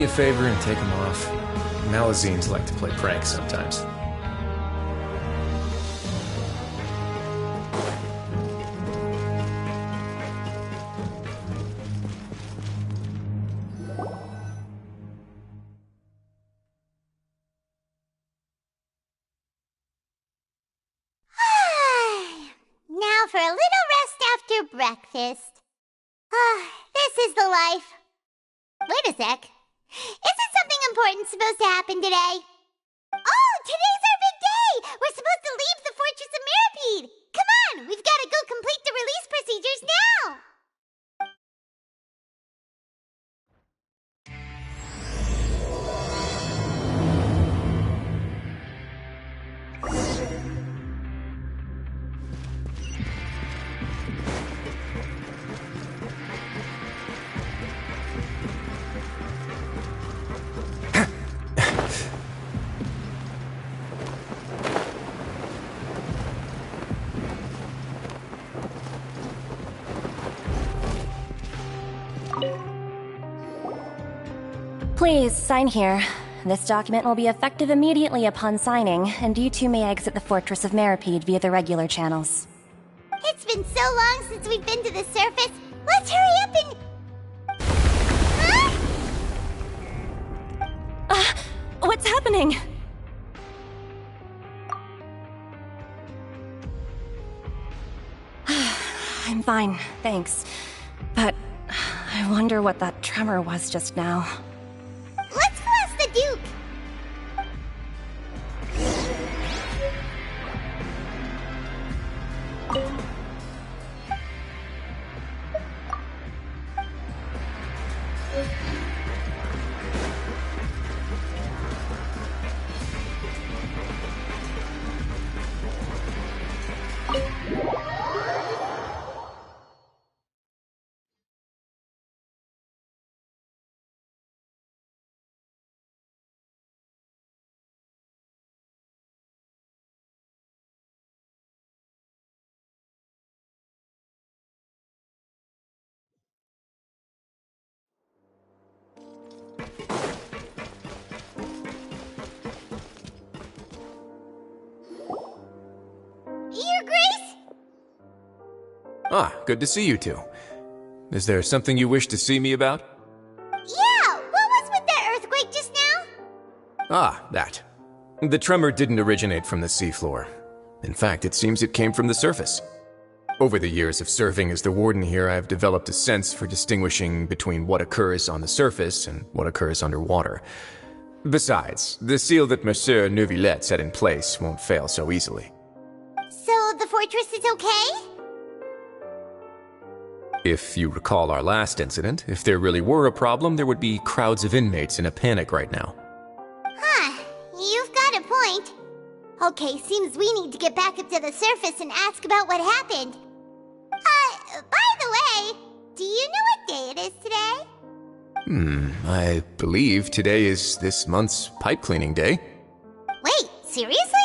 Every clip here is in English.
A favor and take them off. Malazines like to play pranks sometimes. Now for a little rest after breakfast. This is the life. Wait a sec. Isn't something important supposed to happen today? Oh, today's our big day! We're supposed to leave the Fortress of Mirapede! Come on, we've got to go complete the release procedures now! Please, sign here. This document will be effective immediately upon signing, and you two may exit the Fortress of Mirapede via the regular channels. It's been so long since we've been to the surface. Let's hurry up and... Huh? What's happening? I'm fine, thanks. But I wonder what that tremor was just now. Let's go ask the Duke! Your Grace? Ah, good to see you two. Is there something you wish to see me about? Yeah, what was with that earthquake just now? Ah, that. The tremor didn't originate from the seafloor. In fact, it seems it came from the surface. Over the years of serving as the warden here, I've developed a sense for distinguishing between what occurs on the surface and what occurs underwater. Besides, the seal that Monsieur Neuvillette set in place won't fail so easily. So the fortress is okay? If you recall our last incident, if there really were a problem, there would be crowds of inmates in a panic right now. Huh, you've got a point. Okay, seems we need to get back up to the surface and ask about what happened. By the way, do you know what day it is today? I believe today is this month's pipe cleaning day. Wait, seriously?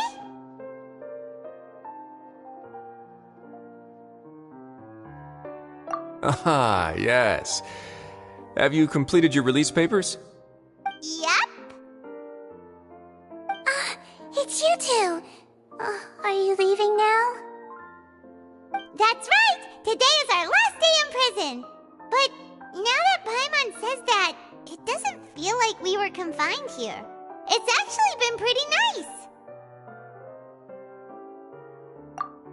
Ah, yes. Have you completed your release papers? Yep. It's you two. Are you leaving now? That's right! Today is our last day in prison! But now that Paimon says that, it doesn't feel like we were confined here. It's actually been pretty nice!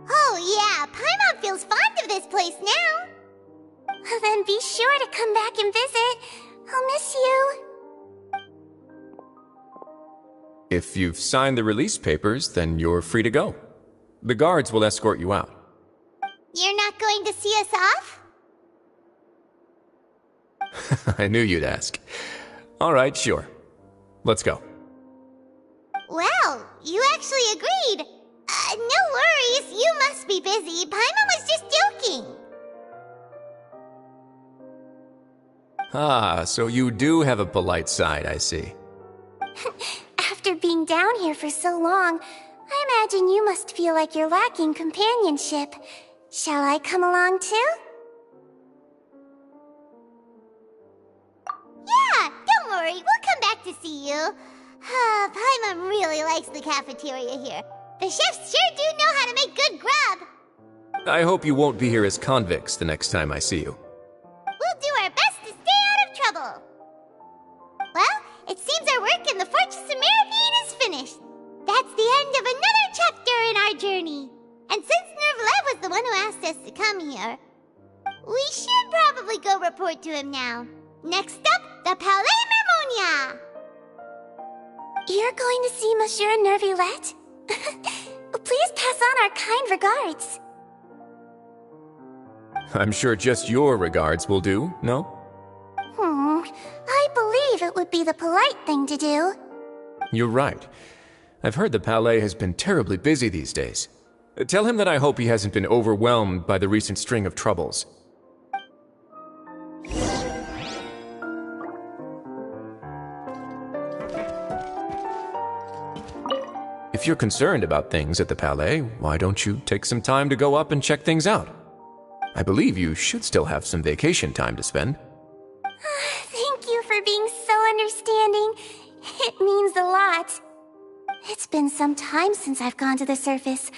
Oh yeah, Paimon feels fond of this place now! Then be sure to come back and visit. I'll miss you. If you've signed the release papers, then you're free to go. The guards will escort you out. You're not going to see us off? I knew you'd ask. All right, sure. Let's go. Well, you actually agreed. No worries, you must be busy. Paimon was just joking. Ah, so you do have a polite side, I see. After being down here for so long, I imagine you must feel like you're lacking companionship. Shall I come along too? Yeah, don't worry, we'll come back to see you. Paimon really likes the cafeteria here. The chefs sure do know how to make good grub. I hope you won't be here as convicts the next time I see you. We'll do our best to stay out of trouble. Well, it seems our work in the Fortress of Meripede is finished. That's the end of another chapter in our journey. And since Nervalet was the one who asked us to come here, we should probably go report to him now. Next up, the Palais Mermonia. You're going to see Monsieur Nervalet? Please pass on our kind regards. I'm sure just your regards will do, no? I believe it would be the polite thing to do. You're right. I've heard the Palais has been terribly busy these days. Tell him that I hope he hasn't been overwhelmed by the recent string of troubles. If you're concerned about things at the Palais, why don't you take some time to go up and check things out? I believe you should still have some vacation time to spend. Thank you for being so understanding. It means a lot. It's been some time since I've gone to the surface.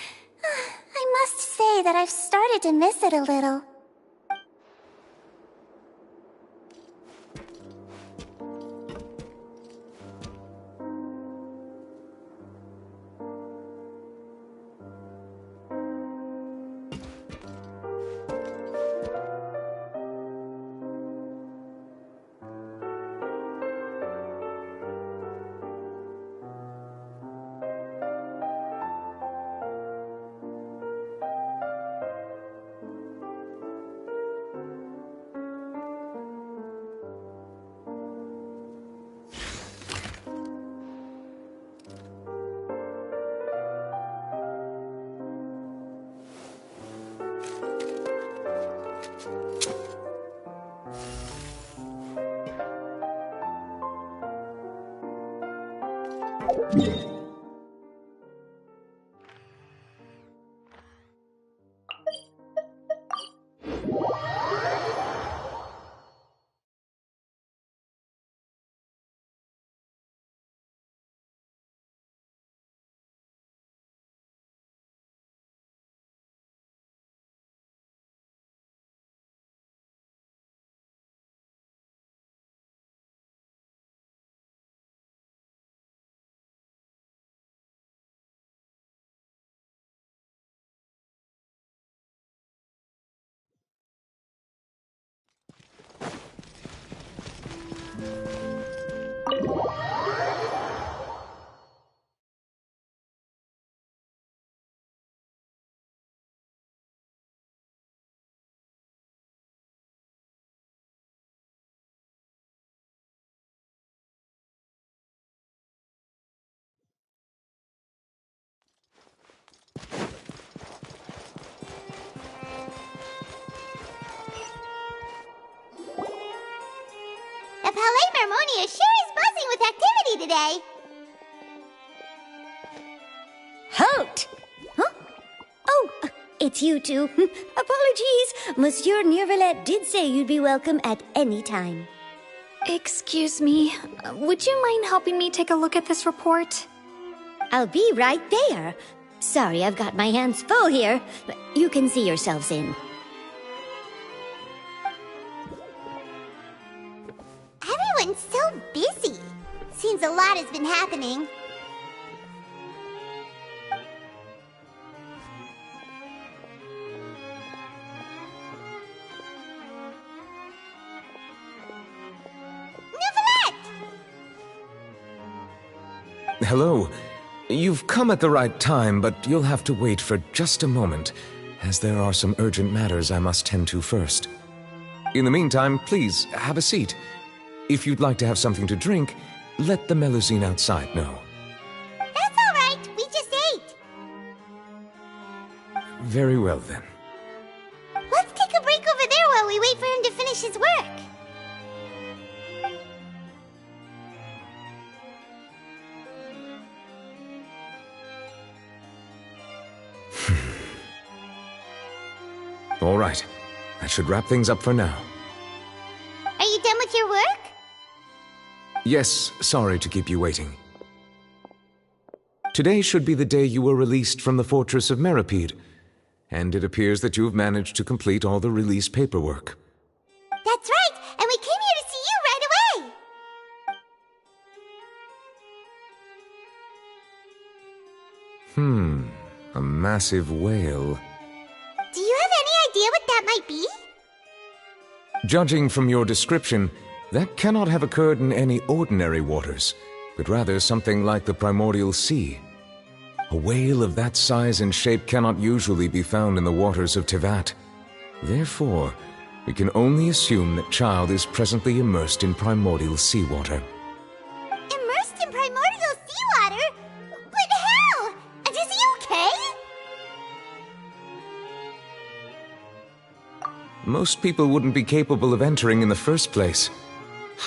I must say that I've started to miss it a little. The Palais Mermonia sure is buzzing with activity today. Halt! Huh? Oh, it's you two. Apologies. Monsieur Nervalet did say you'd be welcome at any time. Excuse me, would you mind helping me take a look at this report? I'll be right there. Sorry, I've got my hands full here. You can see yourselves in. Everyone's so busy. Seems a lot has been happening. Hello. You've come at the right time, but you'll have to wait for just a moment, as there are some urgent matters I must tend to first. In the meantime, please, have a seat. If you'd like to have something to drink, let the Melusine outside know. That's all right. We just ate. Very well, then. Let's take a break over there while we wait for him to finish his work. All right. That should wrap things up for now. Are you done with your work? Yes, sorry to keep you waiting. Today should be the day you were released from the Fortress of Meripede, and it appears that you have managed to complete all the release paperwork. That's right, and we came here to see you right away! A massive whale. Do you have any idea what that might be? Judging from your description, that cannot have occurred in any ordinary waters, but rather something like the primordial sea. A whale of that size and shape cannot usually be found in the waters of Tevat. Therefore, we can only assume that Child is presently immersed in primordial seawater. Immersed in primordial seawater? But how? And is he okay? Most people wouldn't be capable of entering in the first place.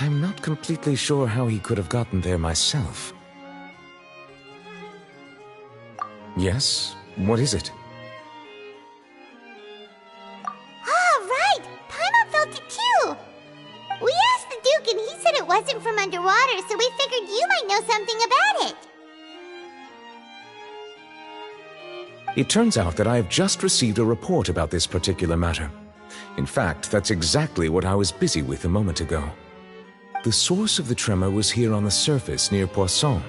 I'm not completely sure how he could have gotten there myself. Yes? What is it? Ah, right! Paimon felt it too! We asked the Duke and he said it wasn't from underwater, so we figured you might know something about it. It turns out that I have just received a report about this particular matter. In fact, that's exactly what I was busy with a moment ago. The source of the tremor was here on the surface near Poisson.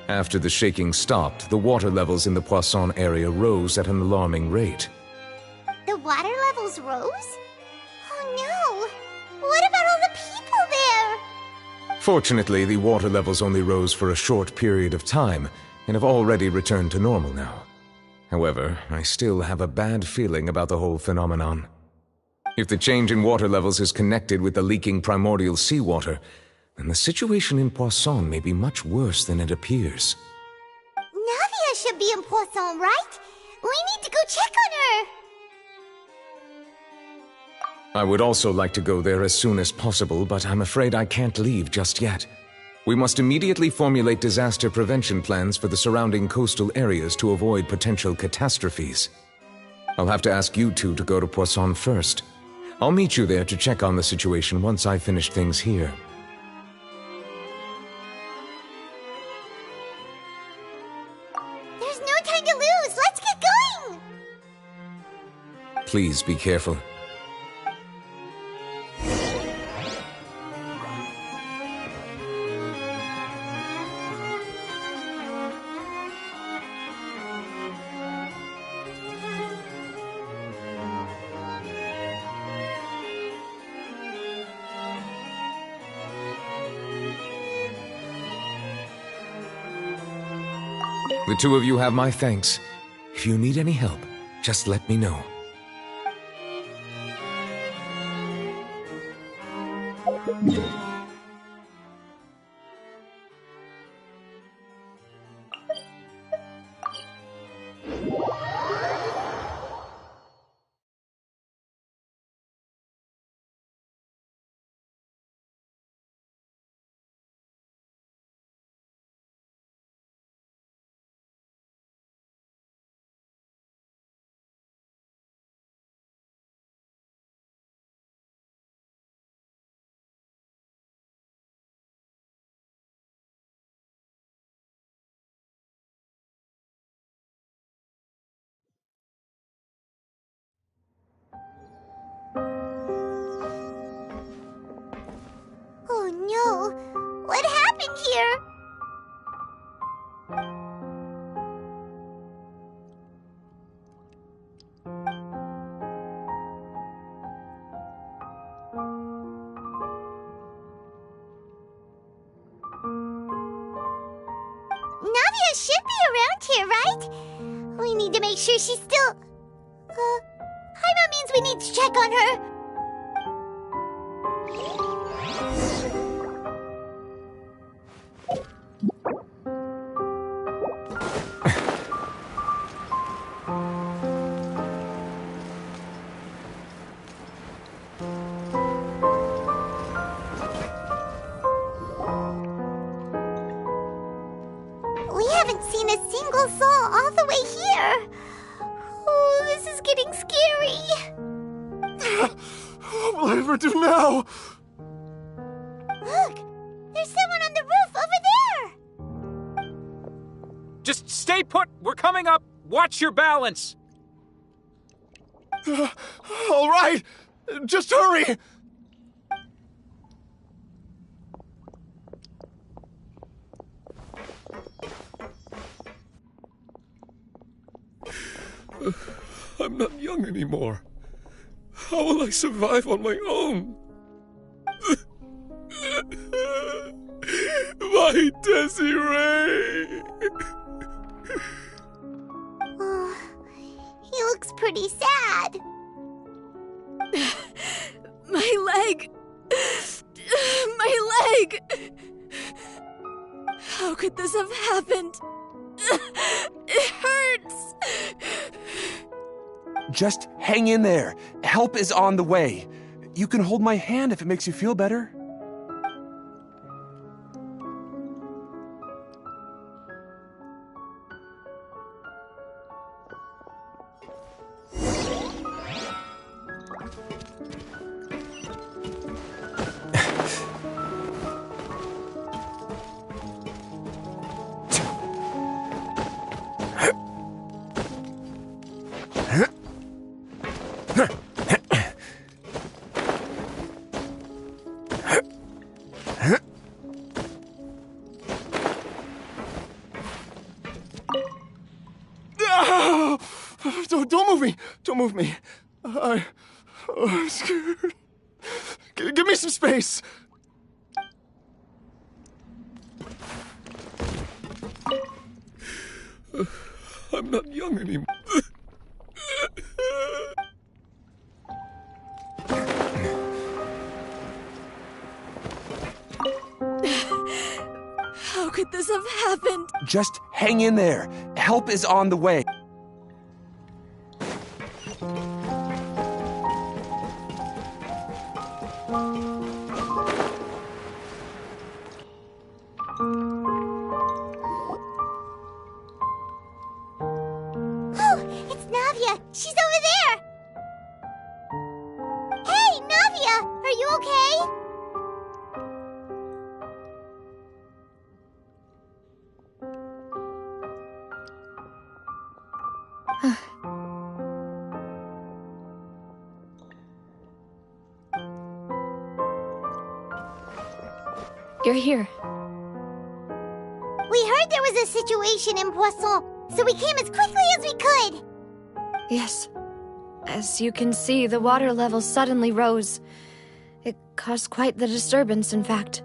After the shaking stopped, the water levels in the Poisson area rose at an alarming rate. The water levels rose? Oh no! What about all the people there? Fortunately, the water levels only rose for a short period of time and have already returned to normal now. However, I still have a bad feeling about the whole phenomenon. If the change in water levels is connected with the leaking primordial seawater, then the situation in Poisson may be much worse than it appears. Navia should be in Poisson, right? We need to go check on her! I would also like to go there as soon as possible, but I'm afraid I can't leave just yet. We must immediately formulate disaster prevention plans for the surrounding coastal areas to avoid potential catastrophes. I'll have to ask you two to go to Poisson first. I'll meet you there to check on the situation once I've finished things here. There's no time to lose! Let's get going! Please be careful. The two of you have my thanks. If you need any help, just let me know. Oh no! What happened here? Navia should be around here, right? We need to make sure she's still... Paimon means we need to check on her. We haven't seen a single soul all the way here. Oh, this is getting scary. What will I ever do now? Look, There's someone on the roof over there! Just stay put! We're coming up! Watch your balance! All right! Just hurry! I'm not young anymore. How will I survive on my own? My Desiree! Oh, he looks pretty sad. My leg! My leg! How could this have happened? It hurts! Just hang in there. Help is on the way. You can hold my hand if it makes you feel better. Don't move me! Don't move me. I'm scared. Give me some space. I'm not young anymore. How could this have happened? Just hang in there. Help is on the way. Oh, it's Navia. She's over there. Hey, Navia, are you okay? You're here. We heard there was a situation in Poisson, so we came as quickly as we could. Yes. As you can see, the water level suddenly rose. It caused quite the disturbance, in fact.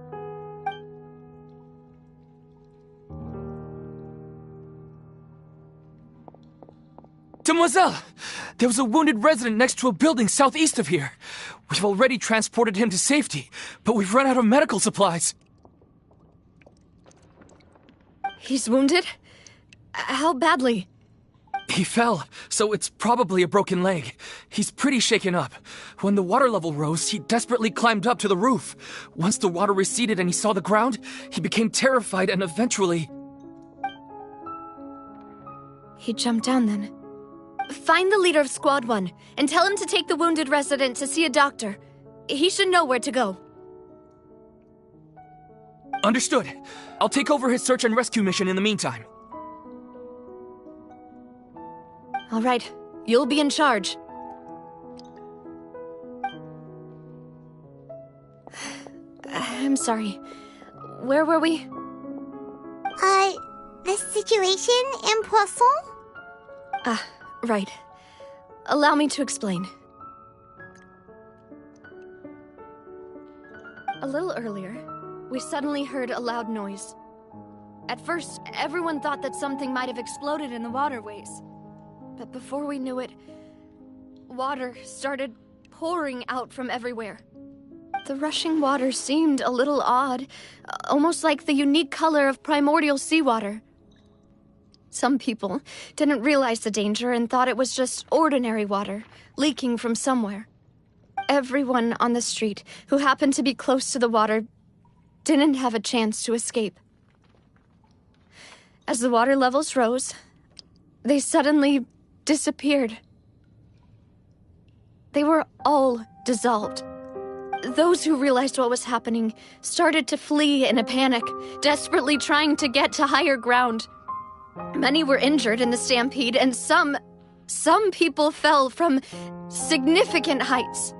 Demoiselle! There was a wounded resident next to a building southeast of here. We've already transported him to safety, but we've run out of medical supplies. He's wounded? How badly? He fell, so it's probably a broken leg. He's pretty shaken up. When the water level rose, he desperately climbed up to the roof. Once the water receded and he saw the ground, he became terrified and eventually... He jumped down then. Find the leader of Squad 1 and tell him to take the wounded resident to see a doctor. He should know where to go. Understood. I'll take over his search and rescue mission in the meantime. All right. You'll be in charge. I'm sorry. Where were we? The situation in Poisson? Right. Allow me to explain. A little earlier, we suddenly heard a loud noise. At first, everyone thought that something might have exploded in the waterways. But before we knew it, water started pouring out from everywhere. The rushing water seemed a little odd, almost like the unique color of primordial seawater. Some people didn't realize the danger and thought it was just ordinary water, leaking from somewhere. Everyone on the street who happened to be close to the water didn't have a chance to escape. As the water levels rose, they suddenly disappeared. They were all dissolved. Those who realized what was happening started to flee in a panic, desperately trying to get to higher ground. Many were injured in the stampede, and some people fell from significant heights.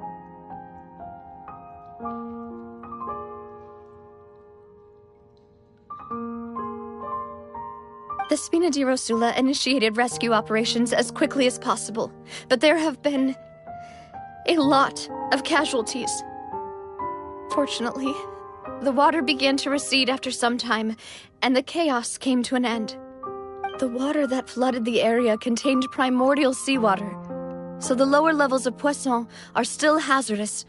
The Spina di Rosula initiated rescue operations as quickly as possible, but there have been a lot of casualties. Fortunately, the water began to recede after some time, and the chaos came to an end. The water that flooded the area contained primordial seawater, so the lower levels of Poisson are still hazardous.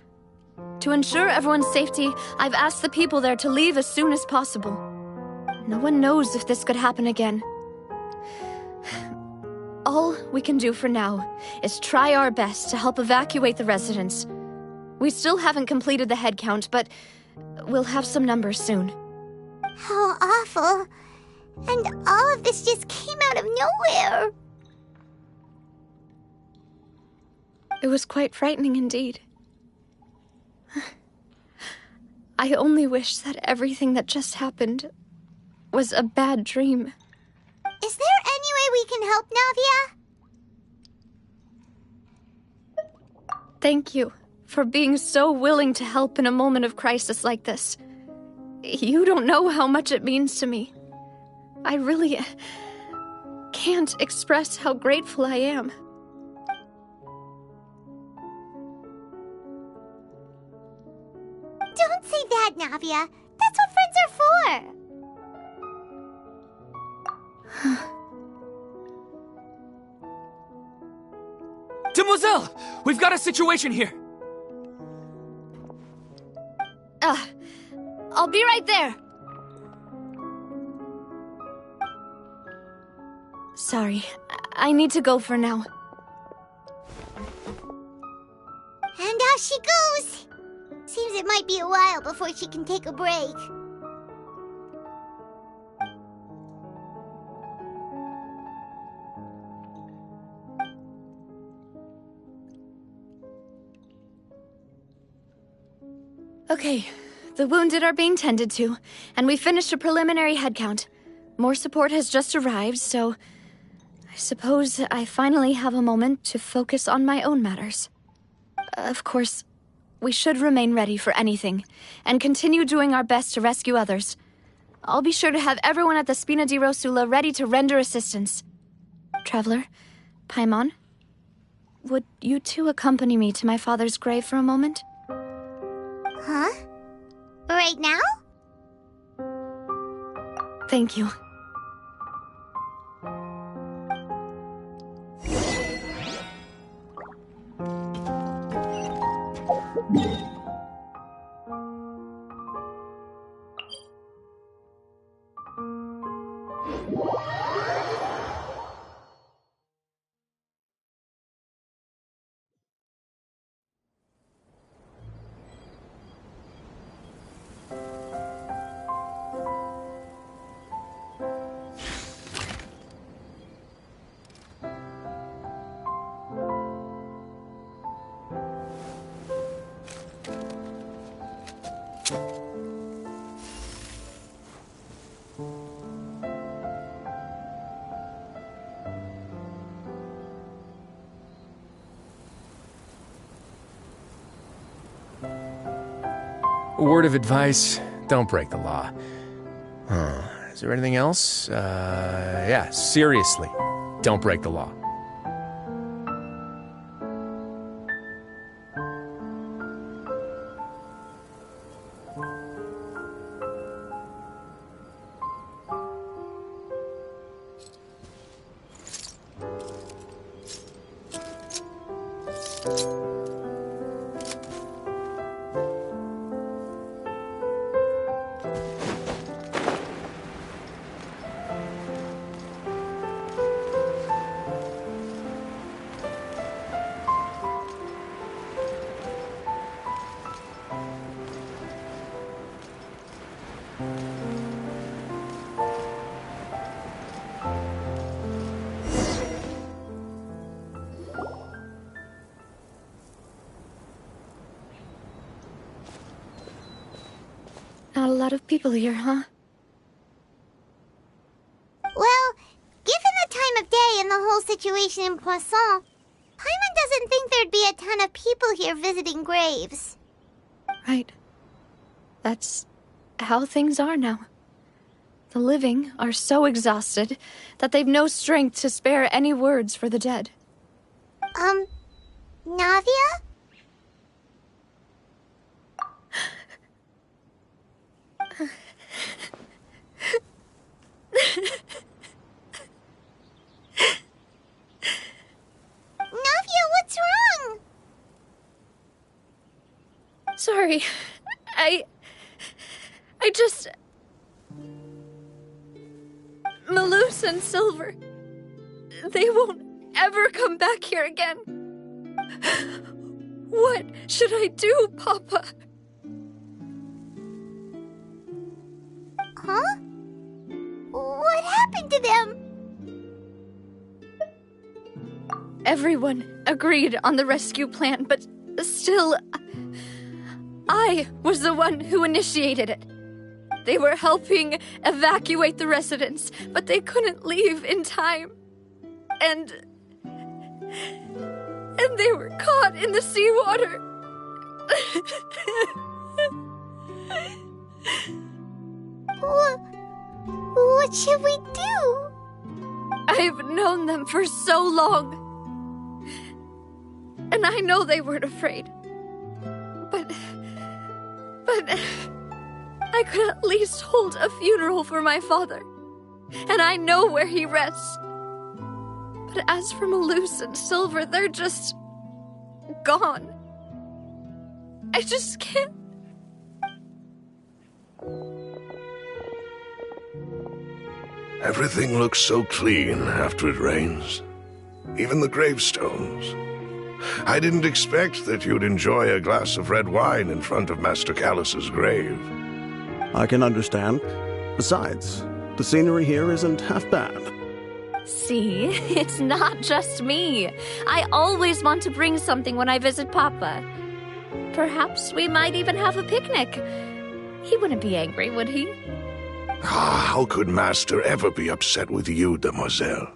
To ensure everyone's safety, I've asked the people there to leave as soon as possible. No one knows if this could happen again. All we can do for now is try our best to help evacuate the residents. We still haven't completed the head count, but we'll have some numbers soon. How awful. And all of this just came out of nowhere. It was quite frightening indeed. I only wish that everything that just happened was a bad dream. Is there any way we can help, Navia? Thank you for being so willing to help in a moment of crisis like this. You don't know how much it means to me. I really can't express how grateful I am. Don't say that, Navia. That's what friends are for. Demoiselle! We've got a situation here! I'll be right there. Sorry, I need to go for now. And out she goes. Seems it might be a while before she can take a break. Okay, the wounded are being tended to, and we finished a preliminary head count. More support has just arrived, so I suppose I finally have a moment to focus on my own matters. Of course, we should remain ready for anything, and continue doing our best to rescue others. I'll be sure to have everyone at the Spina di Rosula ready to render assistance. Traveler, Paimon, would you two accompany me to my father's grave for a moment? Huh? Right now? Thank you. Word of advice, don't break the law. Is there anything else? Yeah, seriously, don't break the law. lot of people here, huh? Well, given the time of day and the whole situation in Poisson, Paimon doesn't think there'd be a ton of people here visiting graves. Right. That's how things are now. The living are so exhausted that they've no strength to spare any words for the dead. Navia? Navia, what's wrong? Sorry. I just... Malus and Silver. They won't ever come back here again. What should I do, Papa? Huh? What happened to them? Everyone agreed on the rescue plan, but still, I was the one who initiated it. They were helping evacuate the residents, but they couldn't leave in time. And they were caught in the seawater. What should we do? I've known them for so long. And I know they weren't afraid. But I could at least hold a funeral for my father. And I know where he rests. But as for Malus and Silver, they're just gone. I just can't. Everything looks so clean after it rains. Even the gravestones. I didn't expect that you'd enjoy a glass of red wine in front of Master Callus's grave. I can understand. Besides, the scenery here isn't half bad. See, it's not just me. I always want to bring something when I visit Papa. Perhaps we might even have a picnic. He wouldn't be angry, would he? How could Master ever be upset with you, demoiselle?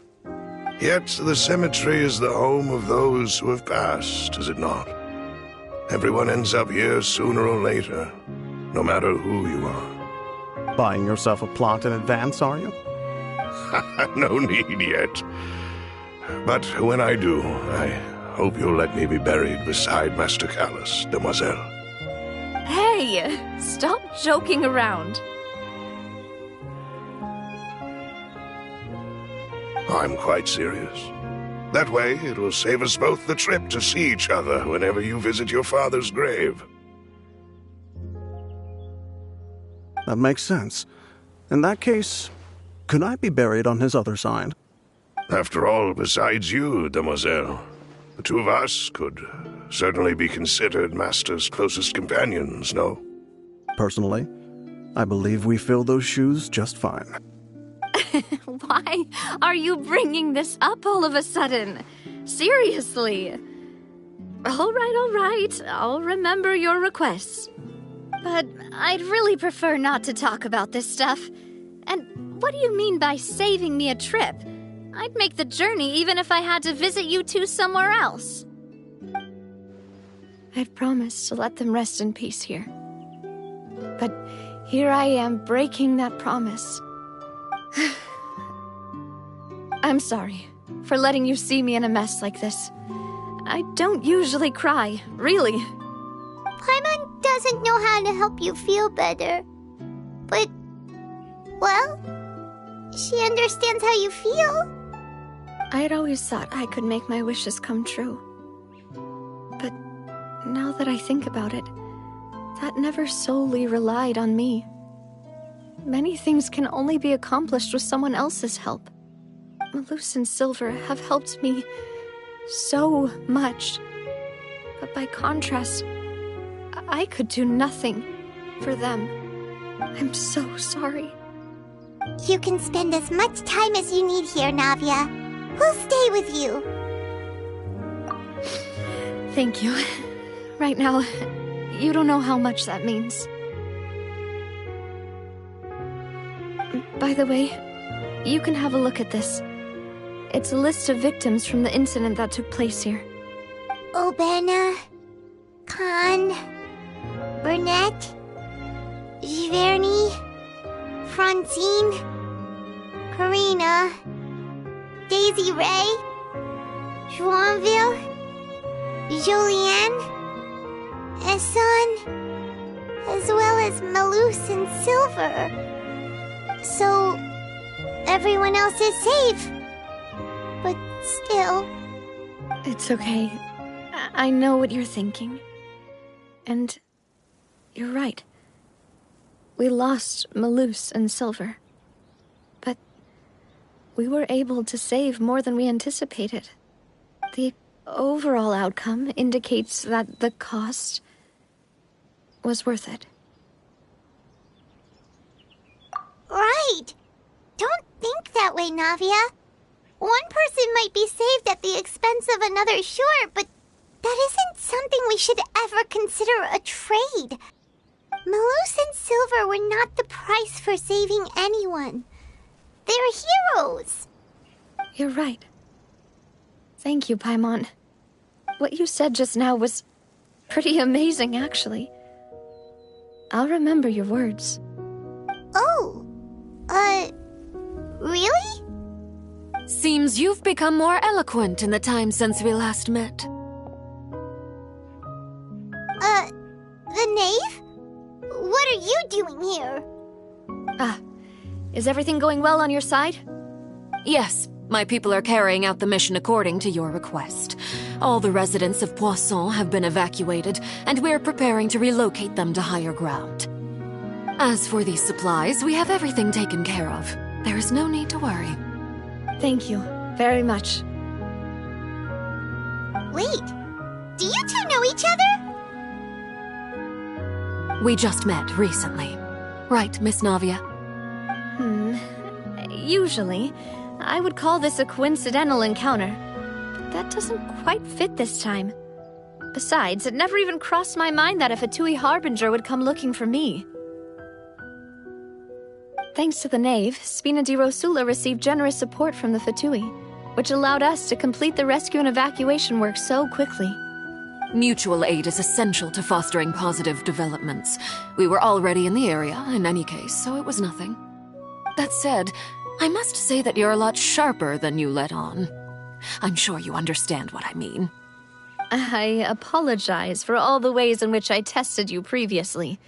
Yet the cemetery is the home of those who have passed, is it not? Everyone ends up here sooner or later, no matter who you are. Buying yourself a plot in advance, are you? No need yet. But when I do, I hope you'll let me be buried beside Master Callus, demoiselle. Hey, stop joking around. I'm quite serious. That way, it will save us both the trip to see each other whenever you visit your father's grave. That makes sense. In that case, could I be buried on his other side? After all, besides you, demoiselle, the two of us could certainly be considered Master's closest companions, no? Personally, I believe we fill those shoes just fine. Why are you bringing this up all of a sudden? Seriously. All right. I'll remember your requests. But I'd really prefer not to talk about this stuff. And what do you mean by saving me a trip? I'd make the journey even if I had to visit you two somewhere else. I'd promised to let them rest in peace here. But here I am breaking that promise. I'm sorry for letting you see me in a mess like this. I don't usually cry, really. Paimon doesn't know how to help you feel better. But, well, she understands how you feel. I had always thought I could make my wishes come true. But now that I think about it, that never solely relied on me. Many things can only be accomplished with someone else's help. Malus and Silver have helped me so much. But by contrast, I could do nothing for them. I'm so sorry. You can spend as much time as you need here, Navia. We'll stay with you. Thank you. Right now, you don't know how much that means. By the way, you can have a look at this. It's a list of victims from the incident that took place here. Obena, Khan, Burnett, Giverny, Francine, Karina, Daisy Ray, Joinville, Julianne, Esson, as well as Malus and Silver. So, everyone else is safe. But still... It's okay. I know what you're thinking. And you're right. We lost Malus and Silver. But we were able to save more than we anticipated. The overall outcome indicates that the cost was worth it. Right! Don't think that way, Navia. One person might be saved at the expense of another, sure, but that isn't something we should ever consider a trade. Malus and Silver were not the price for saving anyone. They're heroes. You're right. Thank you, Paimon. What you said just now was pretty amazing, actually. I'll remember your words. Oh, really? Seems you've become more eloquent in the time since we last met. The knave? What are you doing here? Is everything going well on your side? Yes, my people are carrying out the mission according to your request. All the residents of Poisson have been evacuated, and we're preparing to relocate them to higher ground. As for these supplies, we have everything taken care of. There is no need to worry. Thank you very much. Wait, do you two know each other? We just met recently. Right, Miss Navia? Usually, I would call this a coincidental encounter. But that doesn't quite fit this time. Besides, it never even crossed my mind that a Fatui Harbinger would come looking for me. Thanks to the knave, Spina di Rosula received generous support from the Fatui, which allowed us to complete the rescue and evacuation work so quickly. Mutual aid is essential to fostering positive developments. We were already in the area, in any case, so it was nothing. That said, I must say that you're a lot sharper than you let on. I'm sure you understand what I mean. I apologize for all the ways in which I tested you previously.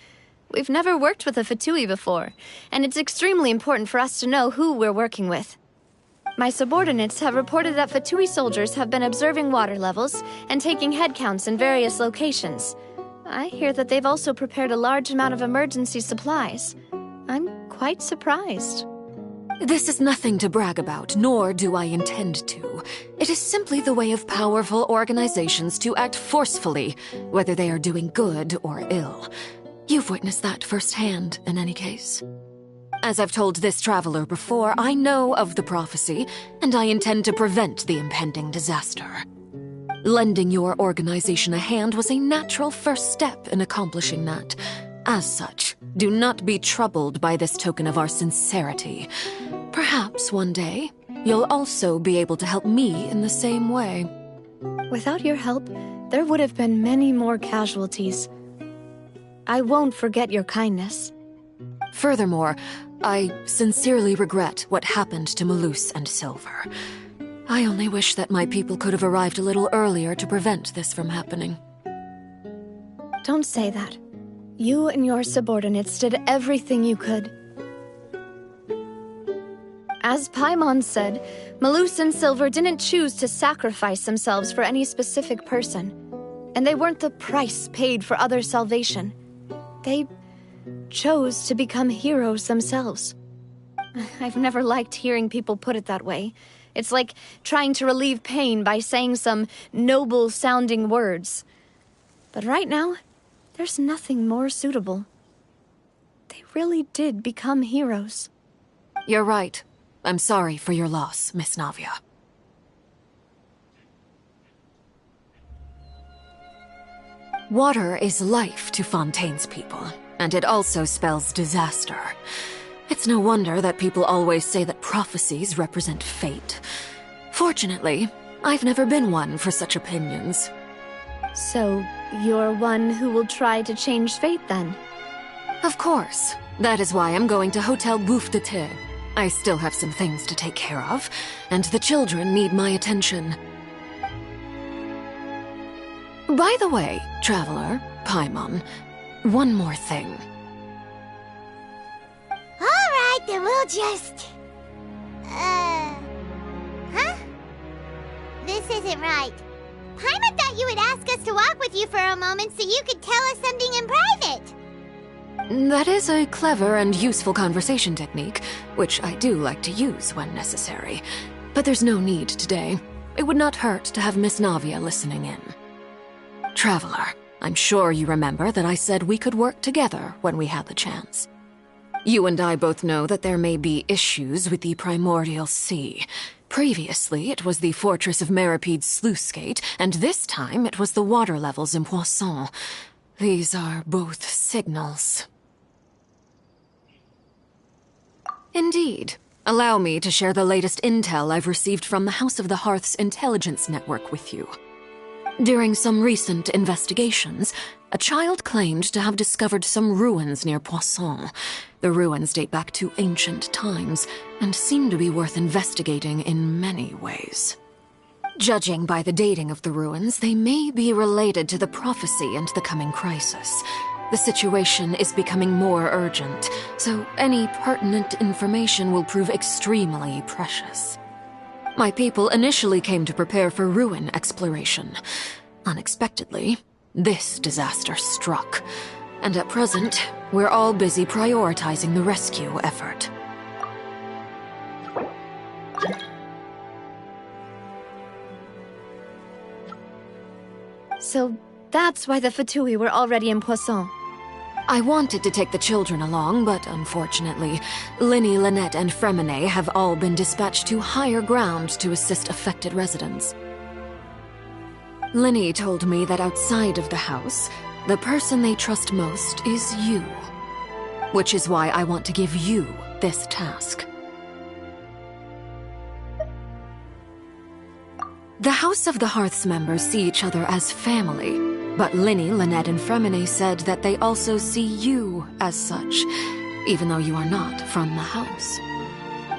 We've never worked with a Fatui before, and it's extremely important for us to know who we're working with. My subordinates have reported that Fatui soldiers have been observing water levels and taking head counts in various locations. I hear that they've also prepared a large amount of emergency supplies. I'm quite surprised. This is nothing to brag about, nor do I intend to. It is simply the way of powerful organizations to act forcefully, whether they are doing good or ill. You've witnessed that firsthand, in any case. As I've told this traveler before, I know of the prophecy, and I intend to prevent the impending disaster. Lending your organization a hand was a natural first step in accomplishing that. As such, do not be troubled by this token of our sincerity. Perhaps one day, you'll also be able to help me in the same way. Without your help, there would have been many more casualties. I won't forget your kindness. Furthermore, I sincerely regret what happened to Malus and Silver. I only wish that my people could have arrived a little earlier to prevent this from happening. Don't say that. You and your subordinates did everything you could. As Paimon said, Malus and Silver didn't choose to sacrifice themselves for any specific person, and they weren't the price paid for others' salvation. They chose to become heroes themselves. I've never liked hearing people put it that way. It's like trying to relieve pain by saying some noble-sounding words. But right now, there's nothing more suitable. They really did become heroes. You're right. I'm sorry for your loss, Miss Navia. Water is life to Fontaine's people, and it also spells disaster. It's no wonder that people always say that prophecies represent fate. Fortunately, I've never been one for such opinions. So, you're one who will try to change fate, then? Of course. That is why I'm going to Hotel Bouffe de Thé. I still have some things to take care of, and the children need my attention. By the way, Traveler, Paimon, one more thing. Alright, then we'll just... Huh? This isn't right. Paimon thought you would ask us to walk with you for a moment so you could tell us something in private. That is a clever and useful conversation technique, which I do like to use when necessary. But there's no need today. It would not hurt to have Miss Navia listening in. Traveler, I'm sure you remember that I said we could work together when we had the chance. You and I both know that there may be issues with the Primordial Sea. Previously, it was the Fortress of Meripede's sluice gate, and this time it was the water levels in Poisson. These are both signals. Indeed. Allow me to share the latest intel I've received from the House of the Hearth's intelligence network with you. During some recent investigations, a child claimed to have discovered some ruins near Poisson. The ruins date back to ancient times, and seem to be worth investigating in many ways. Judging by the dating of the ruins, they may be related to the prophecy and the coming crisis. The situation is becoming more urgent, so any pertinent information will prove extremely precious. My people initially came to prepare for ruin exploration. Unexpectedly, this disaster struck, and at present, we're all busy prioritizing the rescue effort. So that's why the Fatui were already in Poisson. I wanted to take the children along, but unfortunately, Linny, Lynette, and Fremine have all been dispatched to higher ground to assist affected residents. Linny told me that outside of the house, the person they trust most is you. Which is why I want to give you this task. The House of the Hearth's members see each other as family, but Linny, Lynette, and Fremine said that they also see you as such, even though you are not from the house.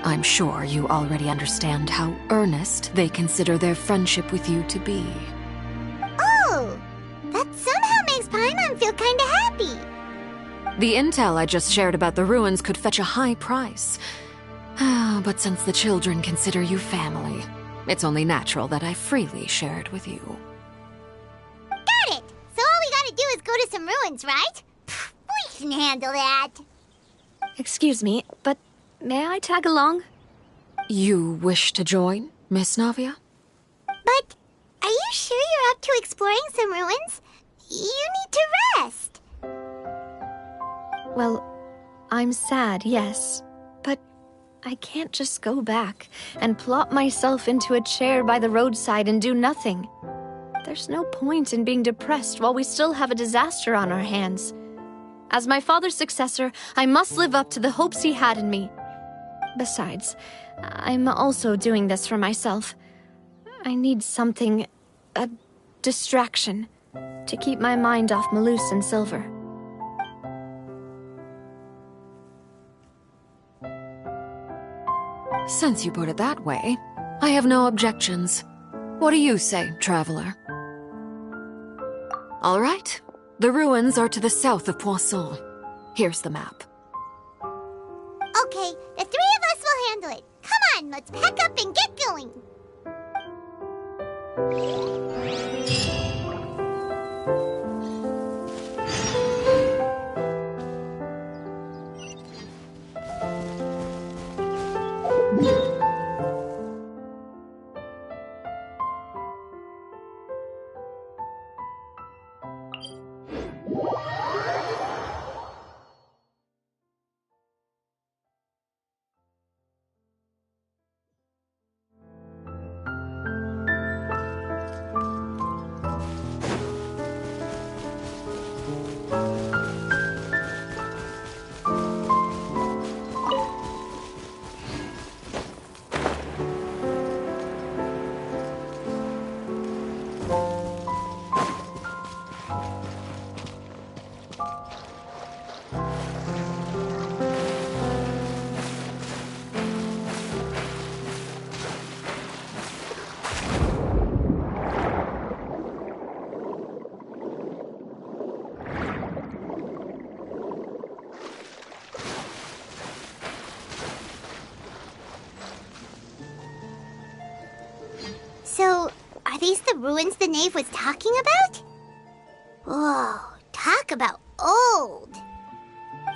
I'm sure you already understand how earnest they consider their friendship with you to be. Oh, that somehow makes Paimon feel kinda happy. The intel I just shared about the ruins could fetch a high price. But since the children consider you family, it's only natural that I freely share it with you. Got it! So all we gotta do is go to some ruins, right? We can handle that. Excuse me, but may I tag along? You wish to join, Miss Navia? But are you sure you're up to exploring some ruins? You need to rest. Well, I'm sad, yes, but I can't just go back and plop myself into a chair by the roadside and do nothing. There's no point in being depressed while we still have a disaster on our hands. As my father's successor, I must live up to the hopes he had in me. Besides, I'm also doing this for myself. I need something, a distraction, to keep my mind off Malus and Silver. Since you put it that way, I have no objections. What do you say, Traveler? All right. The ruins are to the south of Poisson. Here's the map. Okay, the three of us will handle it. Come on, let's pack up and get going. So, are these the ruins the knave was talking about? Whoa, talk about old.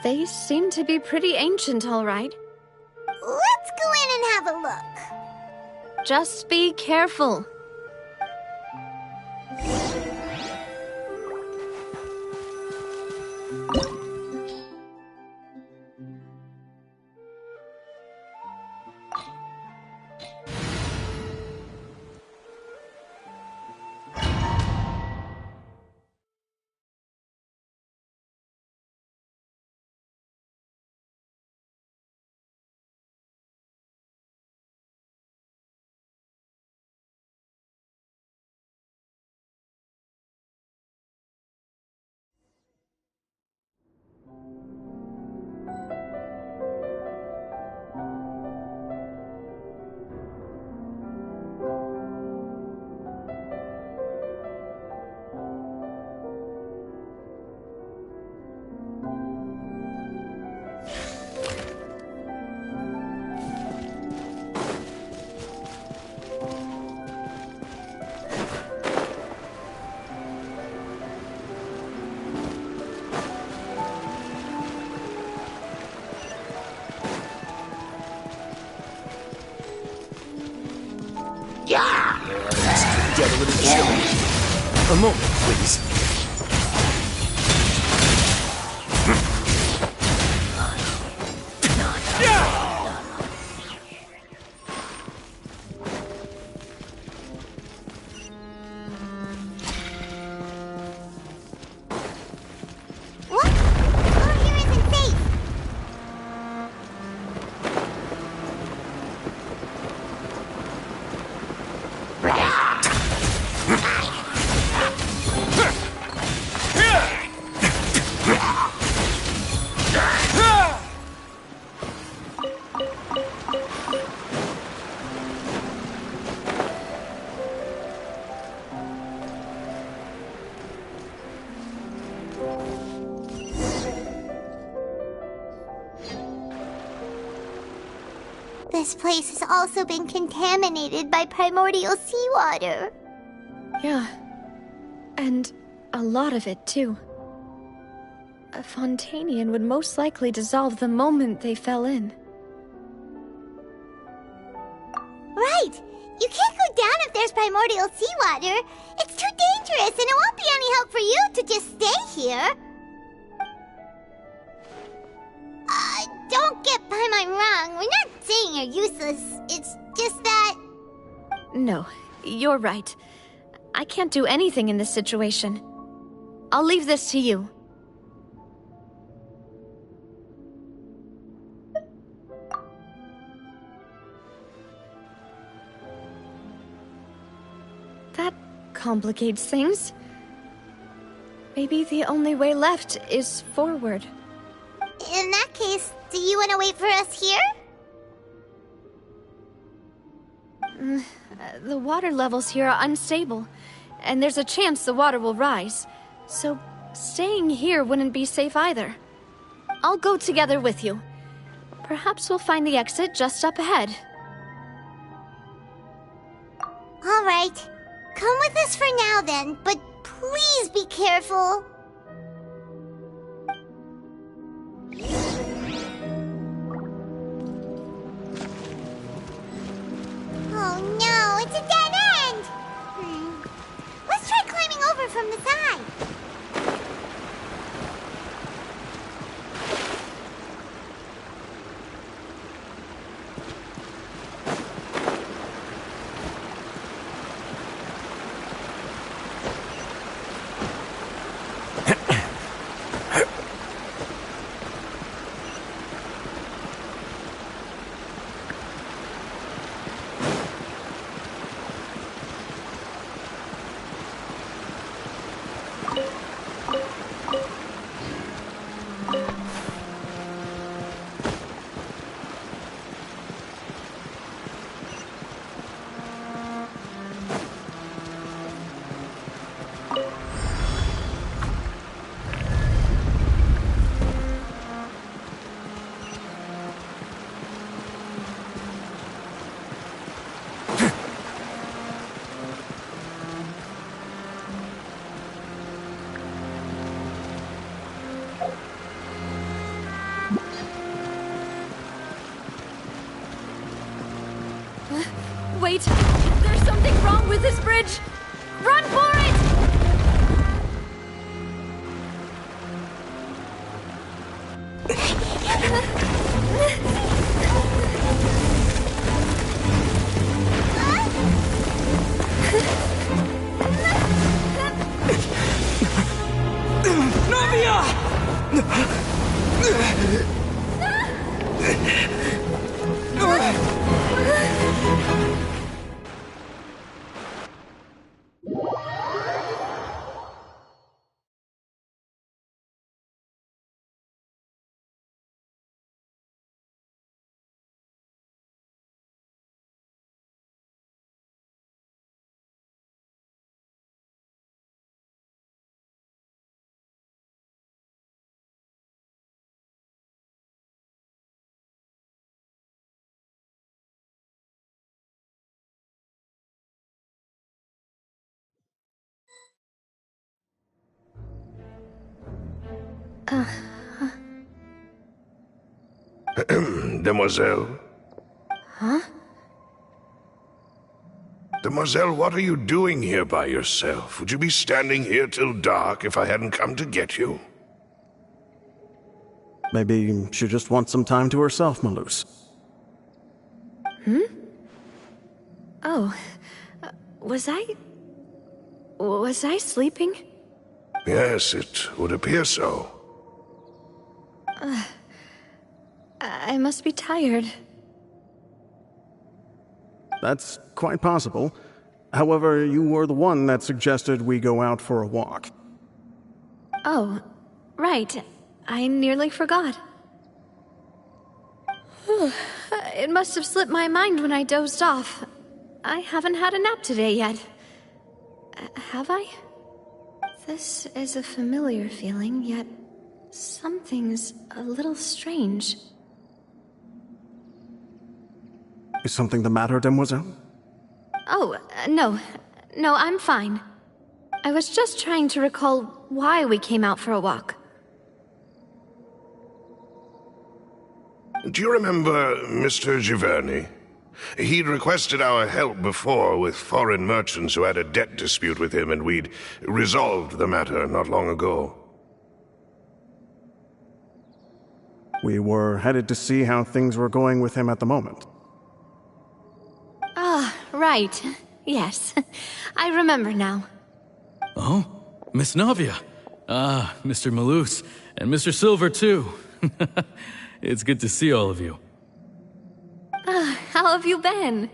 They seem to be pretty ancient, all right. Let's go in and have a look. Just be careful. Get a little chilly. A moment, please. What? Over here isn't safe. This place has also been contaminated by primordial seawater. Yeah. And a lot of it, too. A Fontainian would most likely dissolve the moment they fell in. Right! You can't go down if there's primordial seawater. It's too dangerous, and it won't be any help for you to just stay here. Don't get by my wrong. We're not saying you're useless. It's just that... No, you're right. I can't do anything in this situation. I'll leave this to you. That complicates things. Maybe the only way left is forward. In that case, do you want to wait for us here? The water levels here are unstable, and there's a chance the water will rise. So, staying here wouldn't be safe either. I'll go together with you. Perhaps we'll find the exit just up ahead. All right. Come with us for now then, but please be careful. Oh no, it's a dead end! Let's try climbing over from the side. Wait! There's something wrong with this bridge! Run for it! Demoiselle? Huh? Demoiselle, what are you doing here by yourself? Would you be standing here till dark if I hadn't come to get you? Maybe she just wants some time to herself, Malus. Hmm? Oh. Was I sleeping? Yes, it would appear so. I must be tired. That's quite possible. However, you were the one that suggested we go out for a walk. Oh, right. I nearly forgot. It must have slipped my mind when I dozed off. I haven't had a nap today yet. Have I? This is a familiar feeling, yet something's a little strange. Is something the matter, Demoiselle? Oh, no. No, I'm fine. I was just trying to recall why we came out for a walk. Do you remember Mr. Giverny? He'd requested our help before with foreign merchants who had a debt dispute with him, and we'd resolved the matter not long ago. We were headed to see how things were going with him at the moment. Ah, right. Yes. I remember now. Oh? Miss Navia. Ah, Mr. Malus. And Mr. Silver, too. It's good to see all of you. How have you been?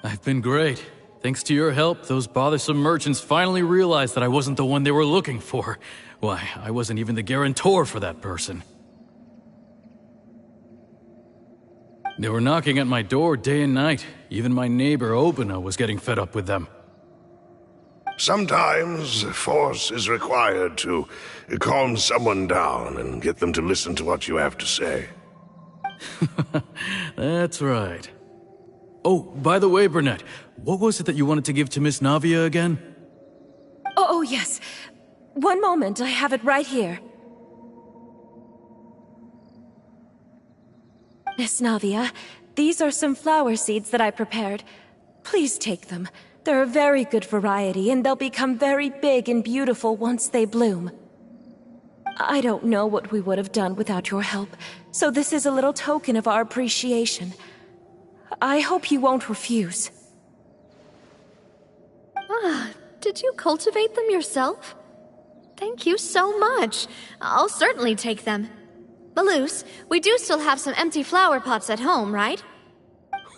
I've been great. Thanks to your help, those bothersome merchants finally realized that I wasn't the one they were looking for. Why, I wasn't even the guarantor for that person. They were knocking at my door day and night. Even my neighbor, Obina, was getting fed up with them. Sometimes force is required to calm someone down and get them to listen to what you have to say. That's right. Oh, by the way, Burnett, what was it that you wanted to give to Miss Navia again? Oh, yes. One moment, I have it right here. Miss Navia, these are some flower seeds that I prepared. Please take them. They're a very good variety, and they'll become very big and beautiful once they bloom. I don't know what we would have done without your help, so this is a little token of our appreciation. I hope you won't refuse. Ah, did you cultivate them yourself? Thank you so much. I'll certainly take them. Malus, we do still have some empty flower pots at home, right?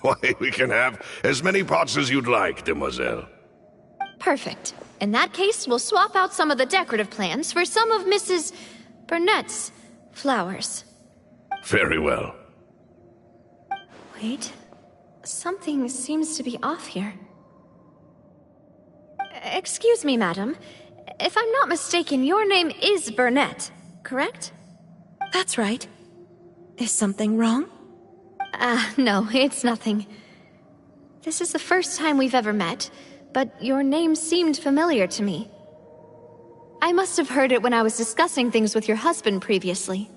Why, we can have as many pots as you'd like, Demoiselle. Perfect. In that case, we'll swap out some of the decorative plants for some of Mrs. Burnett's flowers. Very well. Wait. Something seems to be off here. Excuse me, madam. If I'm not mistaken, your name is Burnett, correct? That's right. Is something wrong? No, it's nothing. This is the first time we've ever met, but your name seemed familiar to me. I must have heard it when I was discussing things with your husband previously.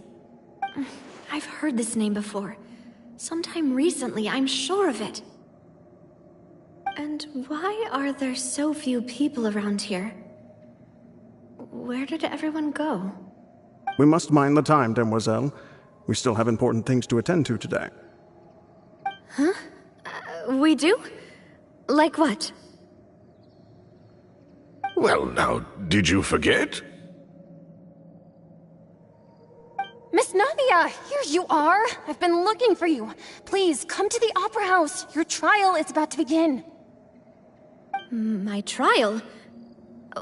I've heard this name before, Sometime recently, I'm sure of it. And why are there so few people around here? Where did everyone go? We must mind the time, demoiselle. We still have important things to attend to today. Huh? We do? Like what? Well, now, did you forget? Miss Navia, here you are! I've been looking for you. Please, come to the Opera House. Your trial is about to begin. My trial?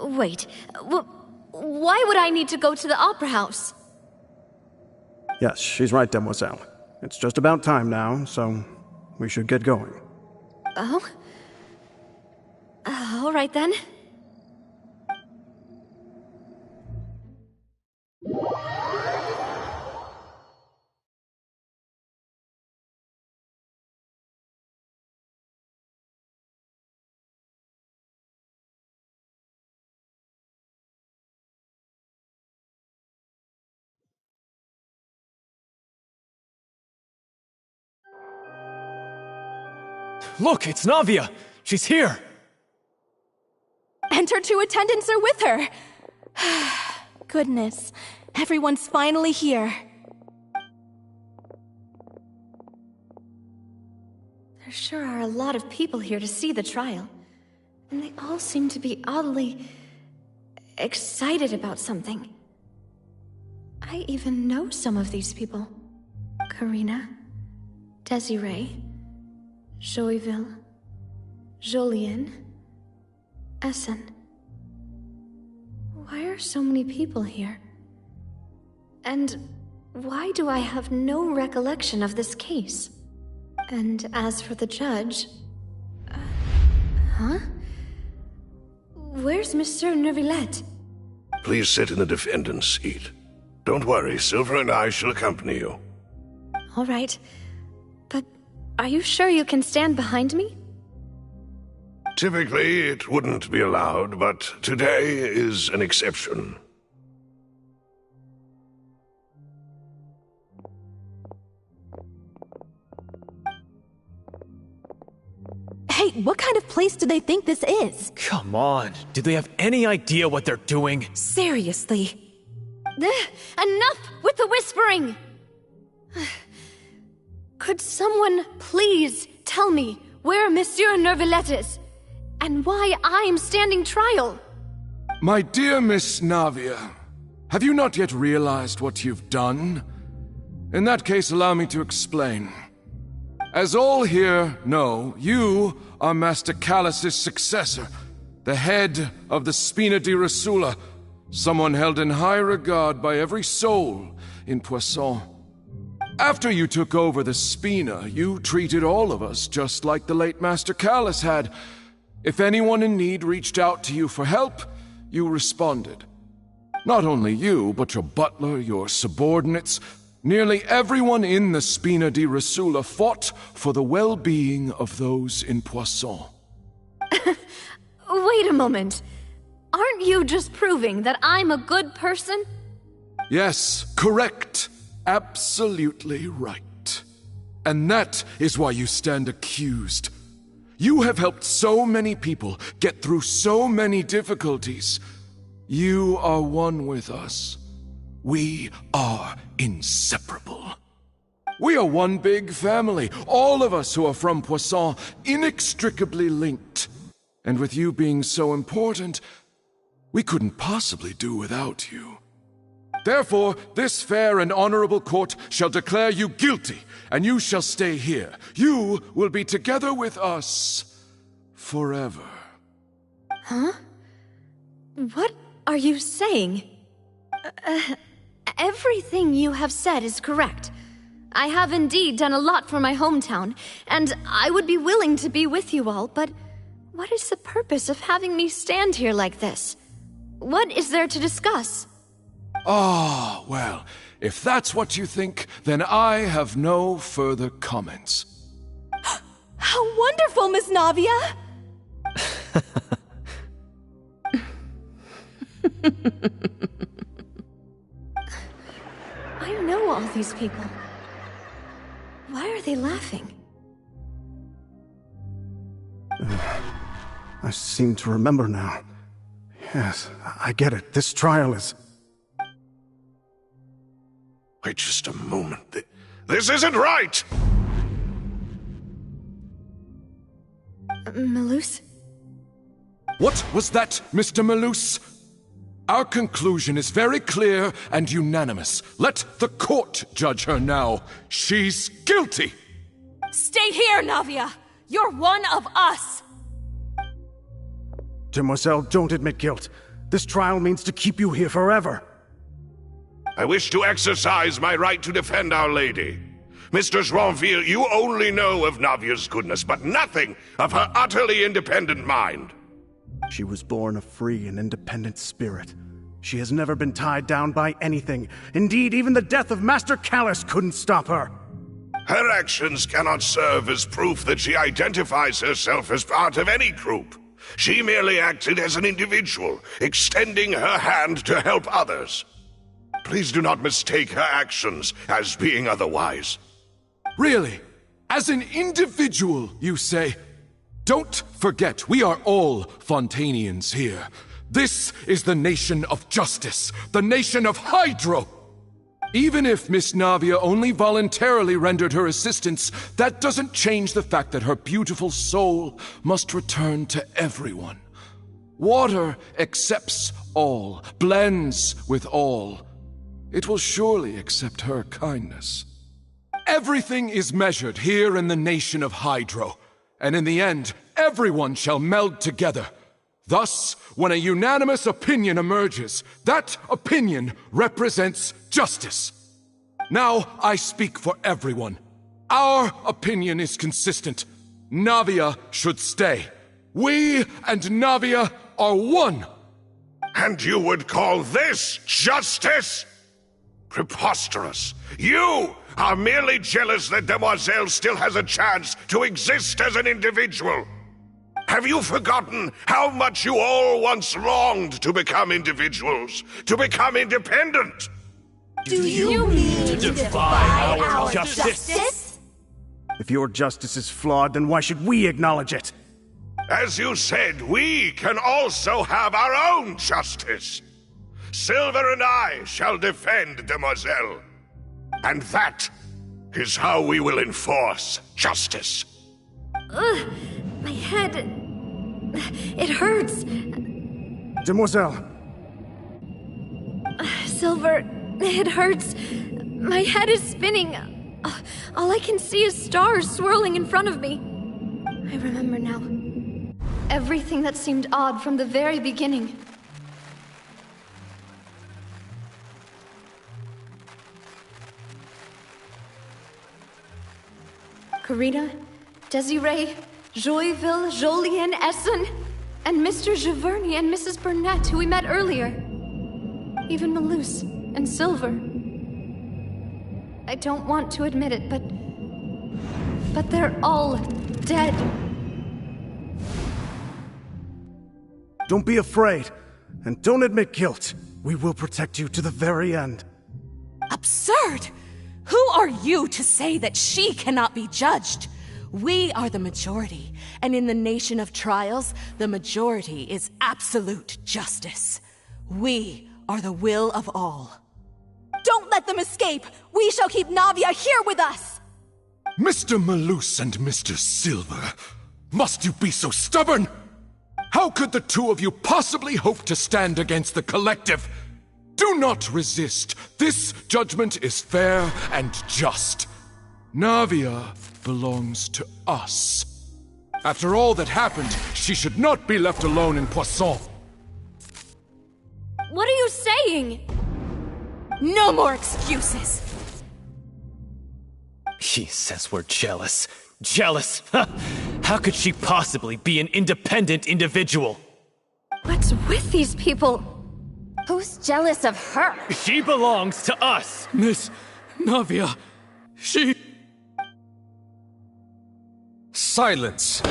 Wait, why would I need to go to the Opera House? Yes, she's right, demoiselle. It's just about time now, so we should get going. Oh? All right then. Look, it's Navia! She's here! And her two attendants are with her! Goodness, everyone's finally here. There sure are a lot of people here to see the trial. And they all seem to be oddly excited about something. I even know some of these people. Karina, Desiree, Joyville, Jolien, Essen. Why are so many people here? And why do I have no recollection of this case? And as for the judge... huh? Where's Monsieur Neuvillette? Please sit in the defendant's seat. Don't worry, Silver and I shall accompany you. All right. But are you sure you can stand behind me? Typically, it wouldn't be allowed, but today is an exception. Hey, what kind of place do they think this is? Come on, do they have any idea what they're doing? Seriously. Enough with the whispering! Could someone please tell me where Monsieur Neuvillette is? And why I'm standing trial? My dear Miss Navia, have you not yet realized what you've done? In that case, allow me to explain. As all here know, you are Master Callus's successor, the head of the Spina di Rosula, someone held in high regard by every soul in Poisson. After you took over the Spina, you treated all of us just like the late Master Callus had. If anyone in need reached out to you for help, you responded. Not only you, but your butler, your subordinates, nearly everyone in the Spina di Rosula fought for the well-being of those in Poisson. Wait a moment. Aren't you just proving that I'm a good person? Yes, correct. Absolutely right. And that is why you stand accused. You have helped so many people get through so many difficulties. You are one with us. We are inseparable. We are one big family, all of us who are from Poisson, inextricably linked. And with you being so important, we couldn't possibly do without you. Therefore, this fair and honorable court shall declare you guilty, and you shall stay here. You will be together with us forever. Huh? What are you saying? Everything you have said is correct. I have indeed done a lot for my hometown, and I would be willing to be with you all, but what is the purpose of having me stand here like this? What is there to discuss? Ah, well, if that's what you think, then I have no further comments. How wonderful, Miss Navia! I know all these people. Why are they laughing? I seem to remember now. Yes, I get it. This trial is... Wait just a moment. This isn't right! Malus? What was that, Mr. Malus? Our conclusion is very clear and unanimous. Let the court judge her now. She's guilty! Stay here, Navia! You're one of us! Demoiselle, don't admit guilt. This trial means to keep you here forever. I wish to exercise my right to defend Our Lady. Mistress Ronville, you only know of Navia's goodness, but nothing of her utterly independent mind. She was born a free and independent spirit. She has never been tied down by anything. Indeed, even the death of Master Callus couldn't stop her. Her actions cannot serve as proof that she identifies herself as part of any group. She merely acted as an individual, extending her hand to help others. Please do not mistake her actions as being otherwise. Really? As an individual, you say? Don't forget, we are all Fontainians here. This is the nation of justice, the nation of Hydro. Even if Miss Navia only voluntarily rendered her assistance, that doesn't change the fact that her beautiful soul must return to everyone. Water accepts all, blends with all. It will surely accept her kindness. Everything is measured here in the nation of Hydro, and in the end, everyone shall meld together. Thus, when a unanimous opinion emerges, that opinion represents justice. Now I speak for everyone. Our opinion is consistent. Navia should stay. We and Navia are one. And you would call this justice? Preposterous. You are merely jealous that Demoiselle still has a chance to exist as an individual. Have you forgotten how much you all once longed to become individuals, to become independent? Do you mean to defy our justice? If your justice is flawed, then why should we acknowledge it? As you said, we can also have our own justice. Silver and I shall defend Demoiselle. And that is how we will enforce justice. Ugh, my head... it hurts. Demoiselle. Silver, it hurts. My head is spinning. All I can see is stars swirling in front of me. I remember now. Everything that seemed odd from the very beginning. Karina, Desiree, Joyville, Jolien, Essen, and Mr. Giverny and Mrs. Burnett, who we met earlier. Even Malus and Silver. I don't want to admit it, but they're all dead. Don't be afraid, and don't admit guilt. We will protect you to the very end. Absurd! Who are you to say that she cannot be judged? We are the majority, and in the nation of trials, the majority is absolute justice. We are the will of all. Don't let them escape! We shall keep Navia here with us! Mr. Malus and Mr. Silver, must you be so stubborn? How could the two of you possibly hope to stand against the collective? Do not resist. This judgment is fair and just. Navia belongs to us. After all that happened, she should not be left alone in Poisson. What are you saying? No more excuses! She says we're jealous. Jealous? How could she possibly be an independent individual? What's with these people? Who's jealous of her? She belongs to us! Miss Navia, she... Silence!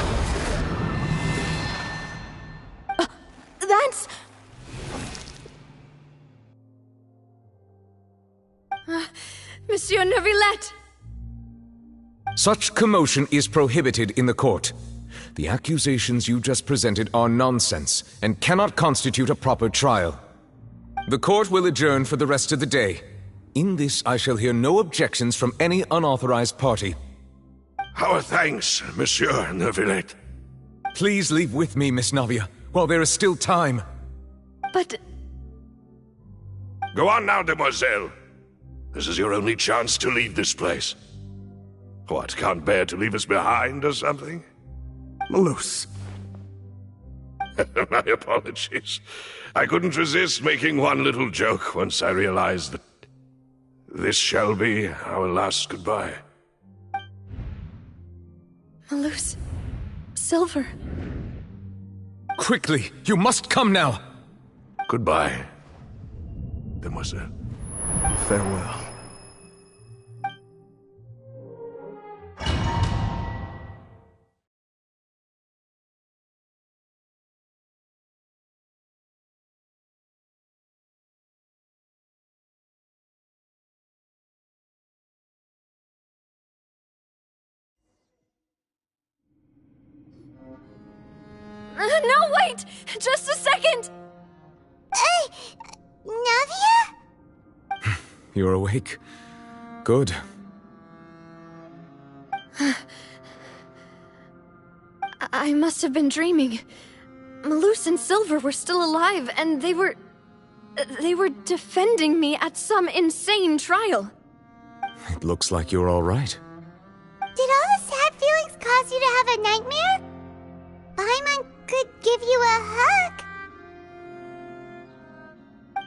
That's... Monsieur Neuvillette! Such commotion is prohibited in the court. The accusations you just presented are nonsense and cannot constitute a proper trial. The court will adjourn for the rest of the day. In this, I shall hear no objections from any unauthorized party. Our thanks, Monsieur Neuvillette. Please leave with me, Miss Navia, while there is still time. But... Go on now, demoiselle. This is your only chance to leave this place. What, can't bear to leave us behind or something? Malus. My apologies. I couldn't resist making one little joke once I realized that this shall be our last goodbye. Malus. Silver. Quickly, you must come now. Goodbye, demoiselle. Farewell. No, wait! Just a second! Navia? You're awake. Good. I must have been dreaming. Malus and Silver were still alive, and they were defending me at some insane trial. It looks like you're all right. Did all the sad feelings cause you to have a nightmare? Paimon could give you a hug.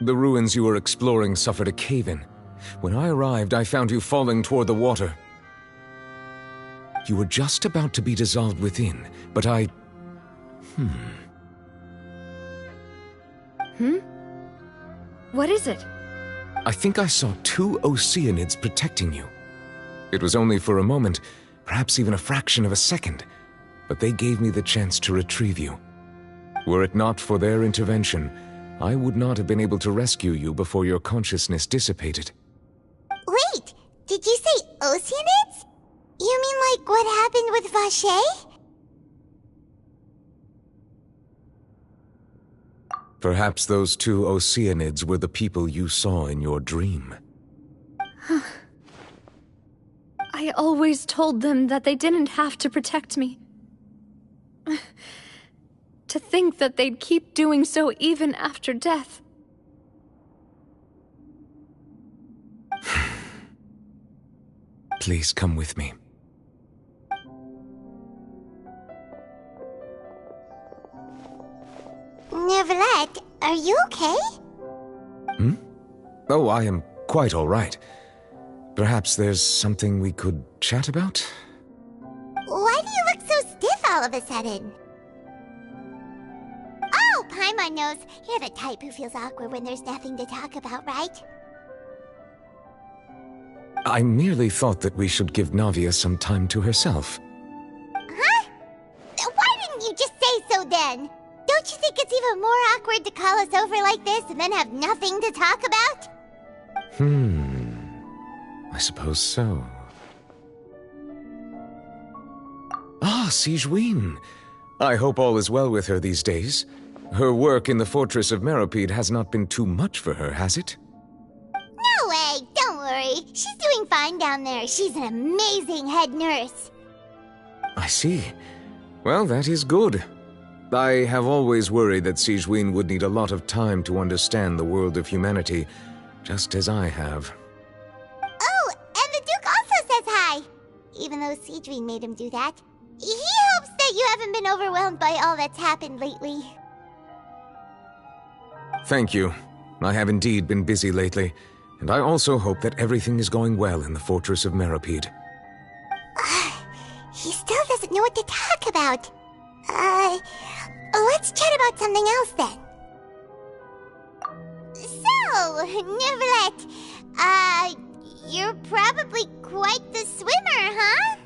The ruins you were exploring suffered a cave-in. When I arrived, I found you falling toward the water. You were just about to be dissolved within, but I... What is it? I think I saw 2 Oceanids protecting you. It was only for a moment, perhaps even a fraction of a second, but they gave me the chance to retrieve you. Were it not for their intervention, I would not have been able to rescue you before your consciousness dissipated. Wait, did you say Oceanids? You mean like what happened with Vacher? Perhaps those 2 Oceanids were the people you saw in your dream. I always told them that they didn't have to protect me. To think that they'd keep doing so even after death. Please come with me. Neuvillette, are you okay? Oh, I am quite all right. Perhaps there's something we could chat about? Why do you look so stiff all of a sudden? Oh, Paimon knows. You're the type who feels awkward when there's nothing to talk about, right? I merely thought that we should give Navia some time to herself. Huh? Why didn't you just say so then? Don't you think it's even more awkward to call us over like this and then have nothing to talk about? I suppose so. Ah, Sigewinne. I hope all is well with her these days. Her work in the fortress of Meropide has not been too much for her, has it? No way, don't worry. She's doing fine down there. She's an amazing head nurse. I see. Well, that is good. I have always worried that Sigewinne would need a lot of time to understand the world of humanity, just as I have. Oh, and the Duke also says hi. Even though Sigewinne made him do that. He hopes that you haven't been overwhelmed by all that's happened lately. Thank you. I have indeed been busy lately, and I also hope that everything is going well in the fortress of Meropide. He still doesn't know what to talk about. Let's chat about something else then. So, Neuvillette, you're probably quite the swimmer, huh?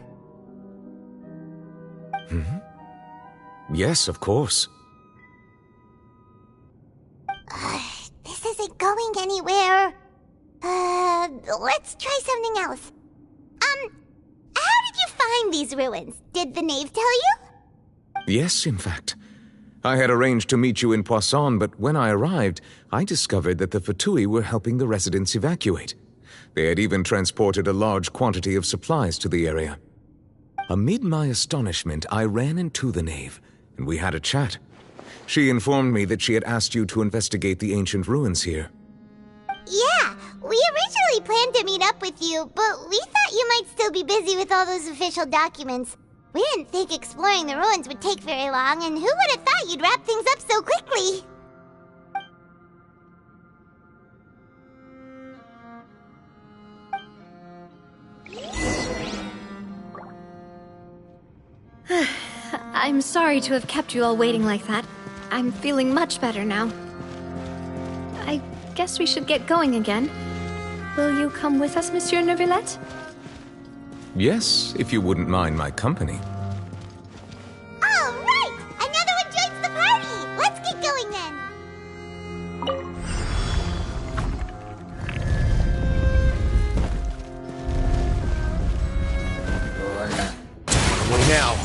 Yes, of course. This isn't going anywhere. Let's try something else. How did you find these ruins? Did the knave tell you? Yes, in fact. I had arranged to meet you in Poisson, but when I arrived, I discovered that the Fatui were helping the residents evacuate. They had even transported a large quantity of supplies to the area. Amid my astonishment, I ran into the knave, and we had a chat. She informed me that she had asked you to investigate the ancient ruins here. Yeah, we originally planned to meet up with you, but we thought you might still be busy with all those official documents. We didn't think exploring the ruins would take very long, and who would have thought you'd wrap things up so quickly? I'm sorry to have kept you all waiting like that. I'm feeling much better now. I guess we should get going again. Will you come with us, Monsieur Neuvillette? Yes, if you wouldn't mind my company. All right! Another one joins the party! Let's get going then! Way now.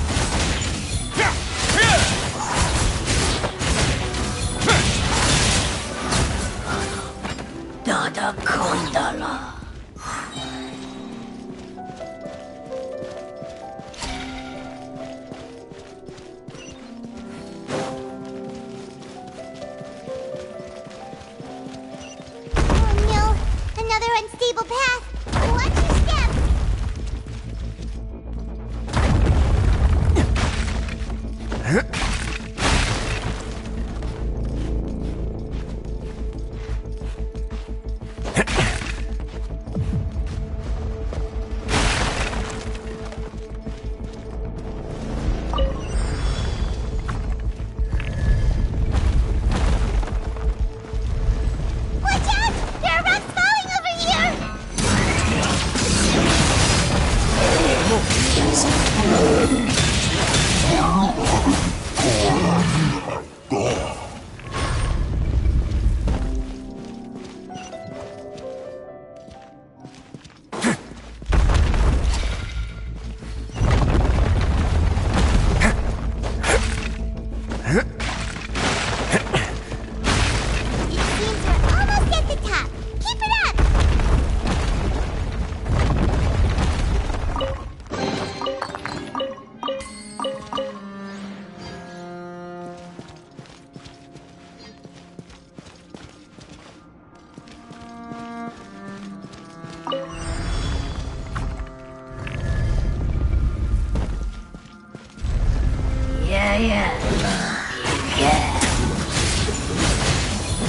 Dada Kondala. Oh no! Another unstable path! Watch your step! Watch out! There are rocks falling over here! It seems we're almost at the top. Keep it up!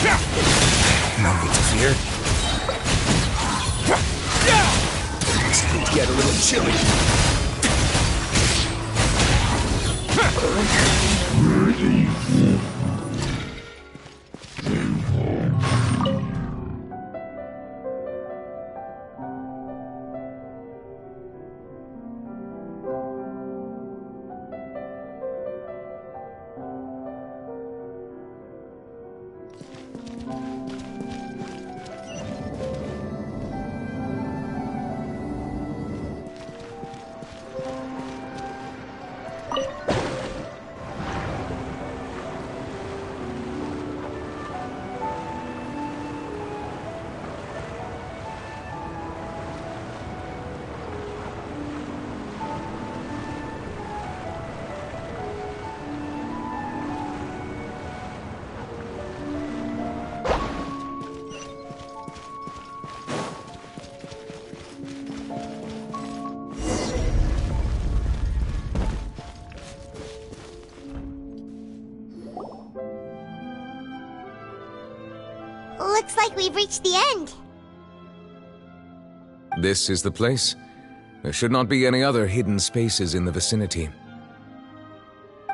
Yeah. Nothing to fear. Things could get a little chilly. Looks like we've reached the end. This is the place. There should not be any other hidden spaces in the vicinity.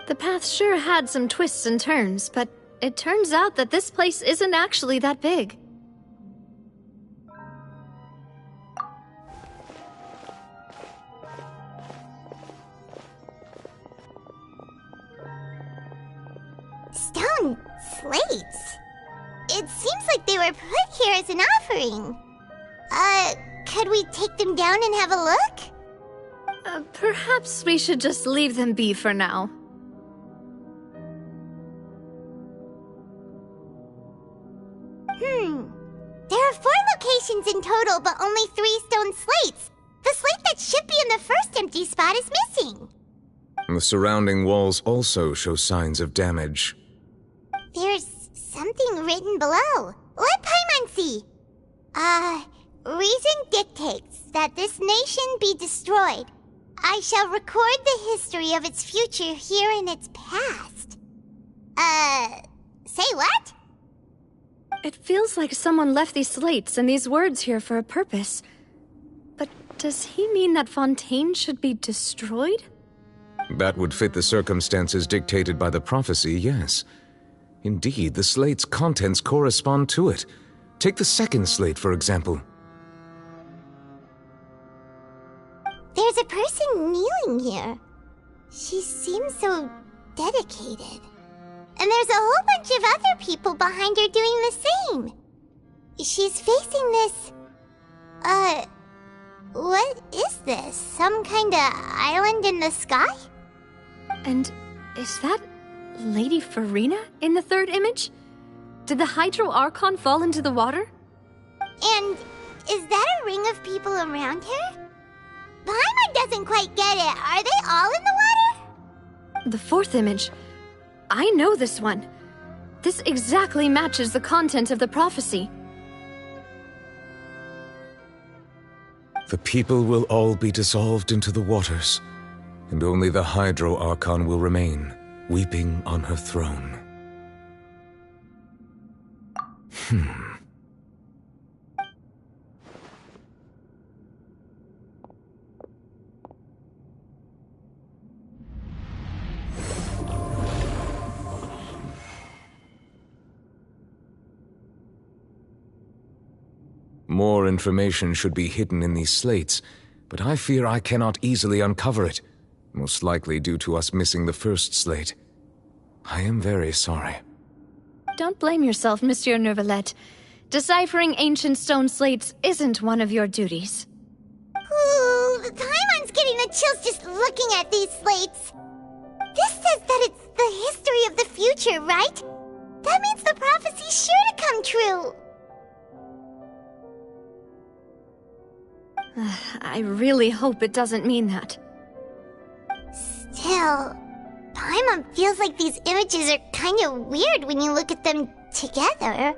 The path sure had some twists and turns, but it turns out that this place isn't actually that big. Stone slates. It seems like they were put here as an offering. Could we take them down and have a look? Perhaps we should just leave them be for now. There are 4 locations in total, but only 3 stone slates. The slate that should be in the first empty spot is missing. The surrounding walls also show signs of damage. There's something written below. Let Paimon see. Reason dictates that this nation be destroyed. I shall record the history of its future here in its past. Say what? It feels like someone left these slates and these words here for a purpose. But does he mean that Fontaine should be destroyed? That would fit the circumstances dictated by the prophecy, yes. Indeed, the slate's contents correspond to it. Take the second slate, for example. There's a person kneeling here. She seems so dedicated. And there's a whole bunch of other people behind her doing the same. She's facing this... what is this? Some kind of island in the sky? And is that Lady Farina in the third image? Did the Hydro Archon fall into the water? And is that a ring of people around her? Paimon doesn't quite get it. Are they all in the water? The fourth image. I know this one. This exactly matches the content of the prophecy. The people will all be dissolved into the waters, and only the Hydro Archon will remain, weeping on her throne. More information should be hidden in these slates, but I fear I cannot easily uncover it, most likely due to us missing the first slate. I am very sorry. Don't blame yourself, Monsieur Neuvillette. Deciphering ancient stone slates isn't one of your duties. Ooh, Paimon's getting the chills just looking at these slates. This says that it's the history of the future, right? That means the prophecy's sure to come true. I really hope it doesn't mean that. Still, Paimon feels like these images are kind of weird when you look at them together.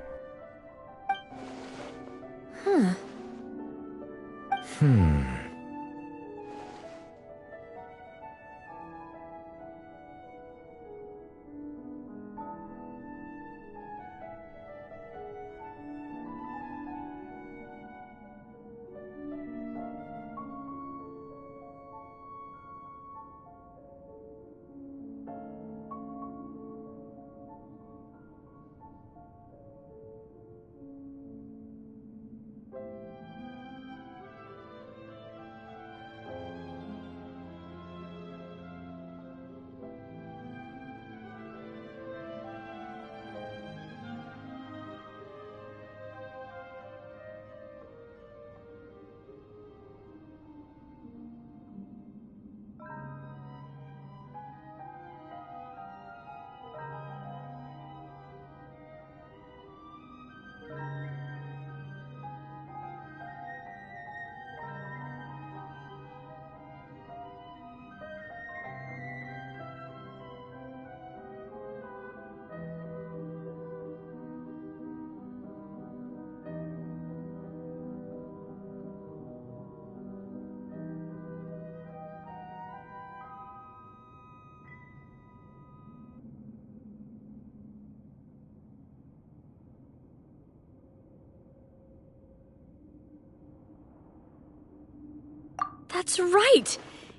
That's right!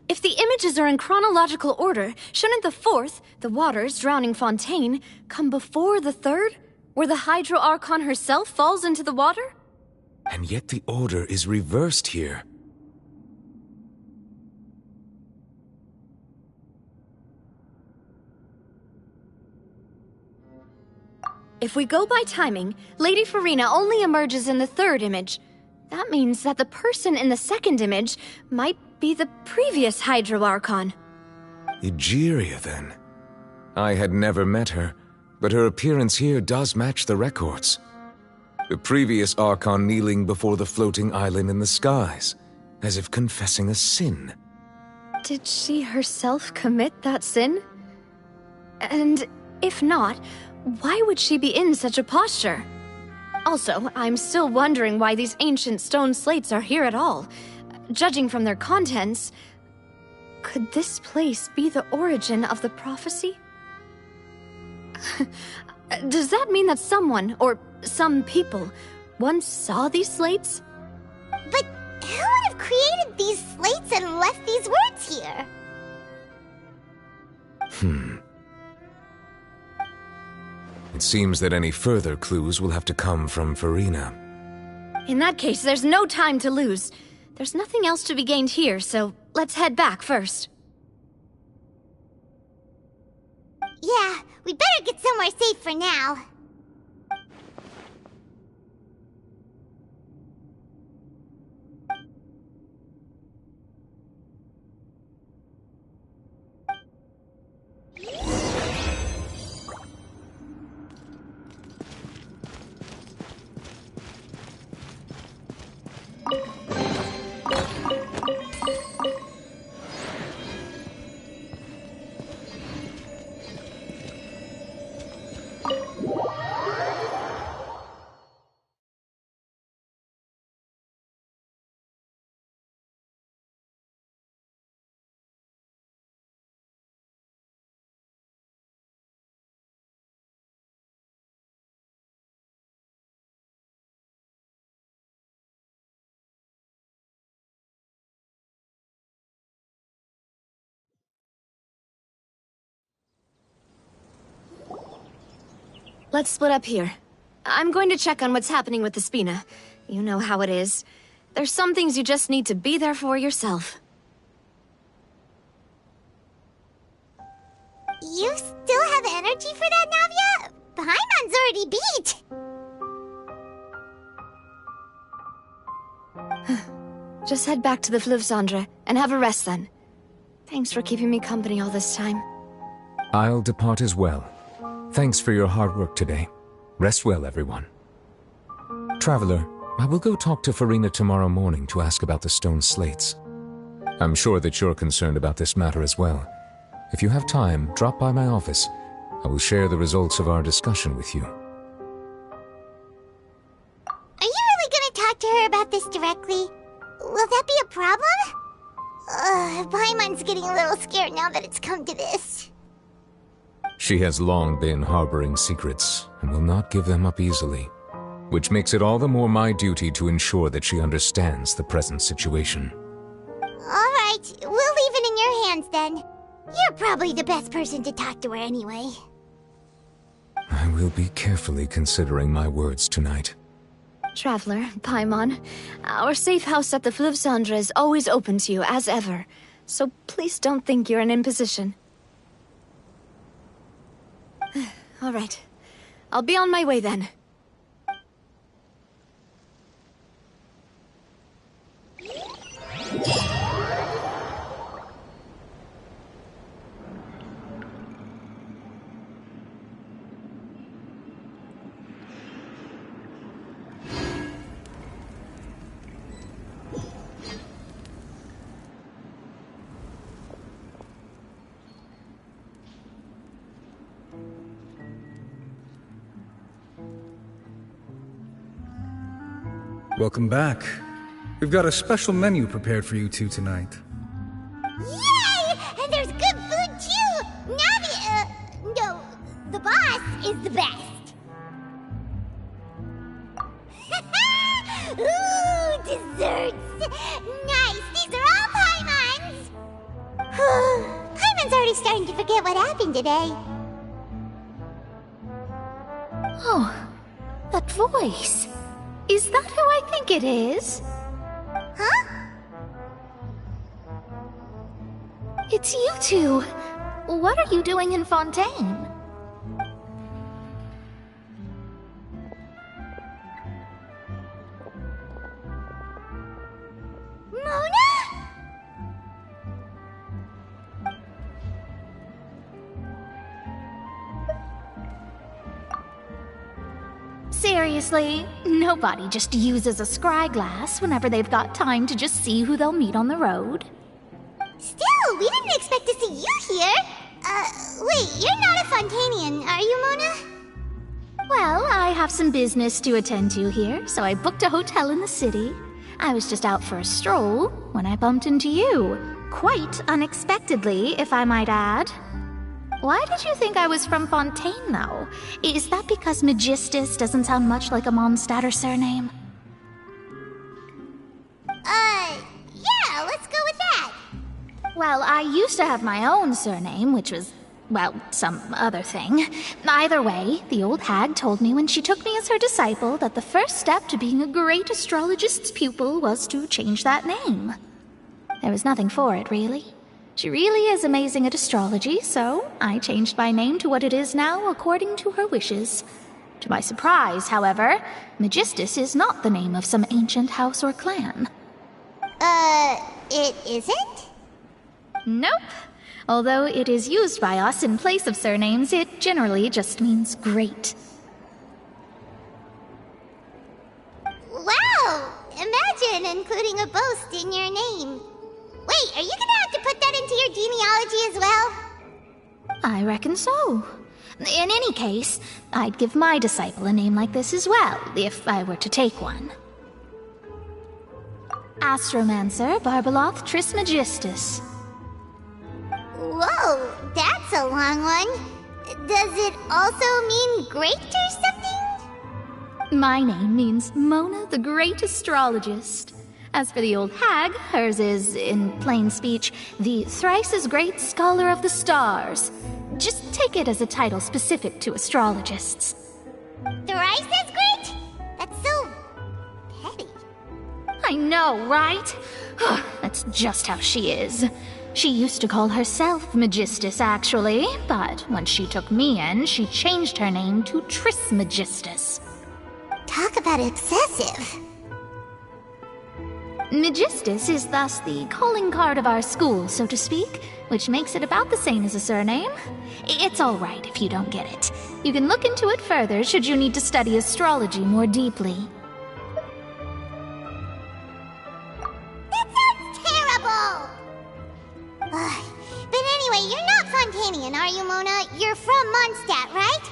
If the images are in chronological order, shouldn't the fourth, the waters drowning Fontaine, come before the third, where the Hydro Archon herself falls into the water? And yet the order is reversed here. If we go by timing, Lady Farina only emerges in the third image. That means that the person in the second image might be the previous Hydro Archon. Egeria, then. I had never met her, but her appearance here does match the records. The previous Archon kneeling before the floating island in the skies, as if confessing a sin. Did she herself commit that sin? And if not, why would she be in such a posture? Also, I'm still wondering why these ancient stone slates are here at all. Judging from their contents, could this place be the origin of the prophecy? Does that mean that someone, or some people, once saw these slates? But who would have created these slates and left these words here? It seems that any further clues will have to come from Farina. In that case, there's no time to lose. There's nothing else to be gained here, so let's head back first. Yeah, we better get somewhere safe for now. Let's split up here. I'm going to check on what's happening with the Spina. You know how it is. There's some things you just need to be there for yourself. You still have energy for that, Navia? Paimon's already beat! Just head back to the Fleuve Cendre and have a rest then. Thanks for keeping me company all this time. I'll depart as well. Thanks for your hard work today. Rest well, everyone. Traveler, I will go talk to Farina tomorrow morning to ask about the stone slates. I'm sure that you're concerned about this matter as well. If you have time, drop by my office. I will share the results of our discussion with you. Are you really gonna talk to her about this directly? Will that be a problem? Paimon's getting a little scared now that it's come to this. She has long been harboring secrets and will not give them up easily, which makes it all the more my duty to ensure that she understands the present situation. Alright, we'll leave it in your hands then. You're probably the best person to talk to her anyway. I will be carefully considering my words tonight. Traveler, Paimon, our safe house at the Fleuve Cendre is always open to you as ever, so please don't think you're an imposition. All right. I'll be on my way then. Welcome back. We've got a special menu prepared for you two tonight. Yay! And there's good food too! Navi, no, the boss is the best. Ooh, desserts! Nice, these are all Paimon's! Paimon's already starting to forget what happened today. Oh, that voice. Is that who I think it is? Huh? It's you two. What are you doing in Fontaine? Mona? Seriously, nobody just uses a scry glass whenever they've got time to just see who they'll meet on the road. Still, we didn't expect to see you here. Wait, you're not a Fontanian, are you, Mona? Well, I have some business to attend to here, so I booked a hotel in the city. I was just out for a stroll when I bumped into you. Quite unexpectedly, if I might add. Why did you think I was from Fontaine, though? Is that because Magistus doesn't sound much like a Mondstadter surname? Yeah, let's go with that. Well, I used to have my own surname, which was, well, some other thing. Either way, the old hag told me when she took me as her disciple that the first step to being a great astrologist's pupil was to change that name. There was nothing for it, really. She really is amazing at astrology, so I changed my name to what it is now according to her wishes. To my surprise, however, Magistus is not the name of some ancient house or clan. It isn't? Nope. Although it is used by us in place of surnames, it generally just means great. Wow! Imagine including a boast in your name. Wait, are you gonna have to put that into your genealogy as well? I reckon so. In any case, I'd give my disciple a name like this as well, if I were to take one. Astromancer Barbeloth Trismegistus. Whoa, that's a long one. Does it also mean great or something? My name means Mona the Great Astrologist. As for the old hag, hers is, in plain speech, the thrice-as-great Scholar of the Stars. Just take it as a title specific to astrologists. Thrice-as-great? That's so petty. I know, right? That's just how she is. She used to call herself Magistus, actually, but when she took me in, she changed her name to Trismegistus. Talk about excessive. Magistus is thus the calling card of our school, so to speak, which makes it about the same as a surname. It's all right if you don't get it. You can look into it further should you need to study astrology more deeply. That sounds terrible! But anyway, you're not Fontanian, are you, Mona? You're from Mondstadt, right?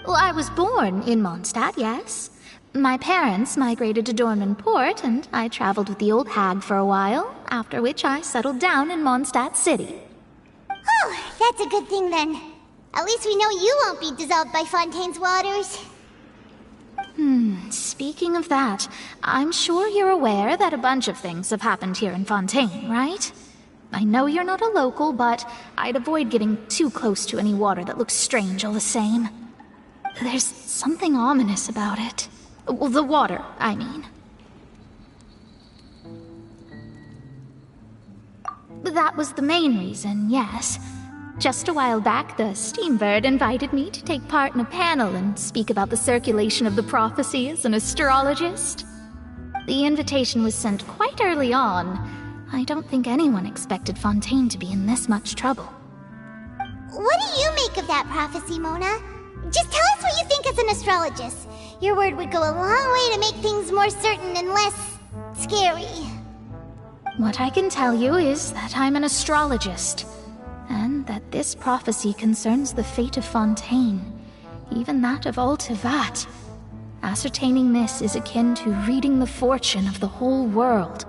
Well, I was born in Mondstadt, yes. My parents migrated to Dornman Port, and I traveled with the old hag for a while, after which I settled down in Mondstadt City. Oh, that's a good thing then. At least we know you won't be dissolved by Fontaine's waters. Speaking of that, I'm sure you're aware that a bunch of things have happened here in Fontaine, right? I know you're not a local, but I'd avoid getting too close to any water that looks strange all the same. There's something ominous about it. Well, the water, I mean. That was the main reason, yes. Just a while back, the Steambird invited me to take part in a panel and speak about the circulation of the prophecy as an astrologist. The invitation was sent quite early on. I don't think anyone expected Fontaine to be in this much trouble. What do you make of that prophecy, Mona? Just tell us what you think as an astrologist. Your word would go a long way to make things more certain and less scary. What I can tell you is that I'm an astrologist, and that this prophecy concerns the fate of Fontaine, even that of all Tevat. Ascertaining this is akin to reading the fortune of the whole world.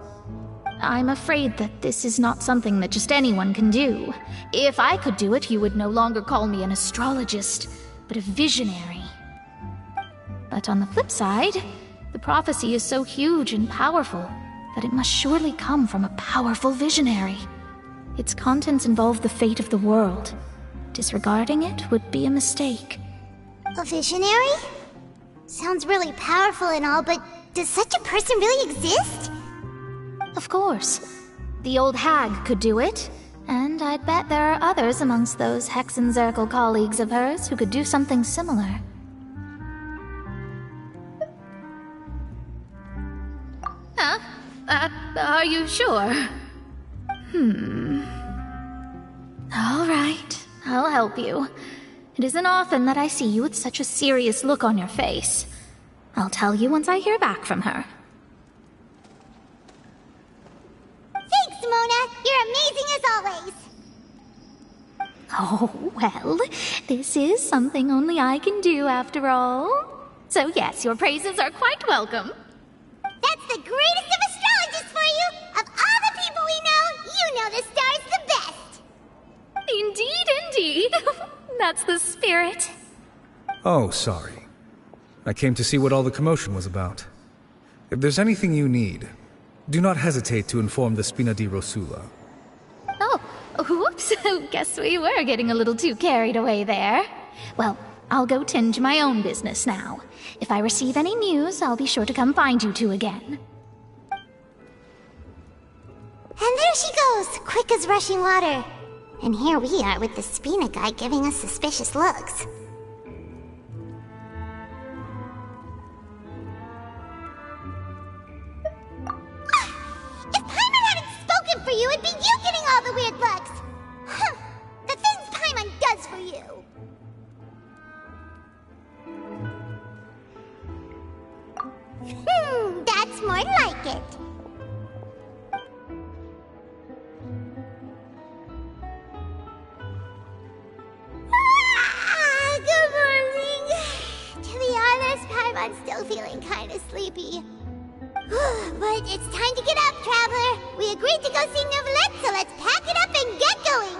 I'm afraid that this is not something that just anyone can do. If I could do it, you would no longer call me an astrologist, but a visionary. But on the flip side, the prophecy is so huge and powerful that it must surely come from a powerful visionary. Its contents involve the fate of the world. Disregarding it would be a mistake. A visionary? Sounds really powerful and all, but does such a person really exist? Of course. The old hag could do it, and I'd bet there are others amongst those Hexenzirkel colleagues of hers who could do something similar. Huh? Are you sure? All right, I'll help you. It isn't often that I see you with such a serious look on your face. I'll tell you once I hear back from her. Thanks, Mona. You're amazing as always. Oh, well, this is something only I can do after all. So yes, your praises are quite welcome. That's the greatest of astrologists for you! Of all the people we know, you know the stars the best! Indeed, indeed. That's the spirit. Oh, sorry. I came to see what all the commotion was about. If there's anything you need, do not hesitate to inform the Spina di Rosula. Oh, whoops. Guess we were getting a little too carried away there. Well, I'll go tend to my own business now. If I receive any news, I'll be sure to come find you two again. And there she goes, quick as rushing water. And here we are with the Spina guy giving us suspicious looks. If Paimon hadn't spoken for you, it'd be you getting all the weird looks! Huh. The things Paimon does for you! That's more like it. Good morning. To be honest, Paimon's still feeling kind of sleepy. But it's time to get up, Traveler. We agreed to go see Novelette, so let's pack it up and get going.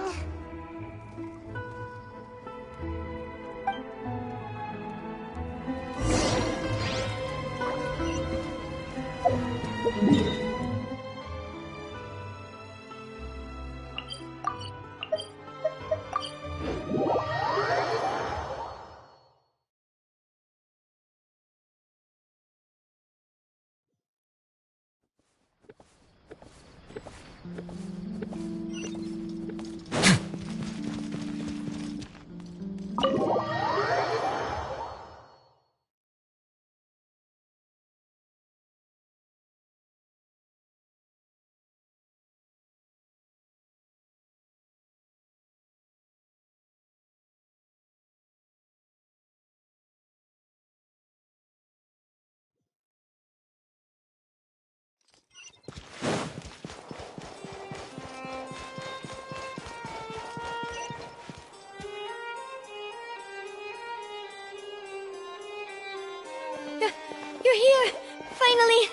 You're here! Finally!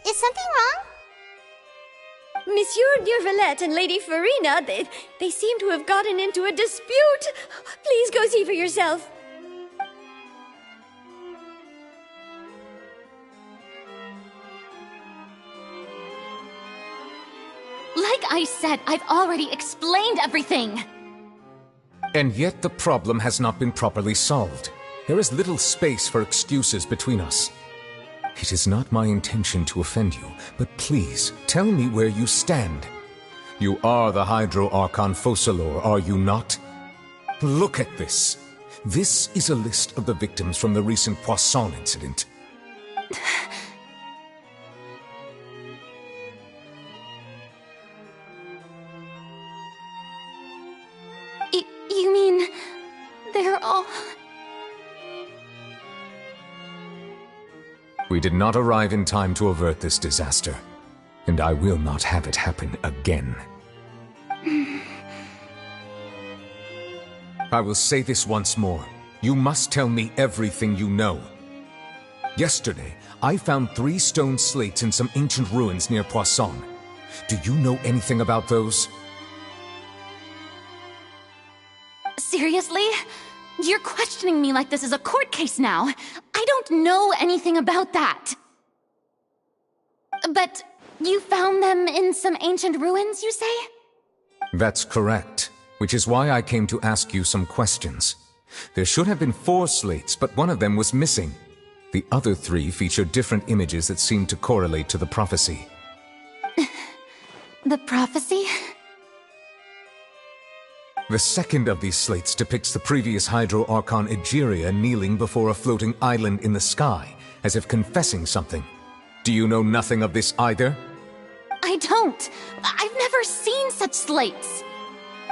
Is something wrong? Monsieur Neuvillette and Lady Farina, they seem to have gotten into a dispute. Please go see for yourself. Like I said, I've already explained everything! And yet the problem has not been properly solved. There is little space for excuses between us. It is not my intention to offend you, but please, tell me where you stand. You are the Hydro Archon Focalor, are you not? Look at this. This is a list of the victims from the recent Poisson incident. You mean... they're all... We did not arrive in time to avert this disaster, and I will not have it happen again. I will say this once more. You must tell me everything you know. Yesterday, I found 3 stone slates in some ancient ruins near Poisson. Do you know anything about those? Seriously? You're questioning me like this is a court case now. I don't know anything about that. But you found them in some ancient ruins, you say? That's correct, which is why I came to ask you some questions. There should have been 4 slates, but one of them was missing. The other 3 featured different images that seemed to correlate to the prophecy. The prophecy? The second of these slates depicts the previous Hydro Archon Egeria kneeling before a floating island in the sky, as if confessing something. Do you know nothing of this either? I don't. I've never seen such slates.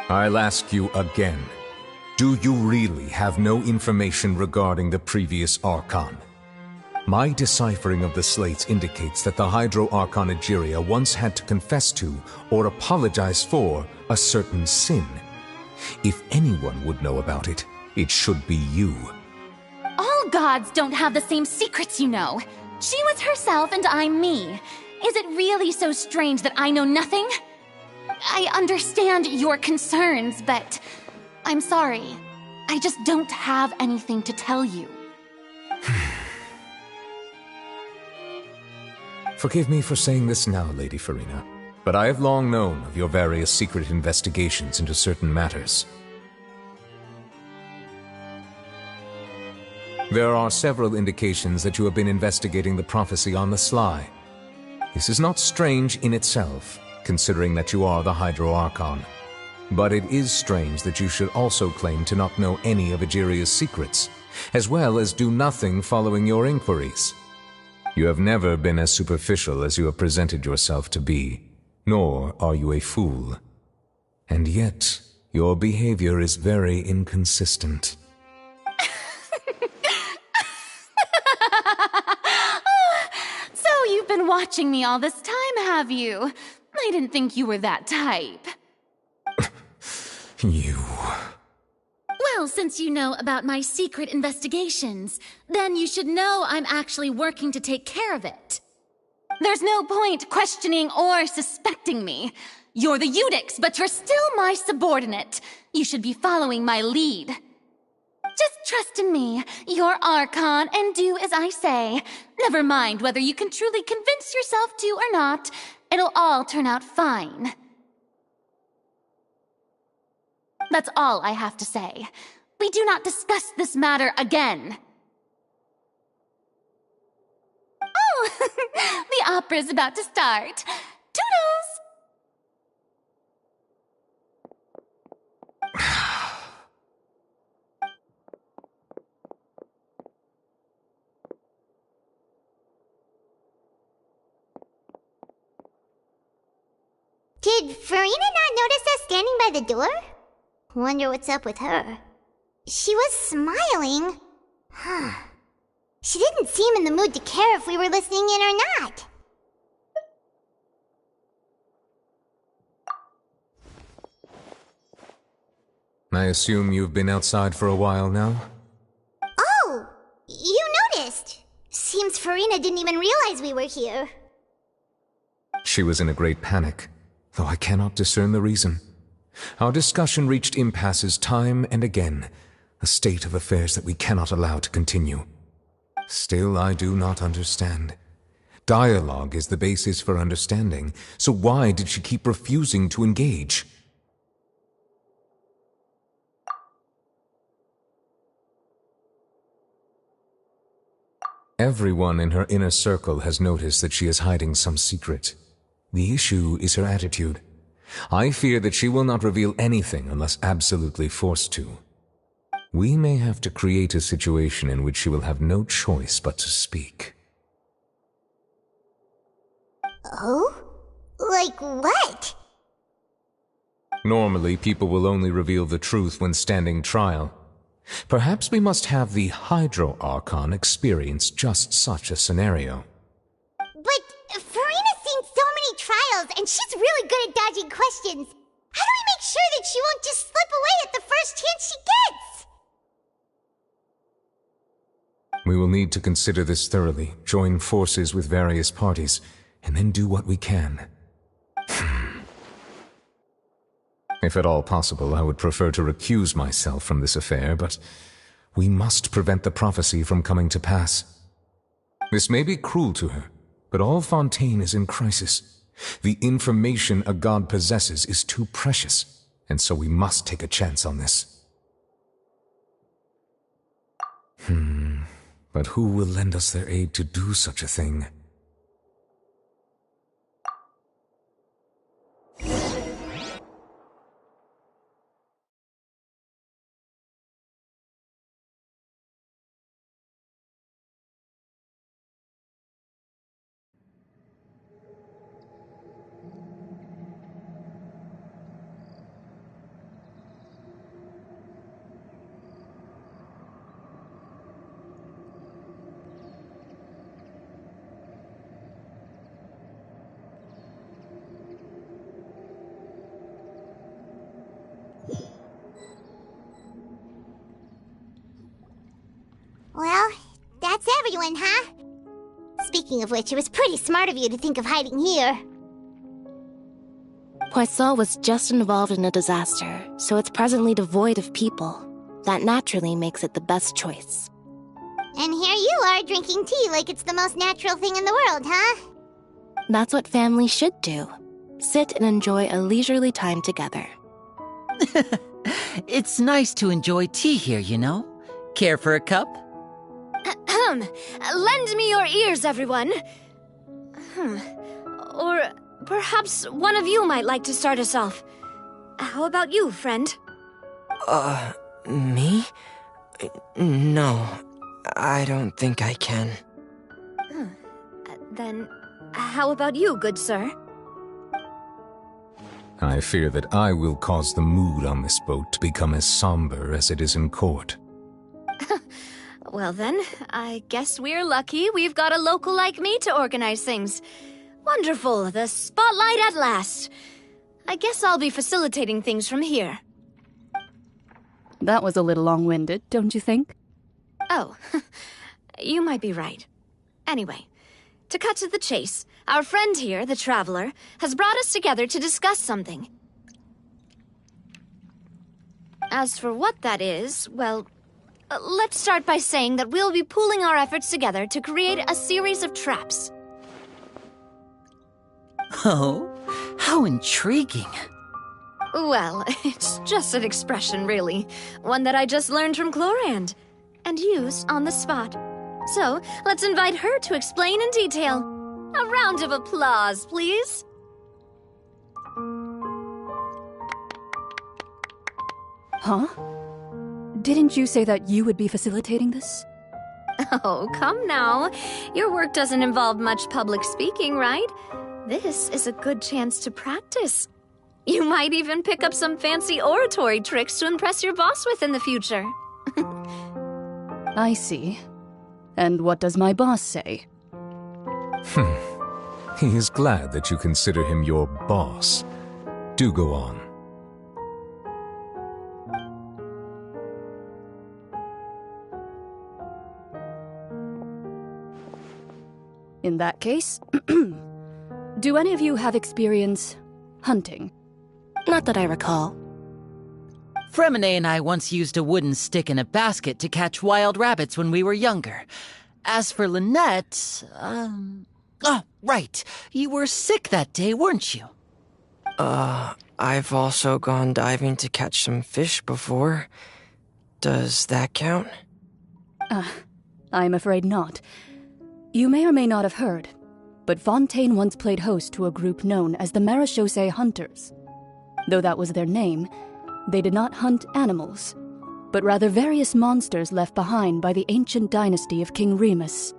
I'll ask you again. Do you really have no information regarding the previous Archon? My deciphering of the slates indicates that the Hydro Archon Egeria once had to confess to, or apologize for, a certain sin. If anyone would know about it, it should be you. All gods don't have the same secrets, you know. She was herself and I'm me. Is it really so strange that I know nothing? I understand your concerns, but I'm sorry. I just don't have anything to tell you. Forgive me for saying this now, Lady Farina, but I have long known of your various secret investigations into certain matters. There are several indications that you have been investigating the prophecy on the sly. This is not strange in itself, considering that you are the Hydro Archon. But it is strange that you should also claim to not know any of Egeria's secrets, as well as do nothing following your inquiries. You have never been as superficial as you have presented yourself to be, nor are you a fool. And yet, your behavior is very inconsistent. So you've been watching me all this time, have you? I didn't think you were that type. You... Well, since you know about my secret investigations, then you should know I'm actually working to take care of it. There's no point questioning or suspecting me. You're the Eudix, but you're still my subordinate. You should be following my lead. Just trust in me, your Archon, and do as I say. Never mind whether you can truly convince yourself to or not. It'll all turn out fine. That's all I have to say. We do not discuss this matter again. Oh, the opera's about to start. Toodles! Did Farina not notice us standing by the door? Wonder what's up with her. She was smiling. Huh. She didn't seem in the mood to care if we were listening in or not. I assume you've been outside for a while now? Oh! You noticed! Seems Farina didn't even realize we were here. She was in a great panic, though I cannot discern the reason. Our discussion reached impasses time and again, a state of affairs that we cannot allow to continue. Still, I do not understand. Dialogue is the basis for understanding, so why did she keep refusing to engage? Everyone in her inner circle has noticed that she is hiding some secret. The issue is her attitude. I fear that she will not reveal anything unless absolutely forced to. We may have to create a situation in which she will have no choice but to speak. Oh? Like what? Normally, people will only reveal the truth when standing trial. Perhaps we must have the Hydro Archon experience just such a scenario. But Farina's seen so many trials, and she's really good at dodging questions. How do we make sure that she won't just slip away at the first chance she gets? We will need to consider this thoroughly, join forces with various parties, and then do what we can. If at all possible, I would prefer to recuse myself from this affair, but we must prevent the prophecy from coming to pass. This may be cruel to her, but all Fontaine is in crisis. The information a god possesses is too precious, and so we must take a chance on this. But who will lend us their aid to do such a thing? going, huh? Speaking of which, it was pretty smart of you to think of hiding here. Poisson was just involved in a disaster, so it's presently devoid of people. That naturally makes it the best choice. And here you are drinking tea like it's the most natural thing in the world, huh? That's what families should do. Sit and enjoy a leisurely time together. It's nice to enjoy tea here, you know? Care for a cup? Lend me your ears, everyone. Or perhaps one of you might like to start us off. How about you, friend? Me? No, I don't think I can. Then, how about you, good sir? I fear that I will cause the mood on this boat to become as somber as it is in court. Well then, I guess we're lucky we've got a local like me to organize things. Wonderful, the spotlight at last. I guess I'll be facilitating things from here. That was a little long-winded, don't you think? Oh, you might be right. Anyway, to cut to the chase, our friend here, the Traveler, has brought us together to discuss something. As for what that is, well, let's start by saying that we'll be pooling our efforts together to create a series of traps. Oh, how intriguing. Well, it's just an expression, really. One that I just learned from Chlorand, and used on the spot. So, let's invite her to explain in detail. A round of applause, please. Huh? Didn't you say that you would be facilitating this? Oh, come now. Your work doesn't involve much public speaking, right? This is a good chance to practice. You might even pick up some fancy oratory tricks to impress your boss with in the future. I see. And what does my boss say? He is glad that you consider him your boss. Do go on. In that case, do any of you have experience hunting? Not that I recall. Fremine and I once used a wooden stick in a basket to catch wild rabbits when we were younger. As for Lynette, oh, right. You were sick that day, weren't you? I've also gone diving to catch some fish before. Does that count? I'm afraid not. You may or may not have heard, but Fontaine once played host to a group known as the Marechaussee Hunters. Though that was their name, they did not hunt animals, but rather various monsters left behind by the ancient dynasty of King Remus.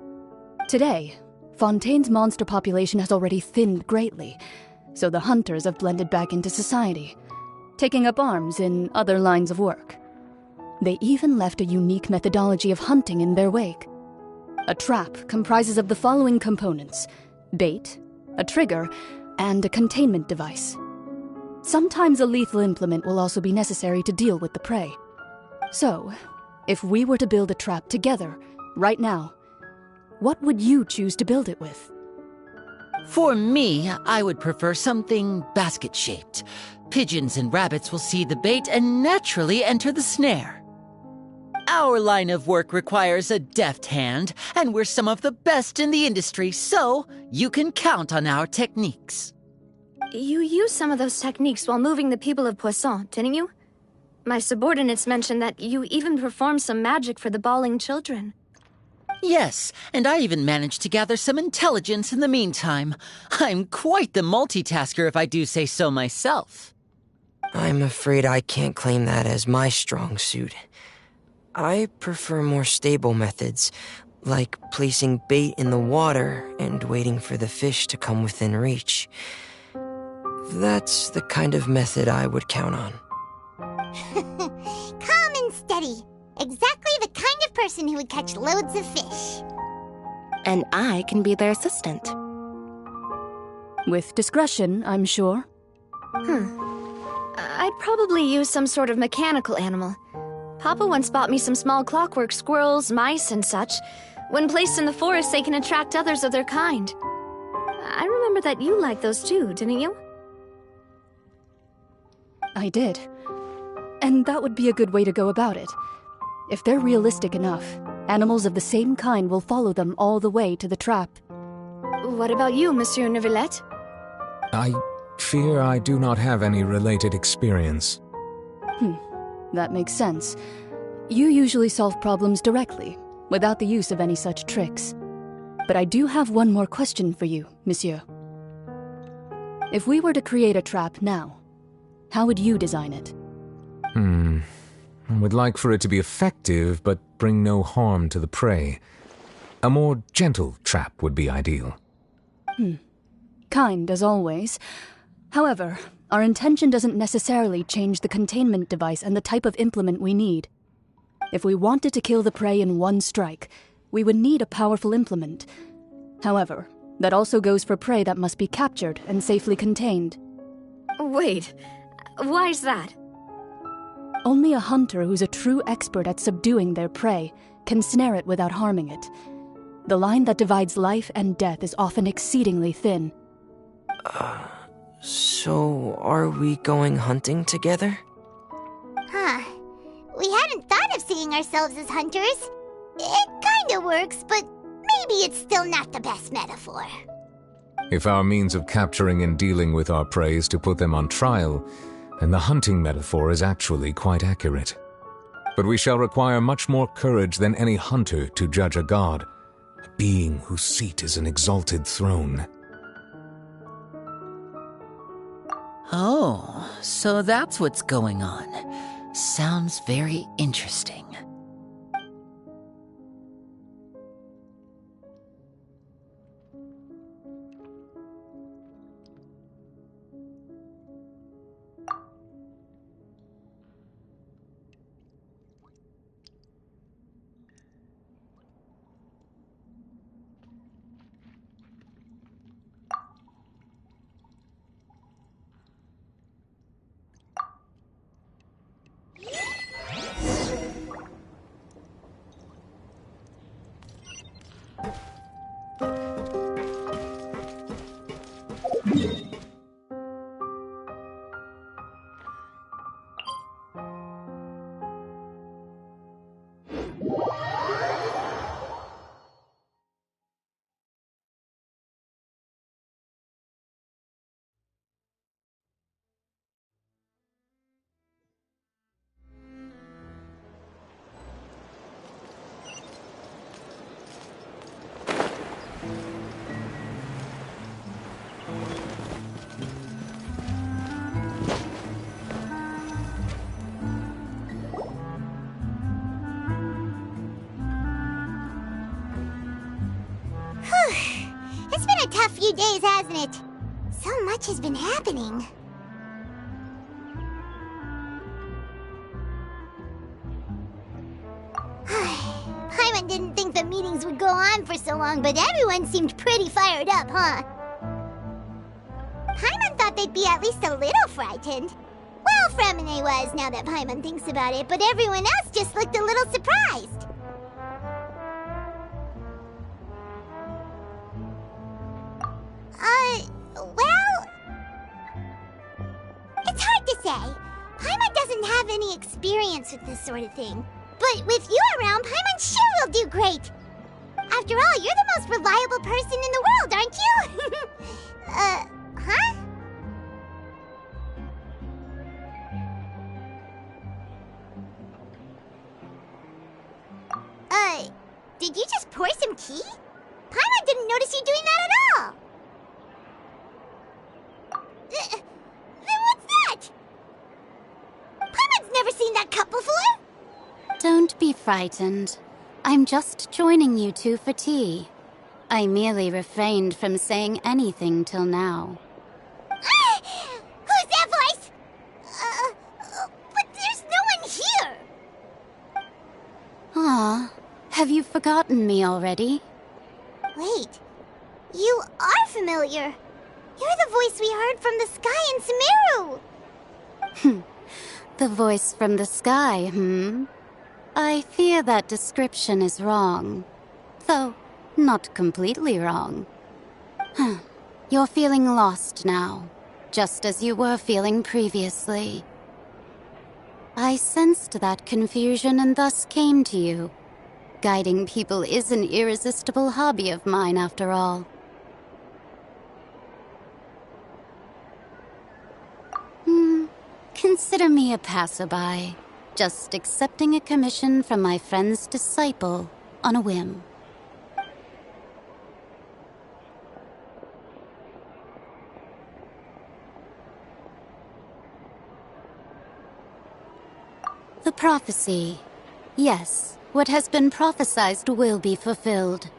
Today, Fontaine's monster population has already thinned greatly, so the hunters have blended back into society, taking up arms in other lines of work. They even left a unique methodology of hunting in their wake. A trap comprises of the following components: bait, a trigger, and a containment device. Sometimes a lethal implement will also be necessary to deal with the prey. So, if we were to build a trap together, right now, what would you choose to build it with? For me, I would prefer something basket-shaped. Pigeons and rabbits will see the bait and naturally enter the snare. Our line of work requires a deft hand, and we're some of the best in the industry, so you can count on our techniques. You used some of those techniques while moving the people of Poisson, didn't you? My subordinates mentioned that you even performed some magic for the bawling children. Yes, and I even managed to gather some intelligence in the meantime. I'm quite the multitasker if I do say so myself. I'm afraid I can't claim that as my strong suit. I prefer more stable methods, like placing bait in the water and waiting for the fish to come within reach. That's the kind of method I would count on. Calm and steady. Exactly the kind of person who would catch loads of fish. And I can be their assistant. With discretion, I'm sure. I'd probably use some sort of mechanical animal. Papa once bought me some small clockwork squirrels, mice, and such, When placed in the forest, they can attract others of their kind. I remember that you liked those too, didn't you? I did. And that would be a good way to go about it. If they're realistic enough, animals of the same kind will follow them all the way to the trap. What about you, Monsieur Neuvillette? I fear I do not have any related experience. That makes sense. You usually solve problems directly, without the use of any such tricks. But I do have one more question for you, monsieur. If we were to create a trap now, how would you design it? I would like for it to be effective, but bring no harm to the prey. A more gentle trap would be ideal. Kind, as always. However, our intention doesn't necessarily change the containment device and the type of implement we need. If we wanted to kill the prey in one strike, we would need a powerful implement. However, that also goes for prey that must be captured and safely contained. Wait, why is that? Only a hunter who's a true expert at subduing their prey can snare it without harming it. The line that divides life and death is often exceedingly thin. So are we going hunting together? We hadn't thought of seeing ourselves as hunters. It kinda works, but maybe it's still not the best metaphor. If our means of capturing and dealing with our prey is to put them on trial, then the hunting metaphor is actually quite accurate. But we shall require much more courage than any hunter to judge a god, a being whose seat is an exalted throne. Oh, so that's what's going on. Sounds very interesting. It's been a tough few days, hasn't it? So much has been happening. Paimon didn't think the meetings would go on for so long, but everyone seemed pretty fired up, huh? Paimon thought they'd be at least a little frightened. Well, Fremine was, now that Paimon thinks about it, but everyone else just looked a little surprised. Well... It's hard to say. Paimon doesn't have any experience with this sort of thing. But with you around, Paimon sure will do great. After all, you're the most reliable person in the world, aren't you? Huh? Did you just pour some tea? Paimon didn't notice you doing that at all. Then what's that? Paimon's never seen that cup before. Don't be frightened. I'm just joining you two for tea. I merely refrained from saying anything till now. Who's that voice? But there's no one here. Ah, have you forgotten me already? Wait, you are familiar. You're the voice we heard from the sky in Sumeru. The voice from the sky, I fear that description is wrong. Though, not completely wrong. You're feeling lost now, just as you were feeling previously. I sensed that confusion and thus came to you. Guiding people is an irresistible hobby of mine, after all. Consider me a passerby, just accepting a commission from my friend's disciple on a whim. The prophecy. Yes, what has been prophesied will be fulfilled.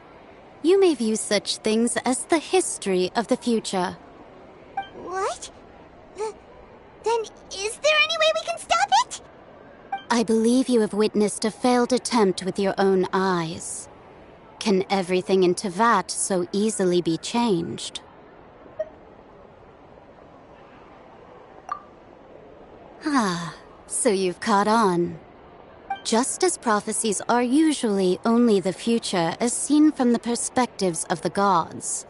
You may view such things as the history of the future. What? Then is there any way we can stop it? I believe you have witnessed a failed attempt with your own eyes. Can everything in Teyvat so easily be changed? So you've caught on. Just as prophecies are usually only the future as seen from the perspectives of the gods,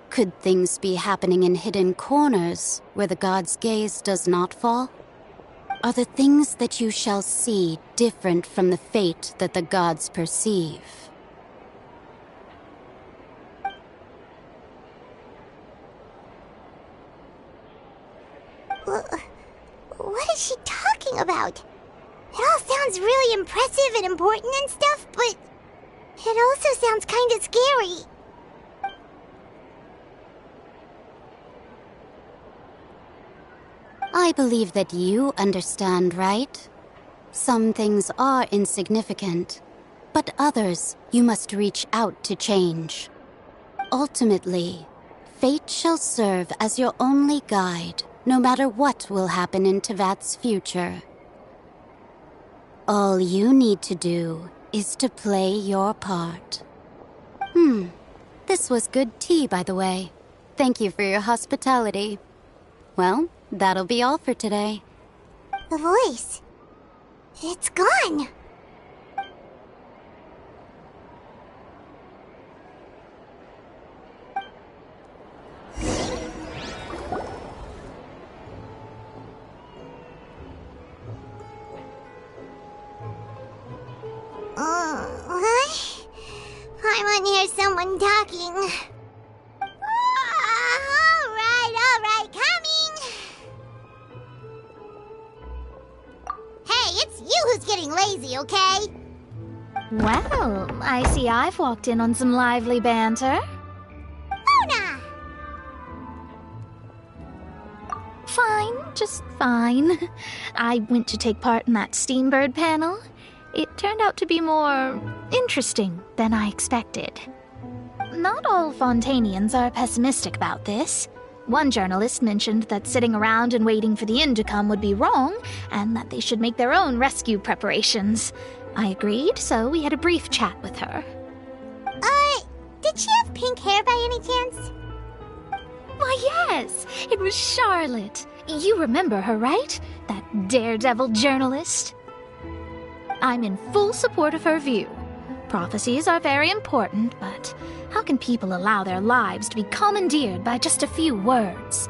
could things be happening in hidden corners where the gods' gaze does not fall? Are the things that you shall see different from the fate that the gods perceive? What is she talking about? It all sounds really impressive and important and stuff, but it also sounds kinda scary. I believe that you understand, right? Some things are insignificant, but others you must reach out to change. Ultimately, fate shall serve as your only guide, no matter what will happen in Teyvat's future. All you need to do is to play your part. This was good tea, by the way. Thank you for your hospitality. Well, that'll be all for today. The voice. It's gone. I want to hear someone talking. All right, coming. Hey, it's you who's getting lazy, okay? Well, I see I've walked in on some lively banter. Luna! Fine, just fine. I went to take part in that Steambird panel. It turned out to be more interesting than I expected. Not all Fontainians are pessimistic about this. One journalist mentioned that sitting around and waiting for the end to come would be wrong, and that they should make their own rescue preparations. I agreed, so we had a brief chat with her. Did she have pink hair by any chance? Why, yes! It was Charlotte. You remember her, right? That daredevil journalist? I'm in full support of her view. Prophecies are very important, but how can people allow their lives to be commandeered by just a few words?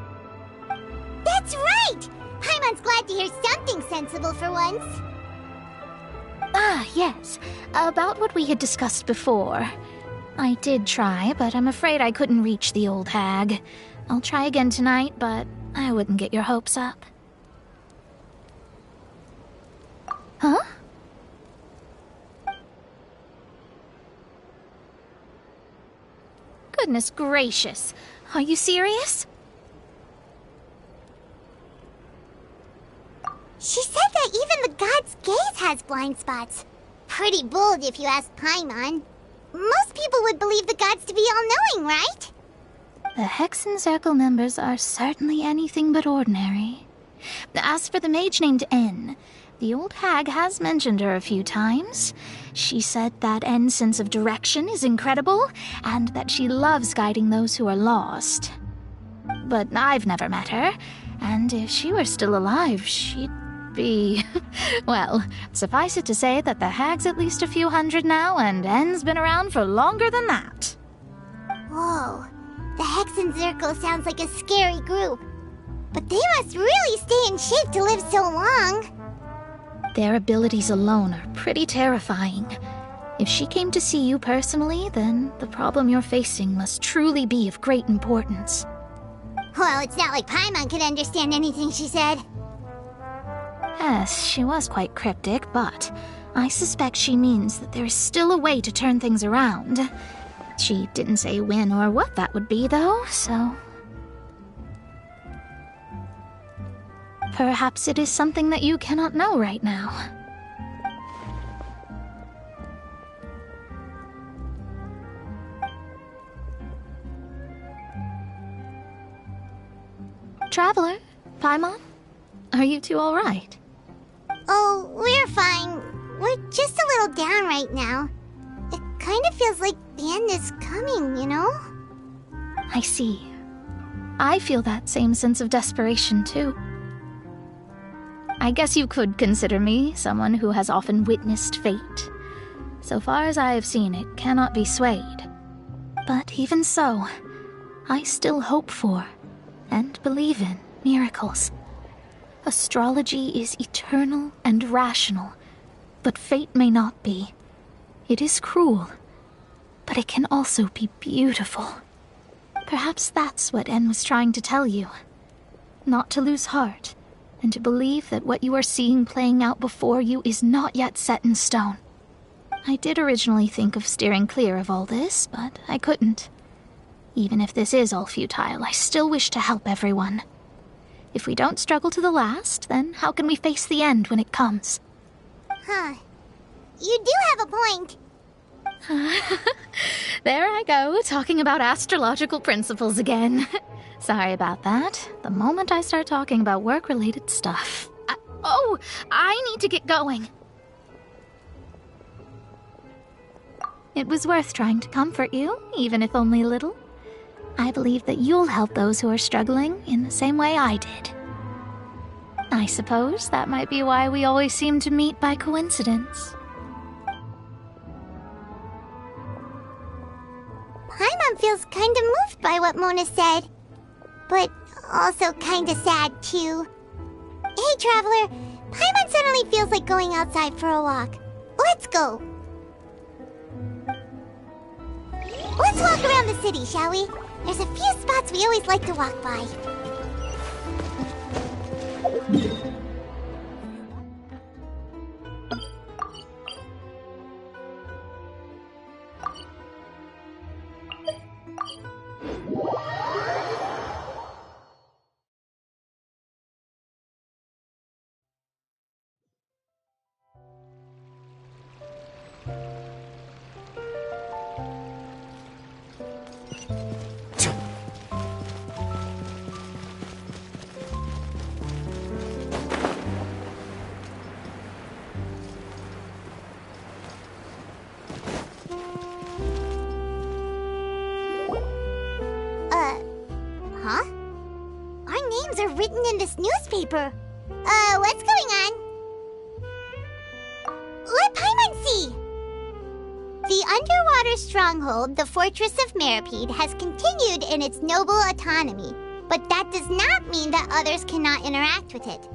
That's right! Paimon's glad to hear something sensible for once. Yes. About what we had discussed before. I did try, but I'm afraid I couldn't reach the old hag. I'll try again tonight, but I wouldn't get your hopes up. Huh? Goodness gracious. Are you serious? She said that even the god's gaze has blind spots. Pretty bold if you ask Paimon. Most people would believe the gods to be all-knowing, right? The Hexen Circle members are certainly anything but ordinary. As for the mage named N, the old hag has mentioned her a few times. She said that N's sense of direction is incredible, and that she loves guiding those who are lost. But I've never met her, and if she were still alive, she'd be. Well, suffice it to say that the hag's at least a few hundred now, and N's been around for longer than that. Whoa, the Hexen Circle sounds like a scary group. But they must really stay in shape to live so long. Their abilities alone are pretty terrifying. If she came to see you personally, then the problem you're facing must truly be of great importance. Well, it's not like Paimon could understand anything she said. Yes, she was quite cryptic, but I suspect she means that there is still a way to turn things around. She didn't say when or what that would be, though, so... Perhaps it is something that you cannot know right now. Traveler, Paimon, are you two all right? Oh, we're fine. We're just a little down right now. It kind of feels like the end is coming, you know? I see. I feel that same sense of desperation, too. I guess you could consider me someone who has often witnessed fate. So far as I have seen, it cannot be swayed. But even so, I still hope for, and believe in, miracles. Astrology is eternal and rational, but fate may not be. It is cruel, but it can also be beautiful. Perhaps that's what En was trying to tell you. Not to lose heart, and to believe that what you are seeing playing out before you is not yet set in stone. I did originally think of steering clear of all this, but I couldn't. Even if this is all futile, I still wish to help everyone. If we don't struggle to the last, then how can we face the end when it comes? Huh. You do have a point. There I go, talking about astrological principles again. Sorry about that. The moment I start talking about work-related stuff... I need to get going. It was worth trying to comfort you, even if only a little. I believe that you'll help those who are struggling in the same way I did. I suppose that might be why we always seem to meet by coincidence. Paimon feels kind of moved by what Mona said. But also kind of sad, too. Hey, Traveler, Paimon suddenly feels like going outside for a walk. Let's go. Let's walk around the city, shall we? There's a few spots we always like to walk by. Huh? Our names are written in this newspaper. What's going on? Let Paimon see! The underwater stronghold, the Fortress of Meripede, has continued in its noble autonomy, but that does not mean that others cannot interact with it.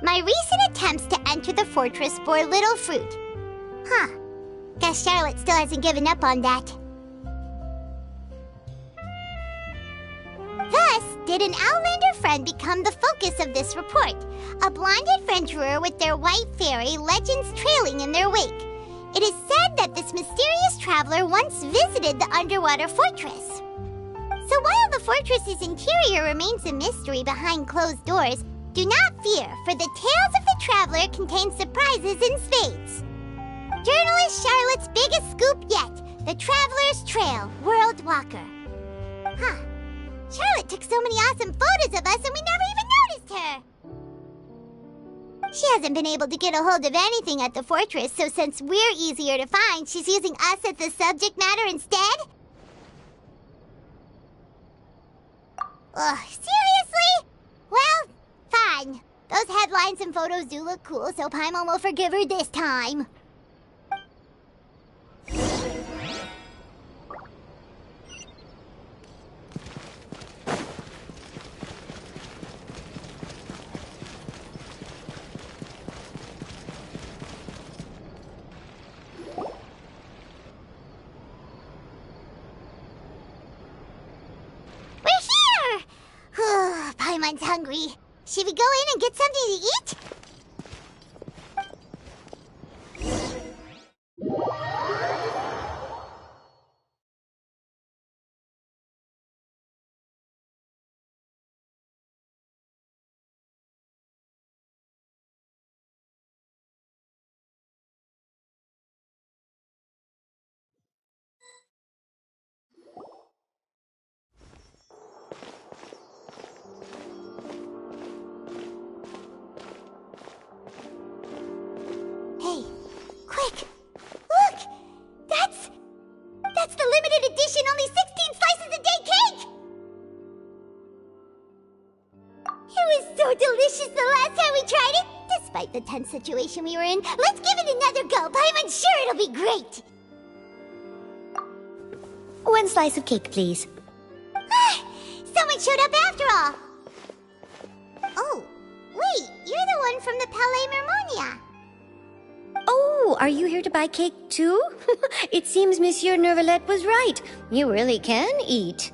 My recent attempts to enter the fortress bore little fruit. Huh. Guess Charlotte still hasn't given up on that. Thus, did an Outlander friend become the focus of this report, a blonde adventurer with their white fairy legends trailing in their wake. It is said that this mysterious traveler once visited the underwater fortress. So while the fortress's interior remains a mystery behind closed doors, do not fear, for the tales of the traveler contain surprises in spades. Journalist Charlotte's biggest scoop yet, the Traveler's Trail, World Walker. Huh. Charlotte took so many awesome photos of us and we never even noticed her! She hasn't been able to get a hold of anything at the fortress, so since we're easier to find, she's using us as the subject matter instead? Ugh, seriously? Well, fine. Those headlines and photos do look cool, so Paimon will forgive her this time. Paimon's hungry. Should we go in and get something to eat? Hey, quick! Look! That's the limited edition, only 16 slices a day cake! It was so delicious the last time we tried it! Despite the tense situation we were in, let's give it another go! Paimon's sure it'll be great! One slice of cake, please. Someone showed up after all! Oh, wait, you're the one from the Palais Mermonia. Oh, are you here to buy cake too? It seems Monsieur Nervalette was right. You really can eat.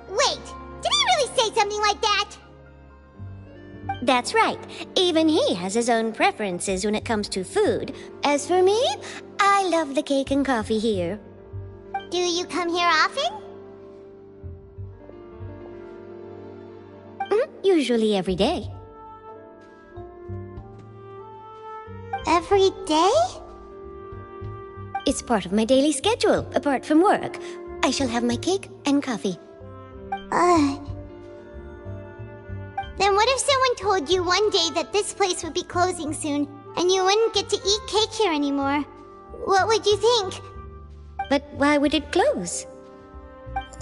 Wait, did he really say something like that? That's right. Even he has his own preferences when it comes to food. As for me, I love the cake and coffee here. Do you come here often? Usually every day. Every day? It's part of my daily schedule, apart from work. I shall have my cake and coffee. Then what if someone told you one day that this place would be closing soon, and you wouldn't get to eat cake here anymore? What would you think? But why would it close?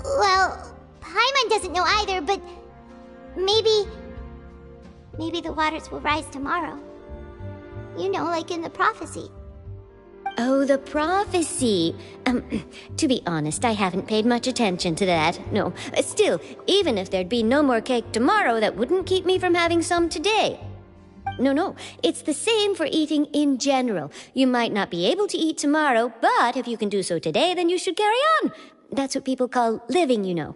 Well, Paimon doesn't know either, but maybe the waters will rise tomorrow. You know, like in the prophecy. Oh, the prophecy. To be honest, I haven't paid much attention to that. No. Still, even if there'd be no more cake tomorrow, that wouldn't keep me from having some today. No. It's the same for eating in general. You might not be able to eat tomorrow, but if you can do so today, then you should carry on. That's what people call living, you know.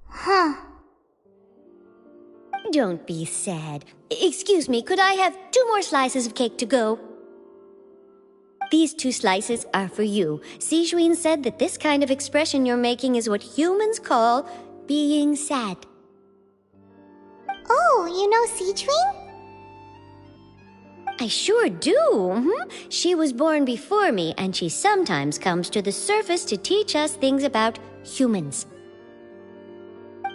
Huh. Don't be sad. Excuse me, could I have 2 more slices of cake to go? These 2 slices are for you. Sijuin said that this kind of expression you're making is what humans call being sad. Oh, you know Sijuin? I sure do. She was born before me, and she sometimes comes to the surface to teach us things about humans.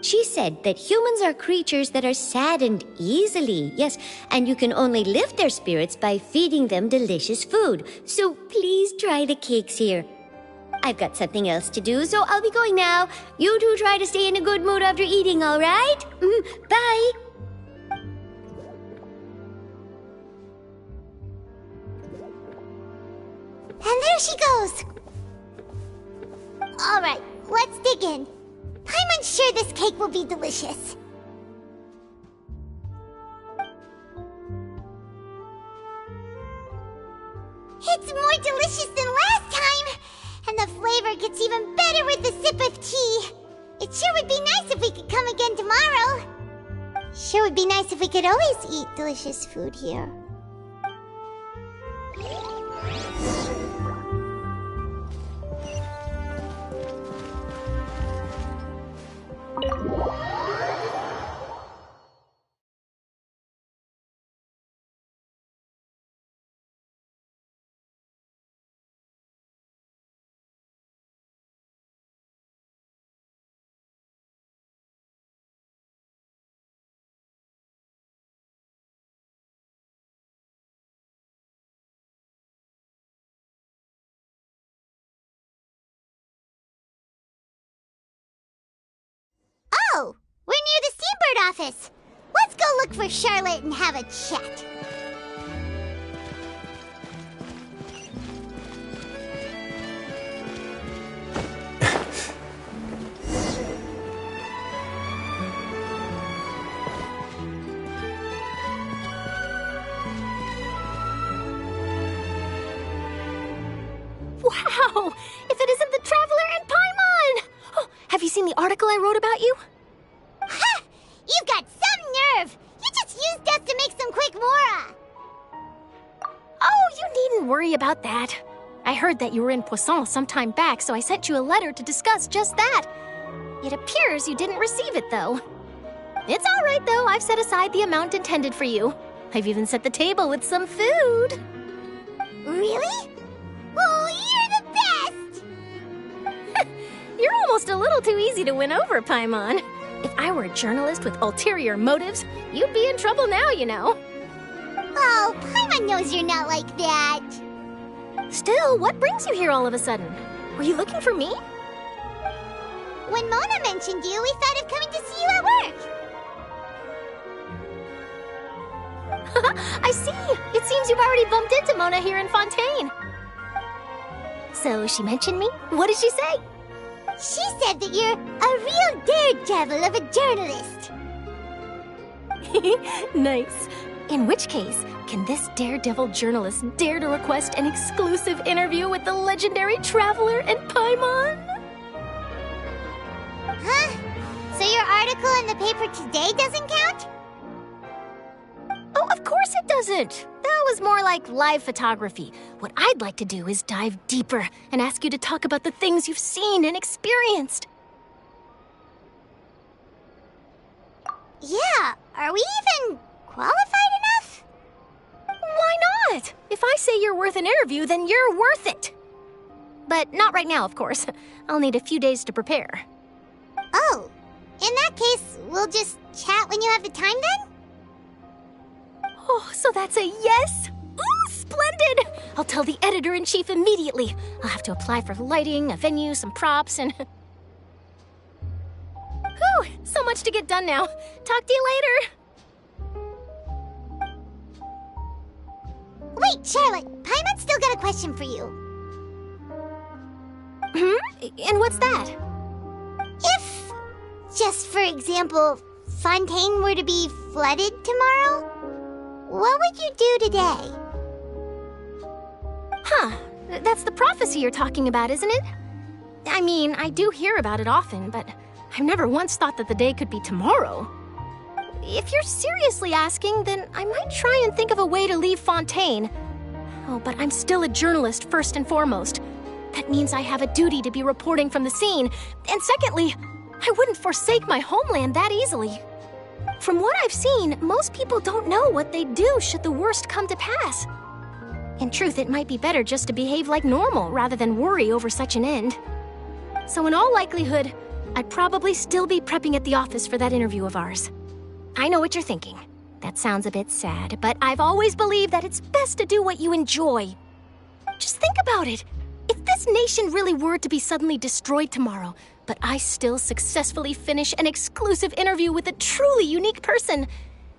She said that humans are creatures that are saddened easily, yes, and you can only lift their spirits by feeding them delicious food. So please try the cakes here. I've got something else to do, so I'll be going now. You two try to stay in a good mood after eating, all right? Bye. And there she goes. All right, let's dig in. I'm sure this cake will be delicious. It's more delicious than last time! And the flavor gets even better with a sip of tea. It sure would be nice if we could come again tomorrow. Sure would be nice if we could always eat delicious food here. Word office. Let's go look for Charlotte and have a chat. Wow! If it isn't the Traveler and Paimon! Oh, have you seen the article I wrote about you? Ha! You've got some nerve! You just used us to make some quick mora! Oh, you needn't worry about that. I heard that you were in Poisson some time back, so I sent you a letter to discuss just that. It appears you didn't receive it, though. It's all right, though. I've set aside the amount intended for you. I've even set the table with some food. Really? Oh, you're the best! You're almost a little too easy to win over, Paimon. If I were a journalist with ulterior motives, you'd be in trouble now, you know. Oh, Paimon knows you're not like that. Still, what brings you here all of a sudden? Were you looking for me? When Mona mentioned you, we thought of coming to see you at work. I see. It seems you've already bumped into Mona here in Fontaine. So she mentioned me? What did she say? She said that you're a real daredevil of a journalist. Nice. In which case, can this daredevil journalist dare to request an exclusive interview with the legendary Traveler and Paimon? Huh? So your article in the paper today doesn't count? Oh, of course it doesn't. That was more like live photography. What I'd like to do is dive deeper and ask you to talk about the things you've seen and experienced. Yeah, are we even qualified enough? Why not? If I say you're worth an interview, then you're worth it. But not right now, of course. I'll need a few days to prepare. Oh, in that case, we'll just chat when you have the time then? Oh, so that's a yes? Ooh, splendid! I'll tell the editor-in-chief immediately. I'll have to apply for lighting, a venue, some props, and... Whew, so much to get done now. Talk to you later. Wait, Charlotte, Paimon's still got a question for you. And what's that? If, just for example, Fontaine were to be flooded tomorrow, what would you do today? Huh, that's the prophecy you're talking about, isn't it? I mean, I do hear about it often, but I've never once thought that the day could be tomorrow. If you're seriously asking, then I might try and think of a way to leave Fontaine. Oh, but I'm still a journalist first and foremost. That means I have a duty to be reporting from the scene. And secondly, I wouldn't forsake my homeland that easily. From what I've seen, most people don't know what they'd do should the worst come to pass. In truth, it might be better just to behave like normal rather than worry over such an end. So in all likelihood, I'd probably still be prepping at the office for that interview of ours. I know what you're thinking. That sounds a bit sad, but I've always believed that it's best to do what you enjoy. Just think about it. If this nation really were to be suddenly destroyed tomorrow, but I still successfully finish an exclusive interview with a truly unique person,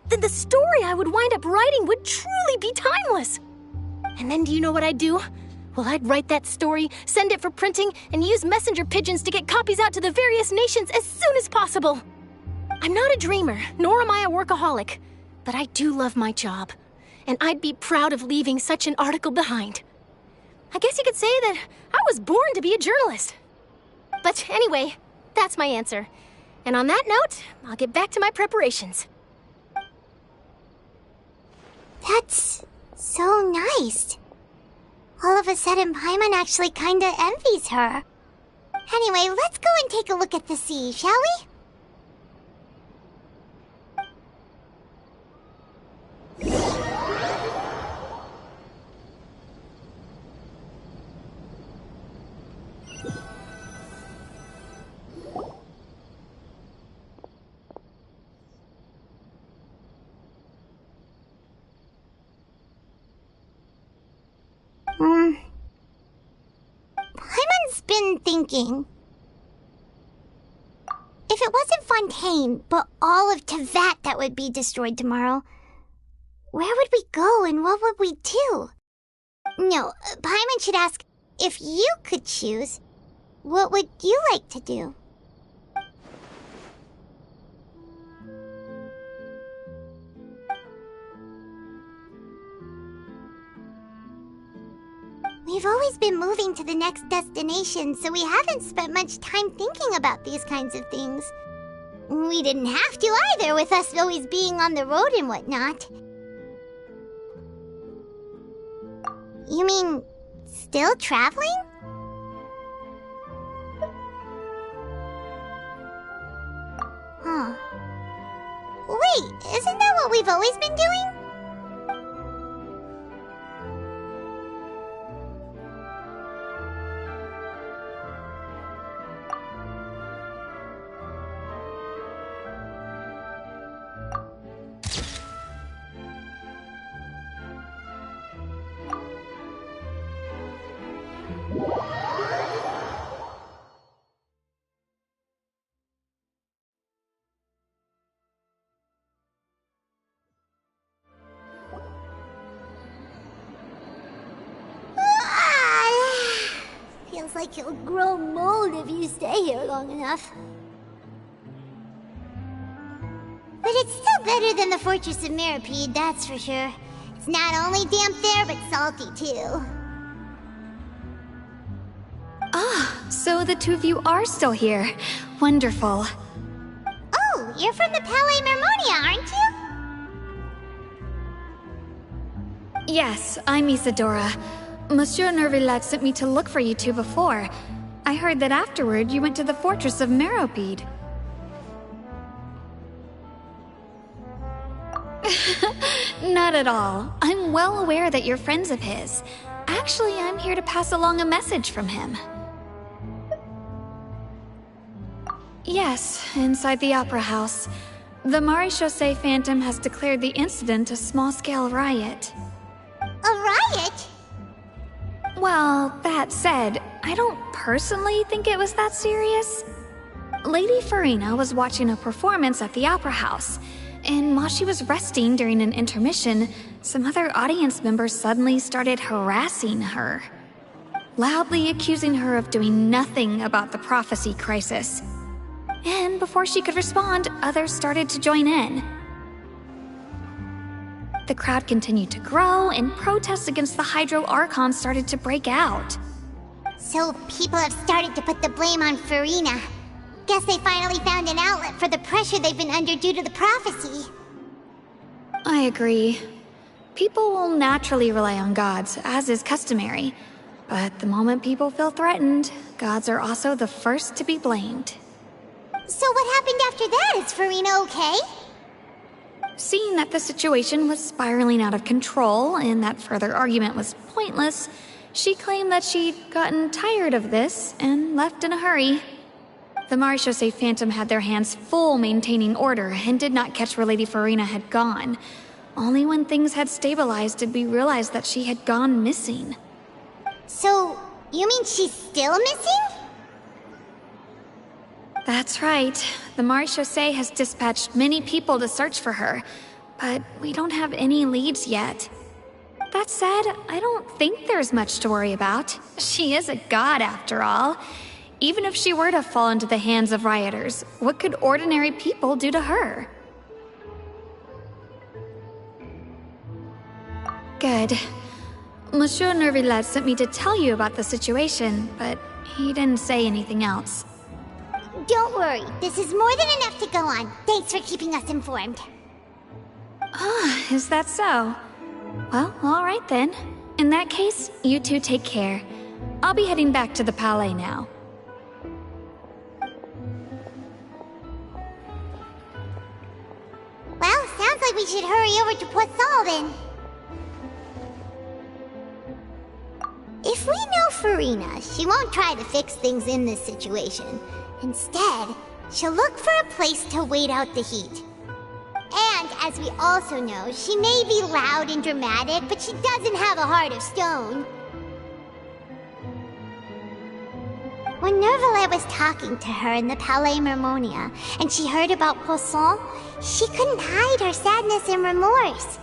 then the story I would wind up writing would truly be timeless. And then do you know what I'd do? Well, I'd write that story, send it for printing, and use messenger pigeons to get copies out to the various nations as soon as possible. I'm not a dreamer, nor am I a workaholic, but I do love my job, and I'd be proud of leaving such an article behind. I guess you could say that I was born to be a journalist. But anyway, that's my answer. And on that note, I'll get back to my preparations. That's so nice. All of a sudden, Paimon actually kinda envies her. Anyway, let's go and take a look at the sea, shall we? Paimon's been thinking. If it wasn't Fontaine, but all of Tevat that would be destroyed tomorrow. Where would we go and what would we do? No, Paimon should ask, if you could choose, what would you like to do? We've always been moving to the next destination, so we haven't spent much time thinking about these kinds of things. We didn't have to either, with us always being on the road and whatnot. You mean, still traveling? Huh. Wait, isn't that what we've always been doing? Feels like you'll grow mold if you stay here long enough. But it's still better than the Fortress of Meripede, that's for sure. It's not only damp there, but salty too. Ah, so the two of you are still here. Wonderful. Oh, you're from the Palais Mermonia, aren't you? Yes, I'm Isadora. Monsieur Nervillat sent me to look for you two before. I heard that afterward you went to the Fortress of Meripede. Not at all. I'm well aware that you're friends of his. Actually, I'm here to pass along a message from him. Yes, inside the Opera House. The Maréchaussée Phantom has declared the incident a small-scale riot. A riot? Well, that said, I don't personally think it was that serious. Lady Farina was watching a performance at the Opera House, and while she was resting during an intermission, some other audience members suddenly started harassing her, loudly accusing her of doing nothing about the prophecy crisis. And before she could respond, others started to join in. The crowd continued to grow, and protests against the Hydro Archon started to break out. So people have started to put the blame on Farina. Guess they finally found an outlet for the pressure they've been under due to the prophecy. I agree. People will naturally rely on gods, as is customary. But the moment people feel threatened, gods are also the first to be blamed. So what happened after that? Is Farina okay? Seeing that the situation was spiraling out of control and that further argument was pointless, she claimed that she'd gotten tired of this and left in a hurry. The Maréchaussée Phantom had their hands full maintaining order and did not catch where Lady Farina had gone. Only when things had stabilized did we realize that she had gone missing. So, you mean she's still missing? That's right. The Maréchaussée has dispatched many people to search for her, but we don't have any leads yet. That said, I don't think there's much to worry about. She is a god after all. Even if she were to fall into the hands of rioters, what could ordinary people do to her? Good. Monsieur Nervillat sent me to tell you about the situation, but he didn't say anything else. Don't worry, this is more than enough to go on. Thanks for keeping us informed. Ah, is that so? Well, alright then. In that case, you two take care. I'll be heading back to the Palais now. Well, sounds like we should hurry over to Poisson then. If we know Farina, she won't try to fix things in this situation. Instead, she'll look for a place to wait out the heat. And, as we also know, she may be loud and dramatic, but she doesn't have a heart of stone. We're When Nervalet was talking to her in the Palais Mermonia, and she heard about Poisson, she couldn't hide her sadness and remorse.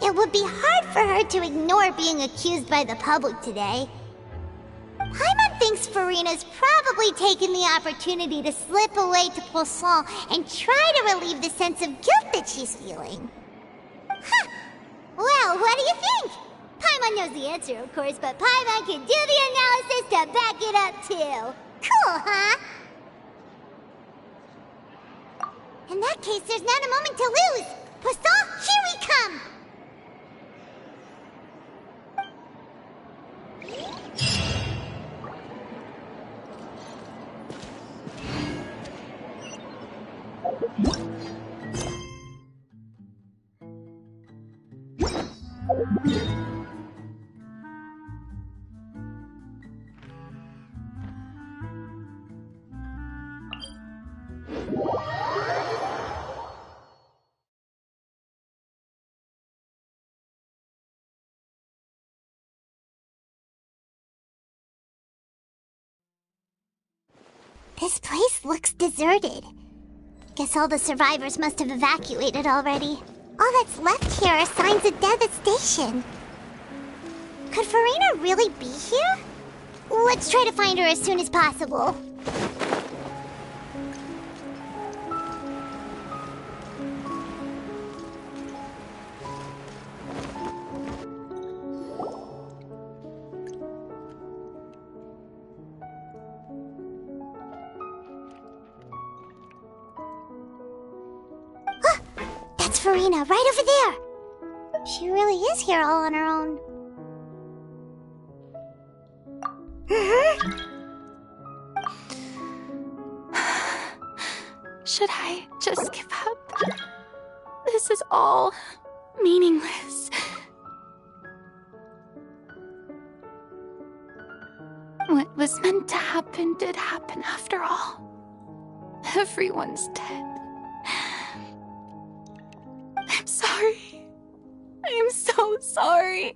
It would be hard for her to ignore being accused by the public today. Paimon thinks Furina's probably taken the opportunity to slip away to Poisson and try to relieve the sense of guilt that she's feeling. Huh. Well, what do you think? Paimon knows the answer, of course, but Paimon can do the analysis to back it up, too. Cool, huh? In that case, there's not a moment to lose. Poisson, here we come! This place looks deserted. Guess all the survivors must have evacuated already. All that's left here are signs of devastation. Could Furina really be here? Let's try to find her as soon as possible. That's Furina, right over there! She really is here all on her own. Should I just give up? This is all meaningless. What was meant to happen did happen after all. Everyone's dead. I'm sorry. I am so sorry.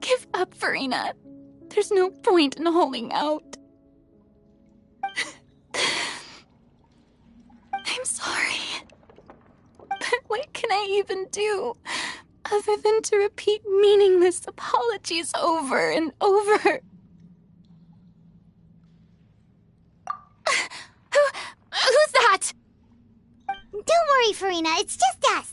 Give up, Furina. There's no point in holding out. I'm sorry. But what can I even do other than to repeat meaningless apologies over and over? Who's that? Don't worry, Furina. It's just us.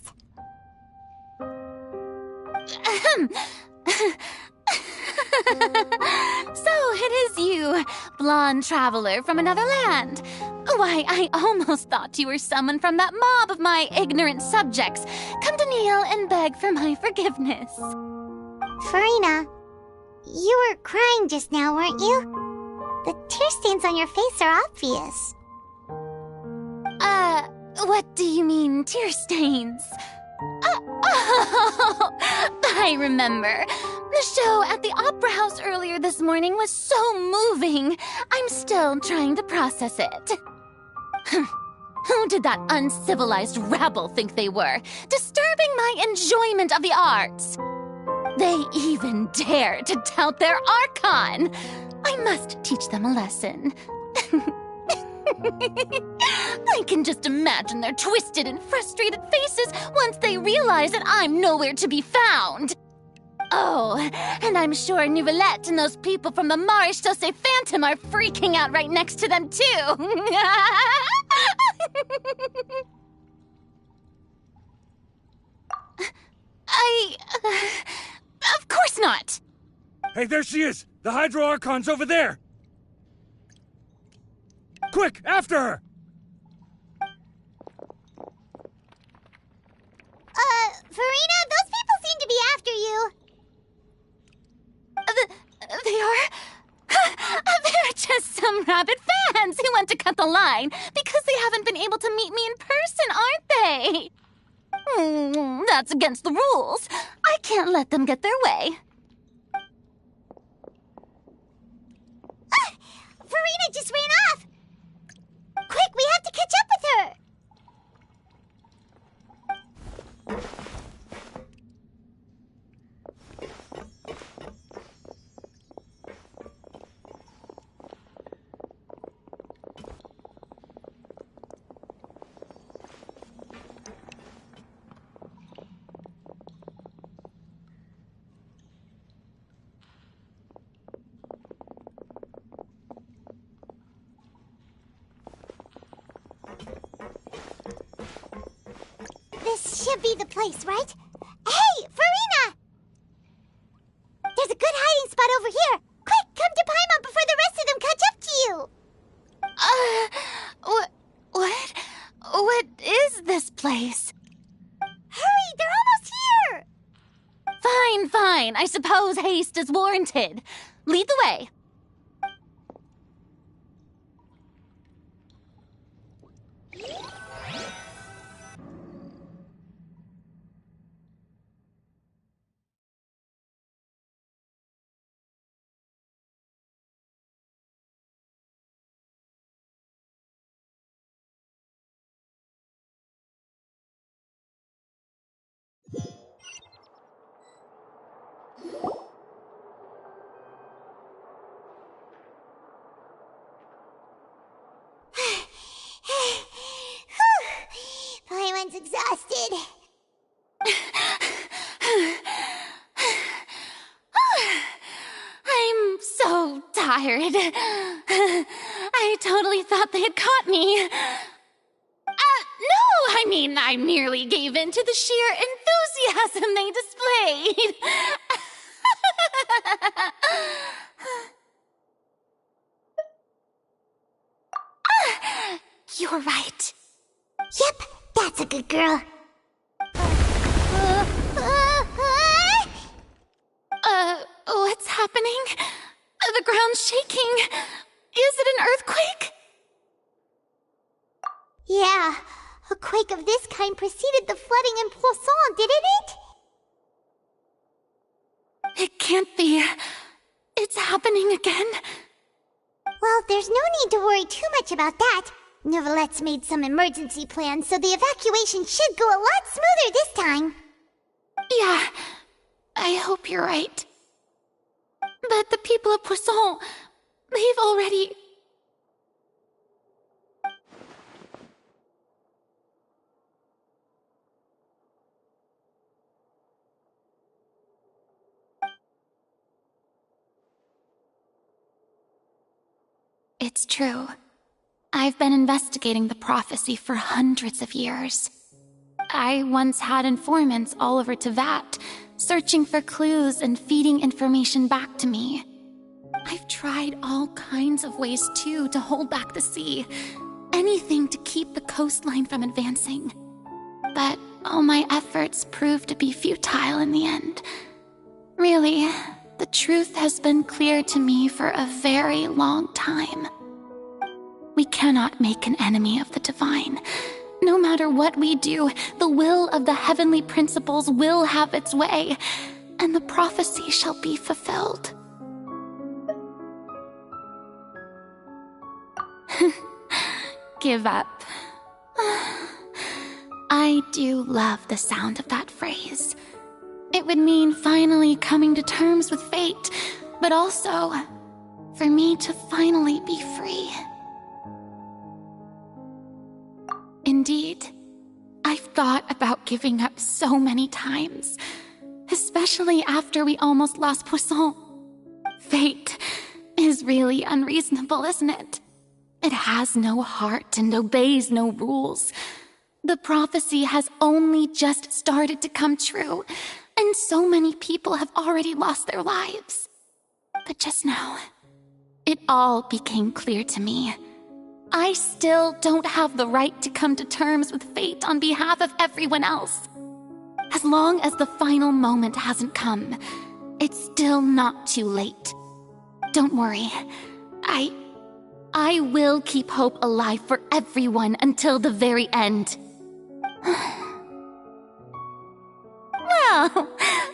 So it is you, blonde traveler from another land. Why, I almost thought you were someone from that mob of my ignorant subjects, come to kneel and beg for my forgiveness. Furina, you were crying just now, weren't you? The tear stains on your face are obvious. What do you mean, tear stains? Oh, I remember. The show at the Opera House earlier this morning was so moving. I'm still trying to process it. Who did that uncivilized rabble think they were, disturbing my enjoyment of the arts? They even dare to tout their Archon. I must teach them a lesson. I can just imagine their twisted and frustrated faces once they realize that I'm nowhere to be found. Oh, and I'm sure Nouvellette and those people from the Maréchaussée Phantom are freaking out right next to them, too. Of course not. Hey, there she is! The Hydro Archon's over there! Quick, after her! Furina, those people seem to be after you. They are? They're just some rabid fans who want to cut the line because they haven't been able to meet me in person, aren't they? That's against the rules. I can't let them get their way. Furina just ran off! Quick, we have to catch up with her! should be the place, right? Hey, Farina! There's a good hiding spot over here. Quick, come to Paimon before the rest of them catch up to you. What is this place? Hurry, they're almost here. Fine. I suppose haste is warranted. Lead the way. Paimon's exhausted. I'm so tired. I totally thought they had caught me. No, I merely gave in to the sheer enthusiasm they displayed. You're right. Yep, that's a good girl. What's happening? The ground's shaking. Is it an earthquake? Yeah, a quake of this kind preceded the flooding in Poisson, didn't it? It can't be. It's happening again. Well, there's no need to worry too much about that. Neuvillette made some emergency plans, so the evacuation should go a lot smoother this time. Yeah, I hope you're right. But the people of Poisson, they've already... It's true. I've been investigating the prophecy for hundreds of years. I once had informants all over Tevat, searching for clues and feeding information back to me. I've tried all kinds of ways, too, to hold back the sea. Anything to keep the coastline from advancing. But all my efforts proved to be futile in the end. Really, the truth has been clear to me for a very long time. We cannot make an enemy of the divine. No matter what we do, the will of the heavenly principles will have its way, and the prophecy shall be fulfilled. Give up. I do love the sound of that phrase. It would mean finally coming to terms with fate, but also for me to finally be free. Indeed, I've thought about giving up so many times, especially after we almost lost Poisson. Fate is really unreasonable, isn't it? It has no heart and obeys no rules. The prophecy has only just started to come true, and so many people have already lost their lives. But just now, it all became clear to me. I still don't have the right to come to terms with fate on behalf of everyone else. As long as the final moment hasn't come, it's still not too late. Don't worry. I will keep hope alive for everyone until the very end. Well,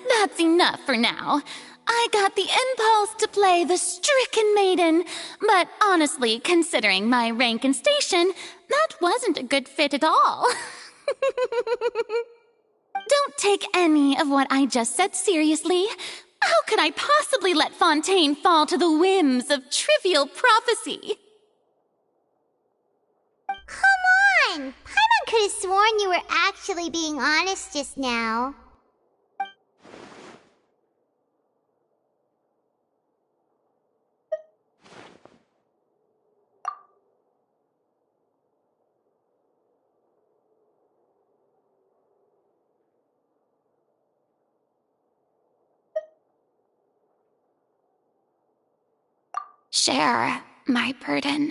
that's enough for now. I got the impulse to play the stricken maiden, but honestly, considering my rank and station, that wasn't a good fit at all. Don't take any of what I just said seriously. How could I possibly let Fontaine fall to the whims of trivial prophecy? Come on! Paimon could have sworn you were actually being honest just now. share my burden.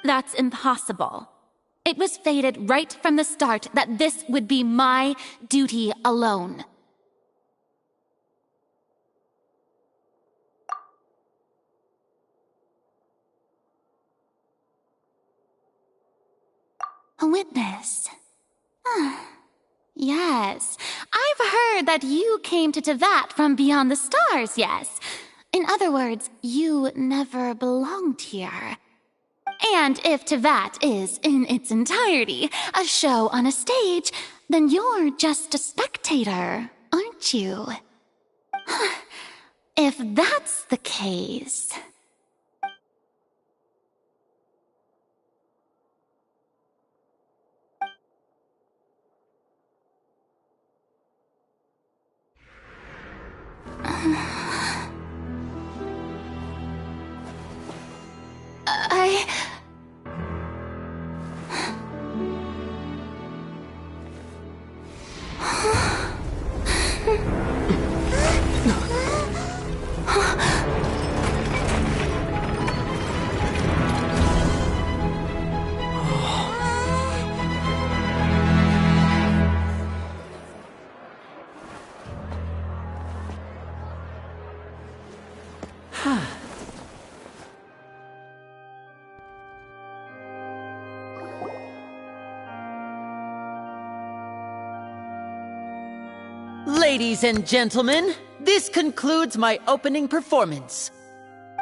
That's impossible. It was fated right from the start that this would be my duty alone. A witness. Yes, I've heard that you came to Tevat from beyond the stars, yes. In other words, you never belonged here. And if Tevat is, in its entirety, a show on a stage, then you're just a spectator, aren't you? If that's the case... Ladies and gentlemen, this concludes my opening performance.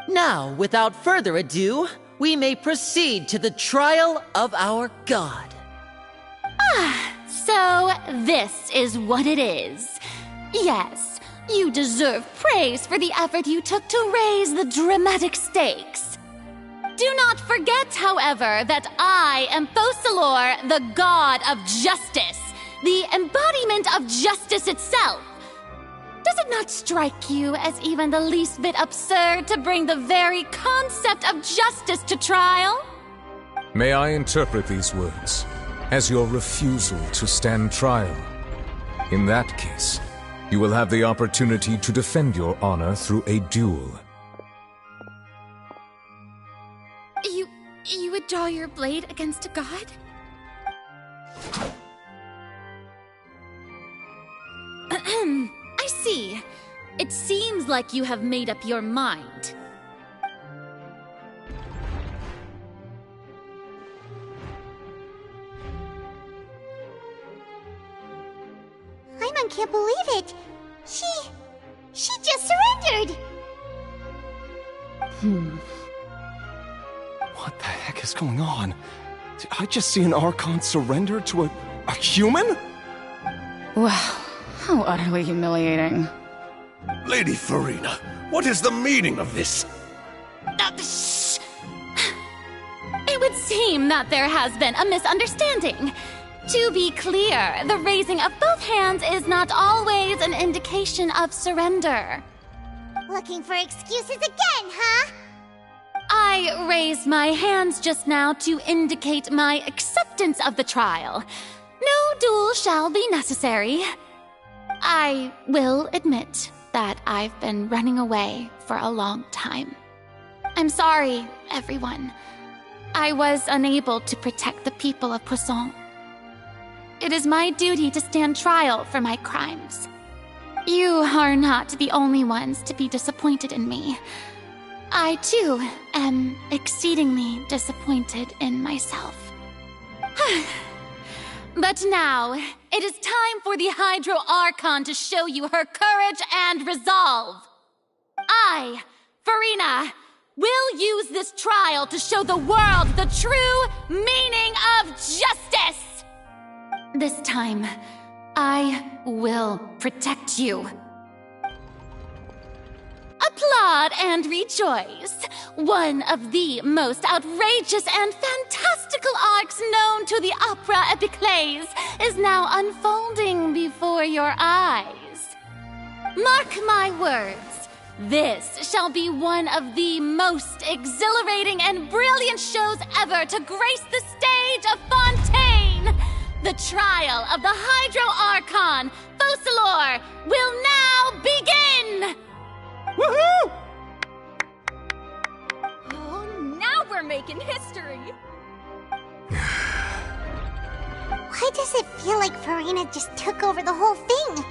Now, without further ado, we may proceed to the trial of our god. So this is what it is. Yes, you deserve praise for the effort you took to raise the dramatic stakes. Do not forget, however, that I am Focalor, the god of justice, the embodiment of justice itself. Does it not strike you as even the least bit absurd to bring the very concept of justice to trial? May I interpret these words as your refusal to stand trial? In that case, you will have the opportunity to defend your honor through a duel. You would draw your blade against a god? I see. It seems like you have made up your mind. Paimon can't believe it. She just surrendered. What the heck is going on? Did I just see an Archon surrender to a human? Wow, how utterly humiliating. Lady Farina, what is the meaning of this? Shh! It would seem that there has been a misunderstanding. To be clear, the raising of both hands is not always an indication of surrender. Looking for excuses again, huh? I raised my hands just now to indicate my acceptance of the trial. No duel shall be necessary. I will admit that I've been running away for a long time. I'm sorry, everyone. I was unable to protect the people of Poisson. It is my duty to stand trial for my crimes. You are not the only ones to be disappointed in me. I, too, am exceedingly disappointed in myself. But now, it is time for the Hydro Archon to show you her courage and resolve. I, Farina, will use this trial to show the world the true meaning of justice! This time, I will protect you. Applaud and rejoice! One of the most outrageous and fantastical arcs known to the opera epiclese is now unfolding before your eyes. Mark my words, this shall be one of the most exhilarating and brilliant shows ever to grace the stage of Fontaine! The trial of the Hydro Archon, Focalor, will now begin! Woohoo! making history! Why does it feel like Farina just took over the whole thing?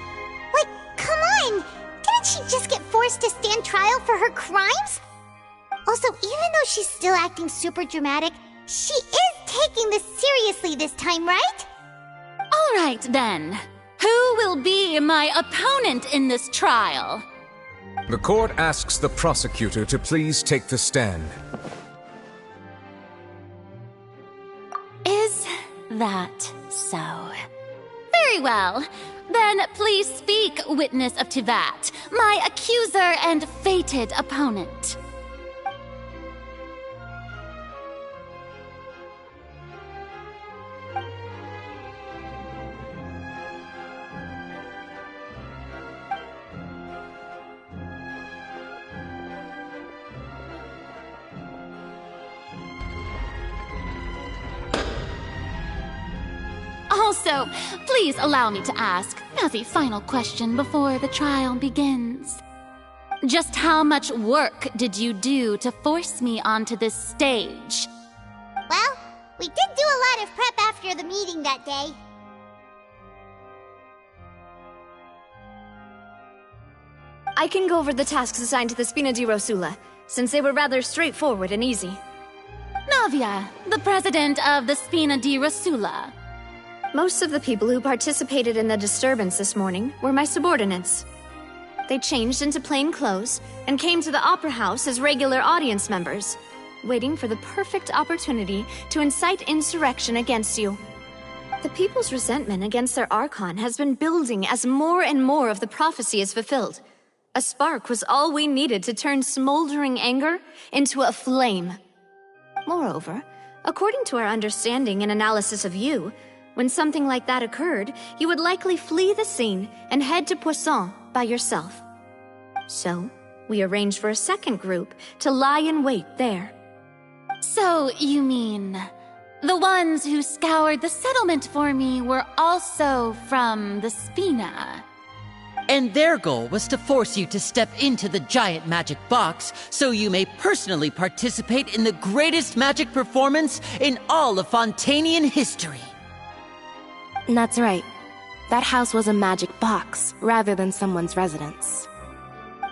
Like, come on! Didn't she just get forced to stand trial for her crimes? Also, even though she's still acting super dramatic, she is taking this seriously this time, right? All right, then. Who will be my opponent in this trial? The court asks the prosecutor to please take the stand. Is that so? Very well. Then please speak, witness of Tivat, my accuser and fated opponent. Also, please allow me to ask, as a final question before the trial begins. Just how much work did you do to force me onto this stage? Well, we did do a lot of prep after the meeting that day. I can go over the tasks assigned to the Spina di Rosula, since they were rather straightforward and easy. Navia, the president of the Spina di Rosula. Most of the people who participated in the disturbance this morning were my subordinates. They changed into plain clothes and came to the Opera House as regular audience members, waiting for the perfect opportunity to incite insurrection against you. The people's resentment against their Archon has been building as more and more of the prophecy is fulfilled. A spark was all we needed to turn smoldering anger into a flame. Moreover, according to our understanding and analysis of you, when something like that occurred, you would likely flee the scene and head to Poisson by yourself. So, we arranged for a second group to lie in wait there. So, you mean, the ones who scoured the settlement for me were also from the Spina? And their goal was to force you to step into the giant magic box so you may personally participate in the greatest magic performance in all of Fontainian history. That's right. That house was a magic box, rather than someone's residence.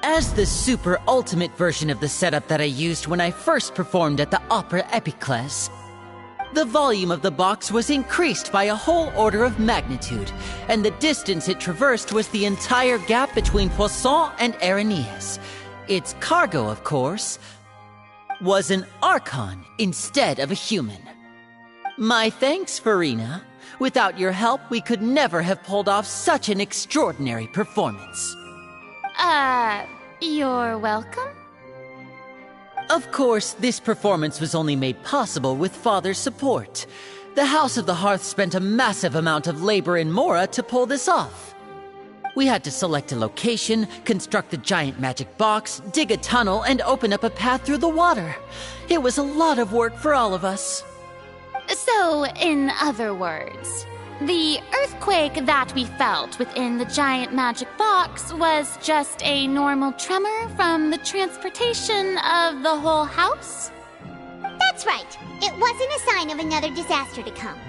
As the super ultimate version of the setup that I used when I first performed at the Opera Epiclese, the volume of the box was increased by a whole order of magnitude, and the distance it traversed was the entire gap between Poisson and Areneas. Its cargo, of course, was an Archon instead of a human. My thanks, Farina. Without your help, we could never have pulled off such an extraordinary performance. You're welcome? Of course, this performance was only made possible with Father's support. The House of the Hearth spent a massive amount of labor in Mora to pull this off. We had to select a location, construct the giant magic box, dig a tunnel, and open up a path through the water. It was a lot of work for all of us. So, in other words, the earthquake that we felt within the giant magic box was just a normal tremor from the transportation of the whole house? That's right. It wasn't a sign of another disaster to come.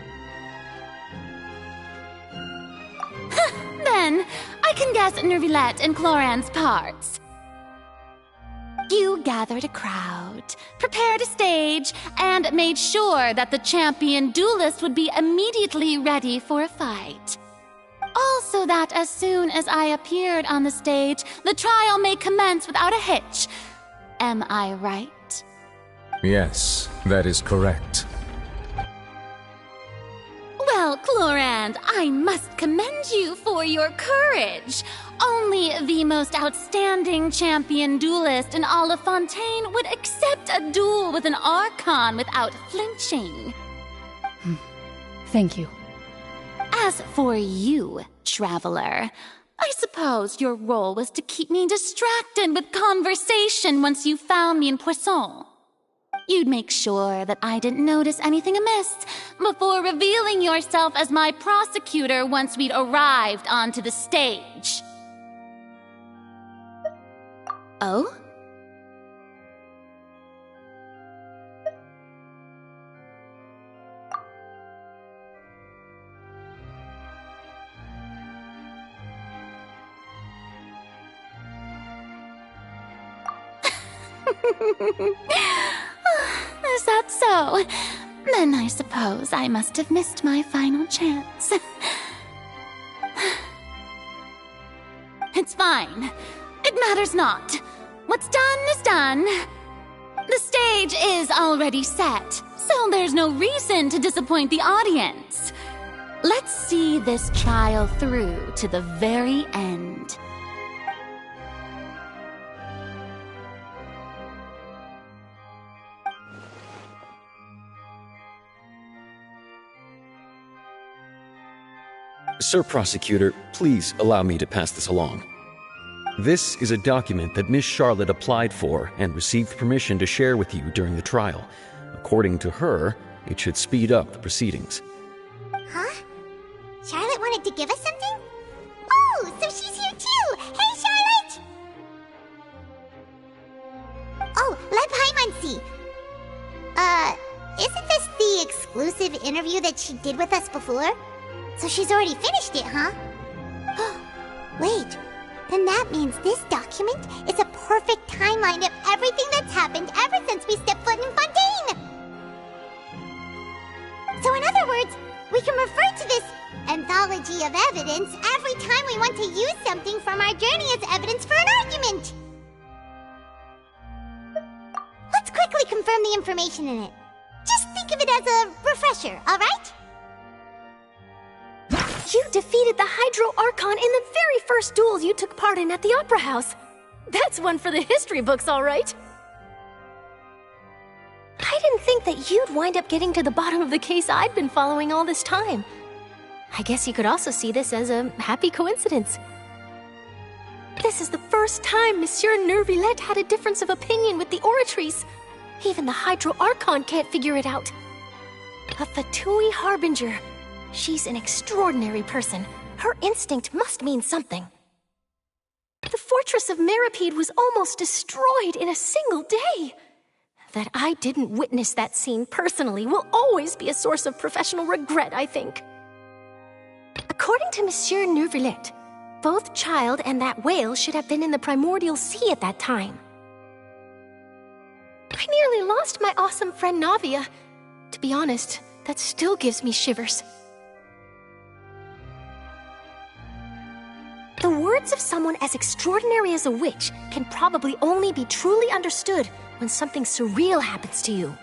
Then, I can guess Nervillette and Cloran's parts. You gathered a crowd, prepared a stage, and made sure that the champion duelist would be immediately ready for a fight. Also that as soon as I appeared on the stage, the trial may commence without a hitch. Am I right? Yes, that is correct. Well, Clorand, I must commend you for your courage. Only the most outstanding champion duelist in all of Fontaine would accept a duel with an Archon without flinching. Thank you. As for you, Traveler, I suppose your role was to keep me distracted with conversation once you found me in Poisson. You'd make sure that I didn't notice anything amiss before revealing yourself as my prosecutor once we'd arrived onto the stage. Oh? Is that so? Then I suppose I must have missed my final chance. It's fine. It matters not. What's done is done. The stage is already set, so there's no reason to disappoint the audience. Let's see this trial through to the very end. Sir Prosecutor, please allow me to pass this along. This is a document that Miss Charlotte applied for and received permission to share with you during the trial. According to her, it should speed up the proceedings. Huh? Charlotte wanted to give us something? Oh, so she's here too! Hey, Charlotte! Oh, let Paimon see. Isn't this the exclusive interview that she did with us before? So she's already finished it, huh? Wait, then that means this document is a perfect timeline of everything that's happened ever since we stepped foot in Fontaine! So in other words, we can refer to this anthology of evidence every time we want to use something from our journey as evidence for an argument! Let's quickly confirm the information in it. Just think of it as a refresher, alright? You defeated the Hydro Archon in the very first duel you took part in at the Opera House. That's one for the history books, all right. I didn't think that you'd wind up getting to the bottom of the case I'd been following all this time. I guess you could also see this as a happy coincidence. This is the first time Monsieur Neuvillette had a difference of opinion with the Oratrice. Even the Hydro Archon can't figure it out. A Fatui Harbinger. She's an extraordinary person. Her instinct must mean something. The fortress of Meripede was almost destroyed in a single day. That I didn't witness that scene personally will always be a source of professional regret, I think. According to Monsieur Neuvillette, both Child and that whale should have been in the primordial sea at that time. I nearly lost my awesome friend Navia. To be honest, that still gives me shivers. The words of someone as extraordinary as a witch can probably only be truly understood when something surreal happens to you.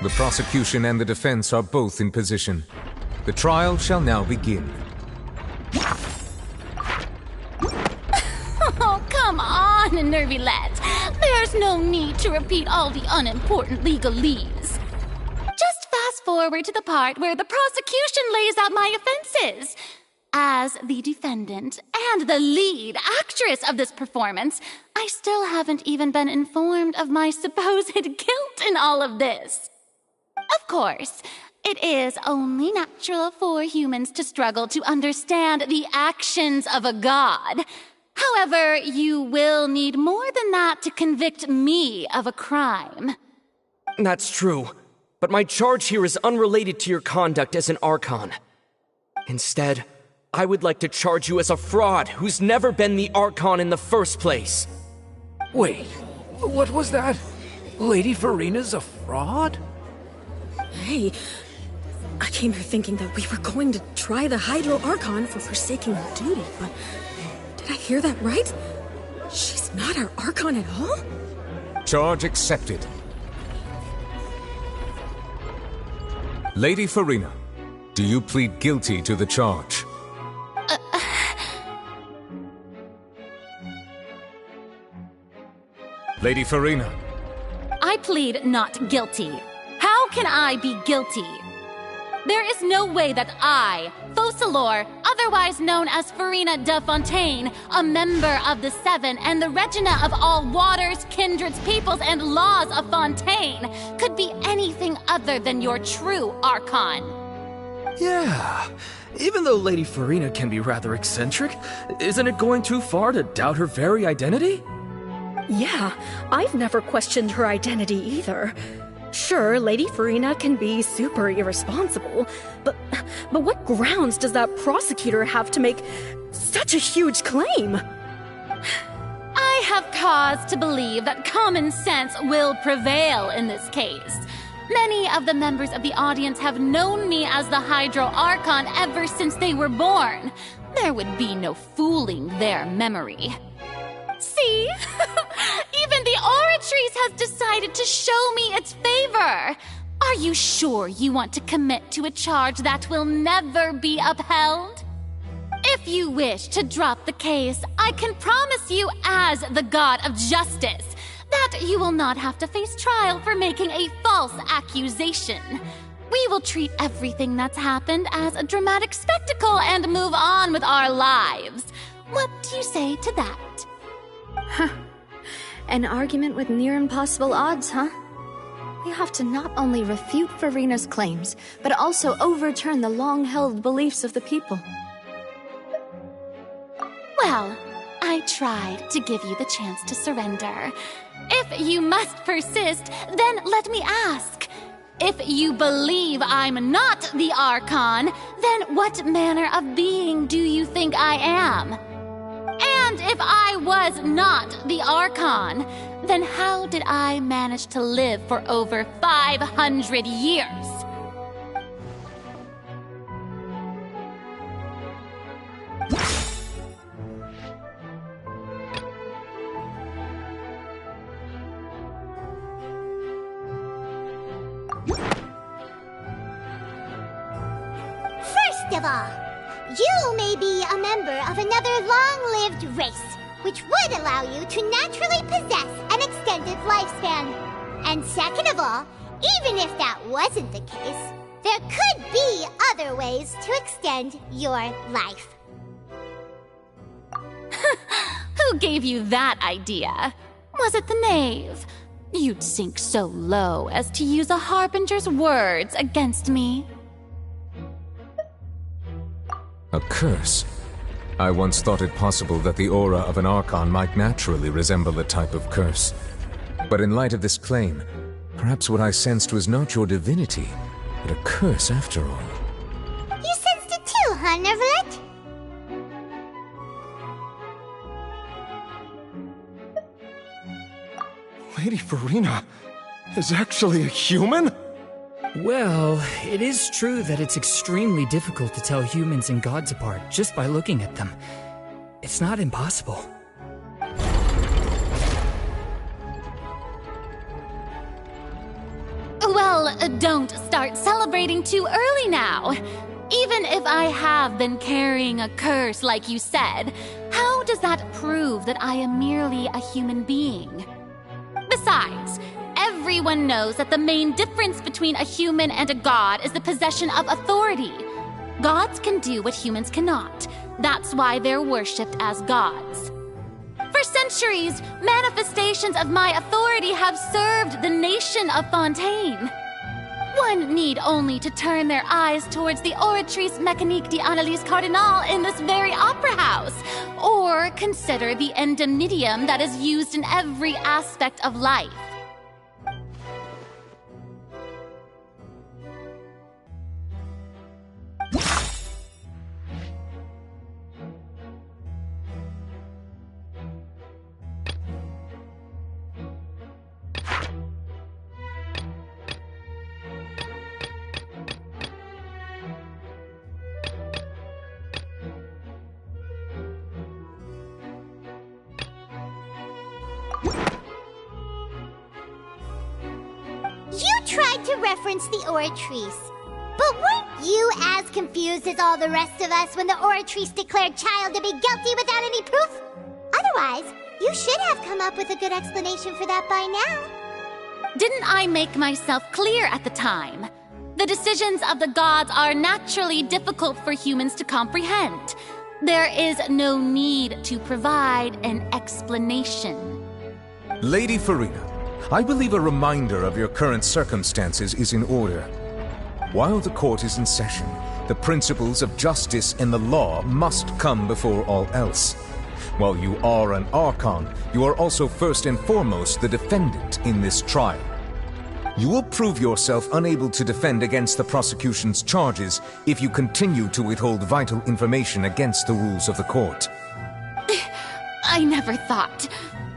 The prosecution and the defense are both in position. The trial shall now begin. Oh, come on, Neuvillette. There's no need to repeat all the unimportant legalese. Just fast forward to the part where the prosecution lays out my offenses. As the defendant and the lead actress of this performance, I still haven't even been informed of my supposed guilt in all of this. Of course, it is only natural for humans to struggle to understand the actions of a god. However, you will need more than that to convict me of a crime. That's true, but my charge here is unrelated to your conduct as an Archon. Instead, I would like to charge you as a fraud who's never been the Archon in the first place. Wait, what was that? Lady Farina's a fraud? Hey, I came here thinking that we were going to try the Hydro Archon for forsaking her duty, but did I hear that right? She's not our Archon at all? Charge accepted. Lady Farina, do you plead guilty to the charge? Lady Farina. I plead not guilty. How can I be guilty? There is no way that I, Focalor, otherwise known as Farina de Fontaine, a member of the Seven and the Regina of all waters, kindreds, peoples, and laws of Fontaine, could be anything other than your true Archon. Yeah, even though Lady Farina can be rather eccentric, isn't it going too far to doubt her very identity? Yeah, I've never questioned her identity either. Sure, Lady Farina can be super irresponsible, but what grounds does that prosecutor have to make such a huge claim? I have cause to believe that common sense will prevail in this case. Many of the members of the audience have known me as the Hydro Archon ever since they were born. There would be no fooling their memory. See? Even the Oratrice has decided to show me its favor. Are you sure you want to commit to a charge that will never be upheld? If you wish to drop the case, I can promise you as the God of Justice that you will not have to face trial for making a false accusation. We will treat everything that's happened as a dramatic spectacle and move on with our lives. What do you say to that? Huh. An argument with near impossible odds, huh? We have to not only refute Farina's claims, but also overturn the long-held beliefs of the people. Well, I tried to give you the chance to surrender. If you must persist, then let me ask. If you believe I'm not the Archon, then what manner of being do you think I am? And if I was not the Archon, then how did I manage to live for over 500 years? First of all, you may be a member of another long-lived race, which would allow you to naturally possess an extended lifespan. And second of all, even if that wasn't the case, there could be other ways to extend your life. Who gave you that idea? Was it the knave? You'd sink so low as to use a harbinger's words against me. A curse? I once thought it possible that the aura of an Archon might naturally resemble a type of curse. But in light of this claim, perhaps what I sensed was not your divinity, but a curse after all. You sensed it too, huh, Neverlet? Lady Farina is actually a human? Well, it is true that it's extremely difficult to tell humans and gods apart just by looking at them. It's not impossible. Well, don't start celebrating too early now. Even if I have been carrying a curse like you said, how does that prove that I am merely a human being? Besides, everyone knows that the main difference between a human and a god is the possession of authority. Gods can do what humans cannot. That's why they're worshipped as gods. For centuries, manifestations of my authority have served the nation of Fontaine. One need only to turn their eyes towards the Oratrice Mécanique d'Analyse Cardinal in this very opera house, or consider the endemnitium that is used in every aspect of life. You tried to reference the Oratrice, but weren't you as confused as all the rest of us when the Oratrice declared Child to be guilty without any proof? Otherwise, you should have come up with a good explanation for that by now. Didn't I make myself clear at the time? The decisions of the gods are naturally difficult for humans to comprehend. There is no need to provide an explanation. Lady Farina, I believe a reminder of your current circumstances is in order. While the court is in session, the principles of justice and the law must come before all else. While you are an Archon, you are also first and foremost the defendant in this trial. You will prove yourself unable to defend against the prosecution's charges if you continue to withhold vital information against the rules of the court. I never thought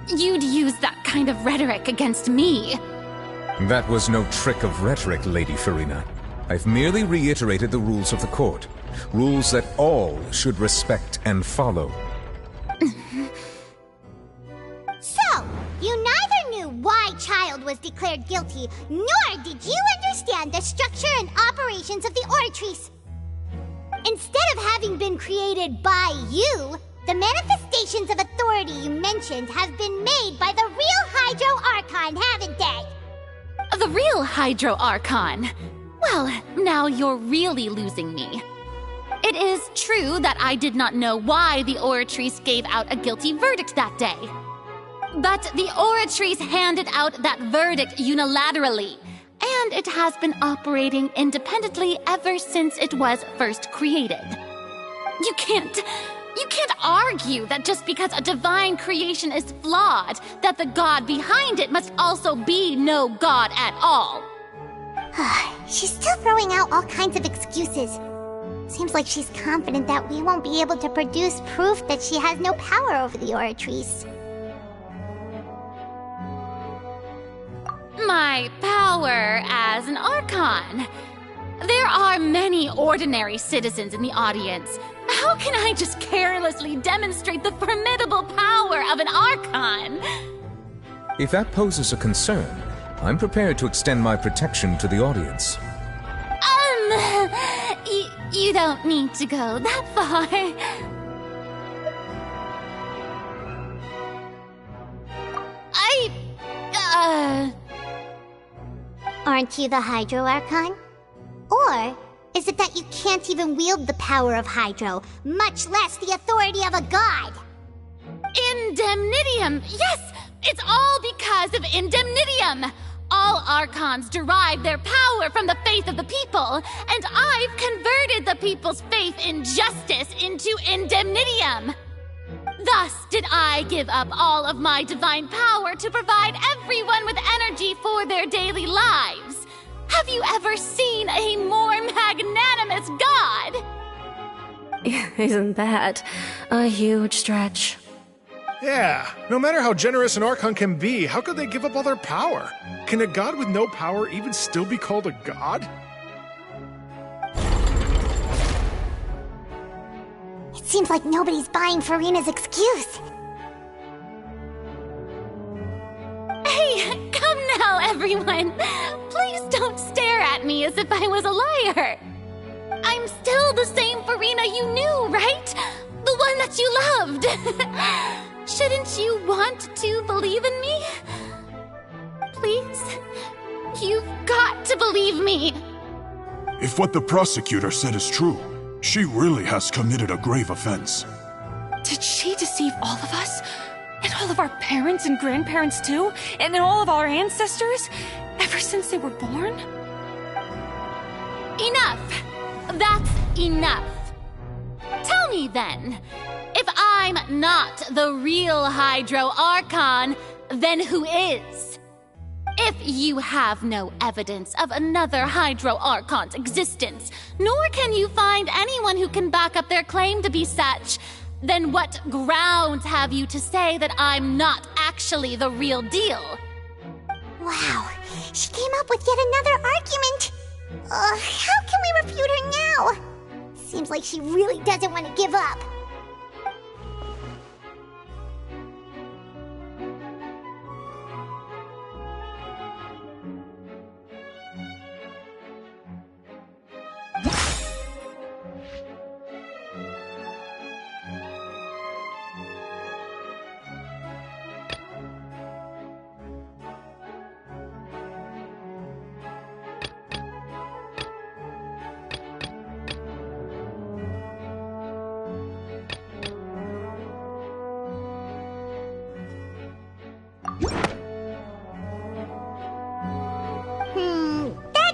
you'd use that kind of rhetoric against me. That was no trick of rhetoric, Lady Farina. I've merely reiterated the rules of the court. Rules that all should respect and follow. So, you neither knew why Child was declared guilty, nor did you understand the structure and operations of the Oratrice. Instead of having been created by you, the manifestations of authority you mentioned have been made by the real Hydro Archon, haven't they? The real Hydro Archon? Well, now you're really losing me. It is true that I did not know why the Oratrice gave out a guilty verdict that day. But the Oratrice handed out that verdict unilaterally, and it has been operating independently ever since it was first created. You can't argue that just because a divine creation is flawed, that the god behind it must also be no god at all. She's still throwing out all kinds of excuses. Seems like she's confident that we won't be able to produce proof that she has no power over the Oratrice. My power as an Archon. There are many ordinary citizens in the audience. How can I just carelessly demonstrate the formidable power of an Archon? If that poses a concern, I'm prepared to extend my protection to the audience. You don't need to go that far. Aren't you the Hydro Archon? Or is it that you can't even wield the power of Hydro, much less the authority of a god? Indemnitium! Yes! It's all because of Indemnitium! All Archons derive their power from the faith of the people, and I've converted the people's faith in justice into Indemnitium! Thus did I give up all of my divine power to provide everyone with energy for their daily lives. Have you ever seen a more magnanimous god? Isn't that a huge stretch? Yeah, no matter how generous an Archon can be, how could they give up all their power? Can a god with no power even still be called a god? It seems like nobody's buying Farina's excuse. Hey, come now, everyone! Please don't stare at me as if I was a liar! I'm still the same Farina you knew, right? The one that you loved! Shouldn't you want to believe in me? Please? You've got to believe me! If what the prosecutor said is true, she really has committed a grave offense. Did she deceive all of us? And all of our parents and grandparents too? And all of our ancestors? Ever since they were born? Enough! That's enough! Tell me then, if I'm not the real Hydro Archon, then who is? If you have no evidence of another Hydro Archon's existence, nor can you find anyone who can back up their claim to be such, then what grounds have you to say that I'm not actually the real deal? Wow, she came up with yet another argument. How can we refute her now? Seems like she really doesn't want to give up.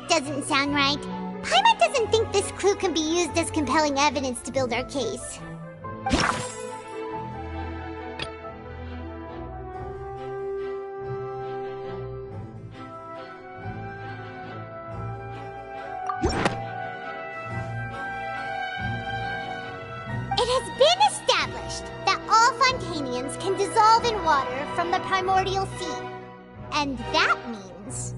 Doesn't sound right. Paimon doesn't think this clue can be used as compelling evidence to build our case. Fontainians can dissolve in water from the primordial sea. And that means...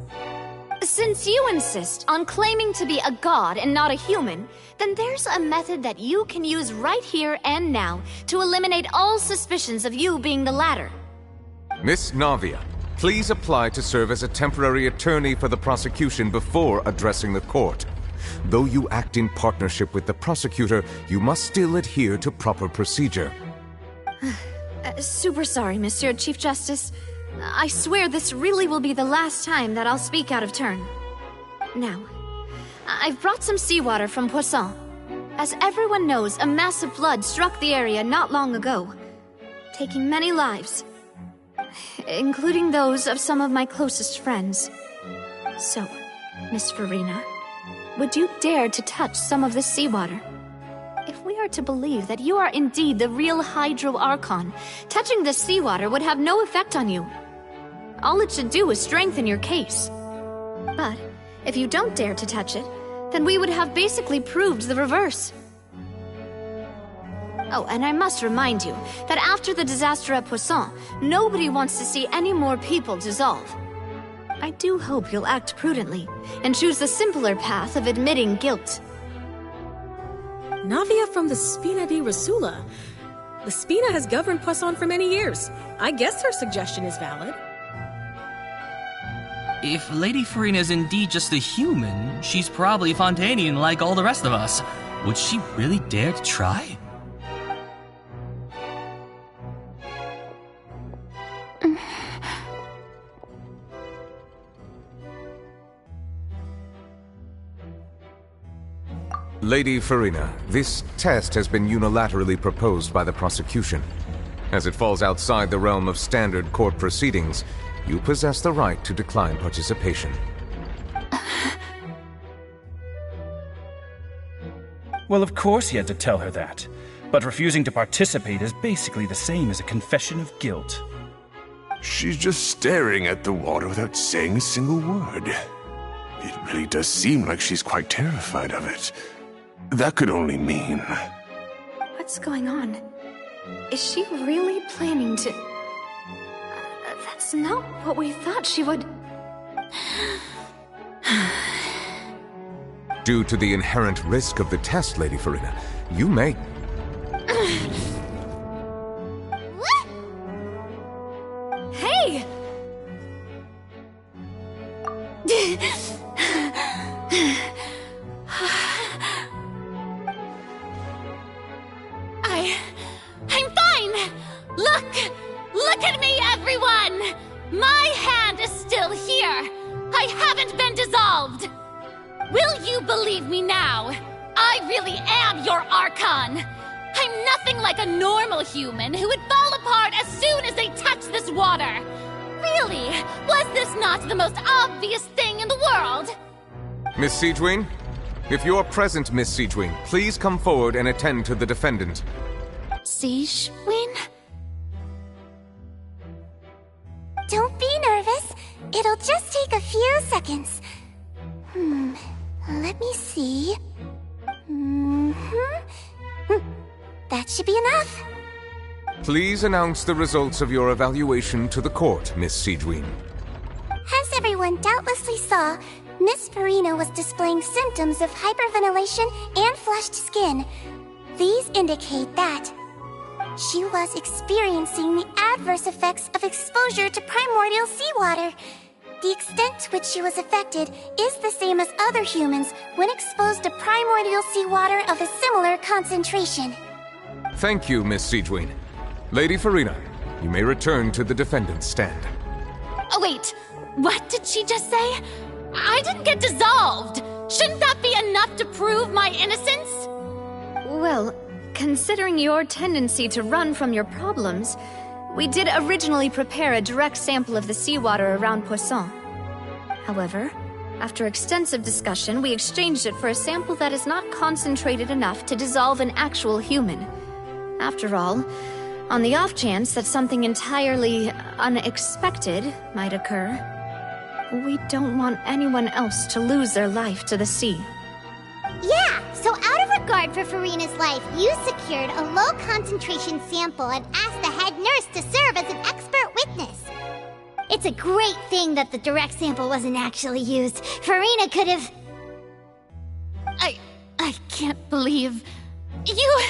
Since you insist on claiming to be a god and not a human, then there's a method that you can use right here and now to eliminate all suspicions of you being the latter. Miss Navia, please apply to serve as a temporary attorney for the prosecution before addressing the court. Though you act in partnership with the prosecutor, you must still adhere to proper procedure. Super sorry, Monsieur Chief Justice. I swear this really will be the last time that I'll speak out of turn. Now, I've brought some seawater from Poisson. As everyone knows, a massive flood struck the area not long ago, taking many lives, including those of some of my closest friends. So, Miss Farina, would you dare to touch some of this seawater? If we are to believe that you are indeed the real Hydro Archon, touching this seawater would have no effect on you. All it should do is strengthen your case. But if you don't dare to touch it, then we would have basically proved the reverse. Oh, and I must remind you that after the disaster at Poisson, nobody wants to see any more people dissolve. I do hope you'll act prudently and choose the simpler path of admitting guilt. Navia from the Spina di Rasula. The Spina has governed Poisson for many years. I guess her suggestion is valid. If Lady Farina is indeed just a human, she's probably Fontainian like all the rest of us. Would she really dare to try? Lady Farina, this test has been unilaterally proposed by the prosecution. As it falls outside the realm of standard court proceedings, you possess the right to decline participation. Well, of course he had to tell her that. But refusing to participate is basically the same as a confession of guilt. She's just staring at the water without saying a single word. It really does seem like she's quite terrified of it. That could only mean... What's going on? Is she really planning to... That's not what we thought she would... Due to the inherent risk of the test, Lady Farina, you may... Hey! I'm fine! Look at me, everyone! My hand is still here! I haven't been dissolved! Will you believe me now? I really am your Archon! I'm nothing like a normal human who would fall apart as soon as they touch this water! Really? Was this not the most obvious thing in the world? Miss Siegewien? If you are present, Miss Siegewien, please come forward and attend to the defendant. Siegewien? Don't be nervous. It'll just take a few seconds. Let me see. That should be enough. Please announce the results of your evaluation to the court, Miss Siegewien. As everyone doubtlessly saw, Miss Farina was displaying symptoms of hyperventilation and flushed skin. These indicate that she was experiencing the adverse effects of exposure to primordial seawater. The extent to which she was affected is the same as other humans when exposed to primordial seawater of a similar concentration. Thank you, Miss Siegewien. Lady Farina, you may return to the defendant's stand. Oh, wait. What did she just say? I didn't get dissolved! Shouldn't that be enough to prove my innocence? Well, considering your tendency to run from your problems, we did originally prepare a direct sample of the seawater around Poisson. However, after extensive discussion, we exchanged it for a sample that is not concentrated enough to dissolve an actual human. After all, on the off chance that something entirely unexpected might occur, we don't want anyone else to lose their life to the sea. Yeah, so out of regard for Farina's life, you secured a low-concentration sample and asked the head head nurse to serve as an expert witness. It's a great thing that the direct sample wasn't actually used. Farina could have... I can't believe... you...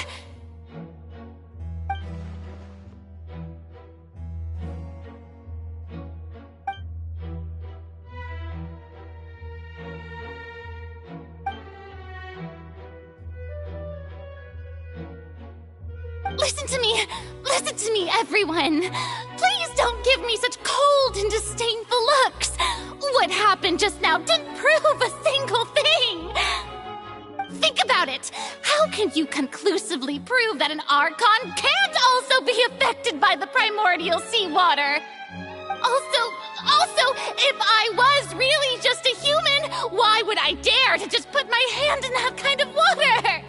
Listen to me, everyone! Please don't give me such cold and disdainful looks! What happened just now didn't prove a single thing! Think about it! How can you conclusively prove that an Archon can't also be affected by the primordial seawater? Also, if I was really just a human, why would I dare to just put my hand in that kind of water?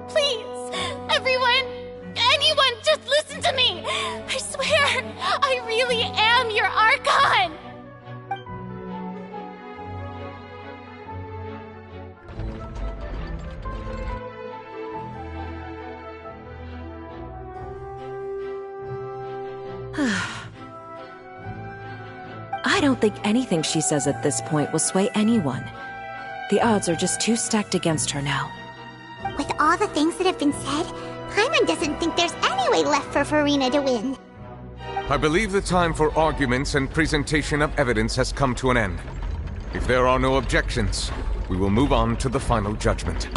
Please, anyone, just listen to me! I swear, I really am your Archon! I don't think anything she says at this point will sway anyone. The odds are just too stacked against her now. With all the things that have been said, Paimon doesn't think there's any way left for Farina to win. I believe the time for arguments and presentation of evidence has come to an end. If there are no objections, we will move on to the final judgment.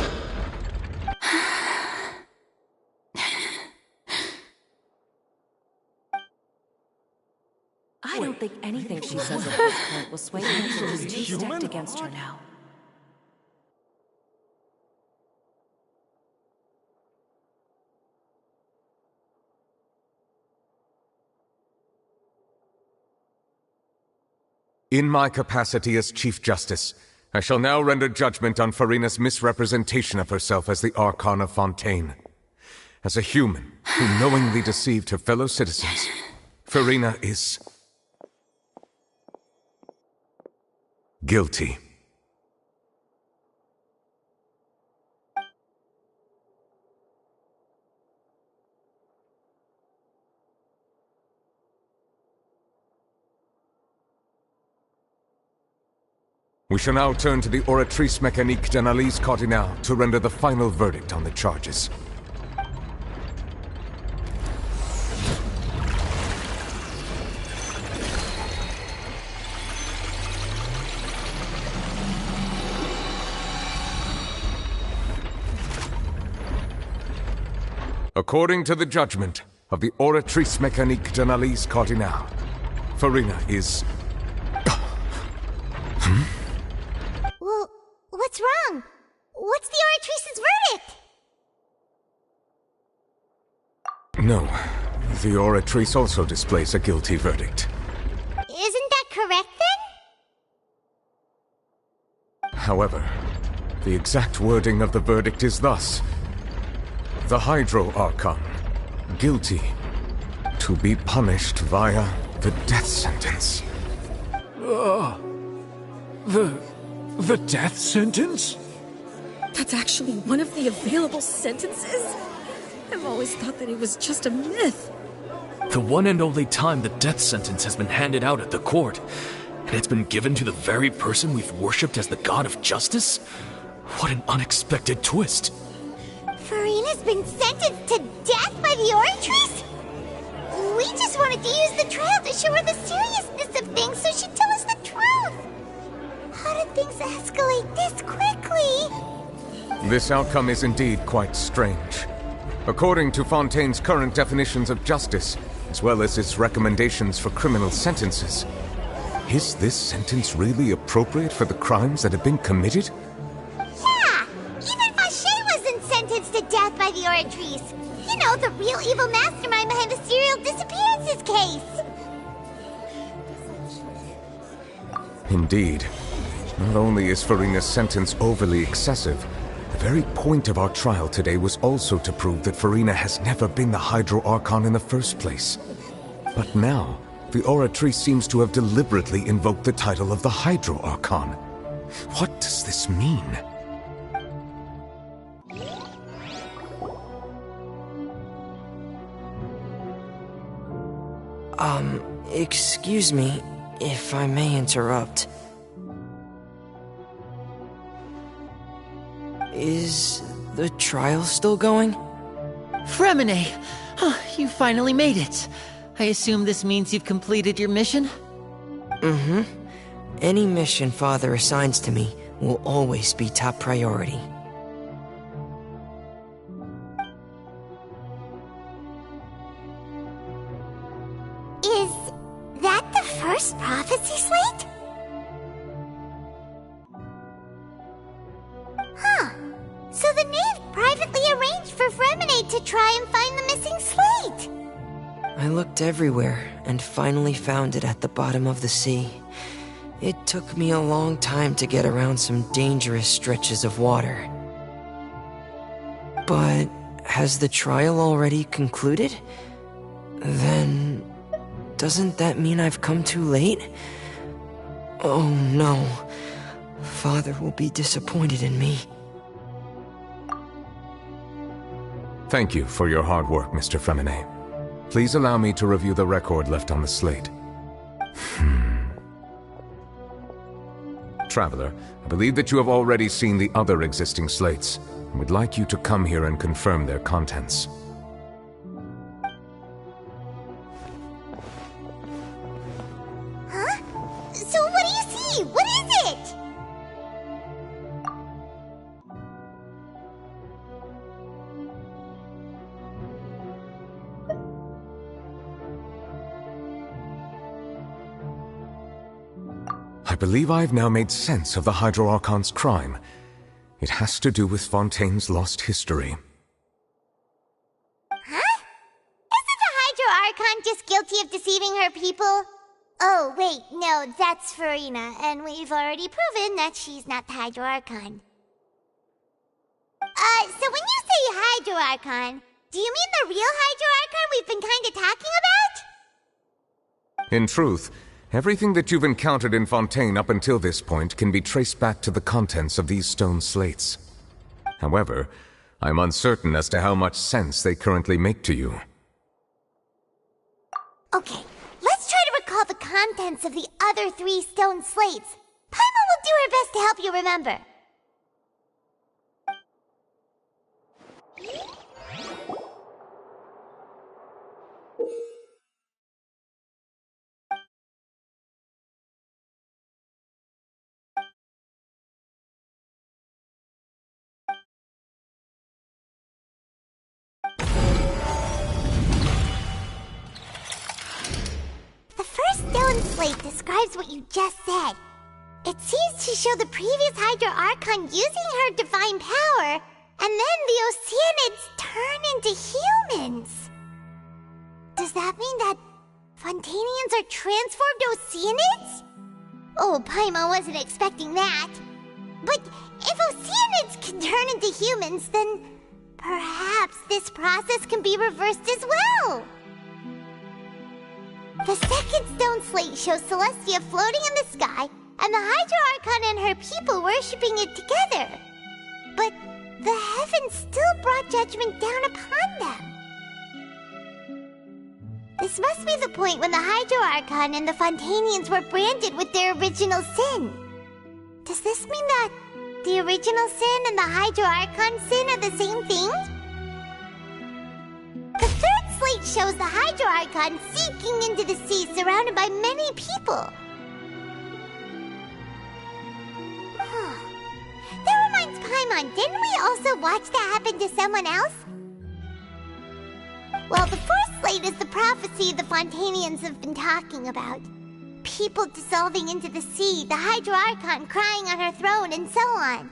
I don't think anything she says at this point will sway anyone. She's too stacked against her now. In my capacity as Chief Justice, I shall now render judgment on Farina's misrepresentation of herself as the Archon of Fontaine. As a human who knowingly deceived her fellow citizens, Farina is... guilty. We shall now turn to the Oratrice Mécanique d'Analyse Cardinale to render the final verdict on the charges. According to the judgment of the Oratrice Mécanique d'Analyse Cardinale, Farina is... Well, what's wrong? What's the Oratrice's verdict? No, the Oratrice also displays a guilty verdict. Isn't that correct, then? However, the exact wording of the verdict is thus: the Hydro Archon, guilty, to be punished via the death sentence. The death sentence? That's actually one of the available sentences? I've always thought that it was just a myth. The one and only time the death sentence has been handed out at the court, and it's been given to the very person we've worshipped as the god of justice? What an unexpected twist. Farina's been sentenced to death by the Oratrice? We just wanted to use the trial to show her the seriousness of things so she'd tell us the truth. How did things escalate this quickly? This outcome is indeed quite strange. According to Fontaine's current definitions of justice, as well as its recommendations for criminal sentences, is this sentence really appropriate for the crimes that have been committed? Yeah! Even Fache wasn't sentenced to death by the Oratrice. You know, the real evil mastermind behind the serial disappearances case. Indeed. Not only is Farina's sentence overly excessive, the very point of our trial today was also to prove that Farina has never been the Hydro Archon in the first place. But now, the Oratrice seems to have deliberately invoked the title of the Hydro Archon. What does this mean? Excuse me, if I may interrupt. Is the trial still going? Fremine! You finally made it. I assume this means you've completed your mission? Mm-hmm. Any mission Father assigns to me will always be top priority. Is that the first prophecy slate? Huh. So the knave privately arranged for Fremine to try and find the missing slate. I looked everywhere and finally found it at the bottom of the sea. It took me a long time to get around some dangerous stretches of water. But has the trial already concluded? Then doesn't that mean I've come too late? Oh no. Father will be disappointed in me. Thank you for your hard work, Mr. Fremine. Please allow me to review the record left on the slate. Traveler, I believe that you have already seen the other existing slates, and would like you to come here and confirm their contents. Huh? So what do you see? What is it? I believe I've now made sense of the Hydro Archon's crime. It has to do with Fontaine's lost history. Huh? Isn't the Hydro Archon just guilty of deceiving her people? Oh, wait, no, that's Farina, and we've already proven that she's not the Hydro Archon. So when you say Hydro Archon, do you mean the real Hydro Archon we've been kinda talking about? In truth, everything that you've encountered in Fontaine up until this point can be traced back to the contents of these stone slates. However, I'm uncertain as to how much sense they currently make to you. Okay, let's try to recall the contents of the other 3 stone slates. Paimon will do her best to help you remember. The first stone slate describes what you just said. It seems to show the previous Hydro Archon using her divine power, and then the Oceanids turn into humans. Does that mean that Fontanians are transformed Oceanids? Oh, Paimon wasn't expecting that. But if Oceanids can turn into humans, then perhaps this process can be reversed as well. The second stone slate shows Celestia floating in the sky, and the Hydro Archon and her people worshipping it together. But the heavens still brought judgment down upon them. This must be the point when the Hydro Archon and the Fontanians were branded with their original sin. Does this mean that the original sin and the Hydro Archon sin are the same thing? The third slate shows the Hydro Archon sinking into the sea surrounded by many people. That reminds Paimon, didn't we also watch that happen to someone else? Well, the fourth slate is the prophecy the Fontanians have been talking about. People dissolving into the sea, the Hydro Archon crying on her throne, and so on.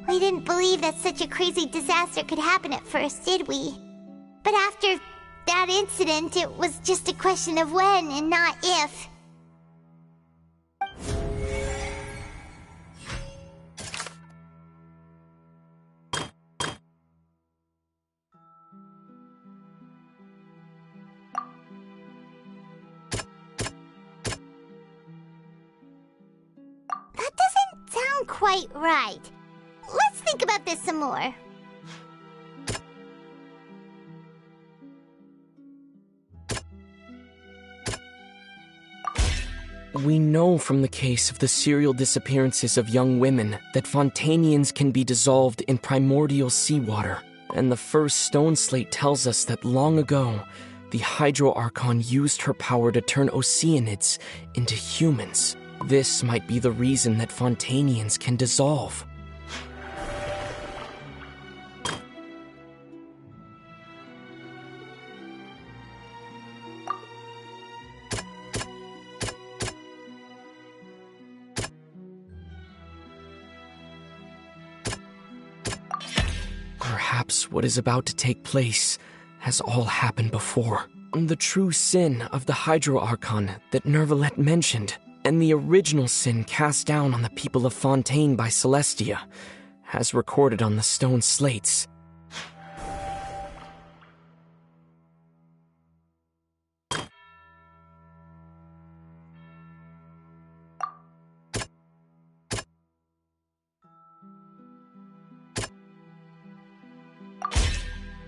We didn't believe that such a crazy disaster could happen at first, did we? But after that incident, it was just a question of when and not if. quite right. Let's think about this some more. We know from the case of the serial disappearances of young women that Fontainians can be dissolved in primordial seawater. And the first stone slate tells us that long ago, the Hydro Archon used her power to turn Oceanids into humans. This might be the reason that Fontainians can dissolve. Perhaps what is about to take place has all happened before. The true sin of the Hydro Archon that Nervalet mentioned, and the original sin cast down on the people of Fontaine by Celestia, as recorded on the stone slates.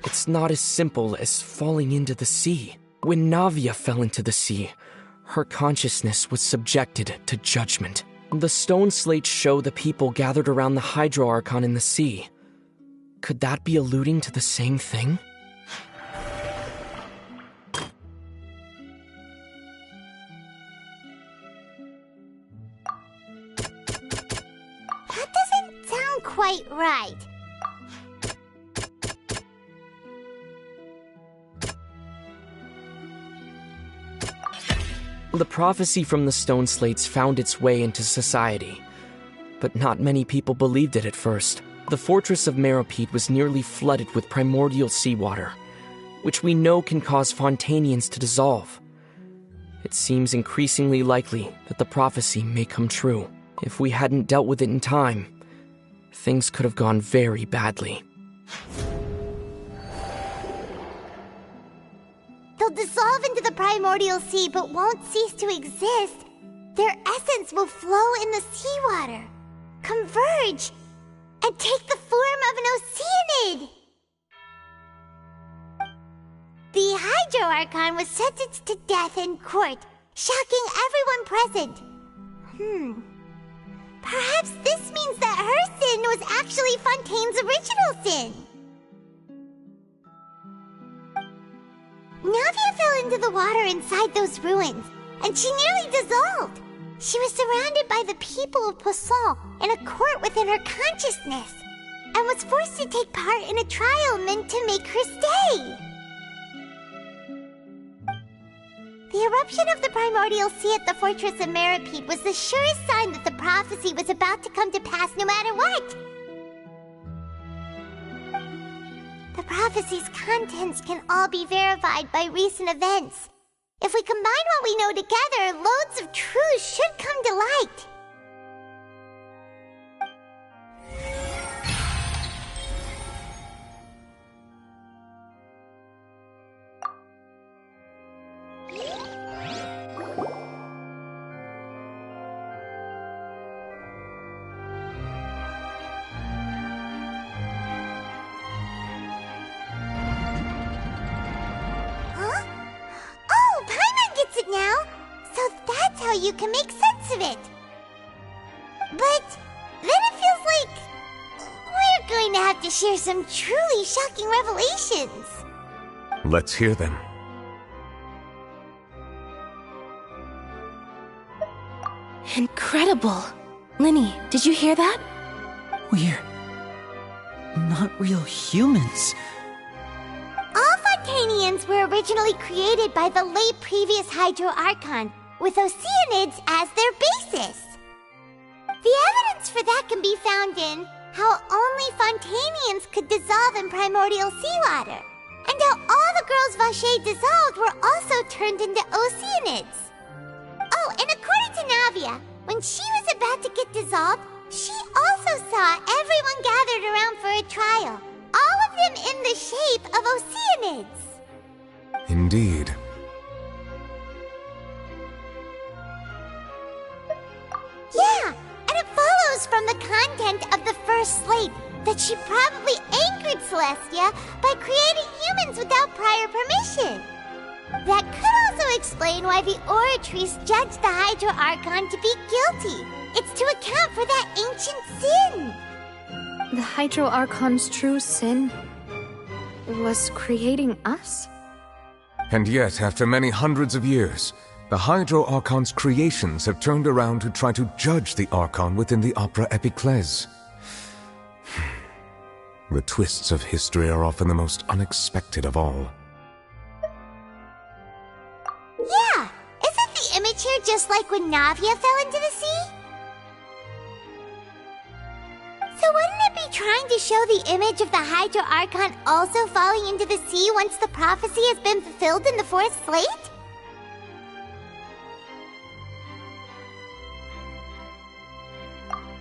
It's not as simple as falling into the sea. When Navia fell into the sea, her consciousness was subjected to judgment. The stone slates show the people gathered around the Hydro Archon in the sea. Could that be alluding to the same thing? That doesn't sound quite right. The prophecy from the stone slates found its way into society, but not many people believed it at first. The fortress of Meropide was nearly flooded with primordial seawater, which we know can cause Fontainians to dissolve. It seems increasingly likely that the prophecy may come true. If we hadn't dealt with it in time, things could have gone very badly. They'll dissolve into the primordial sea but won't cease to exist. Their essence will flow in the seawater, converge, and take the form of an Oceanid. The Hydro Archon was sentenced to death in court, shocking everyone present. Perhaps this means that her sin was actually Fontaine's original sin. Navia fell into the water inside those ruins, and she nearly dissolved. She was surrounded by the people of Poisson in a court within her consciousness, and was forced to take part in a trial meant to make her stay. The eruption of the primordial sea at the fortress of Meropide was the surest sign that the prophecy was about to come to pass no matter what. The prophecy's contents can all be verified by recent events. If we combine what we know together, loads of truths should come to light. Now, so that's how you can make sense of it. But then it feels like we're going to have to share some truly shocking revelations. Let's hear them. Incredible. Linny, did you hear that? We're not real humans. All Fontainians were originally created by the late previous Hydro Archon, with Oceanids as their basis. The evidence for that can be found in how only Fontainians could dissolve in primordial seawater, and how all the girls Vacher dissolved were also turned into Oceanids. Oh, and according to Navia, when she was about to get dissolved, she also saw everyone gathered around for a trial. All of them in the shape of Oceanids. Indeed. Yeah, and it follows from the content of the first slate that she probably angered Celestia by creating humans without prior permission. That could also explain why the Oratrice judged the Hydro Archon to be guilty. It's to account for that ancient sin. The Hydro Archon's true sin was creating us? And yet, after many hundreds of years, the Hydro Archon's creations have turned around to try to judge the Archon within the Opera Epiclese. The twists of history are often the most unexpected of all. Yeah! Isn't the image here just like when Navia fell into the sea? So wouldn't it be trying to show the image of the Hydro Archon also falling into the sea once the prophecy has been fulfilled in the fourth slate?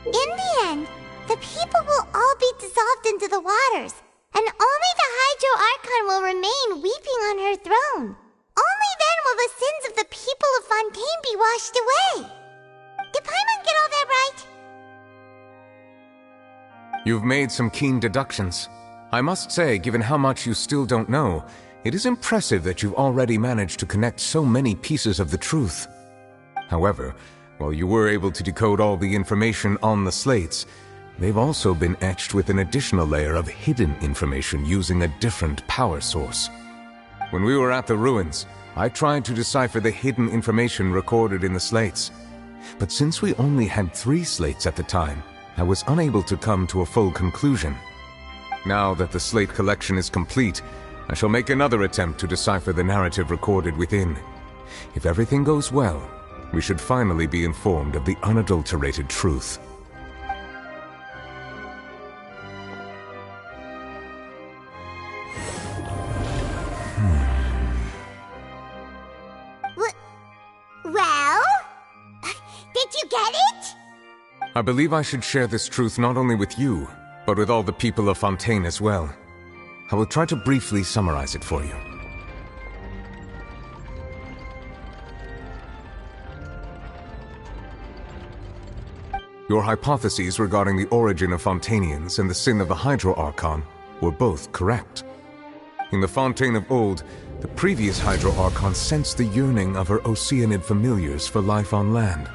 In the end, the people will all be dissolved into the waters, and only the Hydro Archon will remain weeping on her throne. Only then will the sins of the people of Fontaine be washed away. Did Paimon get all that right? You've made some keen deductions. I must say, given how much you still don't know, it is impressive that you've already managed to connect so many pieces of the truth. However, while you were able to decode all the information on the slates, they've also been etched with an additional layer of hidden information using a different power source. When we were at the ruins, I tried to decipher the hidden information recorded in the slates. But since we only had 3 slates at the time, I was unable to come to a full conclusion. Now that the slate collection is complete, I shall make another attempt to decipher the narrative recorded within. If everything goes well, we should finally be informed of the unadulterated truth. Well? Did you get it? I believe I should share this truth not only with you, but with all the people of Fontaine as well. I will try to briefly summarize it for you. Your hypotheses regarding the origin of Fontainians and the sin of the Hydro Archon were both correct. In the Fontaine of old, the previous Hydro Archon sensed the yearning of her Oceanid familiars for life on land.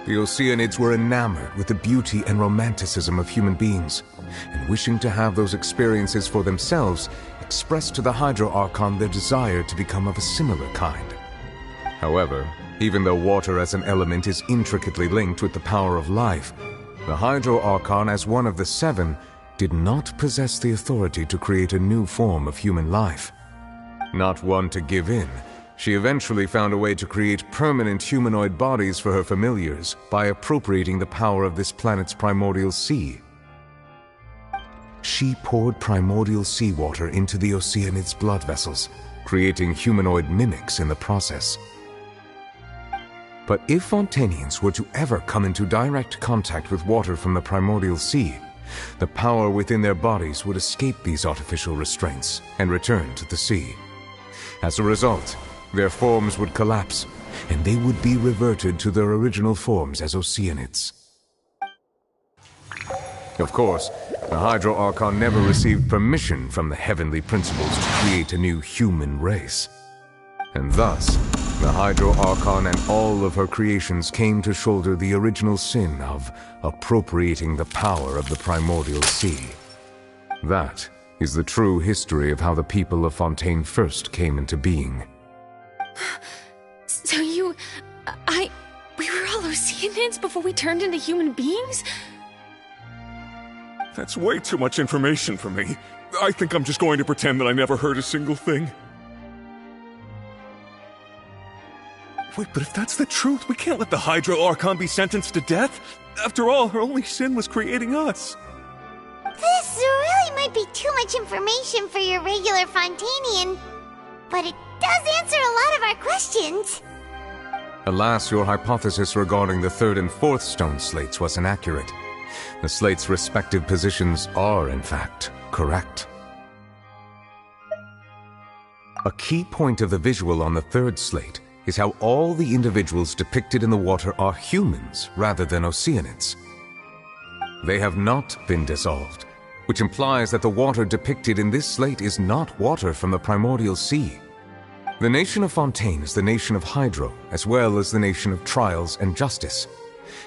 The Oceanids were enamored with the beauty and romanticism of human beings, and wishing to have those experiences for themselves, expressed to the Hydro Archon their desire to become of a similar kind. However, even though water as an element is intricately linked with the power of life, the Hydro Archon, as one of the 7, did not possess the authority to create a new form of human life. Not one to give in, she eventually found a way to create permanent humanoid bodies for her familiars by appropriating the power of this planet's primordial sea. She poured primordial seawater into the Oceanids' blood vessels, creating humanoid mimics in the process. But if Fontainians were to ever come into direct contact with water from the primordial sea, the power within their bodies would escape these artificial restraints and return to the sea. As a result, their forms would collapse, and they would be reverted to their original forms as Oceanids. Of course, the Hydro Archon never received permission from the heavenly principles to create a new human race. And thus, the Hydro Archon and all of her creations came to shoulder the original sin of appropriating the power of the primordial sea. That is the true history of how the people of Fontaine first came into being. So we were all Oceanids before we turned into human beings? That's way too much information for me. I think I'm just going to pretend that I never heard a single thing. Wait, but if that's the truth, we can't let the Hydro Archon be sentenced to death. After all, her only sin was creating us. This really might be too much information for your regular Fontainian, but it does answer a lot of our questions. Alas, your hypothesis regarding the 3rd and 4th stone slates was inaccurate. The slates' respective positions are, in fact, correct. A key point of the visual on the 3rd slate is how all the individuals depicted in the water are humans rather than oceanids. They have not been dissolved, which implies that the water depicted in this slate is not water from the primordial sea. The nation of Fontaine is the nation of Hydro, as well as the nation of Trials and Justice.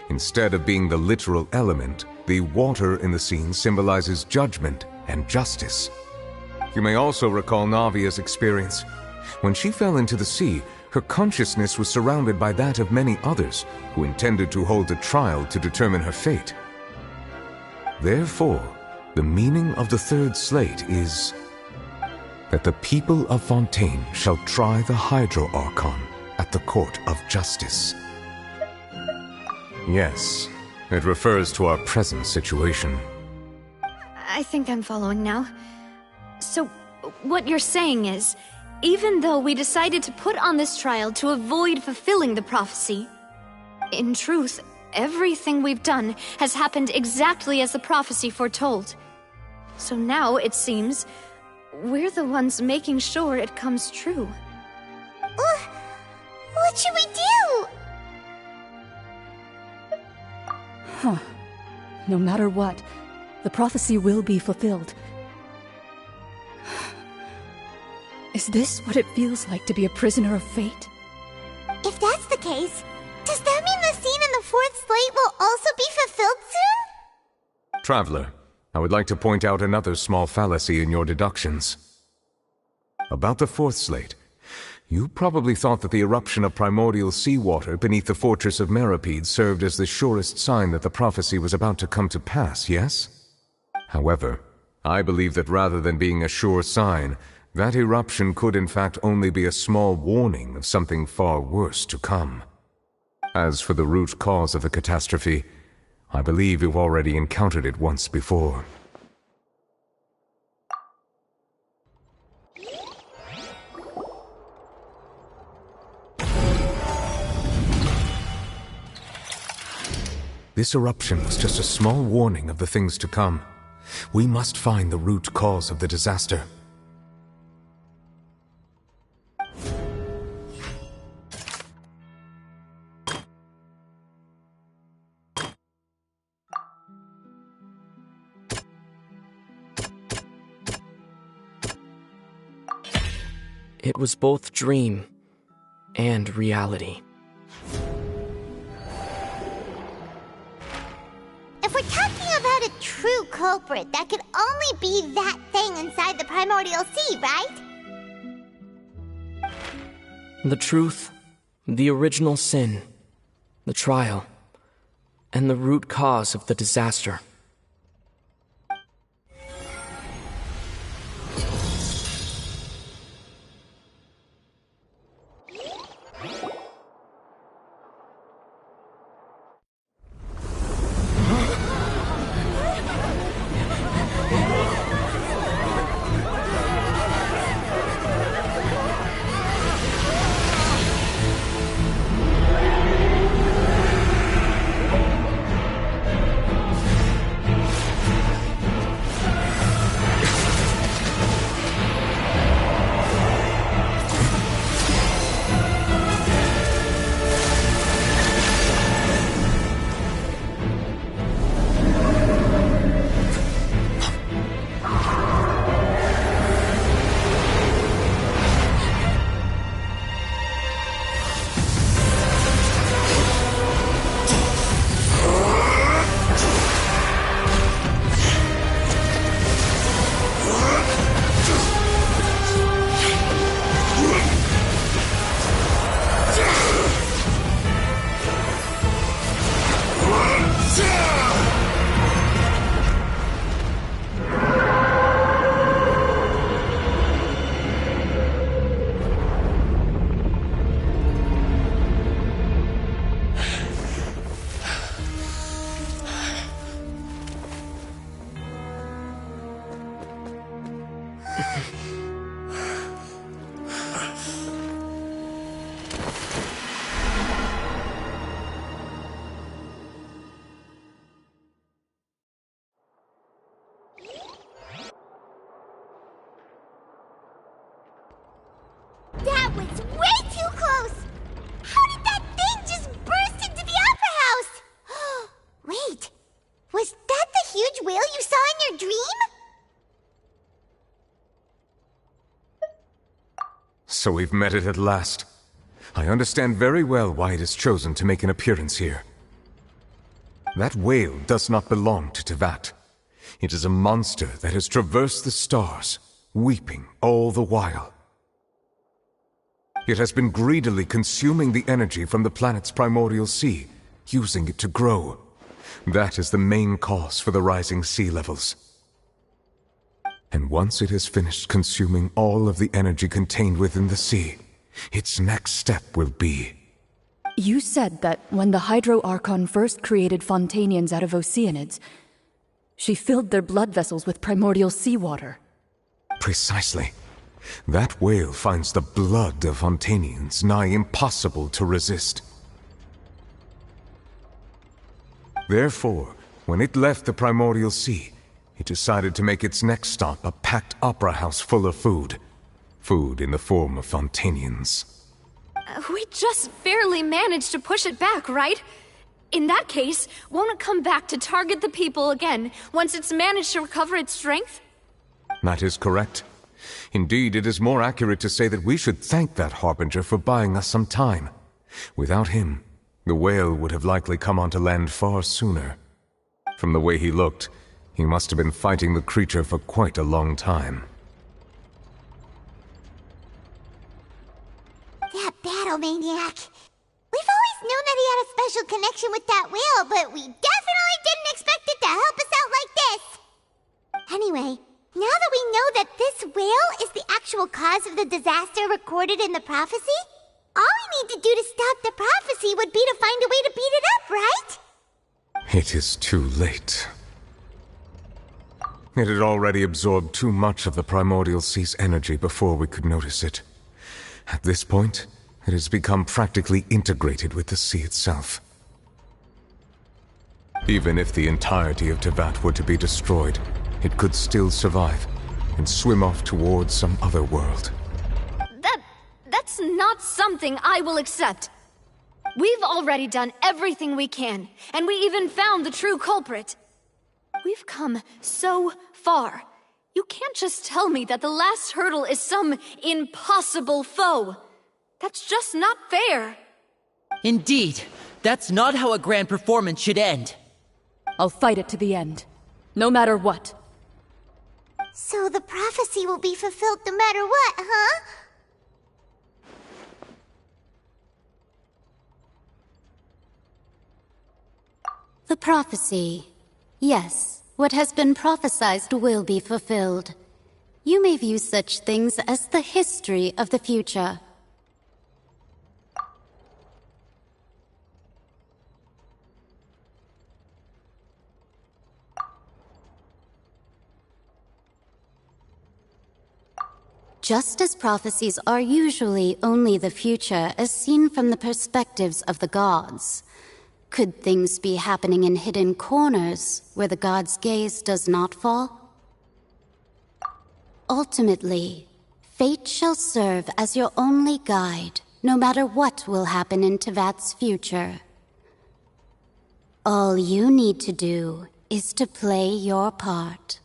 Instead of being the literal element, the water in the scene symbolizes judgment and justice. You may also recall Navia's experience. When she fell into the sea, her consciousness was surrounded by that of many others who intended to hold a trial to determine her fate. Therefore, the meaning of the third slate is that the people of Fontaine shall try the Hydro Archon at the court of justice. Yes, it refers to our present situation. I think I'm following now. So, what you're saying is, even though we decided to put on this trial to avoid fulfilling the prophecy, in truth, everything we've done has happened exactly as the prophecy foretold. So now, it seems, we're the ones making sure it comes true. What should we do? Huh. No matter what, the prophecy will be fulfilled. Is this what it feels like to be a prisoner of fate? If that's the case, does that mean the scene in the fourth slate will also be fulfilled soon? Traveler, I would like to point out another small fallacy in your deductions. About the fourth slate, you probably thought that the eruption of primordial seawater beneath the fortress of Meripede served as the surest sign that the prophecy was about to come to pass, yes? However, I believe that rather than being a sure sign, that eruption could in fact only be a small warning of something far worse to come. As for the root cause of the catastrophe, I believe you've already encountered it once before. This eruption was just a small warning of the things to come. We must find the root cause of the disaster. It was both dream and reality. If we're talking about a true culprit, that could only be that thing inside the primordial sea, right? The truth, the original sin, the trial, and the root cause of the disaster. That was way too close! So we've met it at last. I understand very well why it has chosen to make an appearance here. That whale does not belong to Tevat. It is a monster that has traversed the stars, weeping all the while. It has been greedily consuming the energy from the planet's primordial sea, using it to grow. That is the main cause for the rising sea levels. And once it has finished consuming all of the energy contained within the sea, its next step will be... You said that when the Hydro Archon first created Fontainians out of Oceanids, she filled their blood vessels with primordial seawater. Precisely. That whale finds the blood of Fontainians nigh impossible to resist. Therefore, when it left the primordial sea, it decided to make its next stop a packed opera house full of food. Food in the form of Fontainians. We just barely managed to push it back, right? In that case, won't it come back to target the people again once it's managed to recover its strength? That is correct. Indeed, it is more accurate to say that we should thank that Harbinger for buying us some time. Without him, the whale would have likely come onto land far sooner. From the way he looked, he must have been fighting the creature for quite a long time. That battle maniac. We've always known that he had a special connection with that whale, but we definitely didn't expect it to help us out like this. Anyway, now that we know that this whale is the actual cause of the disaster recorded in the prophecy, all we need to do to stop the prophecy would be to find a way to beat it up, right? It is too late. It had already absorbed too much of the primordial sea's energy before we could notice it. At this point, it has become practically integrated with the sea itself. Even if the entirety of Tevat were to be destroyed, it could still survive and swim off towards some other world. That's not something I will accept. We've already done everything we can, and we even found the true culprit. We've come so far. You can't just tell me that the last hurdle is some impossible foe. That's just not fair. Indeed, that's not how a grand performance should end. I'll fight it to the end, no matter what. So the prophecy will be fulfilled no matter what, huh? The prophecy. Yes, what has been prophesied will be fulfilled. You may view such things as the history of the future. Just as prophecies are usually only the future as seen from the perspectives of the gods, could things be happening in hidden corners where the gods' gaze does not fall? Ultimately, fate shall serve as your only guide, no matter what will happen in Tevat's future. All you need to do is to play your part.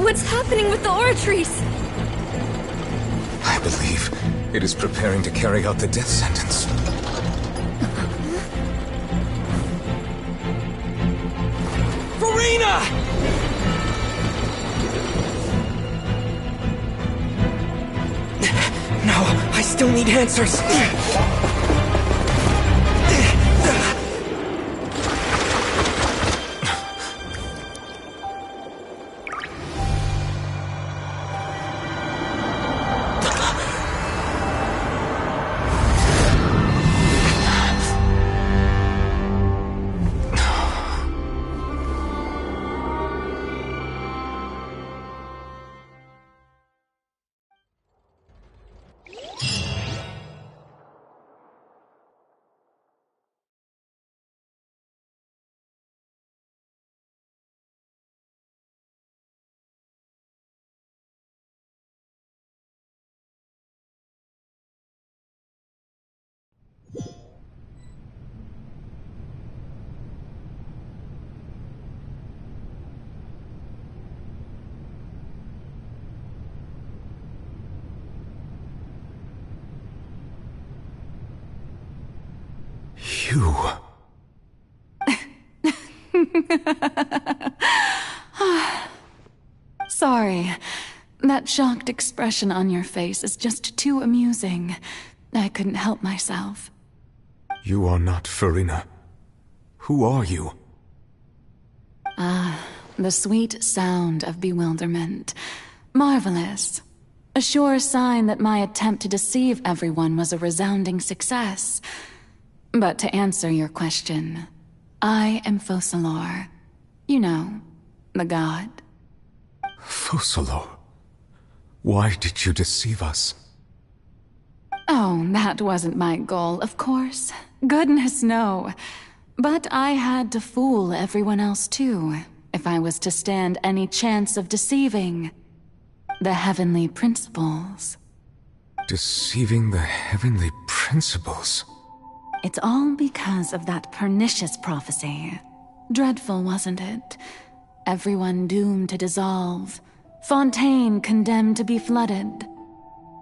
What's happening with the oratories? I believe it is preparing to carry out the death sentence. Farina! No, I still need answers. You... Sorry. That shocked expression on your face is just too amusing. I couldn't help myself. You are not Farina. Who are you? The sweet sound of bewilderment. Marvelous. A sure sign that my attempt to deceive everyone was a resounding success. But to answer your question, I am Focalor. You know, the god. Focalor? Why did you deceive us? Oh, that wasn't my goal, of course. Goodness, no. But I had to fool everyone else too, if I was to stand any chance of deceiving the heavenly principles. Deceiving the heavenly principles? It's all because of that pernicious prophecy. Dreadful, wasn't it? Everyone doomed to dissolve. Fontaine condemned to be flooded.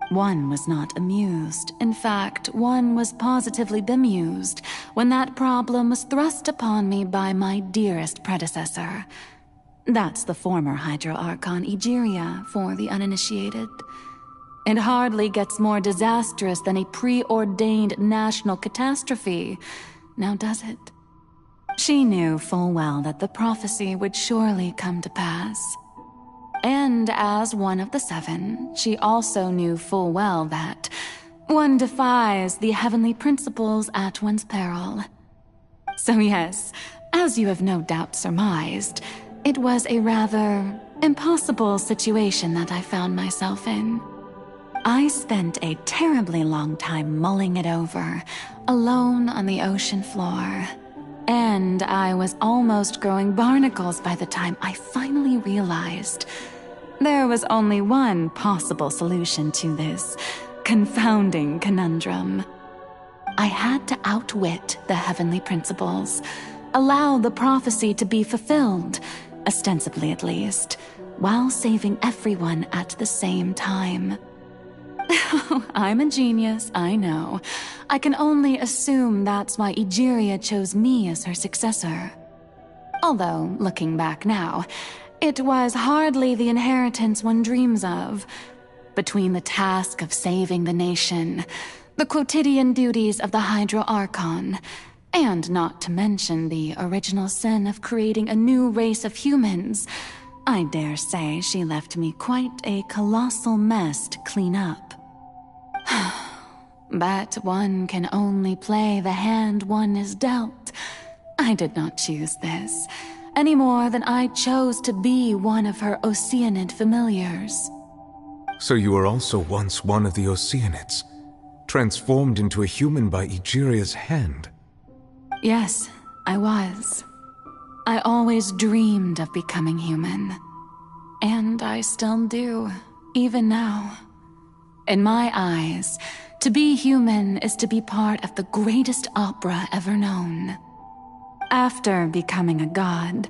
One was not amused. In fact, one was positively bemused when that problem was thrust upon me by my dearest predecessor. That's the former Hydro Archon Egeria, for the uninitiated. It hardly gets more disastrous than a preordained national catastrophe, now does it? She knew full well that the prophecy would surely come to pass. And as one of the seven, she also knew full well that one defies the heavenly principles at one's peril. So yes, as you have no doubt surmised, it was a rather impossible situation that I found myself in. I spent a terribly long time mulling it over, alone on the ocean floor. And I was almost growing barnacles by the time I finally realized there was only one possible solution to this confounding conundrum. I had to outwit the heavenly principles, allow the prophecy to be fulfilled, ostensibly at least, while saving everyone at the same time. I'm a genius, I know. I can only assume that's why Egeria chose me as her successor. Although, looking back now, it was hardly the inheritance one dreams of. Between the task of saving the nation, the quotidian duties of the Hydro Archon, and not to mention the original sin of creating a new race of humans, I dare say she left me quite a colossal mess to clean up. But one can only play the hand one is dealt. I did not choose this, any more than I chose to be one of her Oceanid familiars. So you were also once one of the Oceanids, transformed into a human by Egeria's hand? Yes, I was. I always dreamed of becoming human. And I still do, even now. In my eyes, to be human is to be part of the greatest opera ever known. After becoming a god,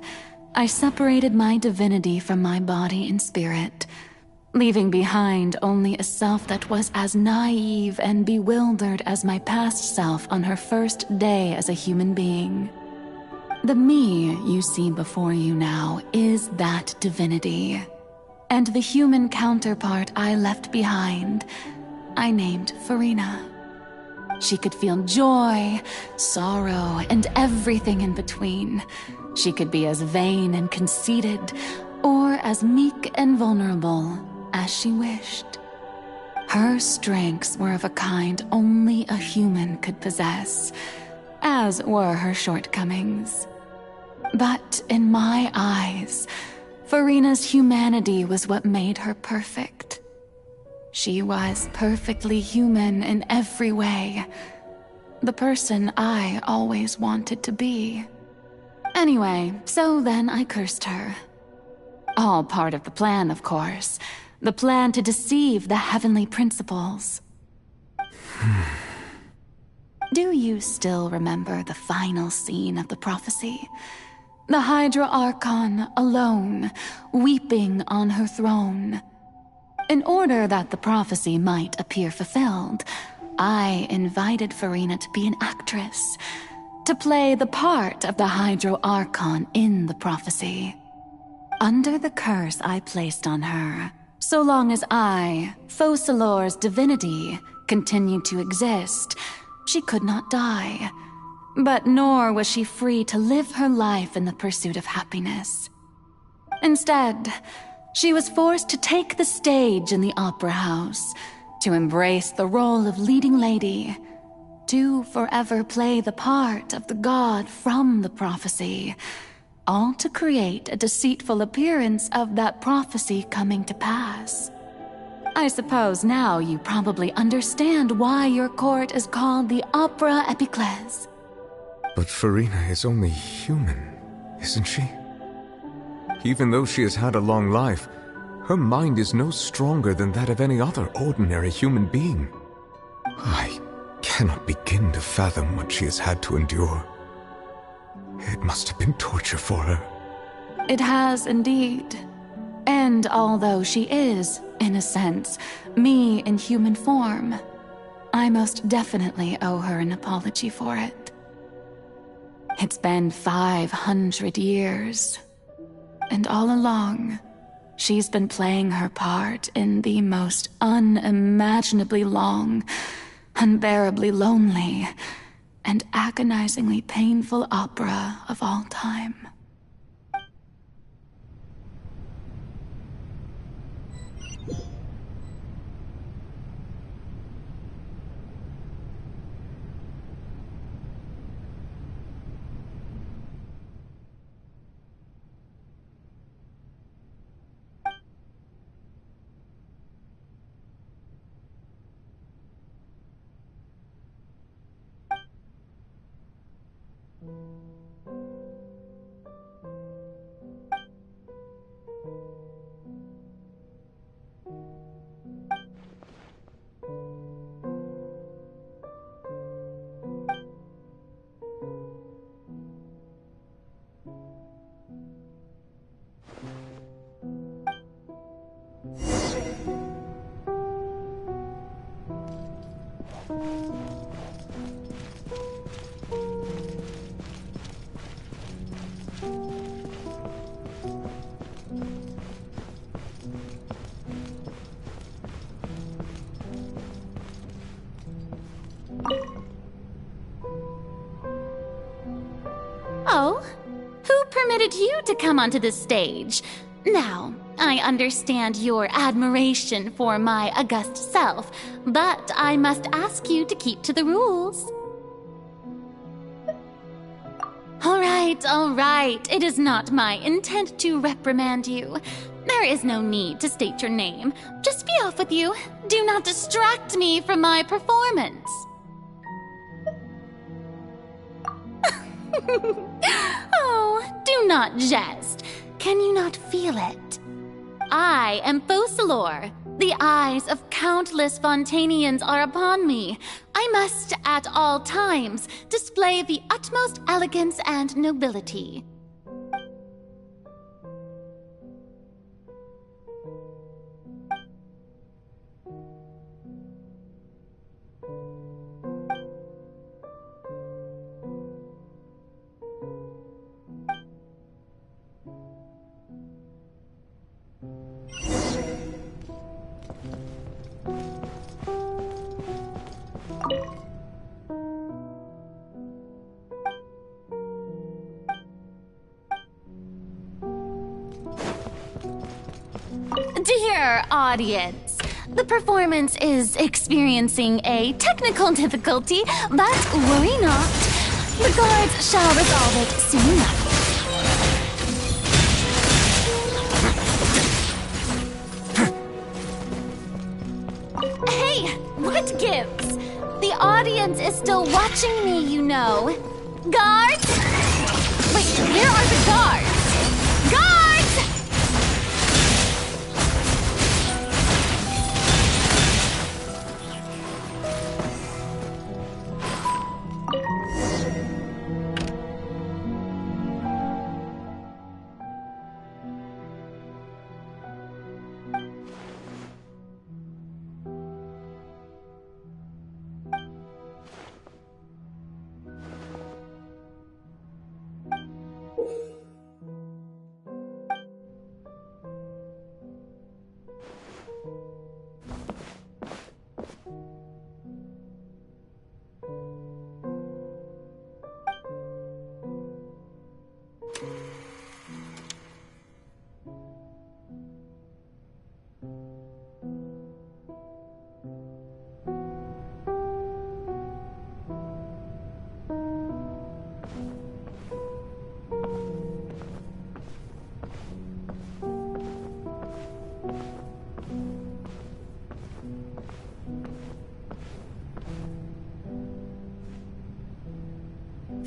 I separated my divinity from my body and spirit, leaving behind only a self that was as naive and bewildered as my past self on her first day as a human being. The me you see before you now is that divinity. And the human counterpart I left behind, I named Farina. She could feel joy, sorrow, and everything in between. She could be as vain and conceited, or as meek and vulnerable as she wished. Her strengths were of a kind only a human could possess, as were her shortcomings. But in my eyes, Farina's humanity was what made her perfect. She was perfectly human in every way. The person I always wanted to be. Anyway, so then I cursed her. All part of the plan, of course. The plan to deceive the heavenly principles. Do you still remember the final scene of the prophecy? The Hydra Archon alone, weeping on her throne. In order that the prophecy might appear fulfilled, I invited Farina to be an actress. to play the part of the Hydro Archon in the prophecy. Under the curse I placed on her, so long as I, Focalor's divinity, continued to exist, she could not die. But nor was she free to live her life in the pursuit of happiness. Instead, she was forced to take the stage in the opera house, to embrace the role of leading lady, to forever play the part of the god from the prophecy, all to create a deceitful appearance of that prophecy coming to pass. I suppose now you probably understand why your court is called the Opera Epiclese. But Farina is only human, isn't she? Even though she has had a long life, her mind is no stronger than that of any other ordinary human being. I cannot begin to fathom what she has had to endure. It must have been torture for her. It has indeed. And although she is, in a sense, me in human form, I most definitely owe her an apology for it. It's been 500 years, and all along, she's been playing her part in the most unimaginably long, unbearably lonely, and agonizingly painful opera of all time. Oh, who permitted you to come onto the stage? Now, I understand your admiration for my august self, but I must ask you to keep to the rules. All right. It is not my intent to reprimand you. There is no need to state your name. Just be off with you. Do not distract me from my performance. Oh, do not jest. Can you not feel it? I am Focalor. The eyes of countless Fontainians are upon me. I must, at all times, display the utmost elegance and nobility. Dear audience, the performance is experiencing a technical difficulty, but worry not. The guards shall resolve it soon enough. Hey, what gives? The audience is still watching me, you know. Guards? Wait, where are the guards? Guards!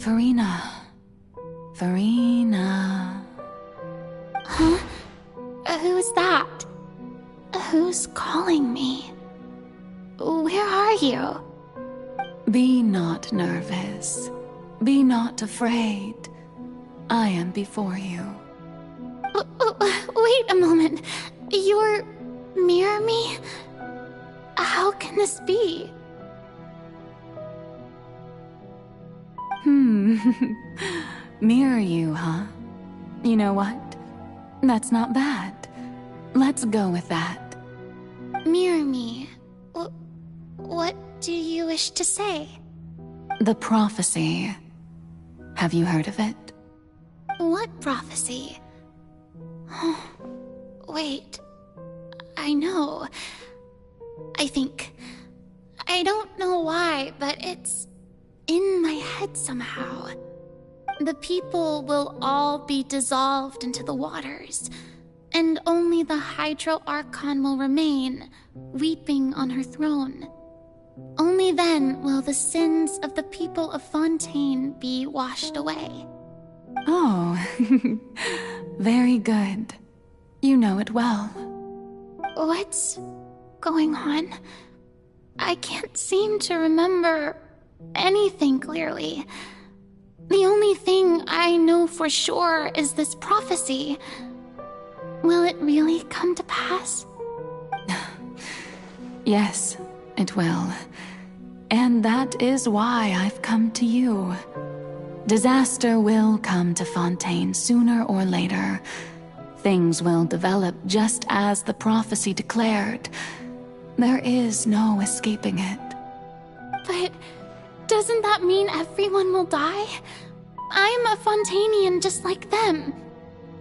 Farina. Huh? Who's that? Who's calling me? Where are you? Be not nervous. Be not afraid. I am before you. Wait a moment. You're near me? How can this be? Mirror you, huh? You know what? That's not bad. Let's go with that. Mirror me? What do you wish to say? The prophecy. Have you heard of it? What prophecy? Wait. I know. I think. I don't know why, but it's in my head somehow. The people will all be dissolved into the waters, and only the Hydro Archon will remain, weeping on her throne. Only then will the sins of the people of Fontaine be washed away. Oh, very good. You know it well. What's going on? I can't seem to remember anything clearly. The only thing I know for sure is this prophecy. Will it really come to pass? Yes, it will. And that is why I've come to you. Disaster will come to Fontaine sooner or later. Things will develop just as the prophecy declared. There is no escaping it. But doesn't that mean everyone will die? I'm a Fontainian just like them.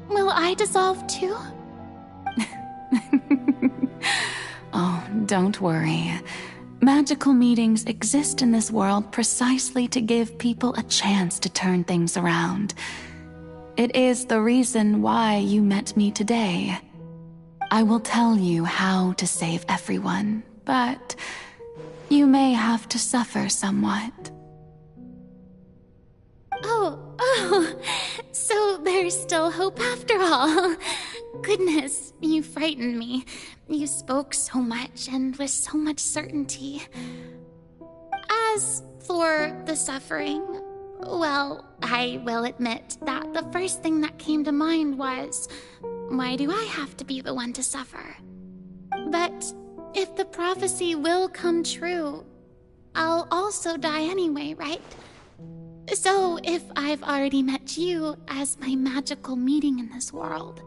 Will I dissolve too? Oh, don't worry. Magical meetings exist in this world precisely to give people a chance to turn things around. It is the reason why you met me today. I will tell you how to save everyone, but you may have to suffer somewhat. Oh, so there's still hope after all. Goodness, you frightened me. You spoke so much and with so much certainty. As for the suffering, well, I will admit that the first thing that came to mind was, why do I have to be the one to suffer? But if the prophecy will come true, I'll also die anyway, right? So if I've already met you as my magical meeting in this world,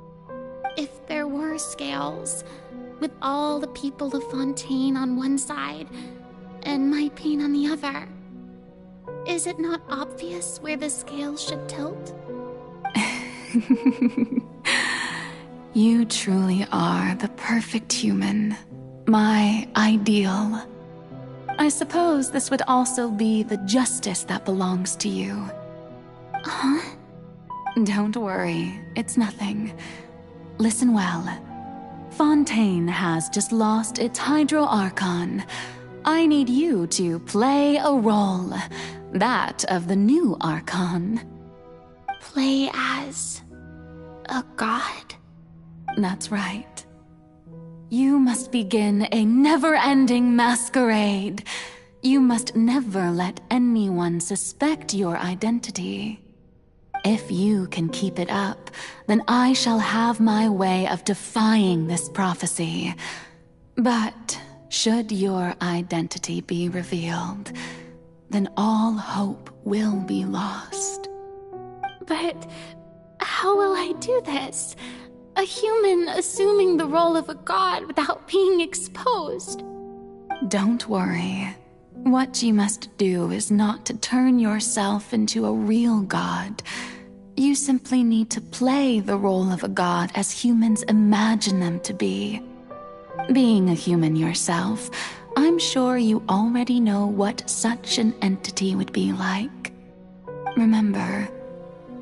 if there were scales, with all the people of Fontaine on one side and my pain on the other, is it not obvious where the scales should tilt? You truly are the perfect human, my ideal. I suppose this would also be the justice that belongs to you. Huh? Don't worry, it's nothing. Listen well. Fontaine has just lost its Hydro Archon. I need you to play a role, that of the new Archon. Play as a god? That's right. You must begin a never-ending masquerade. You must never let anyone suspect your identity. If you can keep it up, then I shall have my way of defying this prophecy. But should your identity be revealed, then all hope will be lost. But how will I do this? A human assuming the role of a god without being exposed. Don't worry. What you must do is not to turn yourself into a real god. You simply need to play the role of a god as humans imagine them to be. Being a human yourself, I'm sure you already know what such an entity would be like. Remember,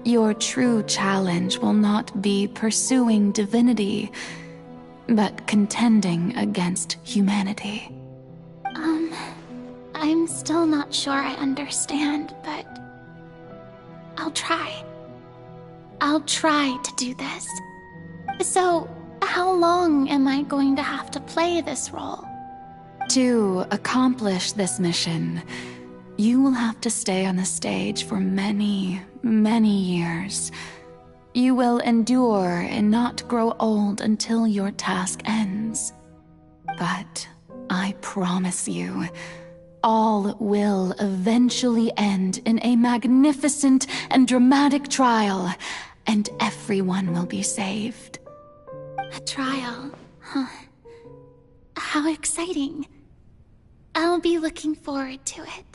your true challenge will not be pursuing divinity, but contending against humanity. I'm still not sure I understand, but I'll try. I'll try to do this. So, how long am I going to have to play this role? To accomplish this mission, you will have to stay on the stage for many, many years. You will endure and not grow old until your task ends. But I promise you, all will eventually end in a magnificent and dramatic trial, and everyone will be saved. A trial, huh? How exciting. I'll be looking forward to it.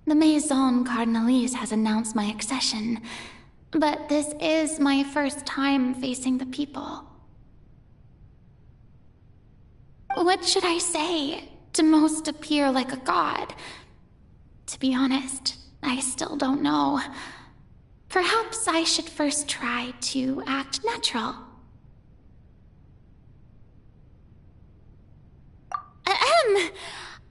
The Maison Cardinalise has announced my accession, but this is my first time facing the people. What should I say to most appear like a god? To be honest, I still don't know. Perhaps I should first try to act natural.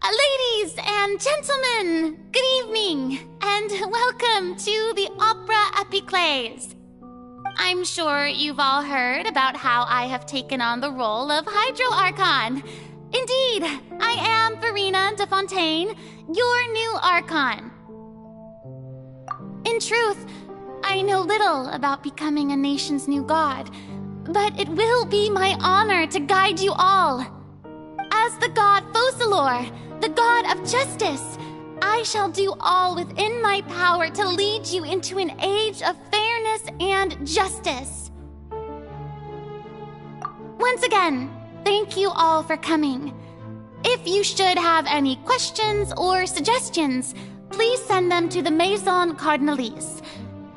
Ladies and gentlemen, good evening, and welcome to the Opera Epiclese. I'm sure you've all heard about how I have taken on the role of Hydro Archon. Indeed, I am Verena de Fontaine, your new Archon. In truth, I know little about becoming a nation's new god, but it will be my honor to guide you all. As the god Focalor, the god of justice, I shall do all within my power to lead you into an age of fairness and justice. Once again, thank you all for coming. If you should have any questions or suggestions, please send them to the Maison Cardinalise.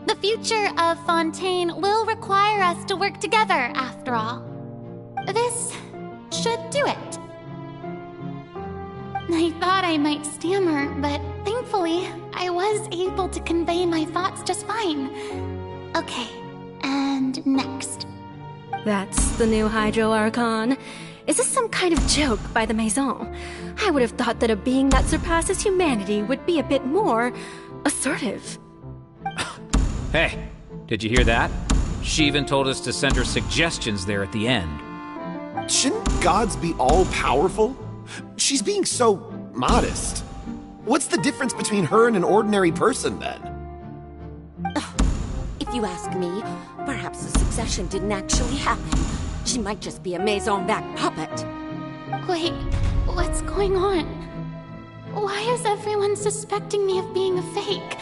The future of Fontaine will require us to work together, after all. This should do it. I thought I might stammer, but thankfully, I was able to convey my thoughts just fine. Okay, and next. That's the new Hydro Archon. Is this some kind of joke by the Maison? I would have thought that a being that surpasses humanity would be a bit more assertive. Hey, did you hear that? She even told us to send her suggestions there at the end. Shouldn't gods be all-powerful? She's being so modest. What's the difference between her and an ordinary person, then? If you ask me, perhaps the succession didn't actually happen. She might just be a Maison-backed puppet. Wait, what's going on? Why is everyone suspecting me of being a fake?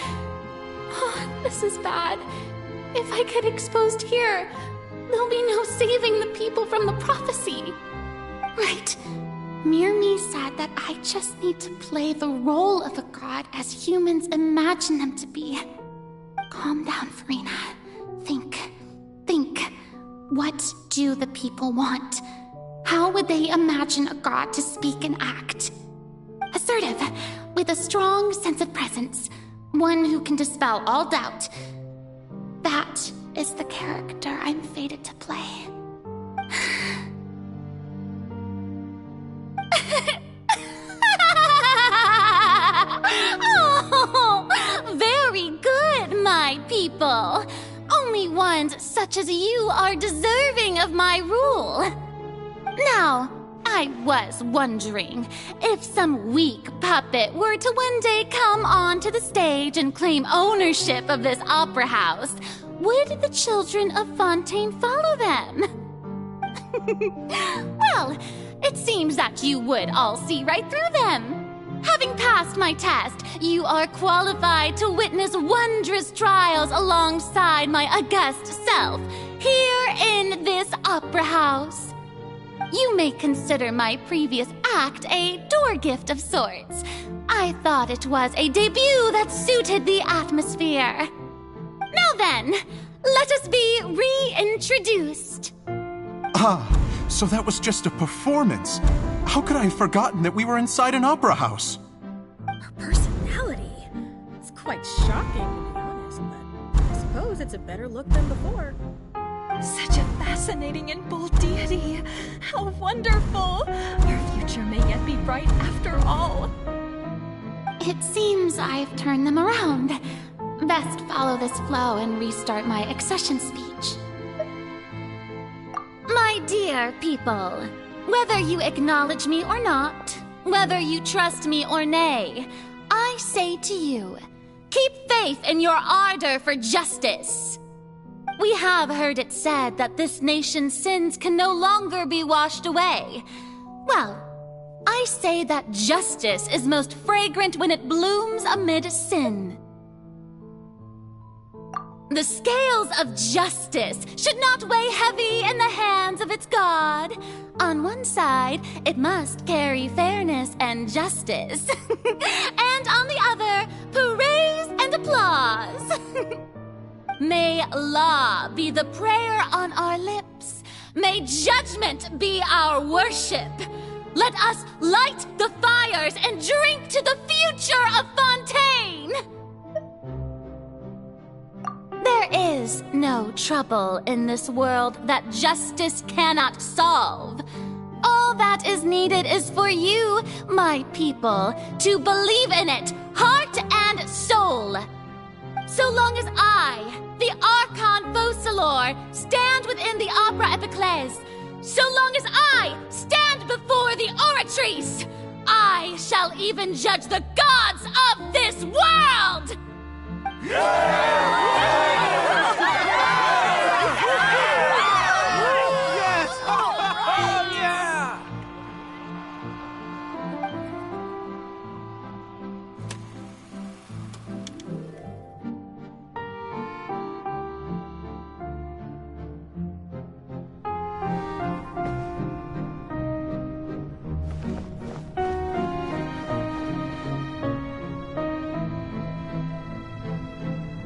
Oh, this is bad. If I get exposed here, there'll be no saving the people from the prophecy. Right. Mirmi said that I just need to play the role of a god as humans imagine them to be. Calm down, Farina. Think. What do the people want? How would they imagine a god to speak and act? Assertive, with a strong sense of presence. One who can dispel all doubt. That is the character I'm fated to play. Oh, very good, my people. Only ones such as you are deserving of my rule. Now, I was wondering if some weak puppet were to one day come onto the stage and claim ownership of this opera house, would the children of Fontaine follow them? Well, it seems that you would all see right through them. Having passed my test, you are qualified to witness wondrous trials alongside my august self, here in this opera house. You may consider my previous act a door gift of sorts. I thought it was a debut that suited the atmosphere. Now then, let us be reintroduced. Ah, so that was just a performance. How could I have forgotten that we were inside an opera house? Her personality. It's quite shocking, to be honest, but I suppose it's a better look than before. Such a fascinating and bold deity. How wonderful. Our future may yet be bright after all. It seems I've turned them around. Best follow this flow and restart my accession speech. My dear people, whether you acknowledge me or not, whether you trust me or nay, I say to you, keep faith in your ardor for justice. We have heard it said that this nation's sins can no longer be washed away. Well, I say that justice is most fragrant when it blooms amid sin. The scales of justice should not weigh heavy in the hands of its God. On one side, it must carry fairness and justice. And on the other, praise and applause. May law be the prayer on our lips. May judgment be our worship. Let us light the fires and drink to the future of Fontaine. There is no trouble in this world that justice cannot solve. All that is needed is for you, my people, to believe in it, heart and soul. So long as I, the Archon Focalor, stand within the Opera Epiclese, so long as I stand before the Oratrice, I shall even judge the gods of this world!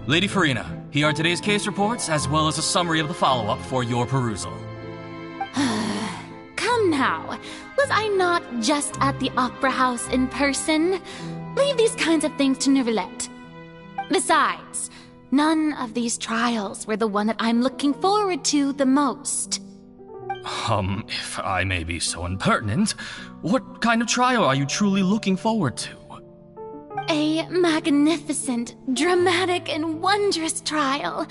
Lady Farina, here are today's case reports, as well as a summary of the follow-up for your perusal. Come now, was I not just at the Opera House in person? Leave these kinds of things to Neuvillette. Besides, none of these trials were the one that I'm looking forward to the most. If I may be so impertinent, what kind of trial are you truly looking forward to? A magnificent, dramatic, and wondrous trial.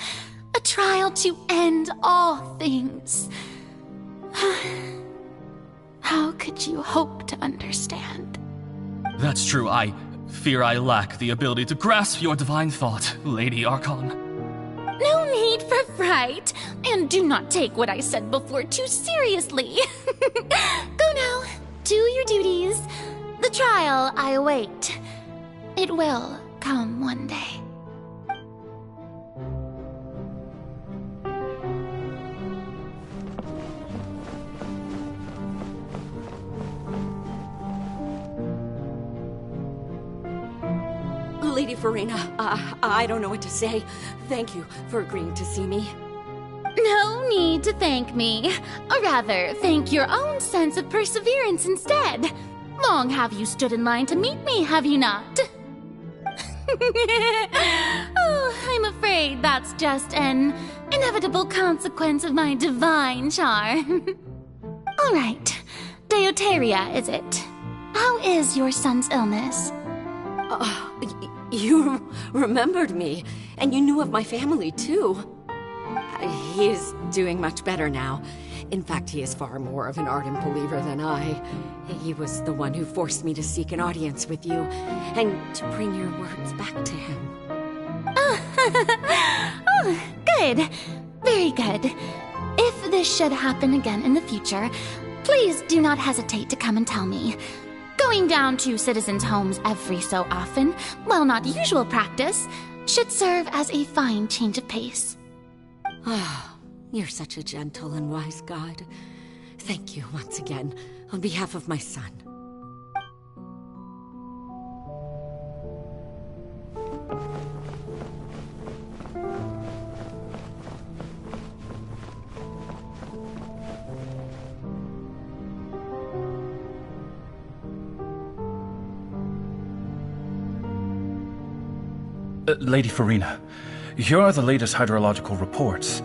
A trial to end all things. How could you hope to understand? That's true. I fear I lack the ability to grasp your divine thought, Lady Archon. No need for fright, and do not take what I said before too seriously. Go now, do your duties. The The trial I await. It will come one day. Lady Farina, I don't know what to say. Thank you for agreeing to see me. No need to thank me. Or rather, thank your own sense of perseverance instead. Long have you stood in line to meet me, have you not? Oh, I'm afraid that's just an inevitable consequence of my divine charm. All right. Deuteria, is it? How is your son's illness? You remembered me, and you knew of my family, too. He is doing much better now. In fact, he is far more of an ardent believer than I. He was the one who forced me to seek an audience with you, and to bring your words back to him. Oh, good. Very good. If this should happen again in the future, please do not hesitate to come and tell me. Going down to citizens' homes every so often, while not usual practice, should serve as a fine change of pace. Ah, you're such a gentle and wise god. Thank you once again, on behalf of my son. Lady Farina, here are the latest hydrological reports.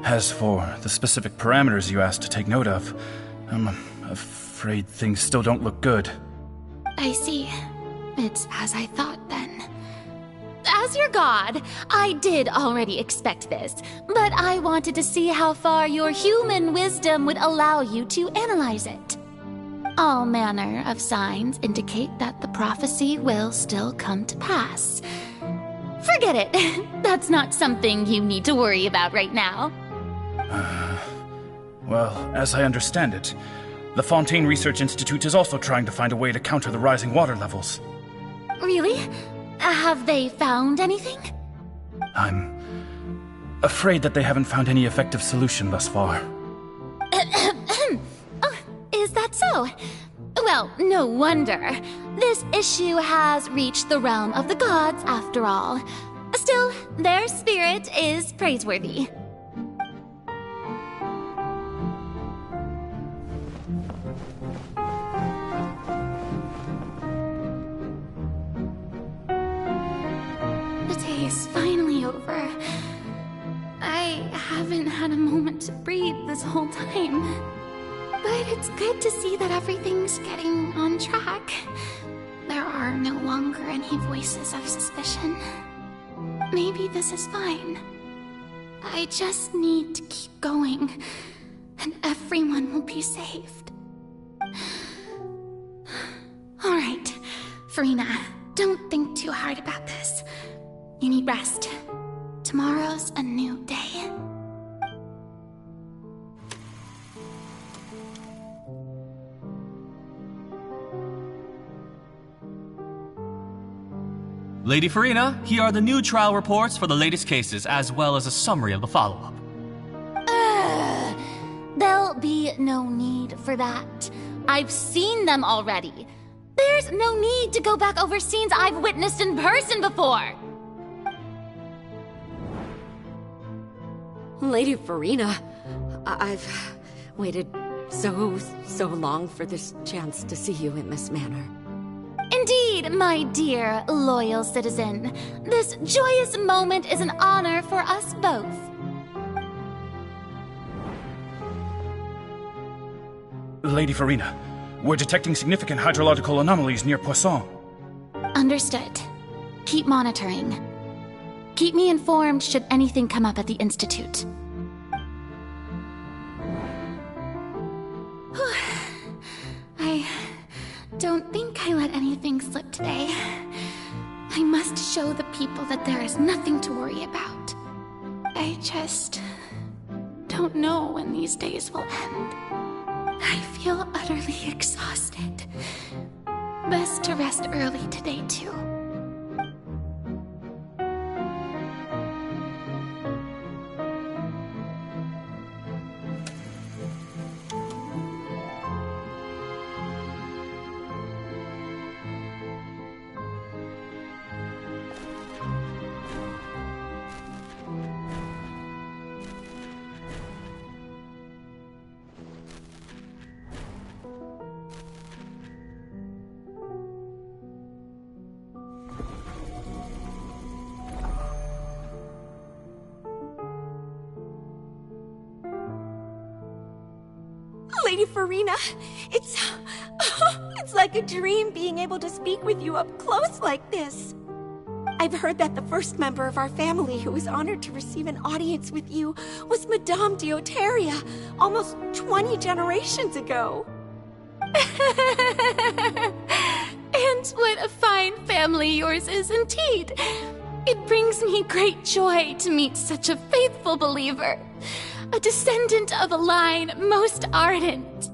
As for the specific parameters you asked to take note of, I'm afraid things still don't look good. I see. It's as I thought, then. As your god, I did already expect this, but I wanted to see how far your human wisdom would allow you to analyze it. All manner of signs indicate that the prophecy will still come to pass. Forget it. That's not something you need to worry about right now. Well, as I understand it, the Fontaine Research Institute is also trying to find a way to counter the rising water levels. Really? Have they found anything? I'm afraid that they haven't found any effective solution thus far. Oh, is that so? Well, no wonder. This issue has reached the realm of the gods, after all. Still, their spirit is praiseworthy. The day is finally over. I haven't had a moment to breathe this whole time. But it's good to see that everything's getting on track. There are no longer any voices of suspicion. Maybe this is fine. I just need to keep going, and everyone will be saved. Alright, Farina, don't think too hard about this. You need rest. Tomorrow's a new day. Lady Farina, here are the new trial reports for the latest cases, as well as a summary of the follow-up. There'll be no need for that. I've seen them already. There's no need to go back over scenes I've witnessed in person before. Lady Farina, I've waited so long for this chance to see you in this manner. Indeed, my dear, loyal citizen. This joyous moment is an honor for us both. Lady Farina, we're detecting significant hydrological anomalies near Poisson. Understood. Keep monitoring. Keep me informed should anything come up at the Institute. I don't think I let anything slip today. I must show the people that there is nothing to worry about. I just don't know when these days will end. I feel utterly exhausted. Best to rest early today, too. Lady Farina, it's like a dream being able to speak with you up close like this. I've heard that the first member of our family who was honored to receive an audience with you was Madame Deoteria, almost 20 generations ago. And what a fine family yours is indeed. It brings me great joy to meet such a faithful believer. A descendant of a line most ardent.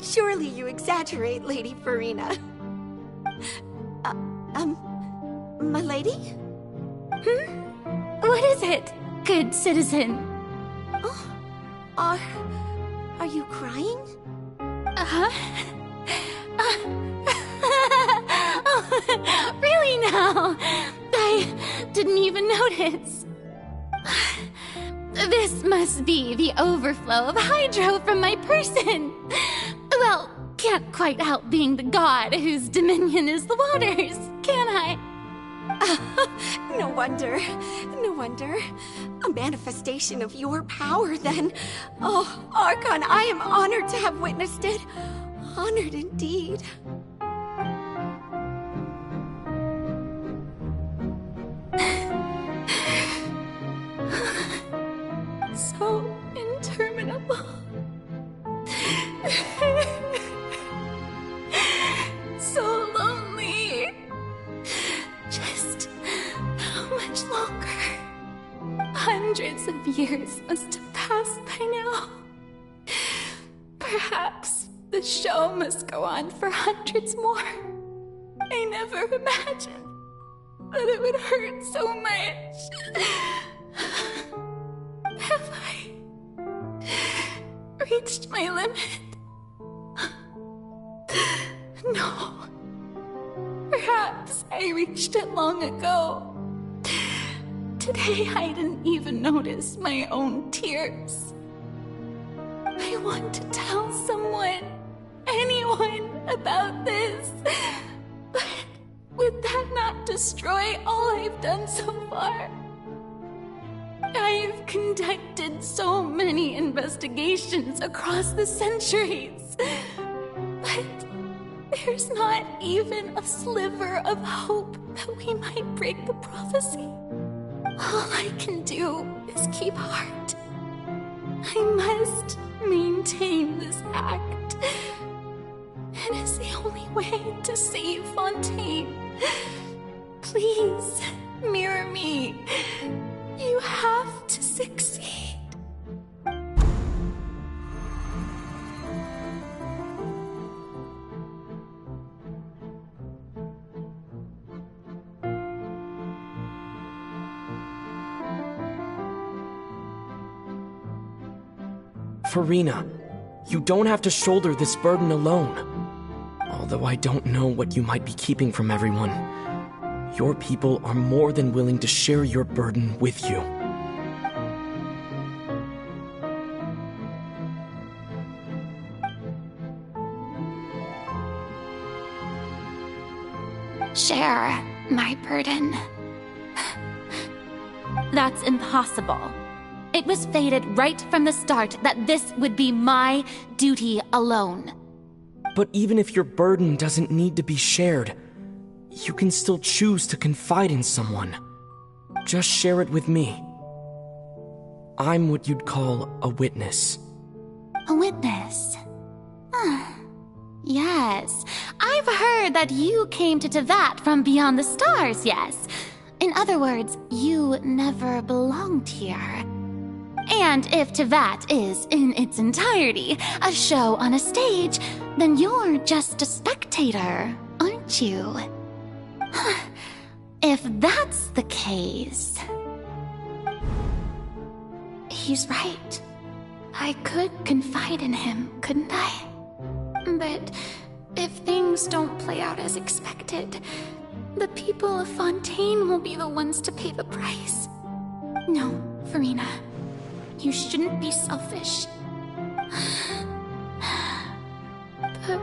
Surely you exaggerate, Lady Farina. My lady? What is it, good citizen? Oh, are you crying? Really now? I didn't even notice. This must be the overflow of hydro from my person. Well, can't quite help being the god whose dominion is the waters, can I? No wonder. No wonder. A manifestation of your power, then. Oh, Archon, I am honored to have witnessed it. Honored indeed. So interminable. So lonely. Just how much longer? Hundreds of years must have passed by now. Perhaps the show must go on for hundreds more. I never imagined that it would hurt so much. Have I reached my limit? No. Perhaps I reached it long ago. Today I didn't even notice my own tears. I want to tell someone, anyone, about this. But would that not destroy all I've done so far? I've conducted so many investigations across the centuries, but there's not even a sliver of hope that we might break the prophecy. All I can do is keep heart. I must maintain this act. It is the only way to save Fontaine. Please, mirror me. You have to succeed. Farina, you don't have to shoulder this burden alone. Although I don't know what you might be keeping from everyone, your people are more than willing to share your burden with you. Share my burden. That's impossible. It was fated right from the start that this would be my duty alone. But even if your burden doesn't need to be shared, you can still choose to confide in someone. Just share it with me. I'm what you'd call a witness. A witness? Yes, I've heard that you came to Tevat from beyond the stars, yes. In other words, you never belonged here. And if Tevat is, in its entirety, a show on a stage, then you're just a spectator, aren't you? If that's the case... He's right. I could confide in him, couldn't I? But if things don't play out as expected, the people of Fontaine will be the ones to pay the price. No, Farina. You shouldn't be selfish. But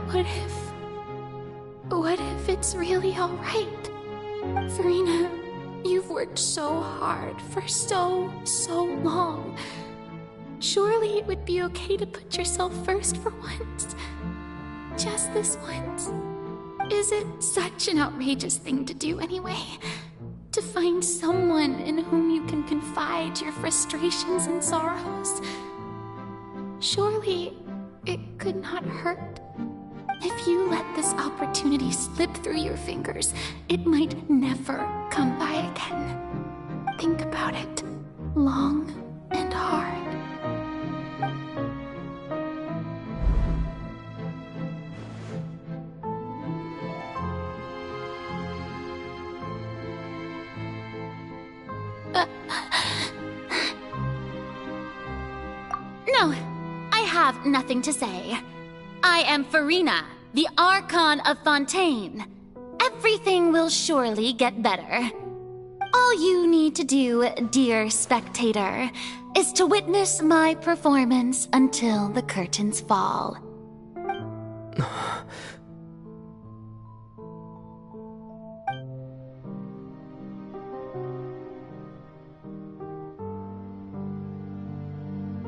what if it's really alright? Farina, you've worked so hard for so long. Surely it would be okay to put yourself first for once. Just this once. Is it such an outrageous thing to do anyway? To find someone in whom you can confide your frustrations and sorrows? Surely it could not hurt. If you let this opportunity slip through your fingers, it might never come by again. Think about it long and hard. No, I have nothing to say. I am Farina, the Archon of Fontaine. Everything will surely get better. All you need to do, dear spectator, is to witness my performance until the curtains fall.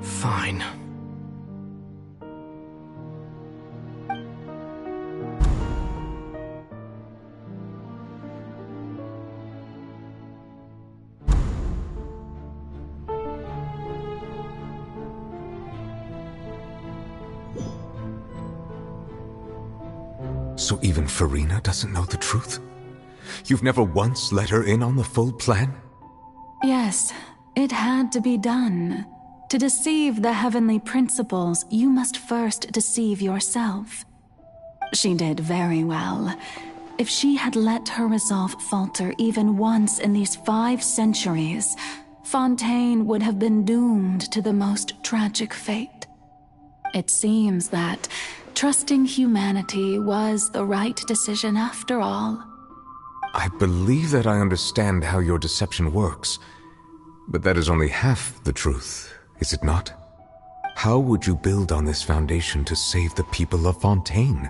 Fine. So even Farina doesn't know the truth? You've never once let her in on the full plan? Yes, it had to be done. To deceive the heavenly principles, you must first deceive yourself. She did very well. If she had let her resolve falter even once in these 5 centuries, Fontaine would have been doomed to the most tragic fate. It seems that trusting humanity was the right decision after all. I believe that I understand how your deception works, but that is only half the truth, is it not? How would you build on this foundation to save the people of Fontaine?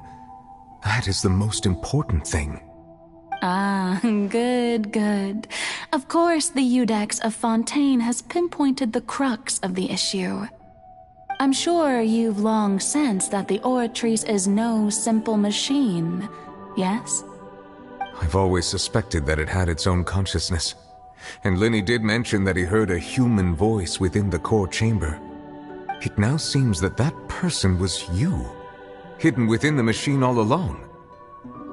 That is the most important thing. Ah, good. Of course, the Iudex of Fontaine has pinpointed the crux of the issue. I'm sure you've long sensed that the Oratrice is no simple machine, yes? I've always suspected that it had its own consciousness. And Lenny did mention that he heard a human voice within the core chamber. It now seems that that person was you, hidden within the machine all along.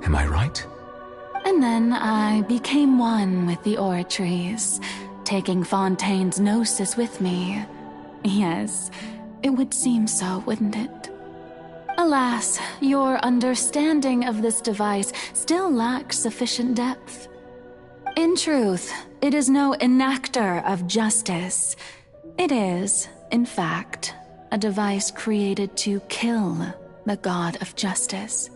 Am I right? And then I became one with the Oratrice, taking Fontaine's gnosis with me. Yes, it would seem so, wouldn't it? Alas, your understanding of this device still lacks sufficient depth. In truth, it is no enactor of justice. It is, in fact, a device created to kill the god of justice.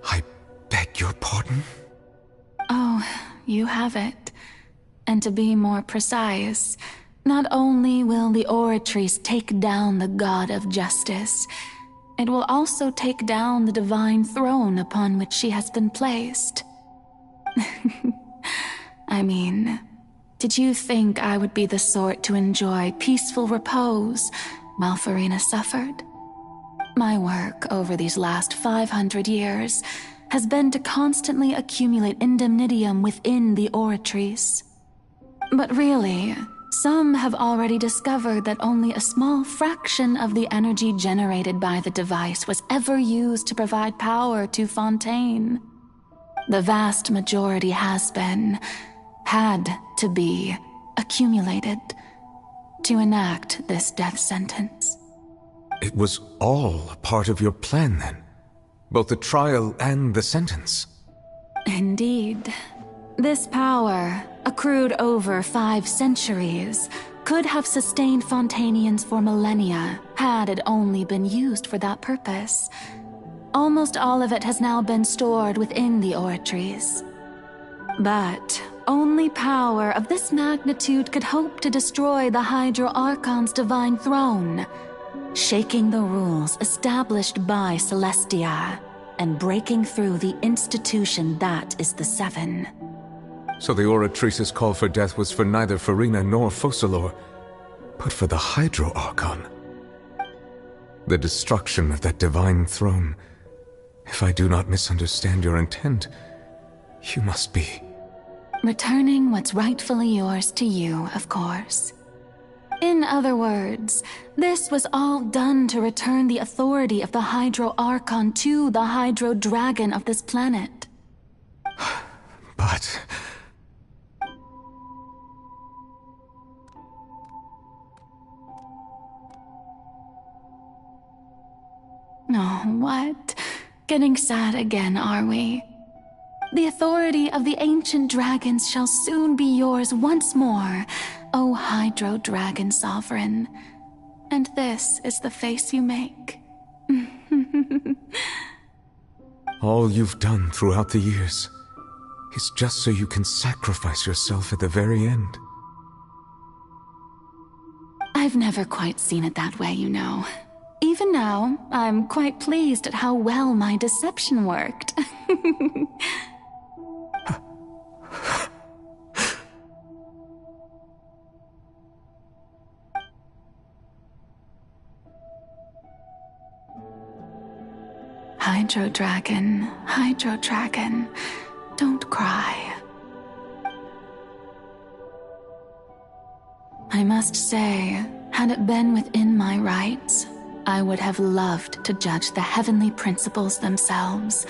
I beg your pardon? Oh, you have it. And to be more precise, not only will the Oratrice take down the god of justice, it will also take down the divine throne upon which she has been placed. I mean, did you think I would be the sort to enjoy peaceful repose while Farina suffered? My work over these last 500 years has been to constantly accumulate indemnitium within the Oratrice. But really, some have already discovered that only a small fraction of the energy generated by the device was ever used to provide power to Fontaine. The vast majority had to be, accumulated to enact this death sentence. It was all a part of your plan, then? Both the trial and the sentence? Indeed. This power, accrued over 5 centuries, could have sustained Fontainians for millennia had it only been used for that purpose. Almost all of it has now been stored within the oratories. But only power of this magnitude could hope to destroy the Hydro Archon's divine throne, shaking the rules established by Celestia and breaking through the institution that is the Seven. So the Oratrice's call for death was for neither Farina nor Focalor, but for the Hydro Archon. The destruction of that divine throne. If I do not misunderstand your intent, you must be... returning what's rightfully yours to you, of course. In other words, this was all done to return the authority of the Hydro Archon to the Hydro Dragon of this planet. But... Oh, what? Getting sad again, are we? The authority of the ancient dragons shall soon be yours once more, O Hydro Dragon Sovereign. And this is the face you make. all you've done throughout the years is just so you can sacrifice yourself at the very end. I've never quite seen it that way, you know. Even now, I'm quite pleased at how well my deception worked. Hydro Dragon, don't cry. I must say, had it been within my rights, I would have loved to judge the heavenly principles themselves.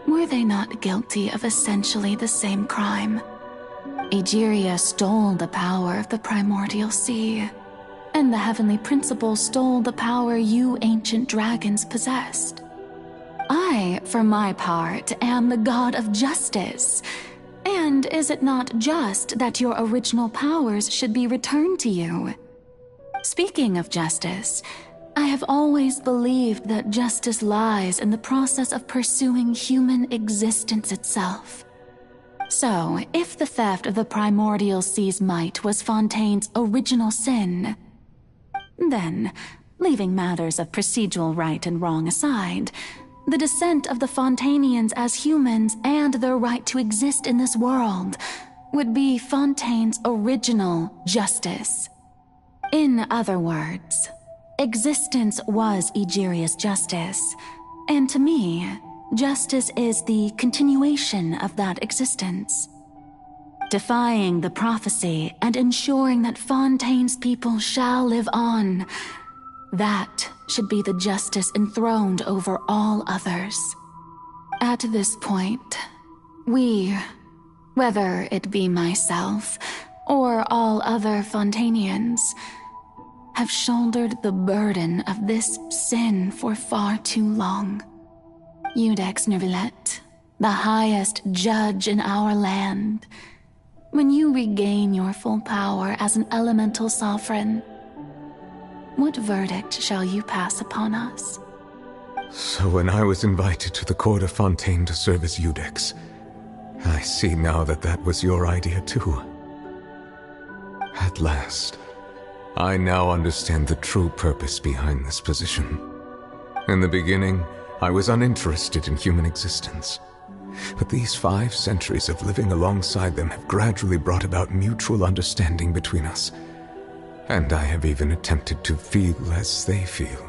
Were they not guilty of essentially the same crime? Egeria stole the power of the primordial sea, and the heavenly principles stole the power you ancient dragons possessed. I, for my part, am the god of justice. And is it not just that your original powers should be returned to you? Speaking of justice, I have always believed that justice lies in the process of pursuing human existence itself. So, if the theft of the primordial sea's might was Fontaine's original sin, then, leaving matters of procedural right and wrong aside, the descent of the Fontainians as humans and their right to exist in this world would be Fontaine's original justice. In other words, existence was Egeria's justice, and to me, justice is the continuation of that existence. Defying the prophecy and ensuring that Fontaine's people shall live on, that should be the justice enthroned over all others. At this point, we, whether it be myself or all other Fontainians, have shouldered the burden of this sin for far too long. Iudex Nervillet, the highest judge in our land, when you regain your full power as an elemental sovereign, what verdict shall you pass upon us? So when I was invited to the court of Fontaine to serve as Iudex, I see now that that was your idea too. At last, I now understand the true purpose behind this position. In the beginning, I was uninterested in human existence. But these 5 centuries of living alongside them have gradually brought about mutual understanding between us. And I have even attempted to feel as they feel.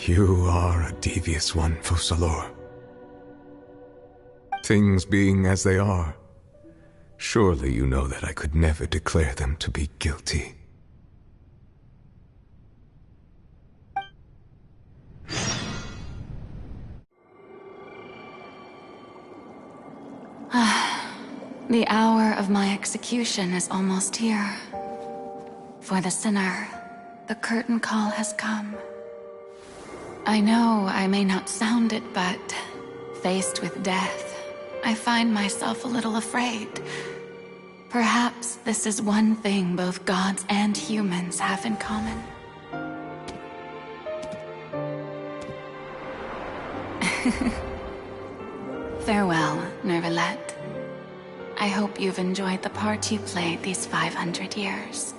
You are a devious one, Focalor. Things being as they are, surely you know that I could never declare them to be guilty. The hour of my execution is almost here. For the sinner, the curtain call has come. I know I may not sound it, but faced with death, I find myself a little afraid. Perhaps this is one thing both gods and humans have in common. Farewell, Nervalette. I hope you've enjoyed the part you played these 500 years.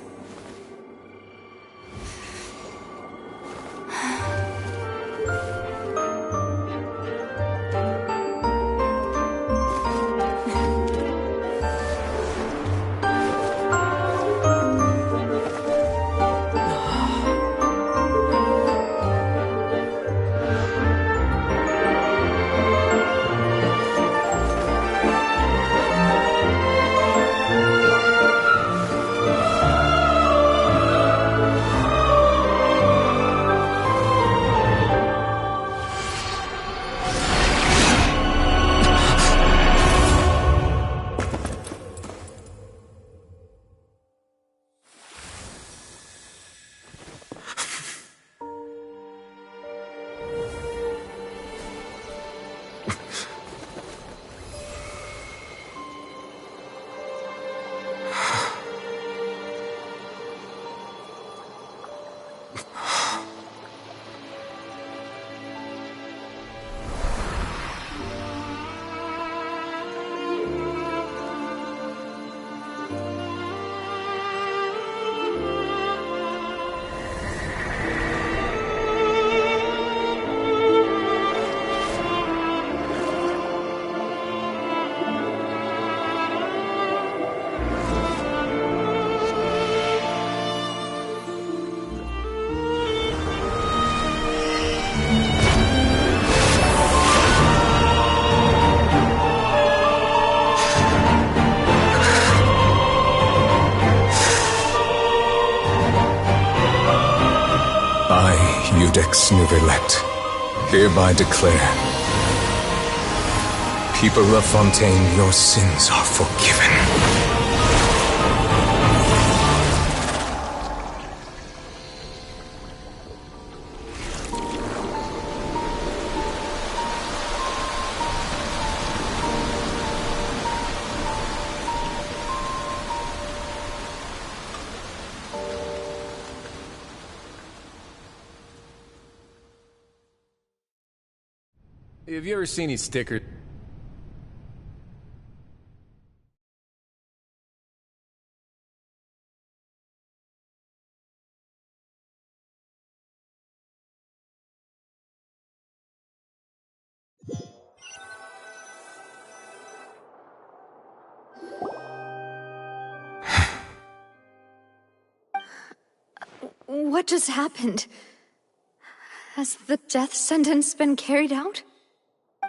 Judex Nervalette, hereby declare, people of Fontaine, your sins are forgiven. Have you ever seen these stickers? What just happened? Has the death sentence been carried out?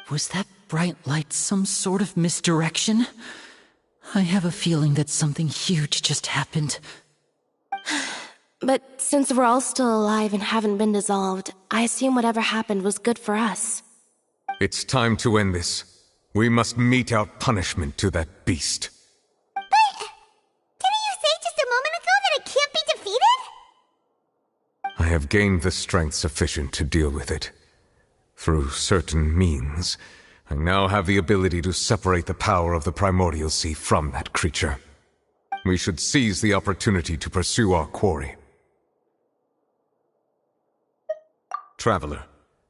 Was that bright light some sort of misdirection? I have a feeling that something huge just happened. But since we're all still alive and haven't been dissolved, I assume whatever happened was good for us. It's time to end this. We must mete out punishment to that beast. Didn't you say just a moment ago that it can't be defeated? I have gained the strength sufficient to deal with it. Through certain means, I now have the ability to separate the power of the Primordial Sea from that creature. We should seize the opportunity to pursue our quarry. Traveler,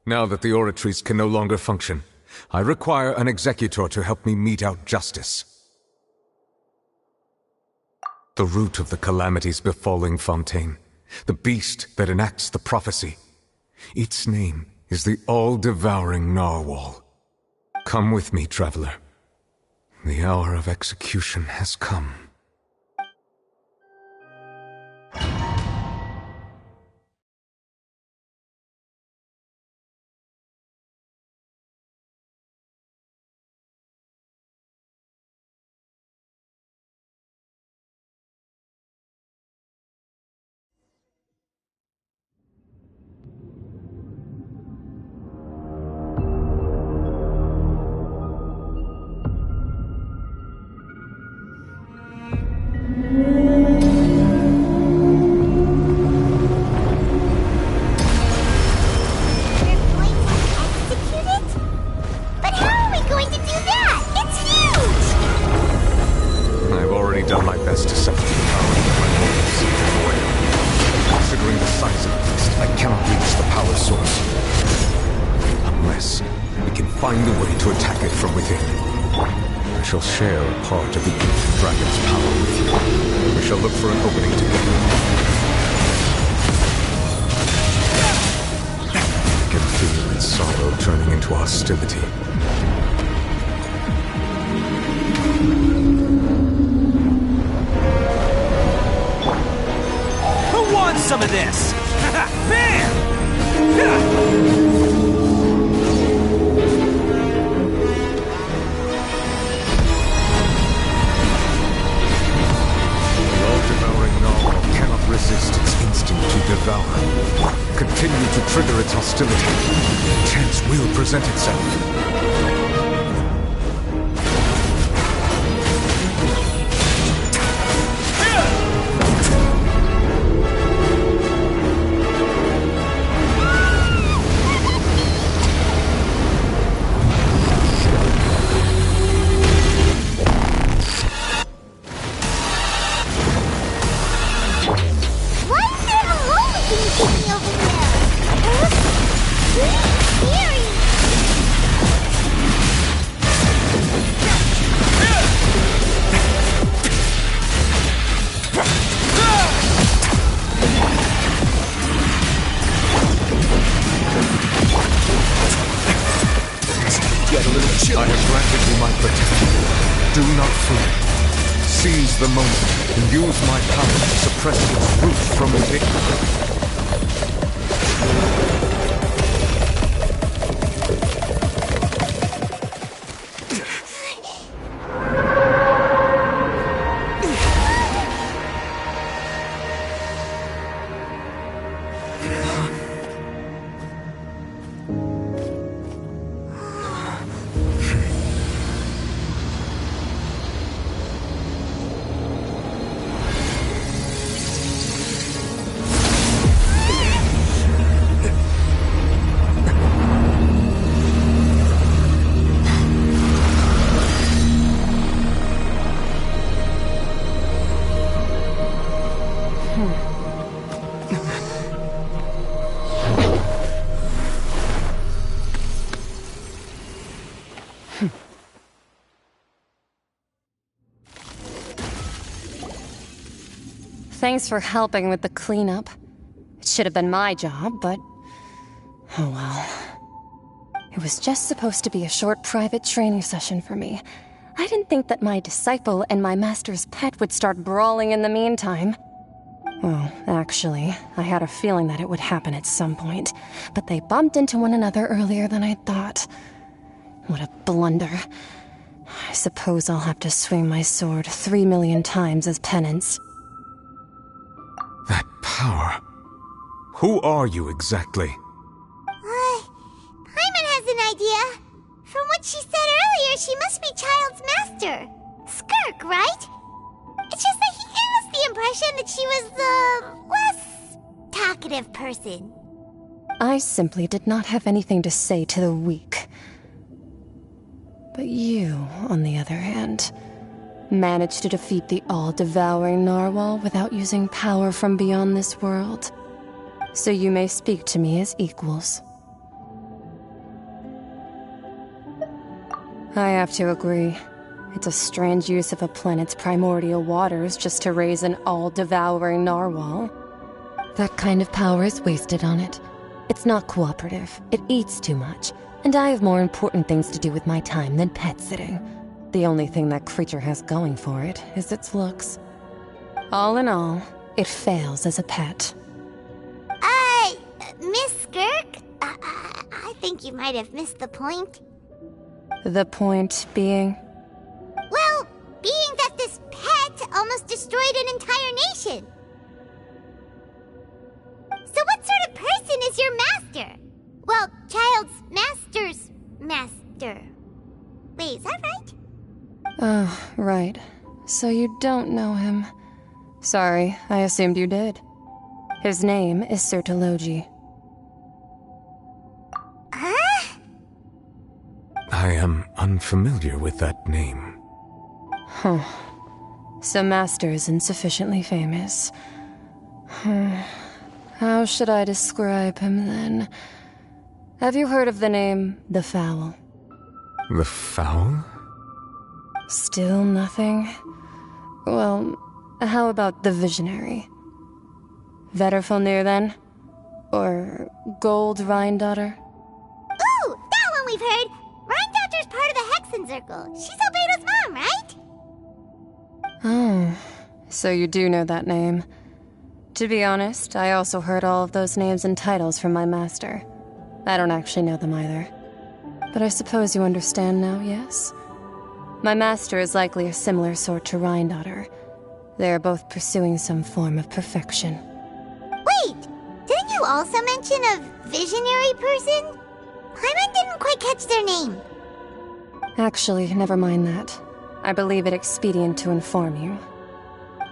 now that the oratories can no longer function, I require an executor to help me mete out justice. The root of the calamities befalling Fontaine, the beast that enacts the prophecy, its name is the all-devouring narwhal. Come with me, traveler. The hour of execution has come. find a way to attack it from within. I shall share a part of the eighth dragon's power with you. We shall look for an opening together. I can feel its sorrow turning into hostility. Who wants some of this? Man! Resist its instinct to devour. Continue to trigger its hostility. Chance will present itself. I have granted you my protection. Do not fear. Seize the moment and use my power to suppress its root from within. Thanks for helping with the cleanup. It should have been my job, but... oh well. It was just supposed to be a short private training session for me. I didn't think that my disciple and my master's pet would start brawling in the meantime. Well, actually, I had a feeling that it would happen at some point, but they bumped into one another earlier than I thought. What a blunder. I suppose I'll have to swing my sword 3 million times as penance. That power. Who are you exactly? Paimon has an idea. From what she said earlier, she must be Child's master. Skirk, right? It's just that he gave us the impression that she was the less talkative person. I simply did not have anything to say to the weak. But you, on the other hand, managed to defeat the all-devouring narwhal without using power from beyond this world. So you may speak to me as equals. I have to agree. It's a strange use of a planet's primordial waters just to raise an all-devouring narwhal. That kind of power is wasted on it. It's not cooperative. It eats too much. And I have more important things to do with my time than pet sitting. The only thing that creature has going for it is its looks. All in all, it fails as a pet. Miss Skirk? I think you might have missed the point. The point being? Well, being that this pet almost destroyed an entire nation. So what sort of person is your master? Well, Child's master's master. Wait, is that right? Oh, right. So you don't know him. Sorry, I assumed you did. His name is Sertologi. Huh? I am unfamiliar with that name. Huh. So Master isn't sufficiently famous. How should I describe him then? Have you heard of the name The Fowl? The fowl? Still nothing? Well, how about the visionary? Vetterfulnir, then? Or Gold Rhindaughter? Ooh, that one we've heard! Rhindaughter's part of the Hexen Circle. She's Albedo's mom, right? Oh, so you do know that name. To be honest, I also heard all of those names and titles from my master. I don't actually know them either. But I suppose you understand now, yes? My master is likely a similar sort to Rhindaughter. They are both pursuing some form of perfection. Wait! Didn't you also mention a visionary person? Paimon didn't quite catch their name. Actually, never mind that. I believe it expedient to inform you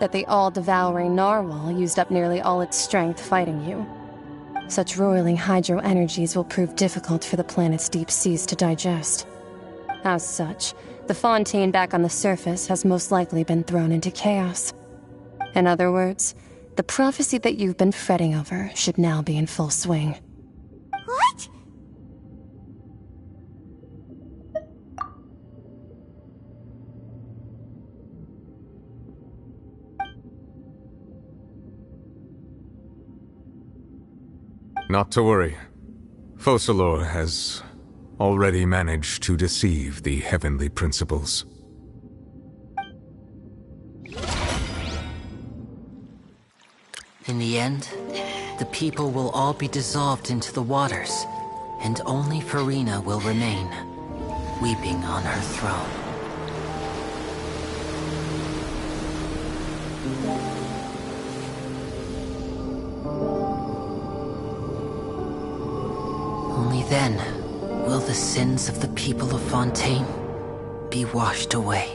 that the all-devouring narwhal used up nearly all its strength fighting you. Such roiling hydro energies will prove difficult for the planet's deep seas to digest. As such, the Fontaine back on the surface has most likely been thrown into chaos. In other words, the prophecy that you've been fretting over should now be in full swing. What? Not to worry. Focalor has already managed to deceive the heavenly principles. In the end, the people will all be dissolved into the waters, and only Farina will remain, weeping on her throne. Only then will the sins of the people of Fontaine be washed away.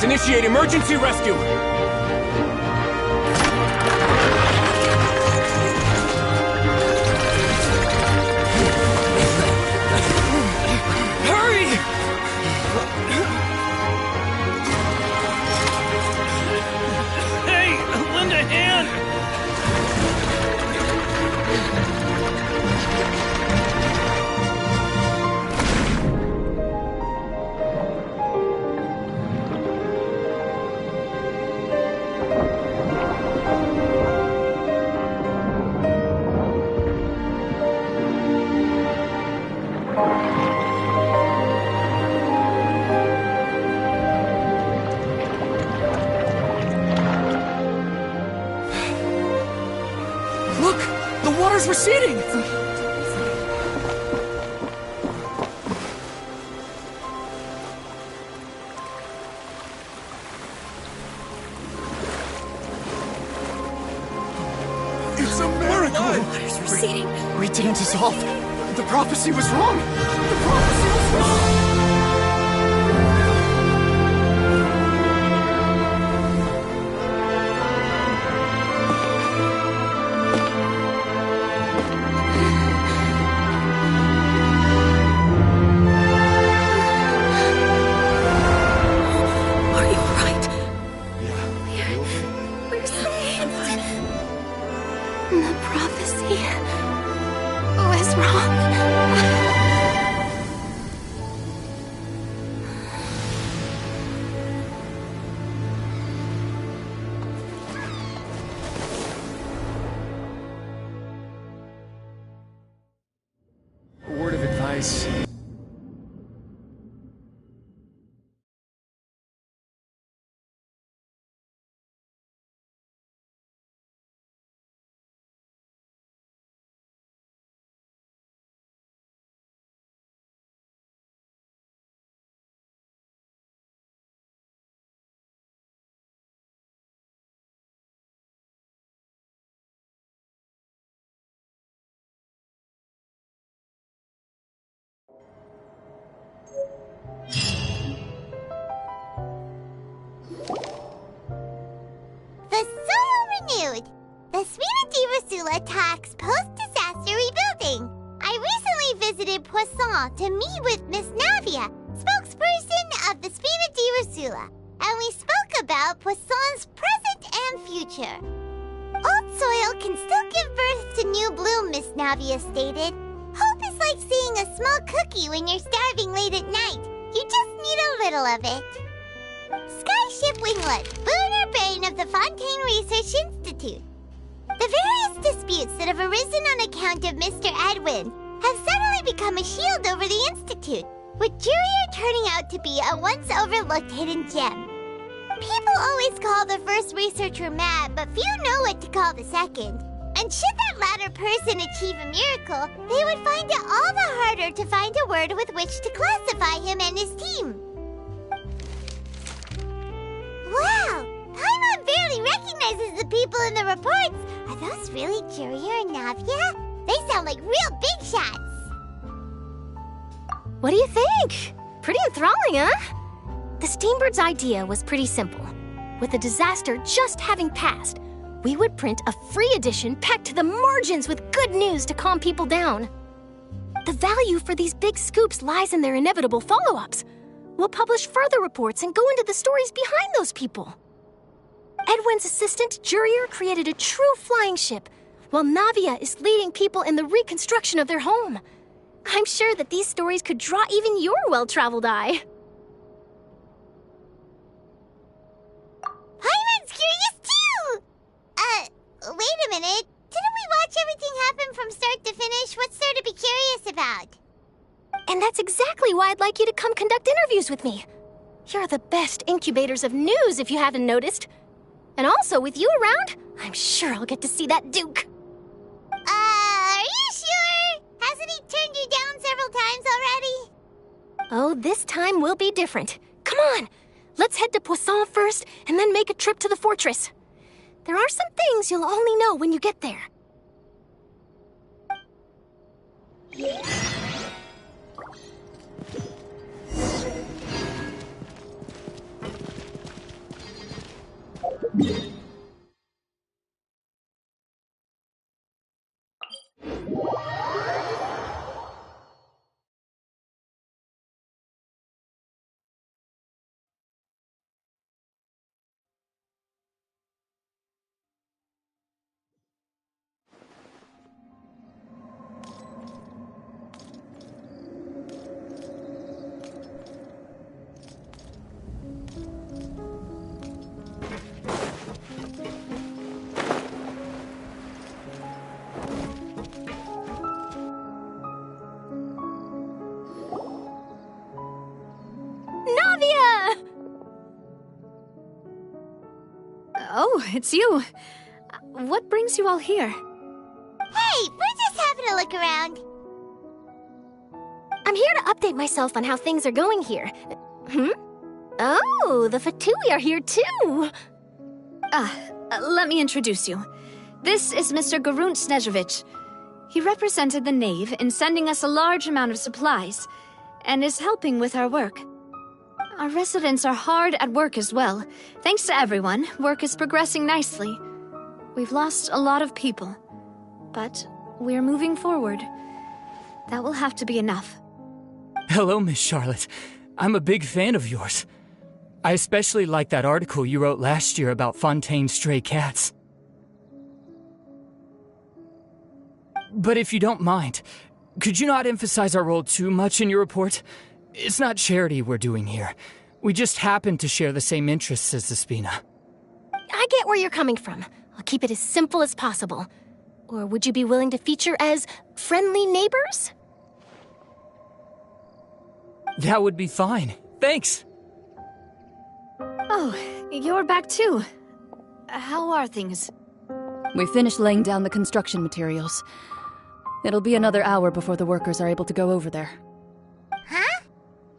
Initiate emergency rescue! Hurry! Hey, lend a hand! Receding! It's a miracle! Water's receding. We didn't dissolve. The prophecy was wrong. The prophecy was wrong! The Spina di Rosula talks post-disaster rebuilding. I recently visited Poisson to meet with Miss Navia, spokesperson of the Spina di Rosula, and we spoke about Poisson's present and future. Old soil can still give birth to new bloom, Miss Navia stated. Hope is like seeing a small cookie when you're starving late at night. You just need a little of it. Skyship Winglet, boon or bane of the Fontaine Research Institute. The various disputes that have arisen on account of Mr. Edwin have suddenly become a shield over the Institute, with Jurier turning out to be a once overlooked hidden gem. People always call the first researcher mad, but few know what to call the second. And should that latter person achieve a miracle, they would find it all the harder to find a word with which to classify him and his team. Wow! Paimon barely recognizes the people in the reports. Are those really Jurier and Navia? They sound like real big shots. What do you think? Pretty enthralling, huh? The Steambird's idea was pretty simple. With the disaster just having passed, we would print a free edition packed to the margins with good news to calm people down. The value for these big scoops lies in their inevitable follow-ups. We'll publish further reports and go into the stories behind those people. Edwin's assistant, Jurier, created a true flying ship, while Navia is leading people in the reconstruction of their home. I'm sure that these stories could draw even your well-traveled eye. Paimon's curious too! Wait a minute. Didn't we watch everything happen from start to finish? What's there to be curious about? And that's exactly why I'd like you to come conduct interviews with me. You're the best incubators of news, if you haven't noticed. And also, with you around, I'm sure I'll get to see that Duke. Are you sure? Hasn't he turned you down several times already? Oh, this time will be different. Come on, let's head to Poisson first, and then make a trip to the fortress. There are some things you'll only know when you get there. Oh, it's you. What brings you all here? Hey, we're just having a look around. I'm here to update myself on how things are going here. Oh, the Fatui are here too. Let me introduce you. This is Mr. Garunt Snezhevich. He represented the Knave in sending us a large amount of supplies, and is helping with our work. Our residents are hard at work as well. Thanks to everyone, work is progressing nicely. We've lost a lot of people, but we're moving forward. That will have to be enough. Hello, Miss Charlotte. I'm a big fan of yours. I especially like that article you wrote last year about Fontaine's stray cats. But if you don't mind, could you not emphasize our role too much in your report? It's not charity we're doing here. We just happen to share the same interests as the Spina. I get where you're coming from. I'll keep it as simple as possible. Or would you be willing to feature as friendly neighbors? That would be fine. Thanks. Oh, you're back too. How are things? We finished laying down the construction materials. It'll be another hour before the workers are able to go over there. Huh?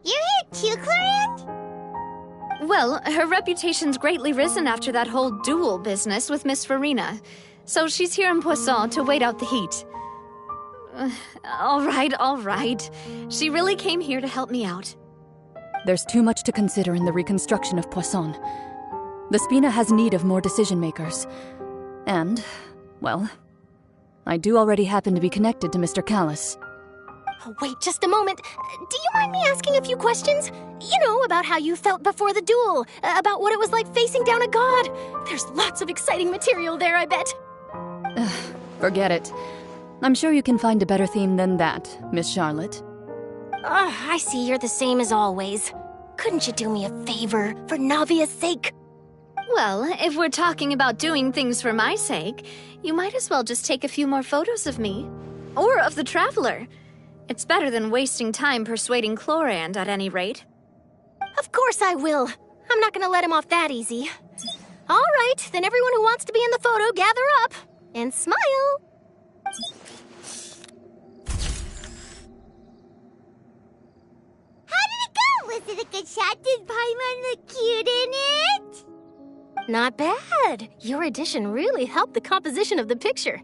You're here too, Clorinde? Well, her reputation's greatly risen after that whole duel business with Miss Farina, so she's here in Poisson to wait out the heat. All right. She really came here to help me out. There's too much to consider in the reconstruction of Poisson. The Spina has need of more decision-makers. And Well, I do already happen to be connected to Mr. Callis. Oh, wait just a moment. Do you mind me asking a few questions? You know, about how you felt before the duel, about what it was like facing down a god. There's lots of exciting material there, I bet. Forget it. I'm sure you can find a better theme than that, Miss Charlotte. I see you're the same as always. Couldn't you do me a favor, for Navia's sake? Well, if we're talking about doing things for my sake, you might as well just take a few more photos of me. Or of the Traveler. It's better than wasting time persuading Chlorand, at any rate. Of course I will. I'm not gonna let him off that easy. All right, then everyone who wants to be in the photo, gather up. And smile. How did it go? Was it a good shot? Did Paimon look cute in it? Not bad. Your addition really helped the composition of the picture.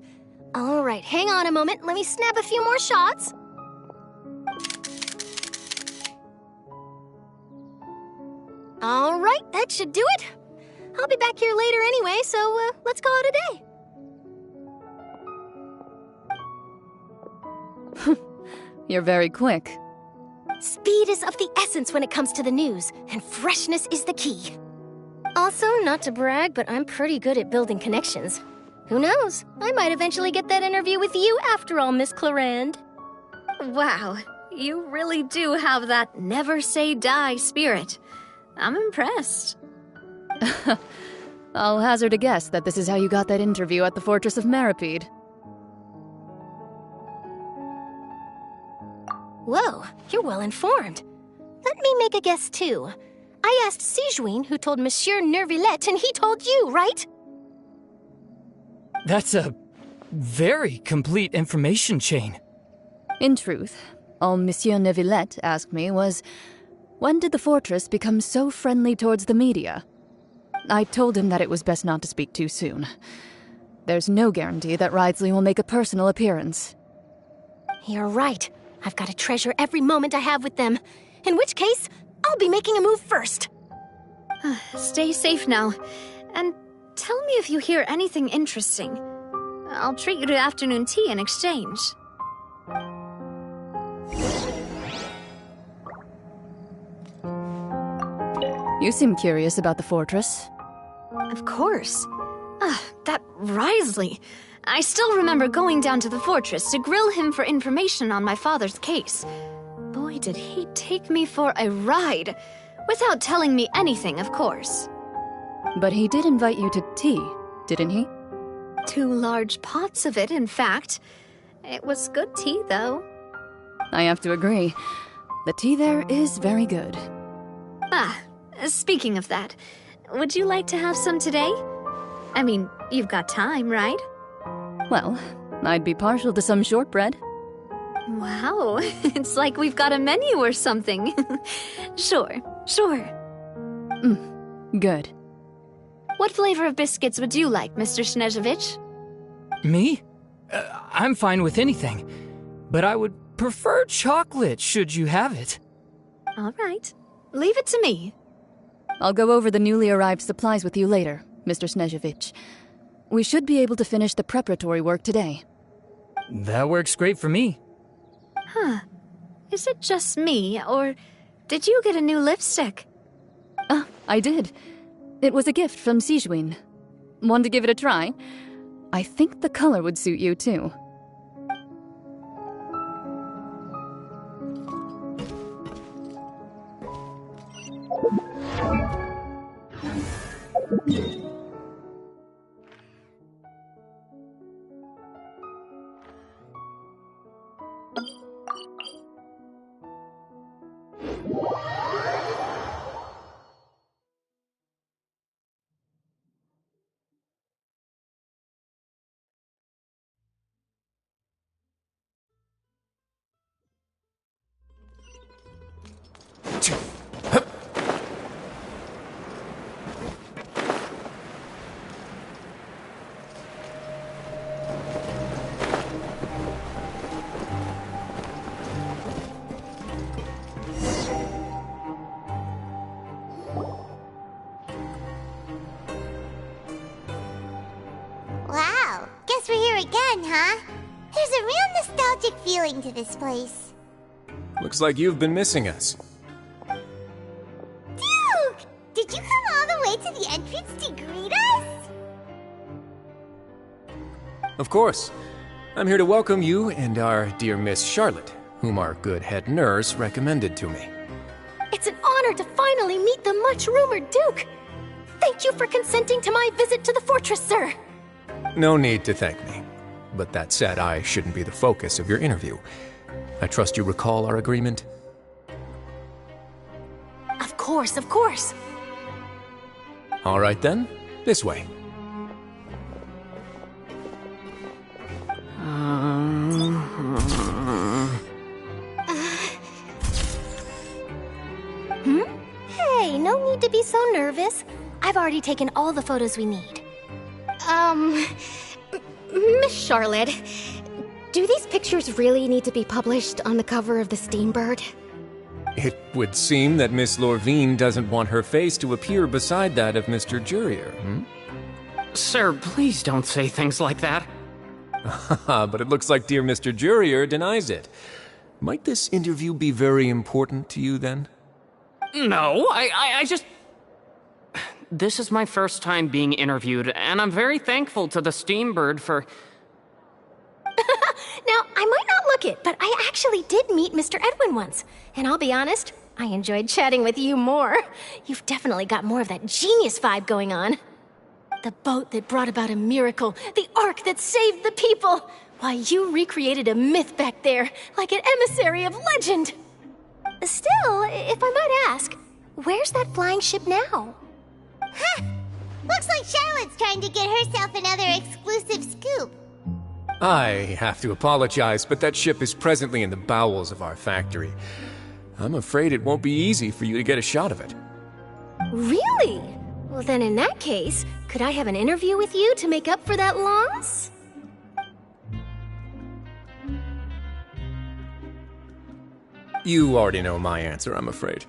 All right, hang on a moment. Let me snap a few more shots. All right, that should do it. I'll be back here later anyway, so let's call it a day. You're very quick. Speed is of the essence when it comes to the news, and freshness is the key. Also, not to brag, but I'm pretty good at building connections. Who knows? I might eventually get that interview with you after all, Miss Chlorand. Wow, you really do have that never say die spirit. I'm impressed. I'll hazard a guess that this is how you got that interview at the Fortress of Meripede. Whoa, you're well informed. Let me make a guess, too. I asked Sijuin, who told Monsieur Nervillette, and he told you, right? That's a very complete information chain. In truth, all Monsieur Nervillette asked me was, when did the fortress become so friendly towards the media? I told him that it was best not to speak too soon. There's no guarantee that Ridesley will make a personal appearance. You're right. I've got to treasure every moment I have with them. In which case, I'll be making a move first. Stay safe now. And tell me if you hear anything interesting. I'll treat you to afternoon tea in exchange. You seem curious about the fortress. Of course. That Ridesley. I still remember going down to the fortress to grill him for information on my father's case. Boy, did he take me for a ride. Without telling me anything, of course. But he did invite you to tea, didn't he? 2 large pots of it, in fact. It was good tea, though. I have to agree. The tea there is very good. Speaking of that, would you like to have some today? I mean, you've got time, right? Well, I'd be partial to some shortbread. Wow, it's like we've got a menu or something. Sure. Good. What flavor of biscuits would you like, Mr. Snezhevich? Me? I'm fine with anything. But I would prefer chocolate, should you have it. All right. Leave it to me. I'll go over the newly arrived supplies with you later, Mr. Snezhevich. We should be able to finish the preparatory work today. That works great for me. Is it just me, or did you get a new lipstick? I did. It was a gift from Sijuin. Want to give it a try? I think the color would suit you, too. again, huh? There's a real nostalgic feeling to this place. Looks like you've been missing us. Duke! Did you come all the way to the entrance to greet us? Of course. I'm here to welcome you and our dear Miss Charlotte, whom our good head nurse recommended to me. It's an honor to finally meet the much-rumored Duke. Thank you for consenting to my visit to the fortress, sir. No need to thank me. But that said, I shouldn't be the focus of your interview. I trust you recall our agreement? Of course, of course. All right then, this way. Hey, no need to be so nervous. I've already taken all the photos we need. Miss Charlotte, do these pictures really need to be published on the cover of the Steambird? It would seem that Miss Lorvine doesn't want her face to appear beside that of Mr. Jurier, Sir, please don't say things like that. But it looks like dear Mr. Jurier denies it. Might this interview be very important to you, then? No, I just... This is my first time being interviewed, and I'm very thankful to the Steambird for... Now, I might not look it, but I actually did meet Mr. Edwin once. And I'll be honest, I enjoyed chatting with you more. You've definitely got more of that genius vibe going on. The boat that brought about a miracle, the ark that saved the people. Why, you recreated a myth back there, like an emissary of legend. Still, if I might ask, where's that flying ship now? Huh! Looks like Charlotte's trying to get herself another exclusive scoop. I have to apologize, but that ship is presently in the bowels of our factory. I'm afraid it won't be easy for you to get a shot of it. Really? Well, then in that case, could I have an interview with you to make up for that loss? You already know my answer, I'm afraid.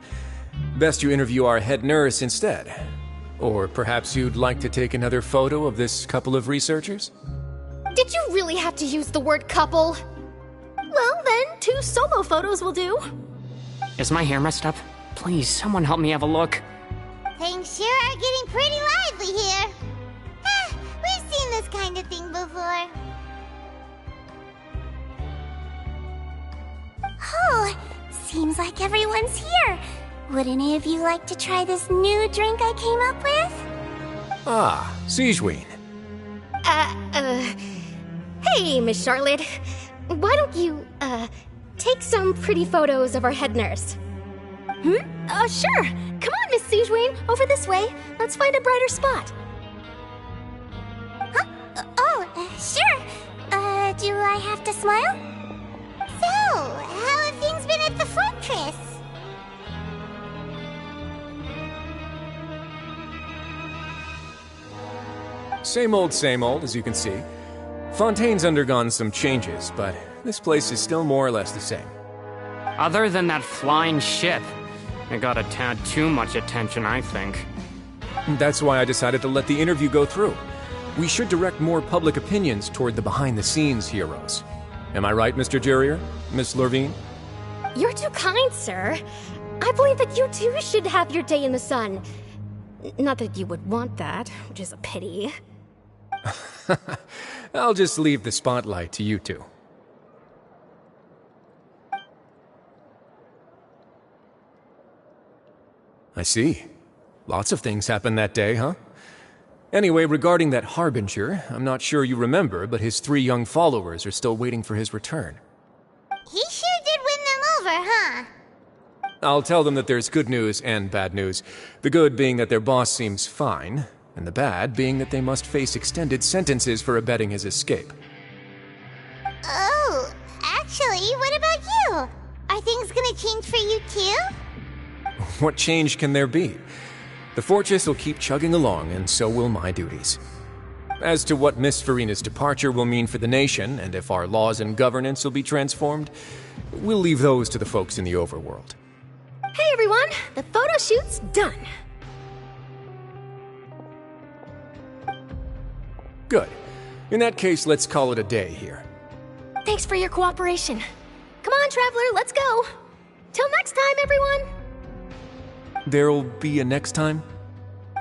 Best you interview our head nurse instead. Or perhaps you'd like to take another photo of this couple of researchers? Did you really have to use the word couple? Well, then, 2 solo photos will do. Is my hair messed up? Please, someone help me have a look. Things sure are getting pretty lively here. We've seen this kind of thing before. Oh, seems like everyone's here. Would any of you like to try this new drink I came up with? Ah, Siegeween. Hey, Miss Charlotte. Why don't you, take some pretty photos of our head nurse? Sure. Come on, Miss Siegeween. Over this way. Let's find a brighter spot. Huh? Sure. Do I have to smile? So, how have things been at the fortress? Same old, as you can see. Fontaine's undergone some changes, but this place is still more or less the same. Other than that flying ship, it got a tad too much attention, I think. That's why I decided to let the interview go through. We should direct more public opinions toward the behind-the-scenes heroes. Am I right, Mr. Jurier? Miss Lorvine? You're too kind, sir. I believe that you too should have your day in the sun. Not that you would want that, which is a pity. I'll just leave the spotlight to you two. I see. Lots of things happened that day, huh? Anyway, regarding that Harbinger, I'm not sure you remember, but his 3 young followers are still waiting for his return. He sure did win them over, huh? I'll tell them that there's good news and bad news. The good being that their boss seems fine, and the bad being that they must face extended sentences for abetting his escape. Oh, actually, what about you? Are things gonna change for you too? What change can there be? The fortress will keep chugging along, and so will my duties. As to what Miss Farina's departure will mean for the nation, and if our laws and governance will be transformed, we'll leave those to the folks in the overworld. Hey everyone, the photo shoot's done. Good. In that case, let's call it a day here. Thanks for your cooperation. Come on, Traveler, let's go. Till next time, everyone. There'll be a next time?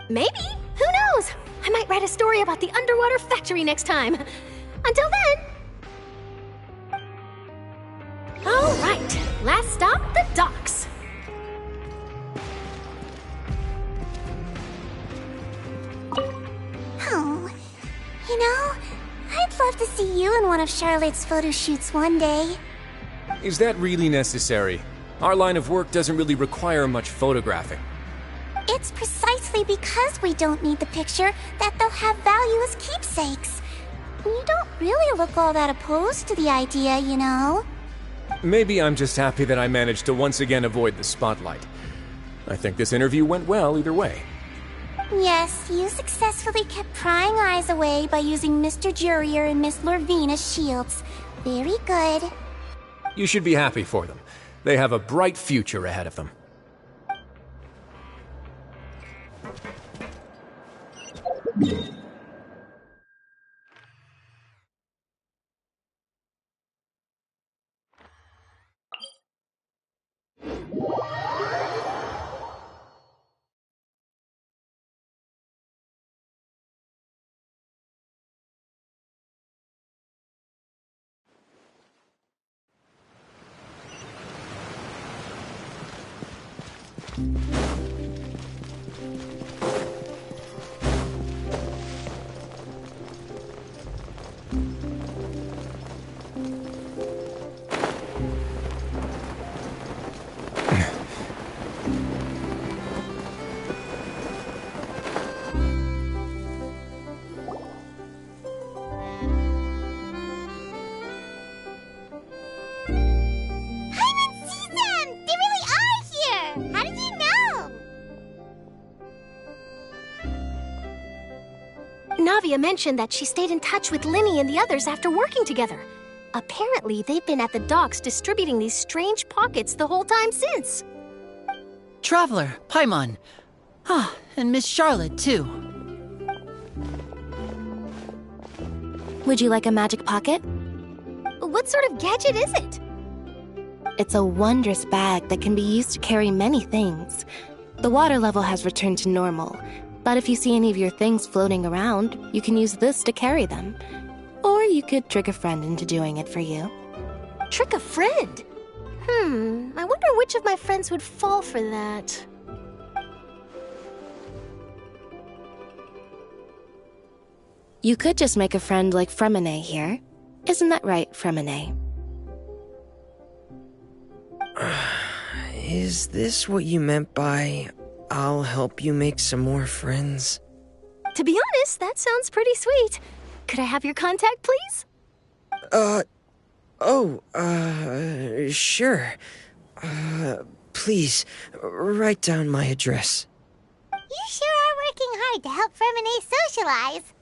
Maybe. Who knows? I might write a story about the underwater factory next time. Until then. All right, last stop, the docks. Oh, you know, I'd love to see you in one of Charlotte's photo shoots one day. Is that really necessary? Our line of work doesn't really require much photographing. It's precisely because we don't need the picture that they'll have value as keepsakes. You don't really look all that opposed to the idea, you know. Maybe I'm just happy that I managed to once again avoid the spotlight. I think this interview went well either way. Yes, you successfully kept prying eyes away by using Mr. Jurier and Miss Lorvine as shields. Very good. You should be happy for them. They have a bright future ahead of them. Navia mentioned that she stayed in touch with Linny and the others after working together. Apparently, they've been at the docks distributing these strange pockets the whole time since. Traveler, Paimon. Ah, and Miss Charlotte, too. Would you like a magic pocket? What sort of gadget is it? It's a wondrous bag that can be used to carry many things. The water level has returned to normal, but if you see any of your things floating around, you can use this to carry them. Or you could trick a friend into doing it for you. Trick a friend? I wonder which of my friends would fall for that. You could just make a friend like Fremine here. Isn't that right, Fremine? Is this what you meant by, I'll help you make some more friends? To be honest, that sounds pretty sweet. Could I have your contact, please? Sure. Please, write down my address. You sure are working hard to help Fremine socialize.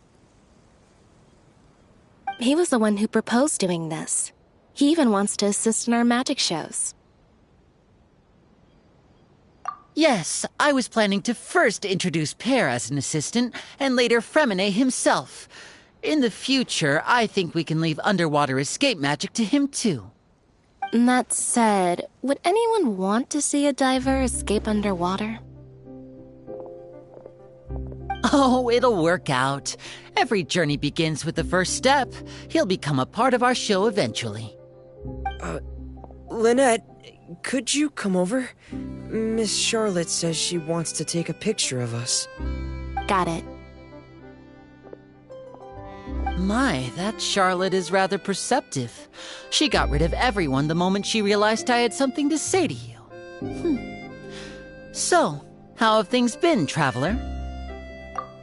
He was the one who proposed doing this. He even wants to assist in our magic shows. Yes, I was planning to first introduce Pear as an assistant, and later Fremine himself. In the future, I think we can leave underwater escape magic to him too. That said, would anyone want to see a diver escape underwater? Oh, it'll work out. Every journey begins with the first step. He'll become a part of our show eventually. Lynette, could you come over? Miss Charlotte says she wants to take a picture of us. Got it. My, that Charlotte is rather perceptive. She got rid of everyone the moment she realized I had something to say to you. So, how have things been, Traveler?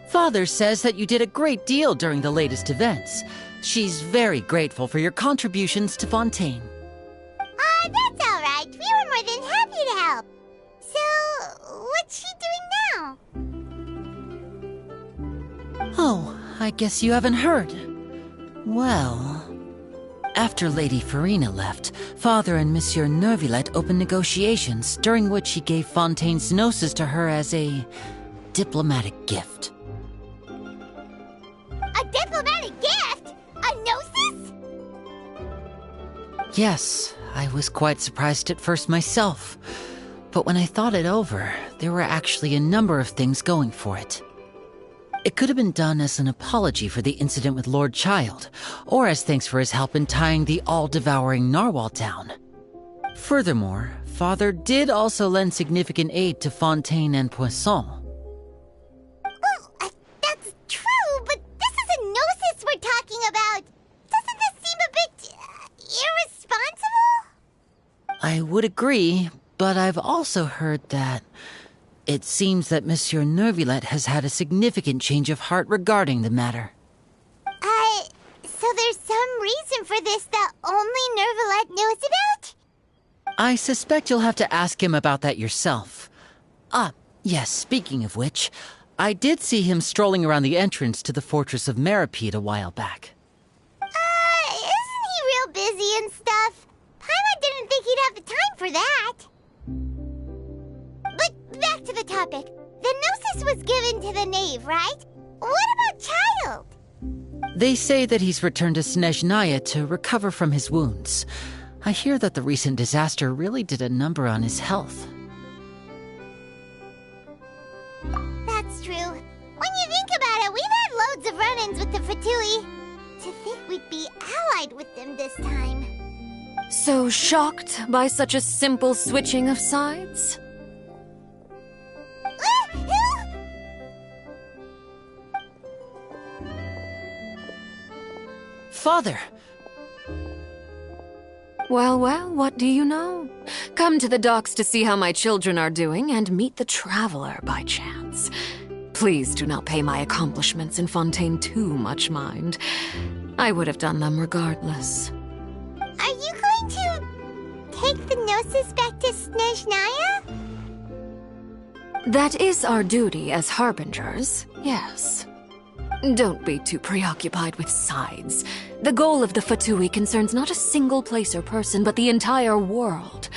Father says that you did a great deal during the latest events. She's very grateful for your contributions to Fontaine. That's all right. We were more than happy to help. So, what's she doing now? Oh, I guess you haven't heard. Well, after Lady Farina left, Father and Monsieur Neuvillette opened negotiations, during which he gave Fontaine's gnosis to her as a diplomatic gift. A diplomatic gift? Yes, I was quite surprised at first myself. But when I thought it over, there were actually a number of things going for it. It could have been done as an apology for the incident with Lord Child, or as thanks for his help in tying the all-devouring narwhal down. Furthermore, Father did also lend significant aid to Fontaine and Poisson. Well, that's true, but this is a gnosis we're talking about. Doesn't this seem a bit irresponsible? I would agree, but I've also heard that it seems that Monsieur Neuvillette has had a significant change of heart regarding the matter. So there's some reason for this that only Neuvillette knows about? I suspect you'll have to ask him about that yourself. Ah, yes, speaking of which, I did see him strolling around the entrance to the fortress of Meripede a while back. Isn't he real busy and stuff? Paimon didn't think he'd have the time for that. But back to the topic. The gnosis was given to the knave, right? What about Child? They say that he's returned to Snezhnaya to recover from his wounds. I hear that the recent disaster really did a number on his health. That's true. When you think about it, we've had loads of run-ins with the Fatui. To think we'd be allied with them this time. So shocked by such a simple switching of sides? Father! Well, what do you know? Come to the docks to see how my children are doing and meet the traveler by chance. Please do not pay my accomplishments in Fontaine too much mind. I would have done them regardless. Are you going to take the gnosis back to Snezhnaya? That is our duty as harbingers, yes. Don't be too preoccupied with sides. The goal of the Fatui concerns not a single place or person, but the entire world.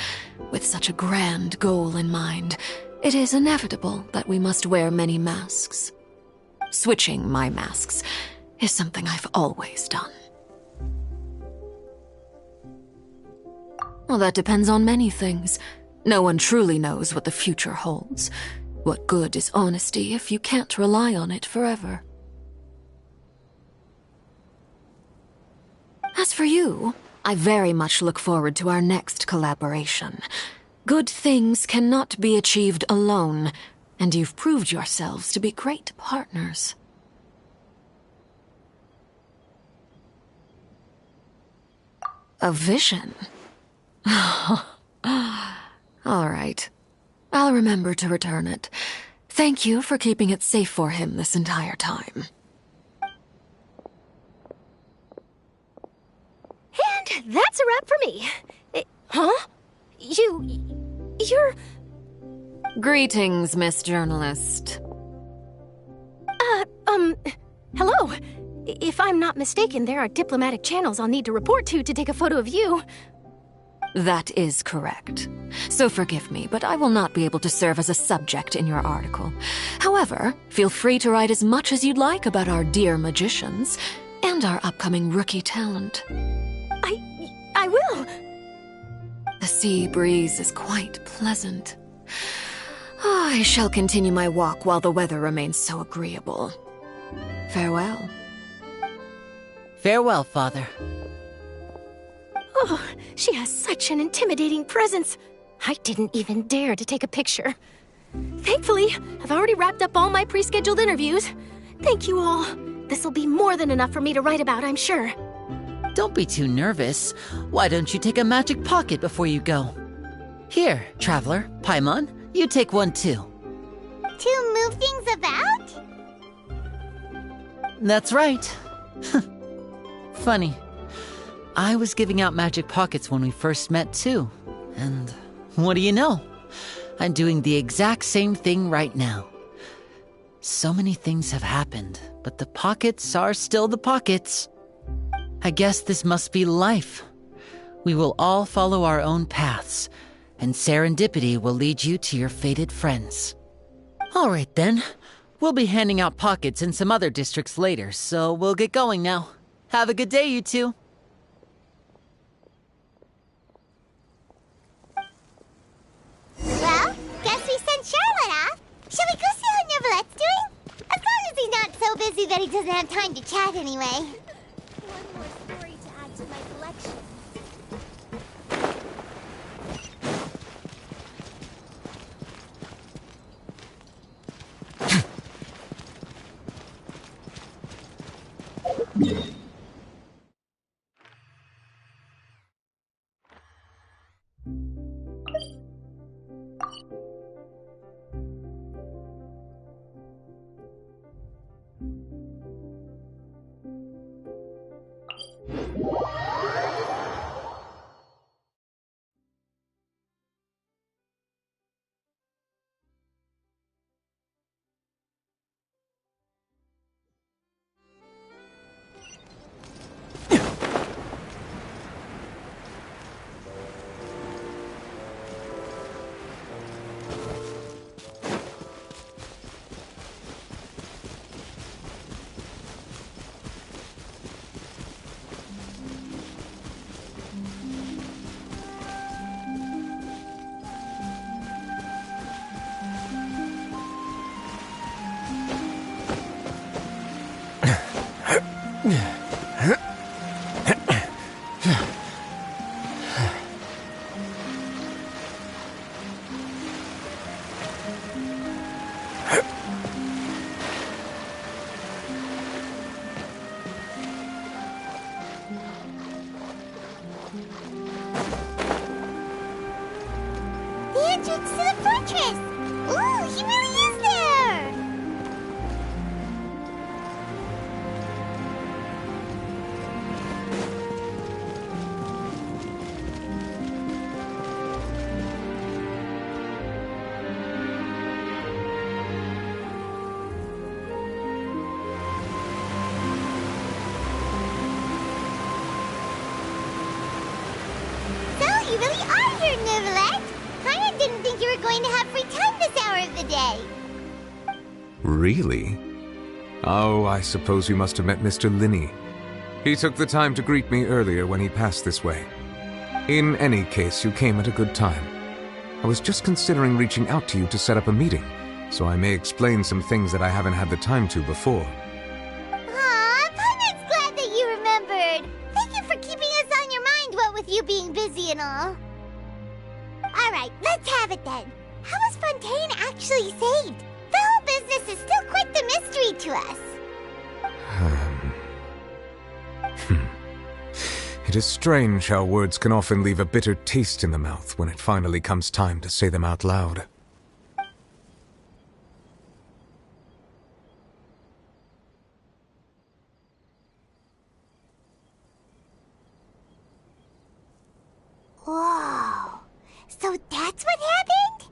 With such a grand goal in mind, it is inevitable that we must wear many masks. Switching my masks is something I've always done. Well, that depends on many things. No one truly knows what the future holds. What good is honesty if you can't rely on it forever? As for you, I very much look forward to our next collaboration. Good things cannot be achieved alone, and you've proved yourselves to be great partners. A vision? All right. I'll remember to return it. Thank you for keeping it safe for him this entire time. And that's a wrap for me. Huh? You're... Greetings, Miss Journalist. Hello. If I'm not mistaken, there are diplomatic channels I'll need to report to take a photo of you. That is correct. So forgive me, but I will not be able to serve as a subject in your article. However, feel free to write as much as you'd like about our dear magicians and our upcoming rookie talent. I will. The sea breeze is quite pleasant. I shall continue my walk while the weather remains so agreeable. Farewell. Farewell, Father. Oh, she has such an intimidating presence. I didn't even dare to take a picture. Thankfully, I've already wrapped up all my pre-scheduled interviews. Thank you all. This'll be more than enough for me to write about, I'm sure. Don't be too nervous. Why don't you take a magic pocket before you go? Here, Traveler, Paimon, you take one too. To move things about? That's right. Funny. I was giving out magic pockets when we first met too. And what do you know? I'm doing the exact same thing right now. So many things have happened, but the pockets are still the pockets. I guess this must be life. We will all follow our own paths, and serendipity will lead you to your fated friends. All right then. We'll be handing out pockets in some other districts later, so we'll get going now. Have a good day, you two. busy that he doesn't have time to chat anyway. One more story to add to my collection. The entrance to the fortress! Ooh, he really is there! So, you really are here, Neuvillette! I didn't think you were going to have free time this hour of the day. Really? Oh, I suppose you must have met Mr. Linney. He took the time to greet me earlier when he passed this way. In any case, you came at a good time. I was just considering reaching out to you to set up a meeting, so I may explain some things that I haven't had the time to before. Aw, Paimon's glad that you remembered. Thank you for keeping us on your mind, what with you being busy and all. Alright, let's have it then. How was Fontaine actually saved? The whole business is still quite the mystery to us. It is strange how words can often leave a bitter taste in the mouth when it finally comes time to say them out loud. Whoa. So that's what happened?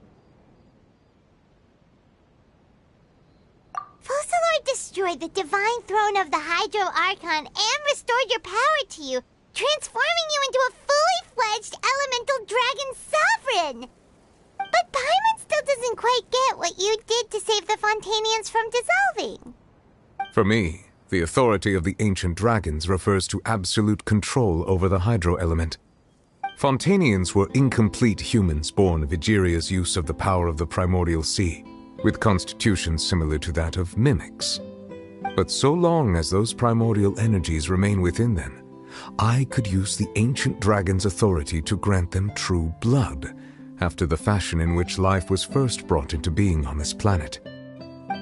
Focalor destroyed the divine throne of the Hydro Archon and restored your power to you, transforming you into a fully fledged elemental dragon sovereign. But Paimon still doesn't quite get what you did to save the Fontainians from dissolving. For me, the authority of the ancient dragons refers to absolute control over the hydro element. Fontainians were incomplete humans born of Egeria's use of the power of the primordial sea, with constitutions similar to that of mimics. But so long as those primordial energies remain within them, I could use the ancient dragon's authority to grant them true blood, after the fashion in which life was first brought into being on this planet.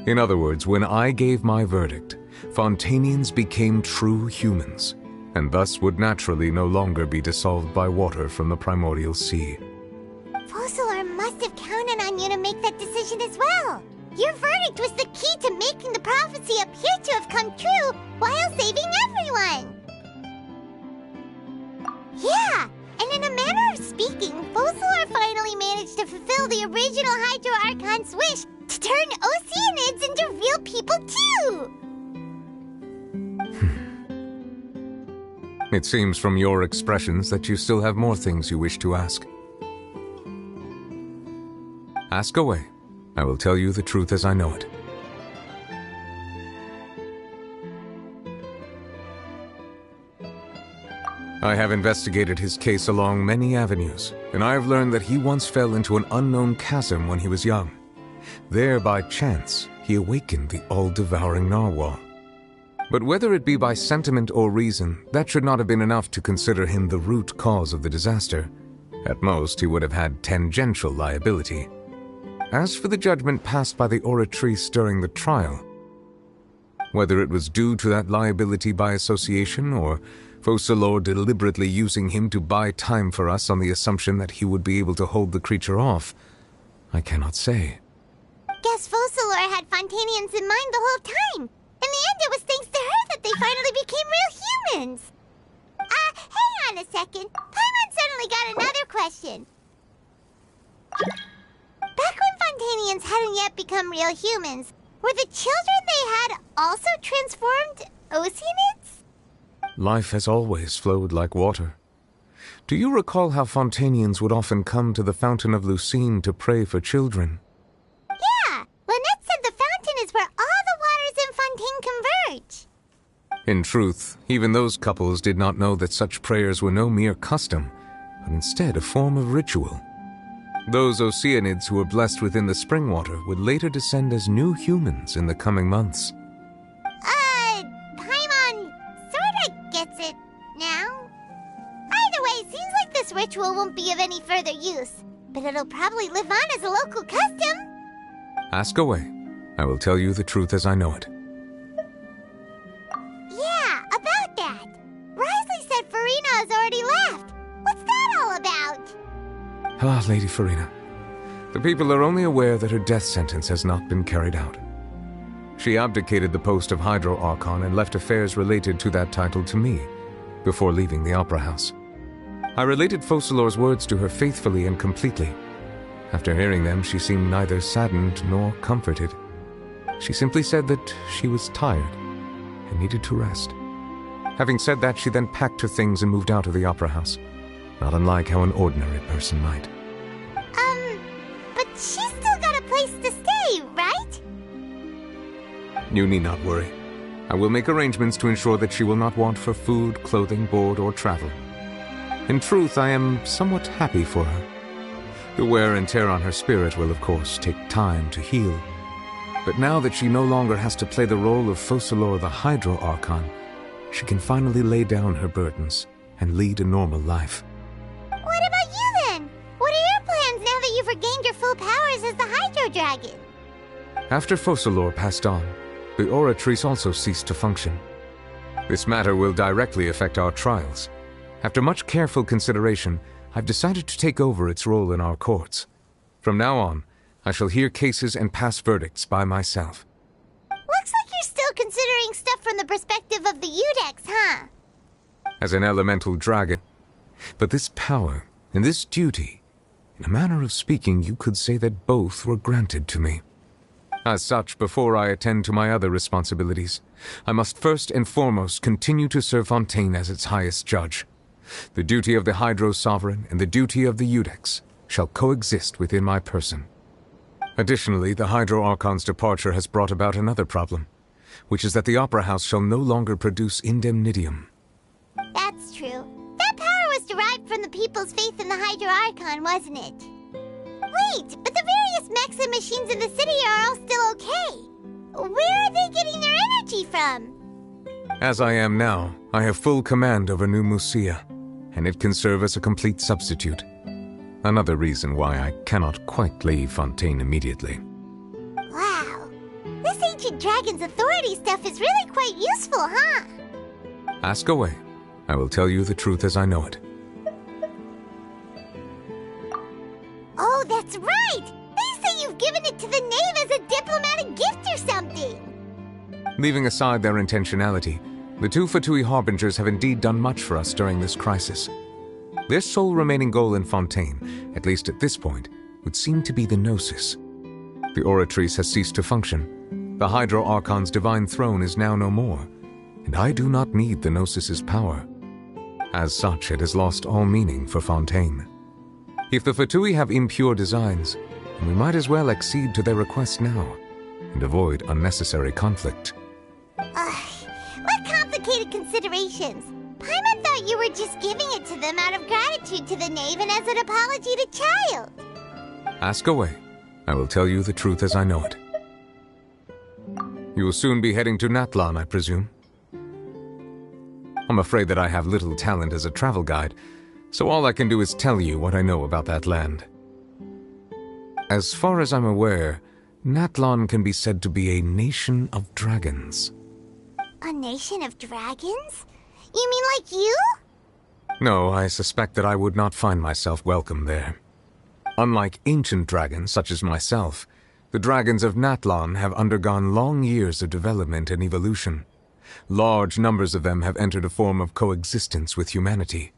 In other words, when I gave my verdict, Fontainians became true humans, and thus would naturally no longer be dissolved by water from the primordial sea. Focalor must have counted on you to make that decision as well. Your verdict was the key to making the prophecy appear to have come true while saving everyone. Yeah, and in a manner of speaking, Focalor finally managed to fulfill the original Hydro Archon's wish to turn Oceanids into real people too! It seems from your expressions that you still have more things you wish to ask. Ask away. I will tell you the truth as I know it. I have investigated his case along many avenues, and I have learned that he once fell into an unknown chasm when he was young. There, by chance, he awakened the all-devouring narwhal. But whether it be by sentiment or reason, that should not have been enough to consider him the root cause of the disaster. At most, he would have had tangential liability. As for the judgment passed by the oratrice during the trial, whether it was due to that liability by association or Focalors deliberately using him to buy time for us on the assumption that he would be able to hold the creature off, I cannot say. Guess Focalors had Fontainians in mind the whole time. In the end, it was thanks to her that they finally became real humans. Hang on a second. Paimon suddenly got another question. Back when Fontainians hadn't yet become real humans, were the children they had also transformed Oceanids? Life has always flowed like water. Do you recall how Fontainians would often come to the Fountain of Lucine to pray for children? Yeah! Lynette said the fountain is where all the waters in Fontaine converge. In truth, even those couples did not know that such prayers were no mere custom, but instead a form of ritual. Those Oceanids who were blessed within the spring water would later descend as new humans in the coming months. Paimon sorta gets it now. Either way, seems like this ritual won't be of any further use, but it'll probably live on as a local custom. Ask away. I will tell you the truth as I know it. Yeah, about that. Risley said Farina has already left. What's that all about? Ah, Lady Farina. The people are only aware that her death sentence has not been carried out. She abdicated the post of Hydro Archon and left affairs related to that title to me, before leaving the Opera House. I related Focalors' words to her faithfully and completely. After hearing them, she seemed neither saddened nor comforted. She simply said that she was tired and needed to rest. Having said that, she then packed her things and moved out of the Opera House, not unlike how an ordinary person might. But she's still got a place to stay, right? You need not worry. I will make arrangements to ensure that she will not want for food, clothing, board, or travel. In truth, I am somewhat happy for her. The wear and tear on her spirit will, of course, take time to heal. But now that she no longer has to play the role of Focalors the Hydro Archon, she can finally lay down her burdens and lead a normal life. What about you then? What are your plans now that you've regained your full powers as the Hydro Dragon? After Focalors passed on, the Oratrice also ceased to function. This matter will directly affect our trials. After much careful consideration, I've decided to take over its role in our courts. From now on, I shall hear cases and pass verdicts by myself. Looks like you're still considering stuff from the perspective of the Udex, huh? As an elemental dragon. But this power and this duty, in a manner of speaking, you could say that both were granted to me. As such, before I attend to my other responsibilities, I must first and foremost continue to serve Fontaine as its highest judge. The duty of the Hydro Sovereign and the duty of the Udex shall coexist within my person. Additionally, the Hydro Archon's departure has brought about another problem, which is that the Opera House shall no longer produce indemnitium. That's true. That power was derived from the people's faith in the Hydro Archon, wasn't it? Wait, but the various mechs and machines in the city are all still okay. Where are they getting their energy from? As I am now, I have full command over New Musia, and it can serve as a complete substitute. Another reason why I cannot quite leave Fontaine immediately. Wow. This ancient dragon's authority stuff is really quite useful, huh? Ask away. I will tell you the truth as I know it. Oh, that's right! They say you've given it to the knave as a diplomatic gift or something! Leaving aside their intentionality, the two Fatui Harbingers have indeed done much for us during this crisis. Their sole remaining goal in Fontaine, at least at this point, would seem to be the Gnosis. The Oratrice has ceased to function. The Hydro Archon's divine throne is now no more, and I do not need the Gnosis's power. As such, it has lost all meaning for Fontaine. If the Fatui have impure designs, we might as well accede to their request now, and avoid unnecessary conflict. What complicated considerations! Paimon thought you were just giving it to them out of gratitude to the knave and as an apology to Child. Ask away. I will tell you the truth as I know it. You will soon be heading to Natlan, I presume? I'm afraid that I have little talent as a travel guide, so all I can do is tell you what I know about that land. As far as I'm aware, Natlan can be said to be a nation of dragons. A nation of dragons? You mean like you? No, I suspect that I would not find myself welcome there. Unlike ancient dragons such as myself, the dragons of Natlan have undergone long years of development and evolution. Large numbers of them have entered a form of coexistence with humanity.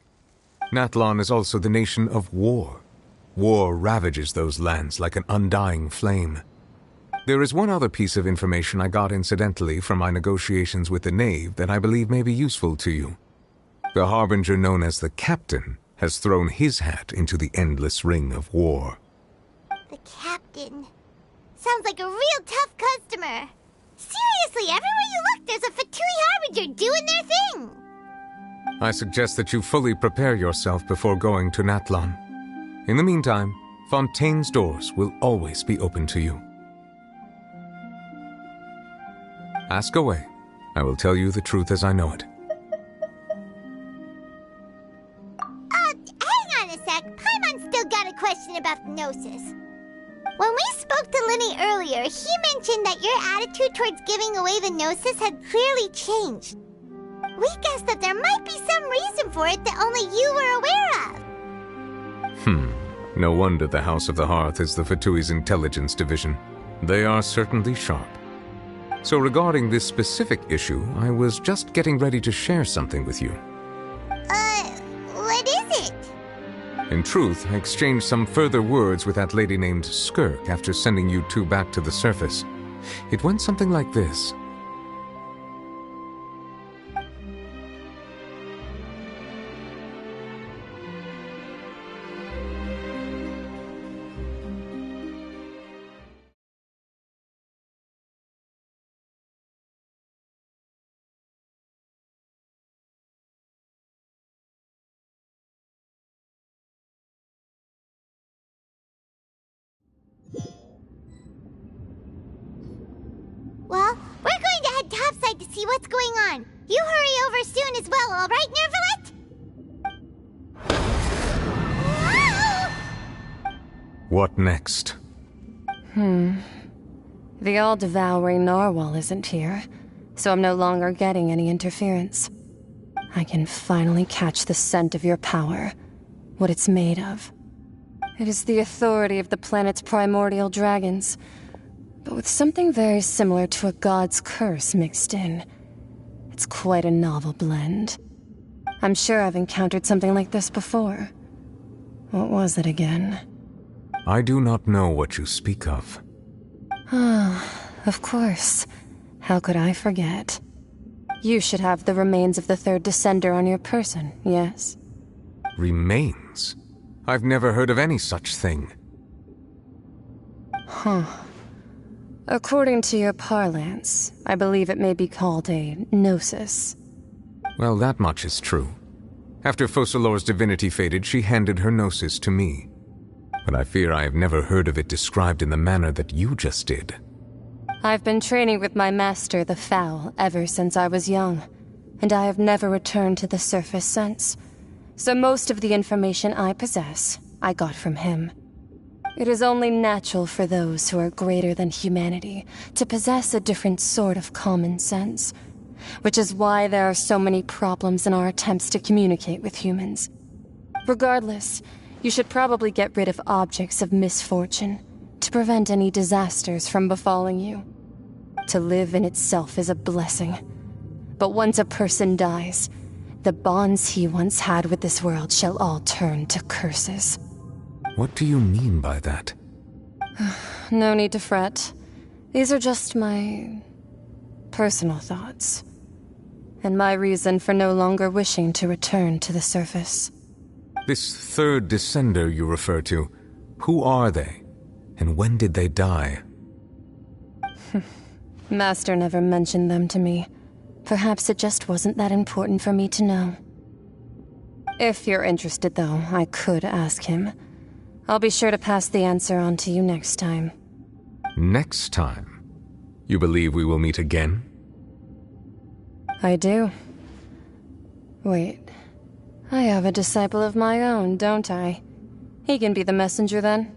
Natlan is also the nation of war. War ravages those lands like an undying flame. There is one other piece of information I got incidentally from my negotiations with the Knave that I believe may be useful to you. The Harbinger known as the Captain has thrown his hat into the endless ring of war. The Captain. Sounds like a real tough customer. Seriously, everywhere you look, there's a Fatui Harbinger doing their thing. I suggest that you fully prepare yourself before going to Natlan. In the meantime, Fontaine's doors will always be open to you. Ask away. I will tell you the truth as I know it. Hang on a sec. Paimon's still got a question about the Gnosis. When we spoke to Linny earlier, he mentioned that your attitude towards giving away the Gnosis had clearly changed. We guessed that there might be some reason for it that only you were aware of. No wonder the House of the Hearth is the Fatui's intelligence division. They are certainly sharp. So regarding this specific issue, I was just getting ready to share something with you. What is it? In truth, I exchanged some further words with that lady named Skirk after sending you two back to the surface. It went something like this. Well, we're going to head topside to see what's going on. You hurry over soon as well, all right, Nervalet? What next? The all-devouring narwhal isn't here, so I'm no longer getting any interference. I can finally catch the scent of your power, what it's made of. It is the authority of the planet's primordial dragons, but with something very similar to a god's curse mixed in. It's quite a novel blend. I'm sure I've encountered something like this before. What was it again? I do not know what you speak of. Of course. How could I forget? You should have the remains of the third descender on your person, yes? Remains? I've never heard of any such thing. According to your parlance, I believe it may be called a gnosis. Well, that much is true. After Focalor's divinity faded, she handed her gnosis to me. But I fear I have never heard of it described in the manner that you just did. I've been training with my master, the Foul, ever since I was young, and I have never returned to the surface since. So most of the information I possess, I got from him. It is only natural for those who are greater than humanity to possess a different sort of common sense, which is why there are so many problems in our attempts to communicate with humans. Regardless, you should probably get rid of objects of misfortune to prevent any disasters from befalling you. To live in itself is a blessing, but once a person dies, the bonds he once had with this world shall all turn to curses. What do you mean by that? No need to fret. These are just my personal thoughts, and my reason for no longer wishing to return to the surface. This third descender you refer to, who are they? And when did they die? Master never mentioned them to me. Perhaps it just wasn't that important for me to know. If you're interested, though, I could ask him. I'll be sure to pass the answer on to you next time. Next time? You believe we will meet again? I do. Wait. I have a disciple of my own, don't I? He can be the messenger then.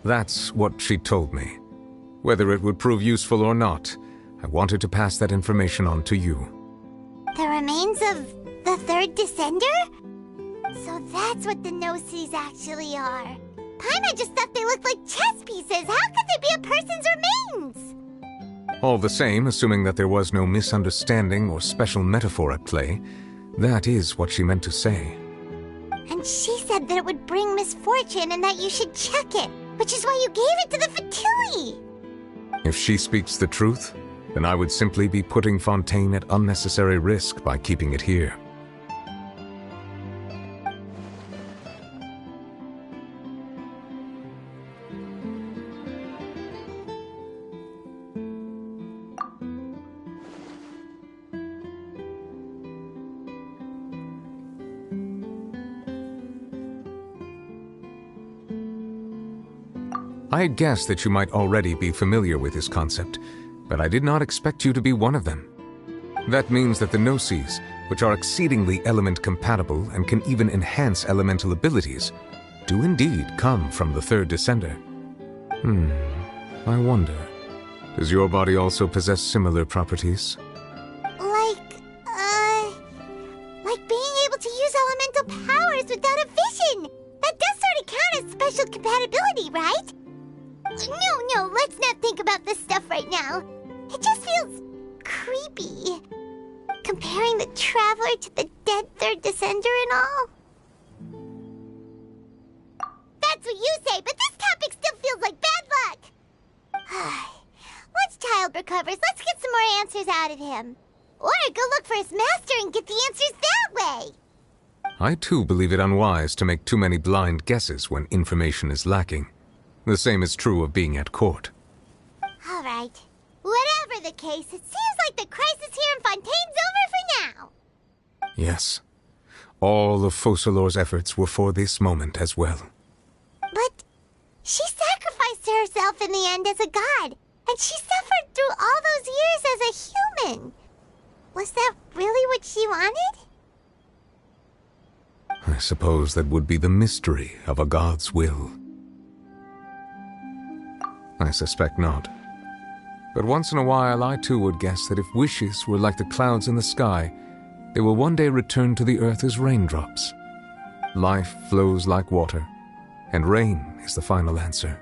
That's what she told me. Whether it would prove useful or not, I wanted to pass that information on to you. The remains of the third descender? So that's what the no-sees actually are. Paimon just thought they looked like chess pieces. How could they be a person's remains? All the same, assuming that there was no misunderstanding or special metaphor at play, that is what she meant to say. And she said that it would bring misfortune and that you should check it, which is why you gave it to the Fatui. If she speaks the truth, then I would simply be putting Fontaine at unnecessary risk by keeping it here. I had guessed that you might already be familiar with this concept, but I did not expect you to be one of them. That means that the no-sees, which are exceedingly element-compatible and can even enhance elemental abilities, do indeed come from the third descender. I wonder, does your body also possess similar properties? Like being able to use elemental powers without a vision! That does sort of count as special compatibility, right? No, let's not think about this stuff right now. It just feels creepy. Comparing the Traveler to the dead third descender and all. That's what you say, but this topic still feels like bad luck. Once Child recovers, let's get some more answers out of him. Or go look for his master and get the answers that way. I too believe it unwise to make too many blind guesses when information is lacking. The same is true of being at court. All right. Whatever the case, it seems like the crisis here in Fontaine's over for now. Yes. All of Focalor's efforts were for this moment as well. But she sacrificed herself in the end as a god, and she suffered through all those years as a human. Was that really what she wanted? I suppose that would be the mystery of a god's will. I suspect not. But once in a while I too would guess that if wishes were like the clouds in the sky, they will one day return to the earth as raindrops. Life flows like water, and rain is the final answer.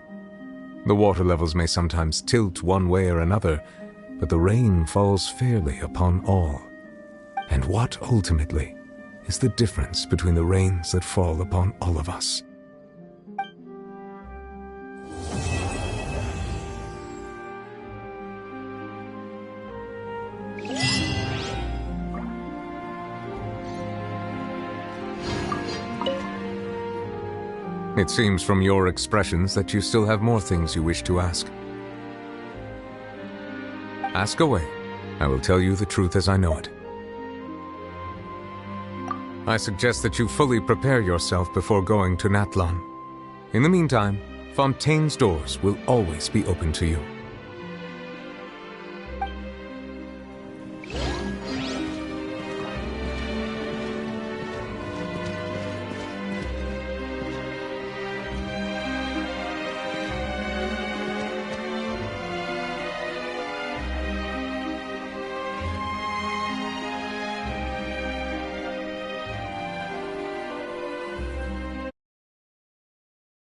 The water levels may sometimes tilt one way or another, but the rain falls fairly upon all. And what, ultimately, is the difference between the rains that fall upon all of us? It seems from your expressions that you still have more things you wish to ask. Ask away. I will tell you the truth as I know it. I suggest that you fully prepare yourself before going to Natlan. In the meantime, Fontaine's doors will always be open to you.